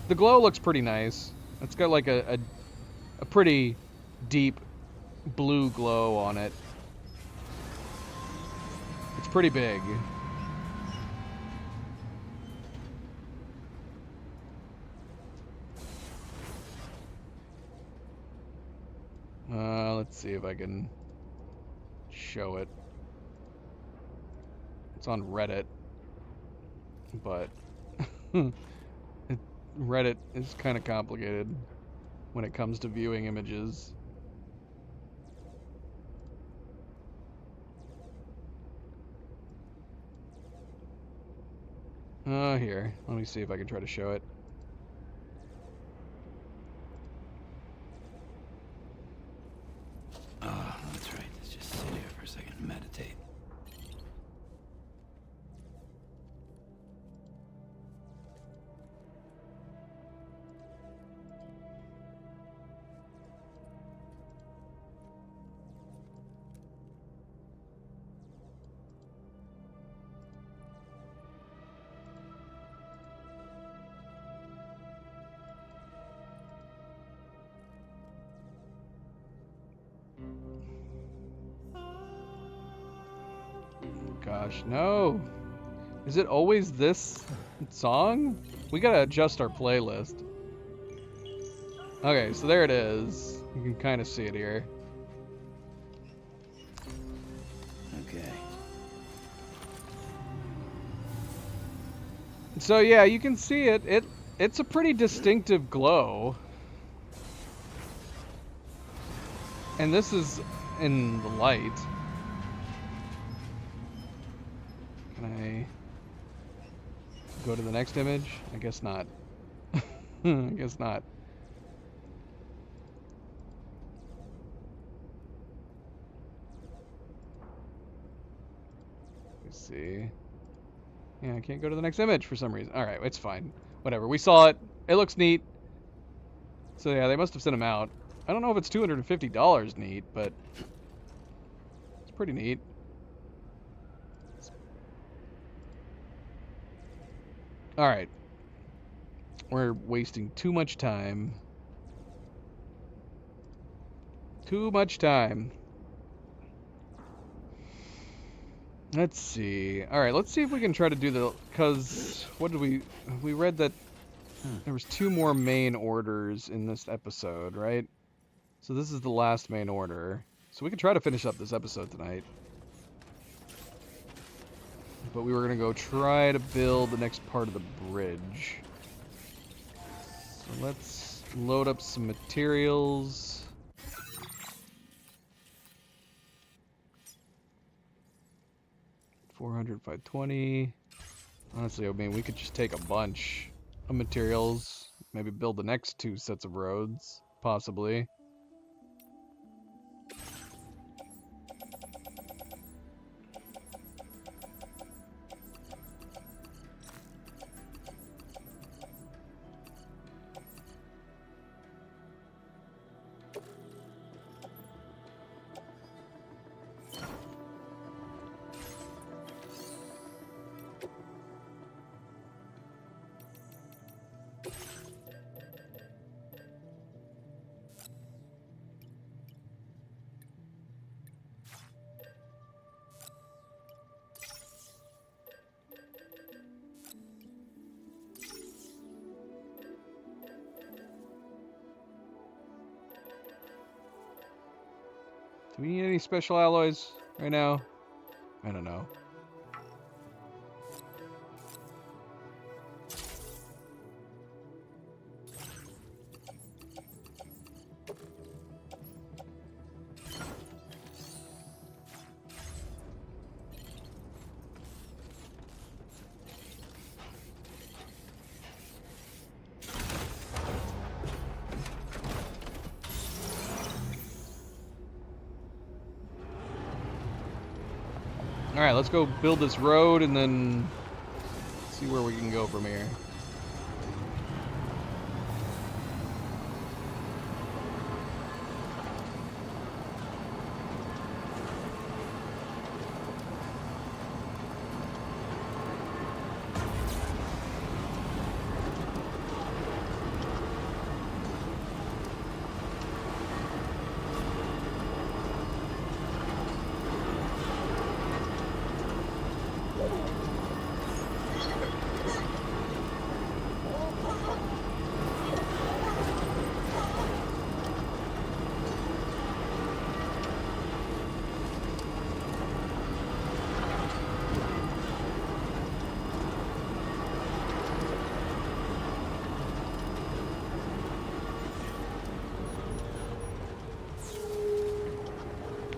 The glow looks pretty nice. It's got like a pretty deep blue glow on it. It's pretty big. Let's see if I can show it. It's on Reddit, but Reddit is kind of complicated when it comes to viewing images. Here. Let me see if I can try to show it. Oh, that's right. Let's just sit here for a second and meditate. Gosh, no. Is it always this song? We gotta adjust our playlist. Okay, so there it is. You can kind of see it here. Okay. So yeah, you can see it. It's a pretty distinctive glow. And this is in the light. Can I go to the next image? I guess not. I guess not. Let's see. Yeah, I can't go to the next image for some reason. Alright, it's fine. Whatever. We saw it. It looks neat. So yeah, they must have sent them out. I don't know if it's $250 neat, but it's pretty neat. Alright. We're wasting too much time. Too much time. Let's see. Alright, let's see if we can try to do the... Because, what did we read that there was 2 more main orders in this episode, right? So this is the last main order. So we can try to finish up this episode tonight. But we were going to go try to build the next part of the bridge. So let's load up some materials. $400, $520. Honestly, I mean, we could just take a bunch of materials. Maybe build the next 2 sets of roads, possibly. Do we need any special alloys right now? I don't know. Alright, let's go build this road and then see where we can go from here.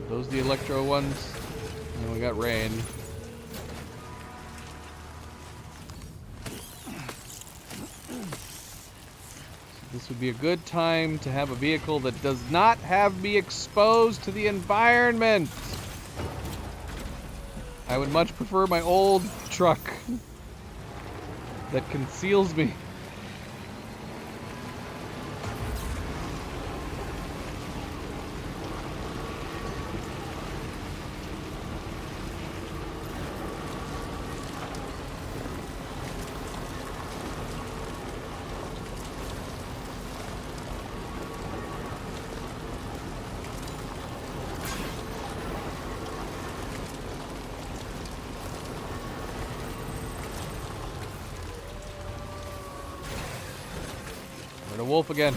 Those the electro ones. And we got rain. This would be a good time to have a vehicle that does not have me exposed to the environment. I would much prefer my old truck that conceals me. A wolf again.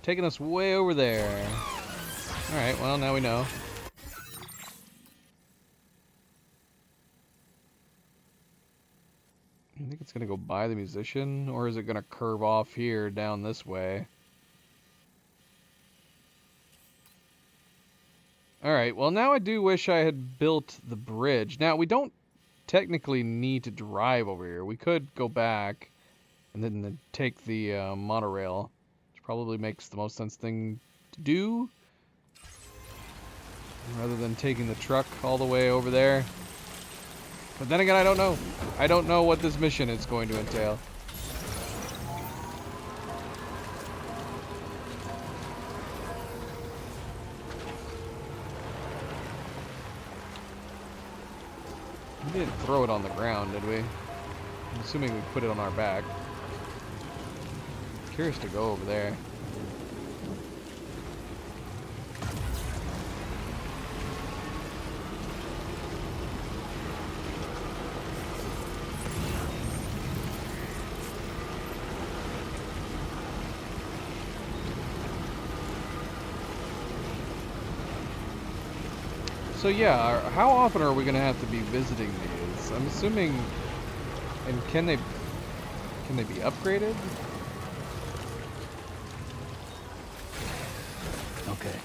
Taking us way over there. Alright, well, now we know. I think it's gonna go by the musician, or is it gonna curve off here down this way? Alright, well, now I do wish I had built the bridge. Now, we don't technically need to drive over here. We could go back and then take the monorail. Probably makes the most sense thing to do, rather than taking the truck all the way over there. But then again, I don't know. I don't know what this mission is going to entail. We didn't throw it on the ground, did we? I'm assuming we put it on our back. Curious to go over there. So yeah, how often are we gonna have to be visiting these? I'm assuming, and can they be upgraded? Okay.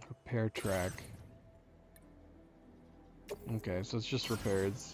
Repair track. Okay, so it's just repairs.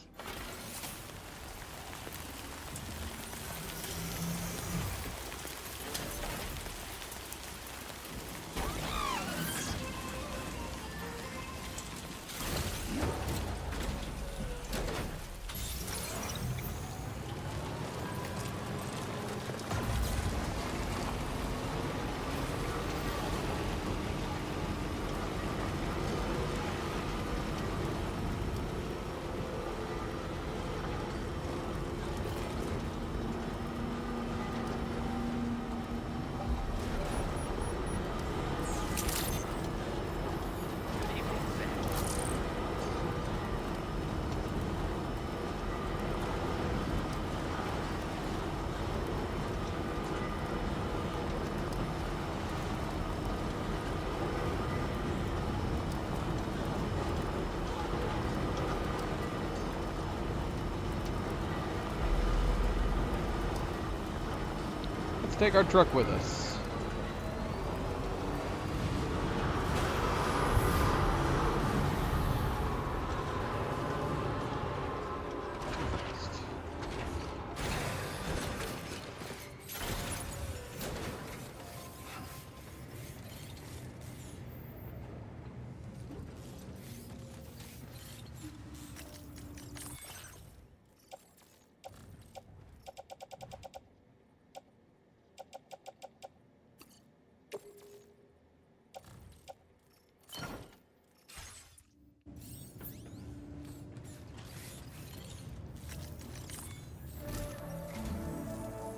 Let's take our truck with us.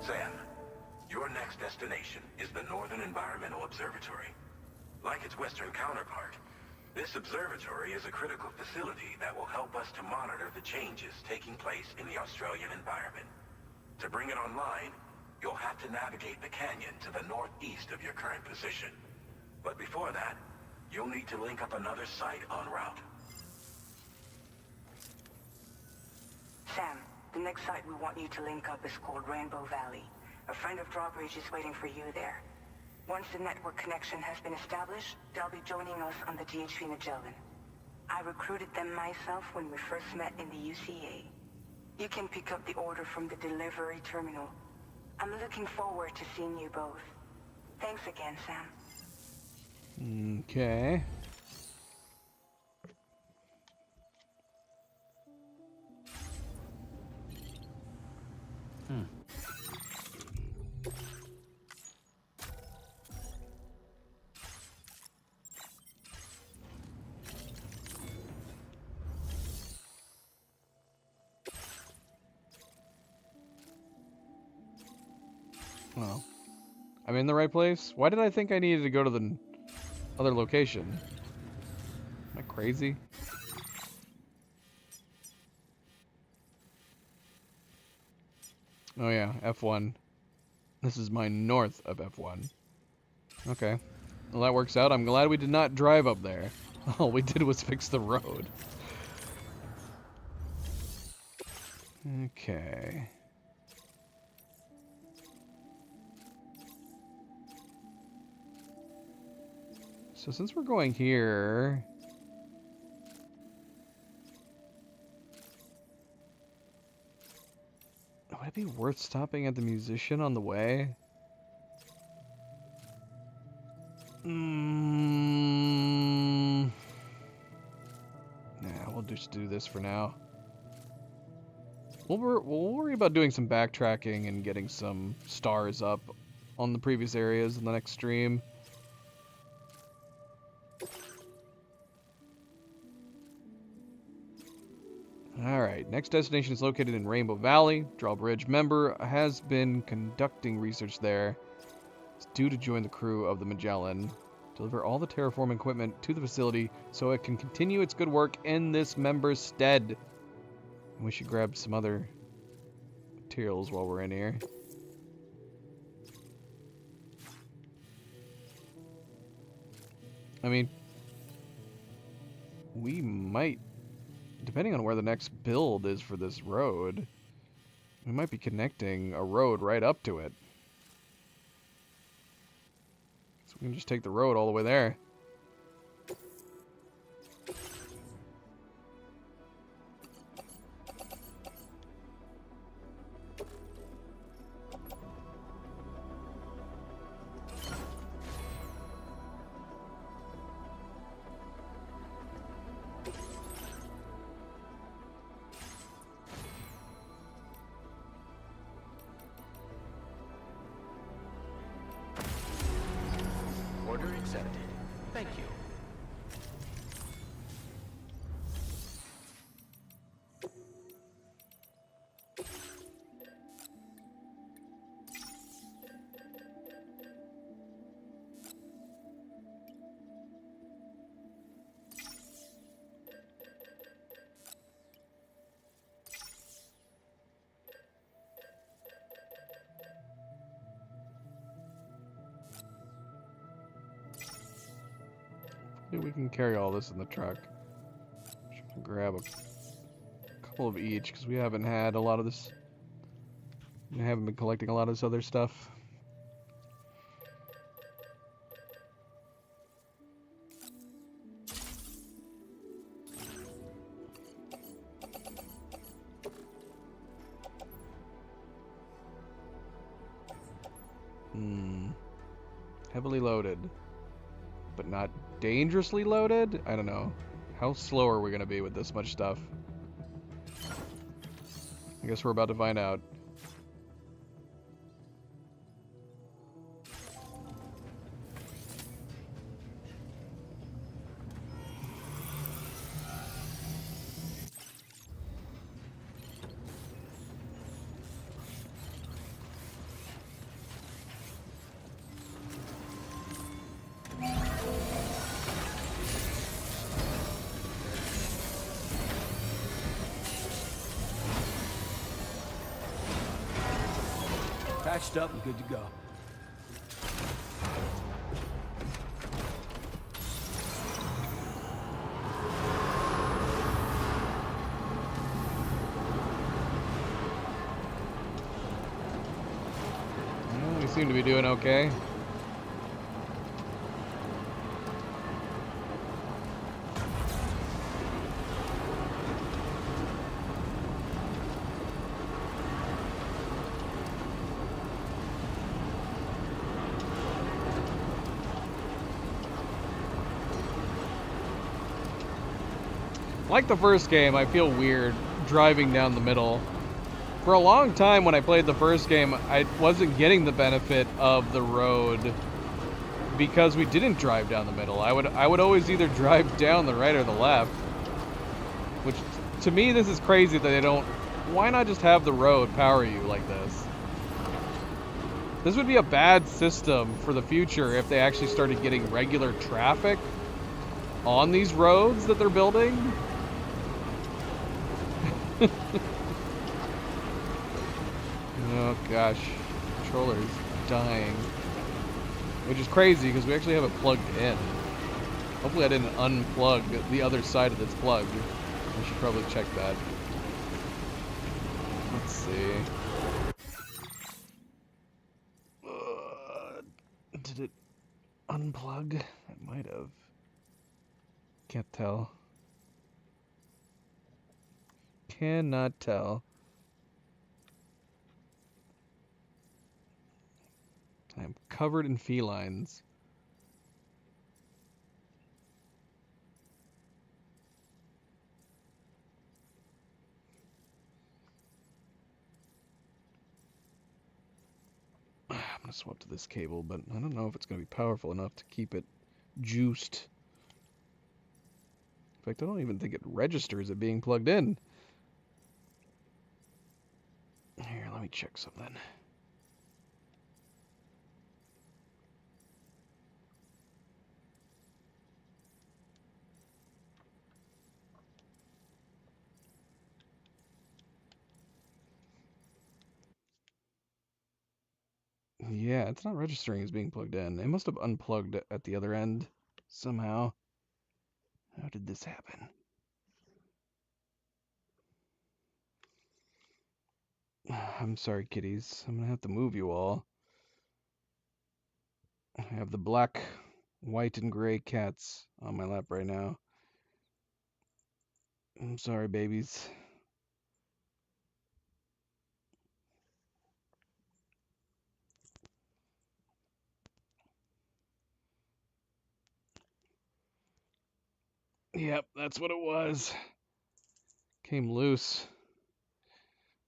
Sam, your next destination is the Northern Environmental Observatory. Like its western counterpart, this observatory is a critical facility that will help us to monitor the changes taking place in the Australian environment. To bring it online, you'll have to navigate the canyon to the northeast of your current position. But before that, you'll need to link up another site en route. Sam, the next site we want you to link up is called Rainbow Valley. A friend of Drawbridge is waiting for you there. Once the network connection has been established, they'll be joining us on the DHV Magellan. I recruited them myself when we first met in the UCA. You can pick up the order from the delivery terminal. I'm looking forward to seeing you both. Thanks again, Sam. Okay. Well, I'm in the right place? Why did I think I needed to go to the other location? Am I crazy? Oh yeah, F1. This is my north of F1. Okay. Well, that works out. I'm glad we did not drive up there. All we did was fix the road. Okay. So since we're going here... would it be worth stopping at the musician on the way? Nah, we'll just do this for now. We'll worry about doing some backtracking and getting some stars up on the previous areas in the next stream. Alright, next destination is located in Rainbow Valley. Drawbridge member has been conducting research there. It's due to join the crew of the Magellan. Deliver all the terraforming equipment to the facility so it can continue its good work in this member's stead. And we should grab some other materials while we're in here. I mean, we might, depending on where the next build is for this road, we might be connecting a road right up to it. So we can just take the road all the way there. Order accepted. Thank you. We can carry all this in the truck. Just grab a couple of each because we haven't had a lot of this. We haven't been collecting a lot of this other stuff. Heavily loaded. But not dangerously loaded? I don't know. How slow are we going to be with this much stuff? I guess we're about to find out. Patched up and good to go. Well, we seem to be doing okay. Like the first game, I feel weird driving down the middle. For a long time when I played the first game, I wasn't getting the benefit of the road because we didn't drive down the middle. I would always either drive down the right or the left. Which, to me, this is crazy that they don't... Why not just have the road power you like this? This would be a bad system for the future if they actually started getting regular traffic on these roads that they're building. Oh gosh, controller is dying. Which is crazy because we actually have it plugged in. Hopefully I didn't unplug the other side of this plug. I should probably check that. Let's see. Did it unplug? It might have. Can't tell. Cannot tell. I'm covered in felines. I'm gonna swap to this cable, but I don't know if it's gonna be powerful enough to keep it juiced. In fact, I don't even think it registers it being plugged in. Here, let me check something. Yeah, it's not registering as being plugged in. It must have unplugged at the other end somehow. How did this happen? I'm sorry, kitties. I'm gonna have to move you all. I have the black, white, and gray cats on my lap right now. I'm sorry, babies. Yep, that's what it was. Came loose.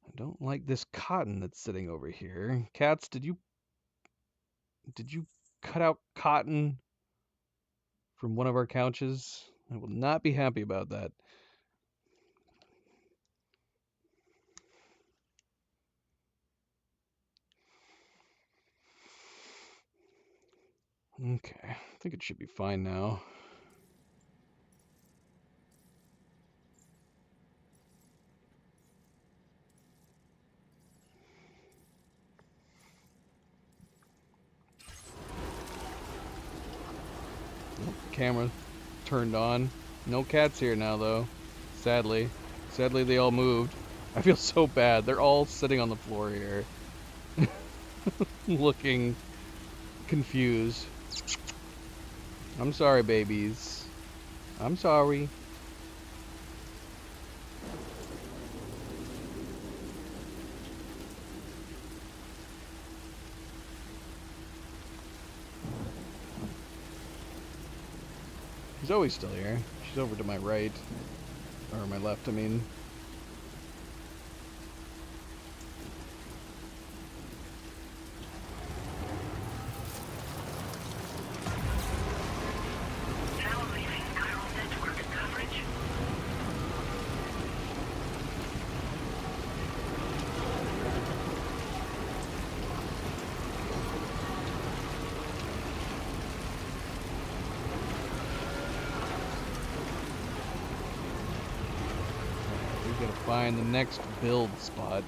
I don't like this cotton that's sitting over here. Cats, did you cut out cotton from one of our couches? I will not be happy about that. Okay, I think it should be fine now. Camera turned on. No cats here now, though. Sadly. Sadly, they all moved. I feel so bad. They're all sitting on the floor here. Looking confused. I'm sorry, babies. I'm sorry. Zoe's still here. She's over to my right. Or my left, I mean. Find the next build spot.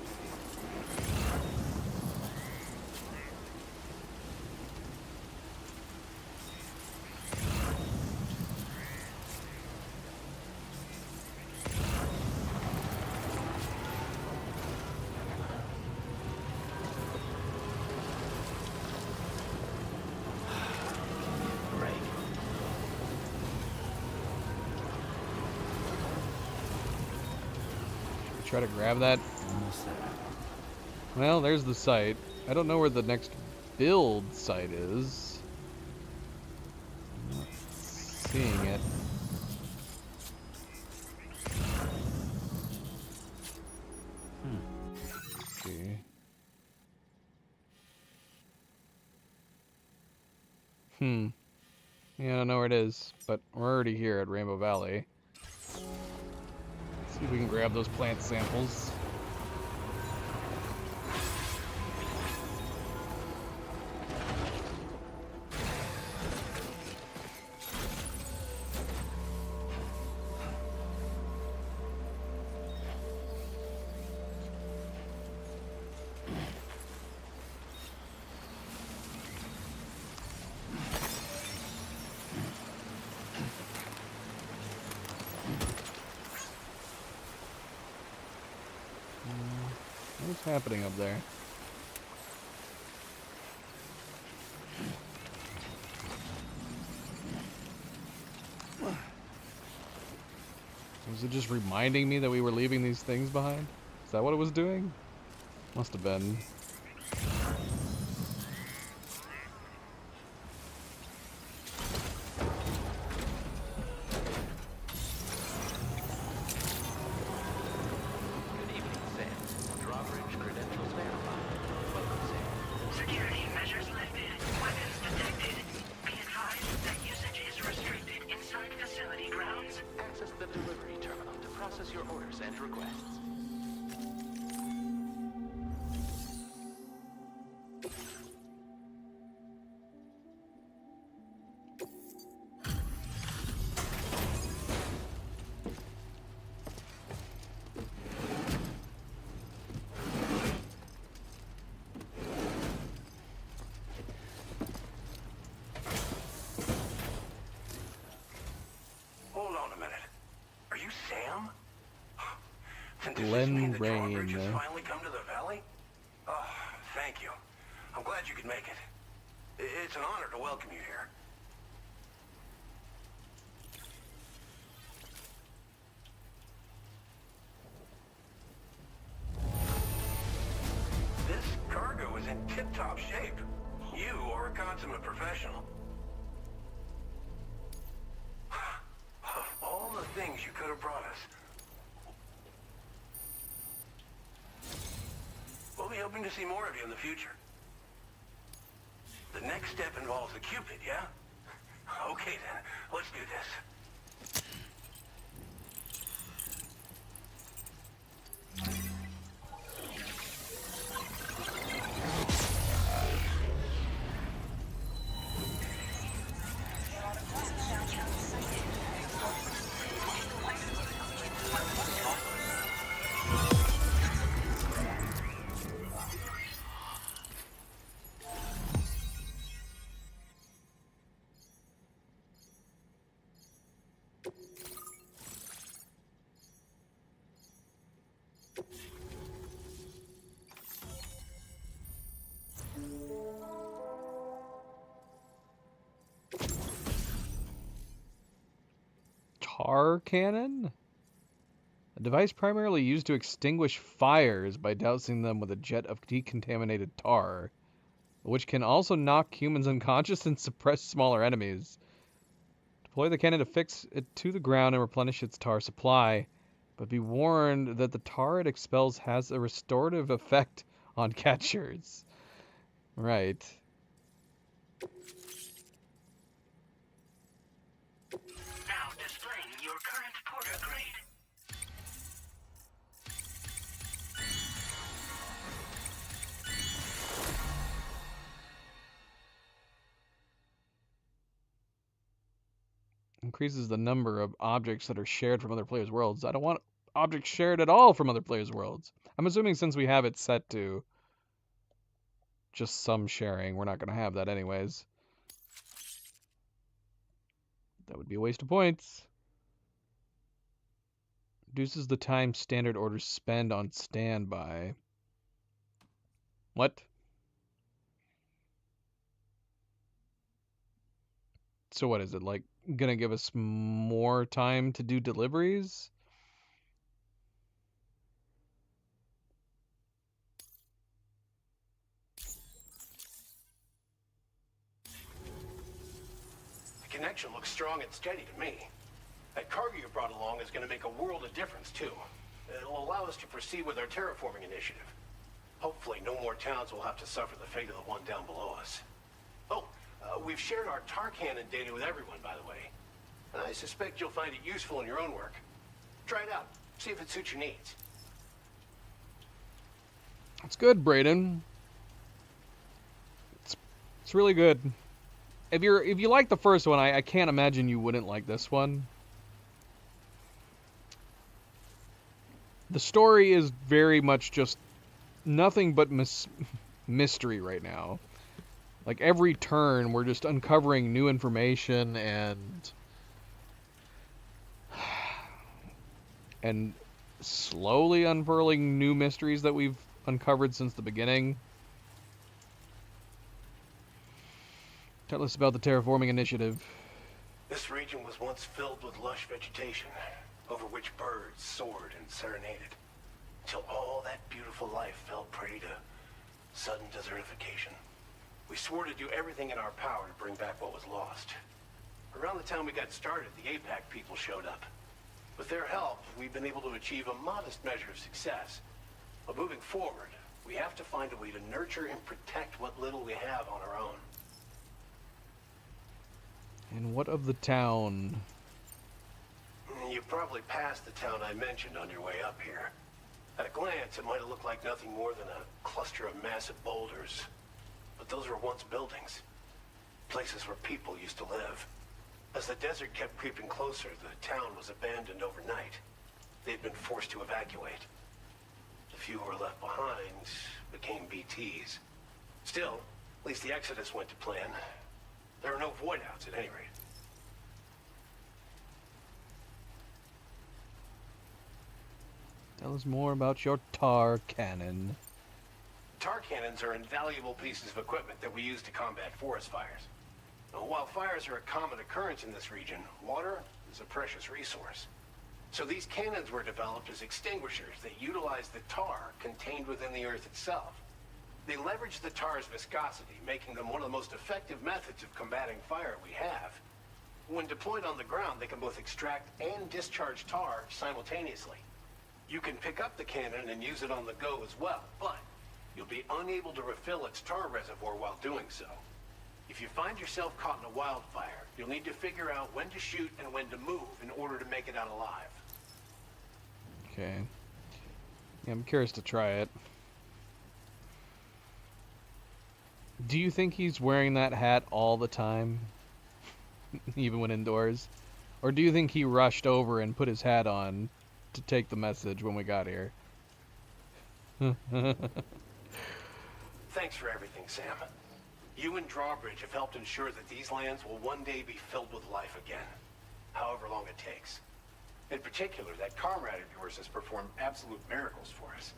Try to grab that. Well, there's the site. I don't know where the next build site is. I'm not seeing it. Let's see. Yeah, I don't know where it is, but we're already here at Rainbow Valley. See if we can grab those plant samples. What's happening up there? Was it just reminding me that we were leaving these things behind? Is that what it was doing? Must have been. Glen Rain. Finally come to the valley? Oh, thank you. I'm glad you could make it. It's an honor to welcome you here. This cargo is in tip-top shape. You are a consummate professional. Of all the things you could have brought us, we'll be hoping to see more of you in the future. The next step involves the Cupid, yeah? Okay then, let's do this. Tar cannon? A device primarily used to extinguish fires by dousing them with a jet of decontaminated tar, which can also knock humans unconscious and suppress smaller enemies. Deploy the cannon to fix it to the ground and replenish its tar supply. But be warned that the tar it expels has a restorative effect on catchers. Right. Now displaying your current porter grade. Increases the number of objects that are shared from other players' worlds. I don't want objects shared at all from other players' worlds. I'm assuming since we have it set to just some sharing, we're not going to have that anyways. That would be a waste of points. Reduces the time standard orders spend on standby. What? So what is it, like, gonna give us more time to do deliveries? The connection looks strong and steady to me. That cargo you brought along is going to make a world of difference, too. It'll allow us to proceed with our terraforming initiative. Hopefully, no more towns will have to suffer the fate of the one down below us. Oh, we've shared our tar cannon data with everyone, by the way. And I suspect you'll find it useful in your own work. Try it out. See if it suits your needs. It's good, Brayden. It's really good. If you like the first one, I can't imagine you wouldn't like this one. The story is very much just nothing but mystery right now. Like every turn, we're just uncovering new information and slowly unfurling new mysteries that we've uncovered since the beginning. Tell us about the terraforming initiative. This region was once filled with lush vegetation, over which birds soared and serenaded, until all that beautiful life fell prey to sudden desertification. We swore to do everything in our power to bring back what was lost. Around the time we got started, the APAC people showed up. With their help, we've been able to achieve a modest measure of success. But moving forward, we have to find a way to nurture and protect what little we have on our own. And what of the town? You probably passed the town I mentioned on your way up here. At a glance, it might have looked like nothing more than a cluster of massive boulders. But those were once buildings. Places where people used to live. As the desert kept creeping closer, the town was abandoned overnight. They'd been forced to evacuate. The few who were left behind became BTs. Still, at least the exodus went to plan. There are no void-outs at any rate. Tell us more about your tar cannon. Tar cannons are invaluable pieces of equipment that we use to combat forest fires. While fires are a common occurrence in this region, water is a precious resource. So these cannons were developed as extinguishers that utilize the tar contained within the earth itself. They leverage the tar's viscosity, making them one of the most effective methods of combating fire we have. When deployed on the ground, they can both extract and discharge tar simultaneously. You can pick up the cannon and use it on the go as well, but you'll be unable to refill its tar reservoir while doing so. If you find yourself caught in a wildfire, you'll need to figure out when to shoot and when to move in order to make it out alive. Okay. Yeah, I'm curious to try it. Do you think he's wearing that hat all the time? Even when indoors? Or do you think he rushed over and put his hat on to take the message when we got here? Thanks for everything, Sam. You and Drawbridge have helped ensure that these lands will one day be filled with life again, however long it takes. In particular, that comrade of yours has performed absolute miracles for us.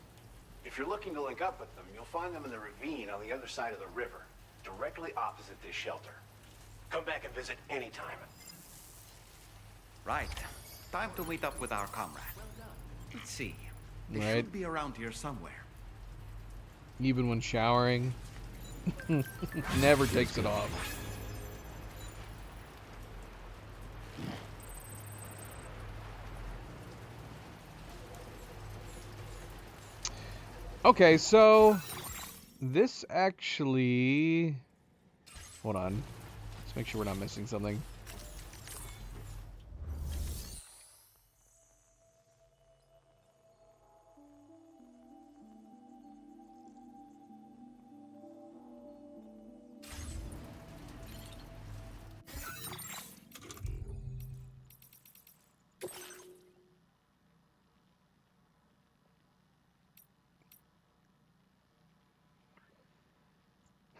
If you're looking to link up with them, you'll find them in the ravine on the other side of the river, directly opposite this shelter. Come back and visit anytime. Right. Time to meet up with our comrade. Let's see. They Right. should be around here somewhere. Even when showering. Never takes it off. Okay, so this actually... Hold on. Let's make sure we're not missing something.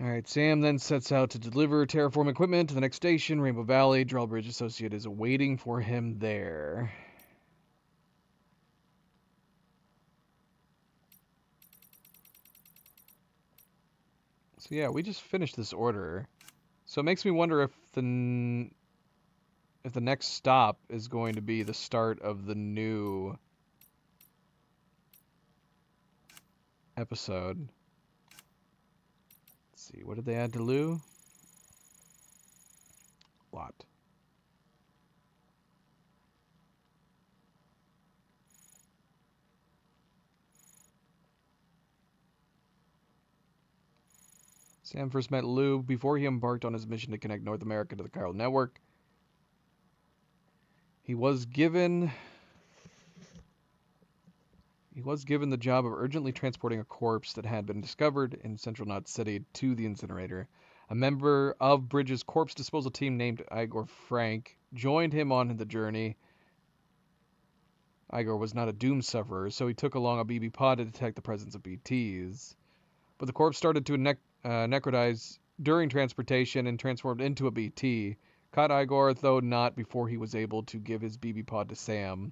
Alright, Sam then sets out to deliver terraform equipment to the next station, Rainbow Valley. Drawbridge Associate is waiting for him there. So yeah, we just finished this order. So it makes me wonder if the next stop is going to be the start of the new episode. Let's see, what did they add to Lou? Lot. Sam first met Lou before he embarked on his mission to connect North America to the chiral network. He was given the job of urgently transporting a corpse that had been discovered in Central Knot City to the incinerator. A member of Bridges' corpse disposal team named Igor Frank joined him on the journey. Igor was not a doom sufferer, so he took along a BB pod to detect the presence of BTs. But the corpse started to necrotize during transportation and transformed into a BT. Caught Igor, though not before he was able to give his BB pod to Sam.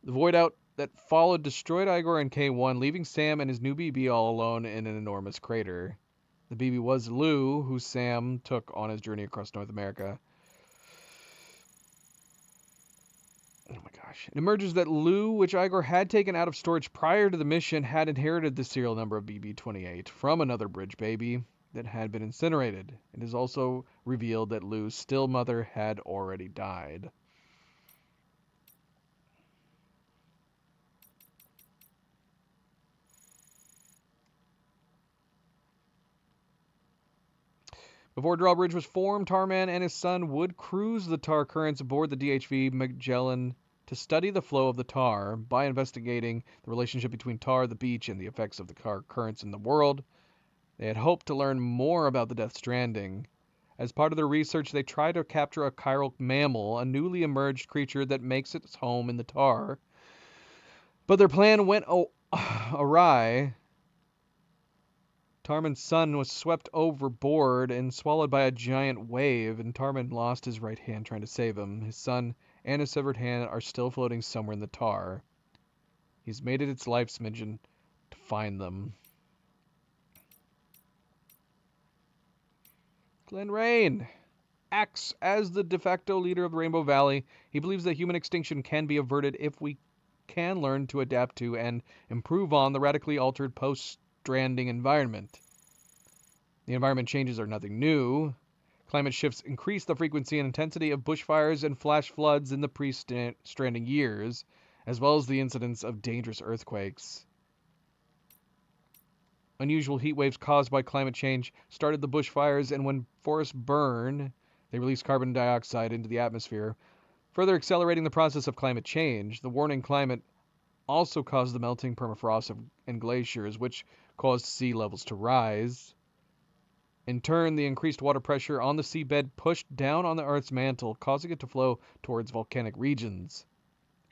The void out that followed destroyed Igor and K1, leaving Sam and his new BB all alone in an enormous crater. The BB was Lou, who Sam took on his journey across North America. Oh my gosh. It emerges that Lou, which Igor had taken out of storage prior to the mission, had inherited the serial number of BB-28 from another bridge baby that had been incinerated. It is also revealed that Lou's still mother had already died. Before Drawbridge was formed, Tarman and his son would cruise the tar currents aboard the DHV Magellan to study the flow of the tar. By investigating the relationship between tar, the beach, and the effects of the tar currents in the world, they had hoped to learn more about the Death Stranding. As part of their research, they tried to capture a chiral mammal, a newly emerged creature that makes its home in the tar. But their plan went awry. Tarman's son was swept overboard and swallowed by a giant wave, and Tarman lost his right hand trying to save him. His son and his severed hand are still floating somewhere in the tar. He's made it its life's mission to find them. Glenn Rain acts as the de facto leader of Rainbow Valley. He believes that human extinction can be averted if we can learn to adapt to and improve on the radically altered post-stranding environment. The environment changes are nothing new. Climate shifts increase the frequency and intensity of bushfires and flash floods in the pre-stranding years, as well as the incidence of dangerous earthquakes. Unusual heat waves caused by climate change started the bushfires, and when forests burn, they release carbon dioxide into the atmosphere, further accelerating the process of climate change. The warming climate also caused the melting permafrost and glaciers, which caused sea levels to rise. In turn, the increased water pressure on the seabed pushed down on the Earth's mantle, causing it to flow towards volcanic regions.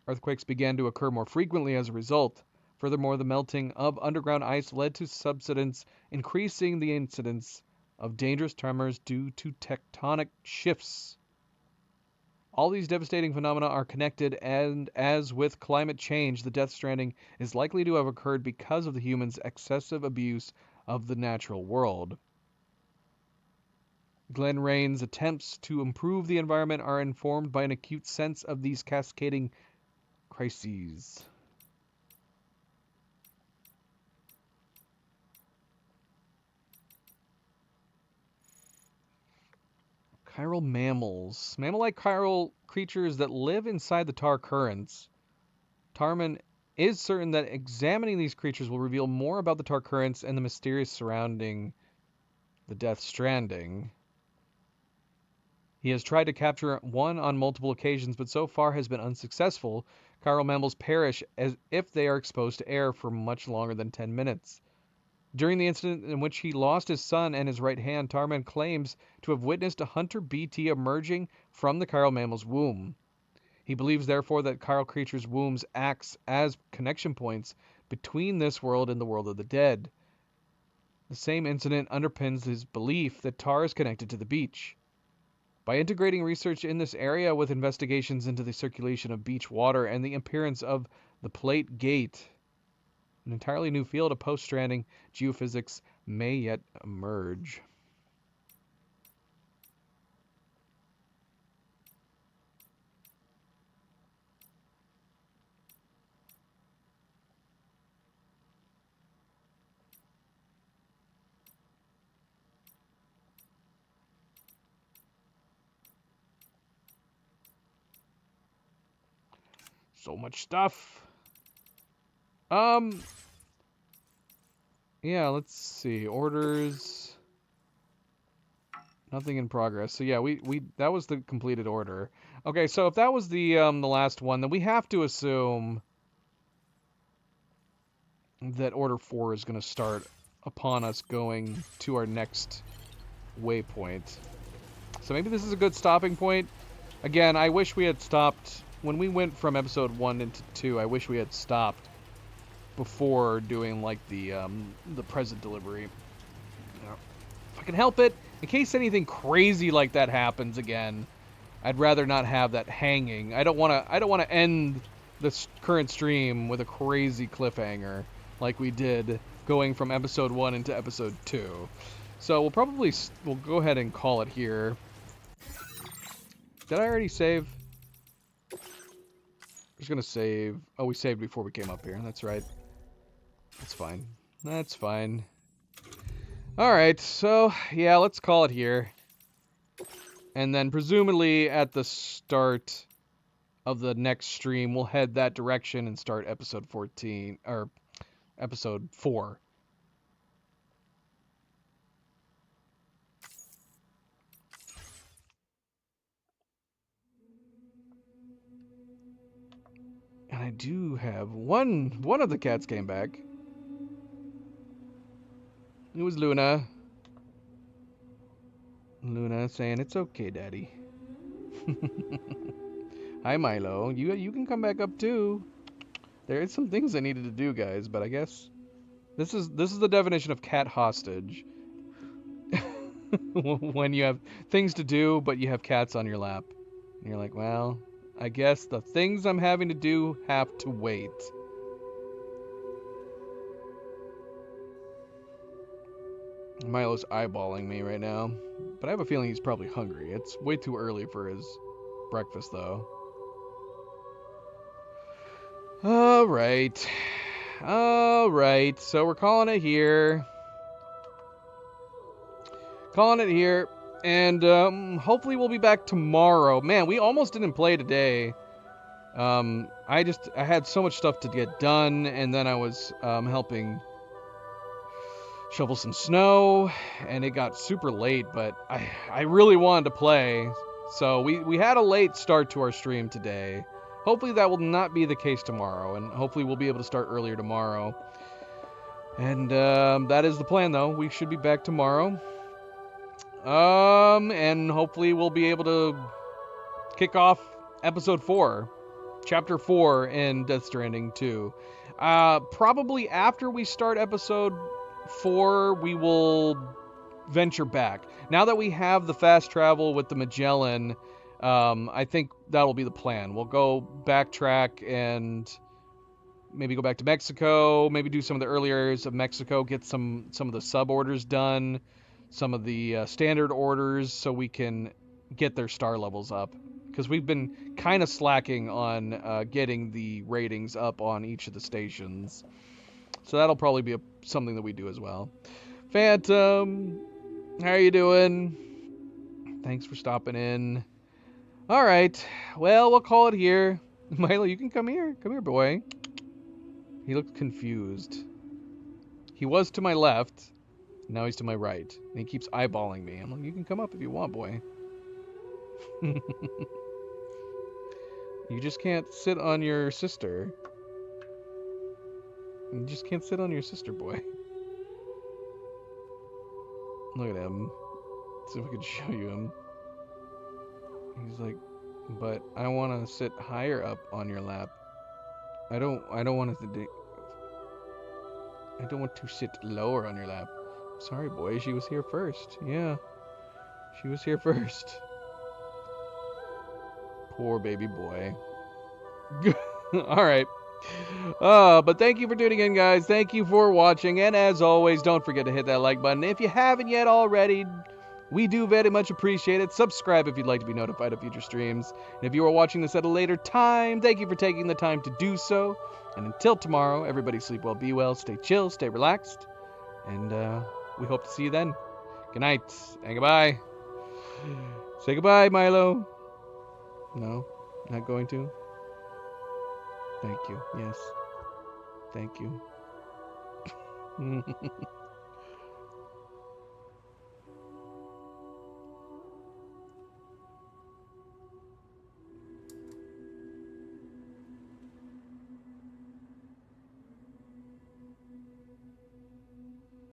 Earthquakes began to occur more frequently as a result. Furthermore, the melting of underground ice led to subsidence, increasing the incidence of dangerous tremors due to tectonic shifts. All these devastating phenomena are connected, and as with climate change, the Death Stranding is likely to have occurred because of the humans' excessive abuse of the natural world. Glenn Rain's attempts to improve the environment are informed by an acute sense of these cascading crises. Chiral mammals. Mammal-like chiral creatures that live inside the tar currents. Tarman is certain that examining these creatures will reveal more about the Tar currents and the mysterious surrounding the Death Stranding. He has tried to capture one on multiple occasions, but so far has been unsuccessful. Chiral mammals perish as if they are exposed to air for much longer than 10 minutes. During the incident in which he lost his son and his right hand, Tarman claims to have witnessed a hunter BT emerging from the chiral mammal's womb. He believes, therefore, that chiral creatures' wombs acts as connection points between this world and the world of the dead. The same incident underpins his belief that Tar is connected to the beach. By integrating research in this area with investigations into the circulation of beach water and the appearance of the Plate Gate, an entirely new field of post-stranding geophysics may yet emerge. So much stuff. Yeah, let's see. Orders. Nothing in progress. So yeah, that was the completed order. Okay, so if that was the last one, then we have to assume that Order 4 is going to start upon us going to our next waypoint. So maybe this is a good stopping point. Again, I wish we had stopped when we went from episode 1 into 2. I wish we had stopped before doing like the present delivery. If I can help it, in case anything crazy like that happens again, I'd rather not have that hanging. I don't want to end this current stream with a crazy cliffhanger like we did going from episode 1 into episode 2. So we'll go ahead and call it here. Did I already save? I'm just gonna save. Oh, we saved before we came up here. That's right. That's fine. That's fine. Alright, so yeah, let's call it here. And then presumably at the start of the next stream, we'll head that direction and start episode 14, or episode 4. And I do have one of the cats came back. It was Luna. Luna saying, "It's okay, Daddy." Hi, Milo. You can come back up too. There is some things I needed to do, guys, but I guess this is the definition of cat hostage. When you have things to do, but you have cats on your lap. And you're like, well, I guess the things I'm having to do have to wait. Milo's eyeballing me right now, but I have a feeling he's probably hungry. It's way too early for his breakfast, though. Alright, so we're calling it here. And hopefully we'll be back tomorrow. Man, we almost didn't play today. I had so much stuff to get done, and then I was helping shovel some snow, and it got super late, but I really wanted to play. So we had a late start to our stream today. Hopefully that will not be the case tomorrow, and hopefully we'll be able to start earlier tomorrow. And that is the plan, though. We should be back tomorrow. And hopefully we'll be able to kick off episode 4, chapter 4 in Death Stranding 2. Probably after we start episode 4, we will venture back. Now that we have the fast travel with the Magellan, I think that'll be the plan. We'll go backtrack and maybe go back to Mexico, maybe do some of the earlier areas of Mexico, get some of the sub orders done, some of the standard orders, so we can get their star levels up, because we've been kind of slacking on getting the ratings up on each of the stations. So that'll probably be something that we do as well. Phantom, how are you doing? Thanks for stopping in. All right, well, we'll call it here. Milo, you can come here. Come here, boy. He looked confused. He was to my left. Now he's to my right. And he keeps eyeballing me. I'm like, you can come up if you want, boy. You just can't sit on your sister. You just can't sit on your sister, boy. Look at him. Let's see if we can show you him. He's like, but I want to sit higher up on your lap. I don't want to I don't want to sit lower on your lap. Sorry, boy. She was here first. Yeah. She was here first. Poor baby boy. All right. But thank you for tuning in, guys. Thank you for watching. And as always, don't forget to hit that like button. If you haven't yet already, we do very much appreciate it. Subscribe if you'd like to be notified of future streams. And if you are watching this at a later time, thank you for taking the time to do so. And until tomorrow, everybody sleep well, be well, stay chill, stay relaxed. And we hope to see you then. Good night and goodbye. Say goodbye, Milo. No, not going to. Thank you. Yes. Thank you.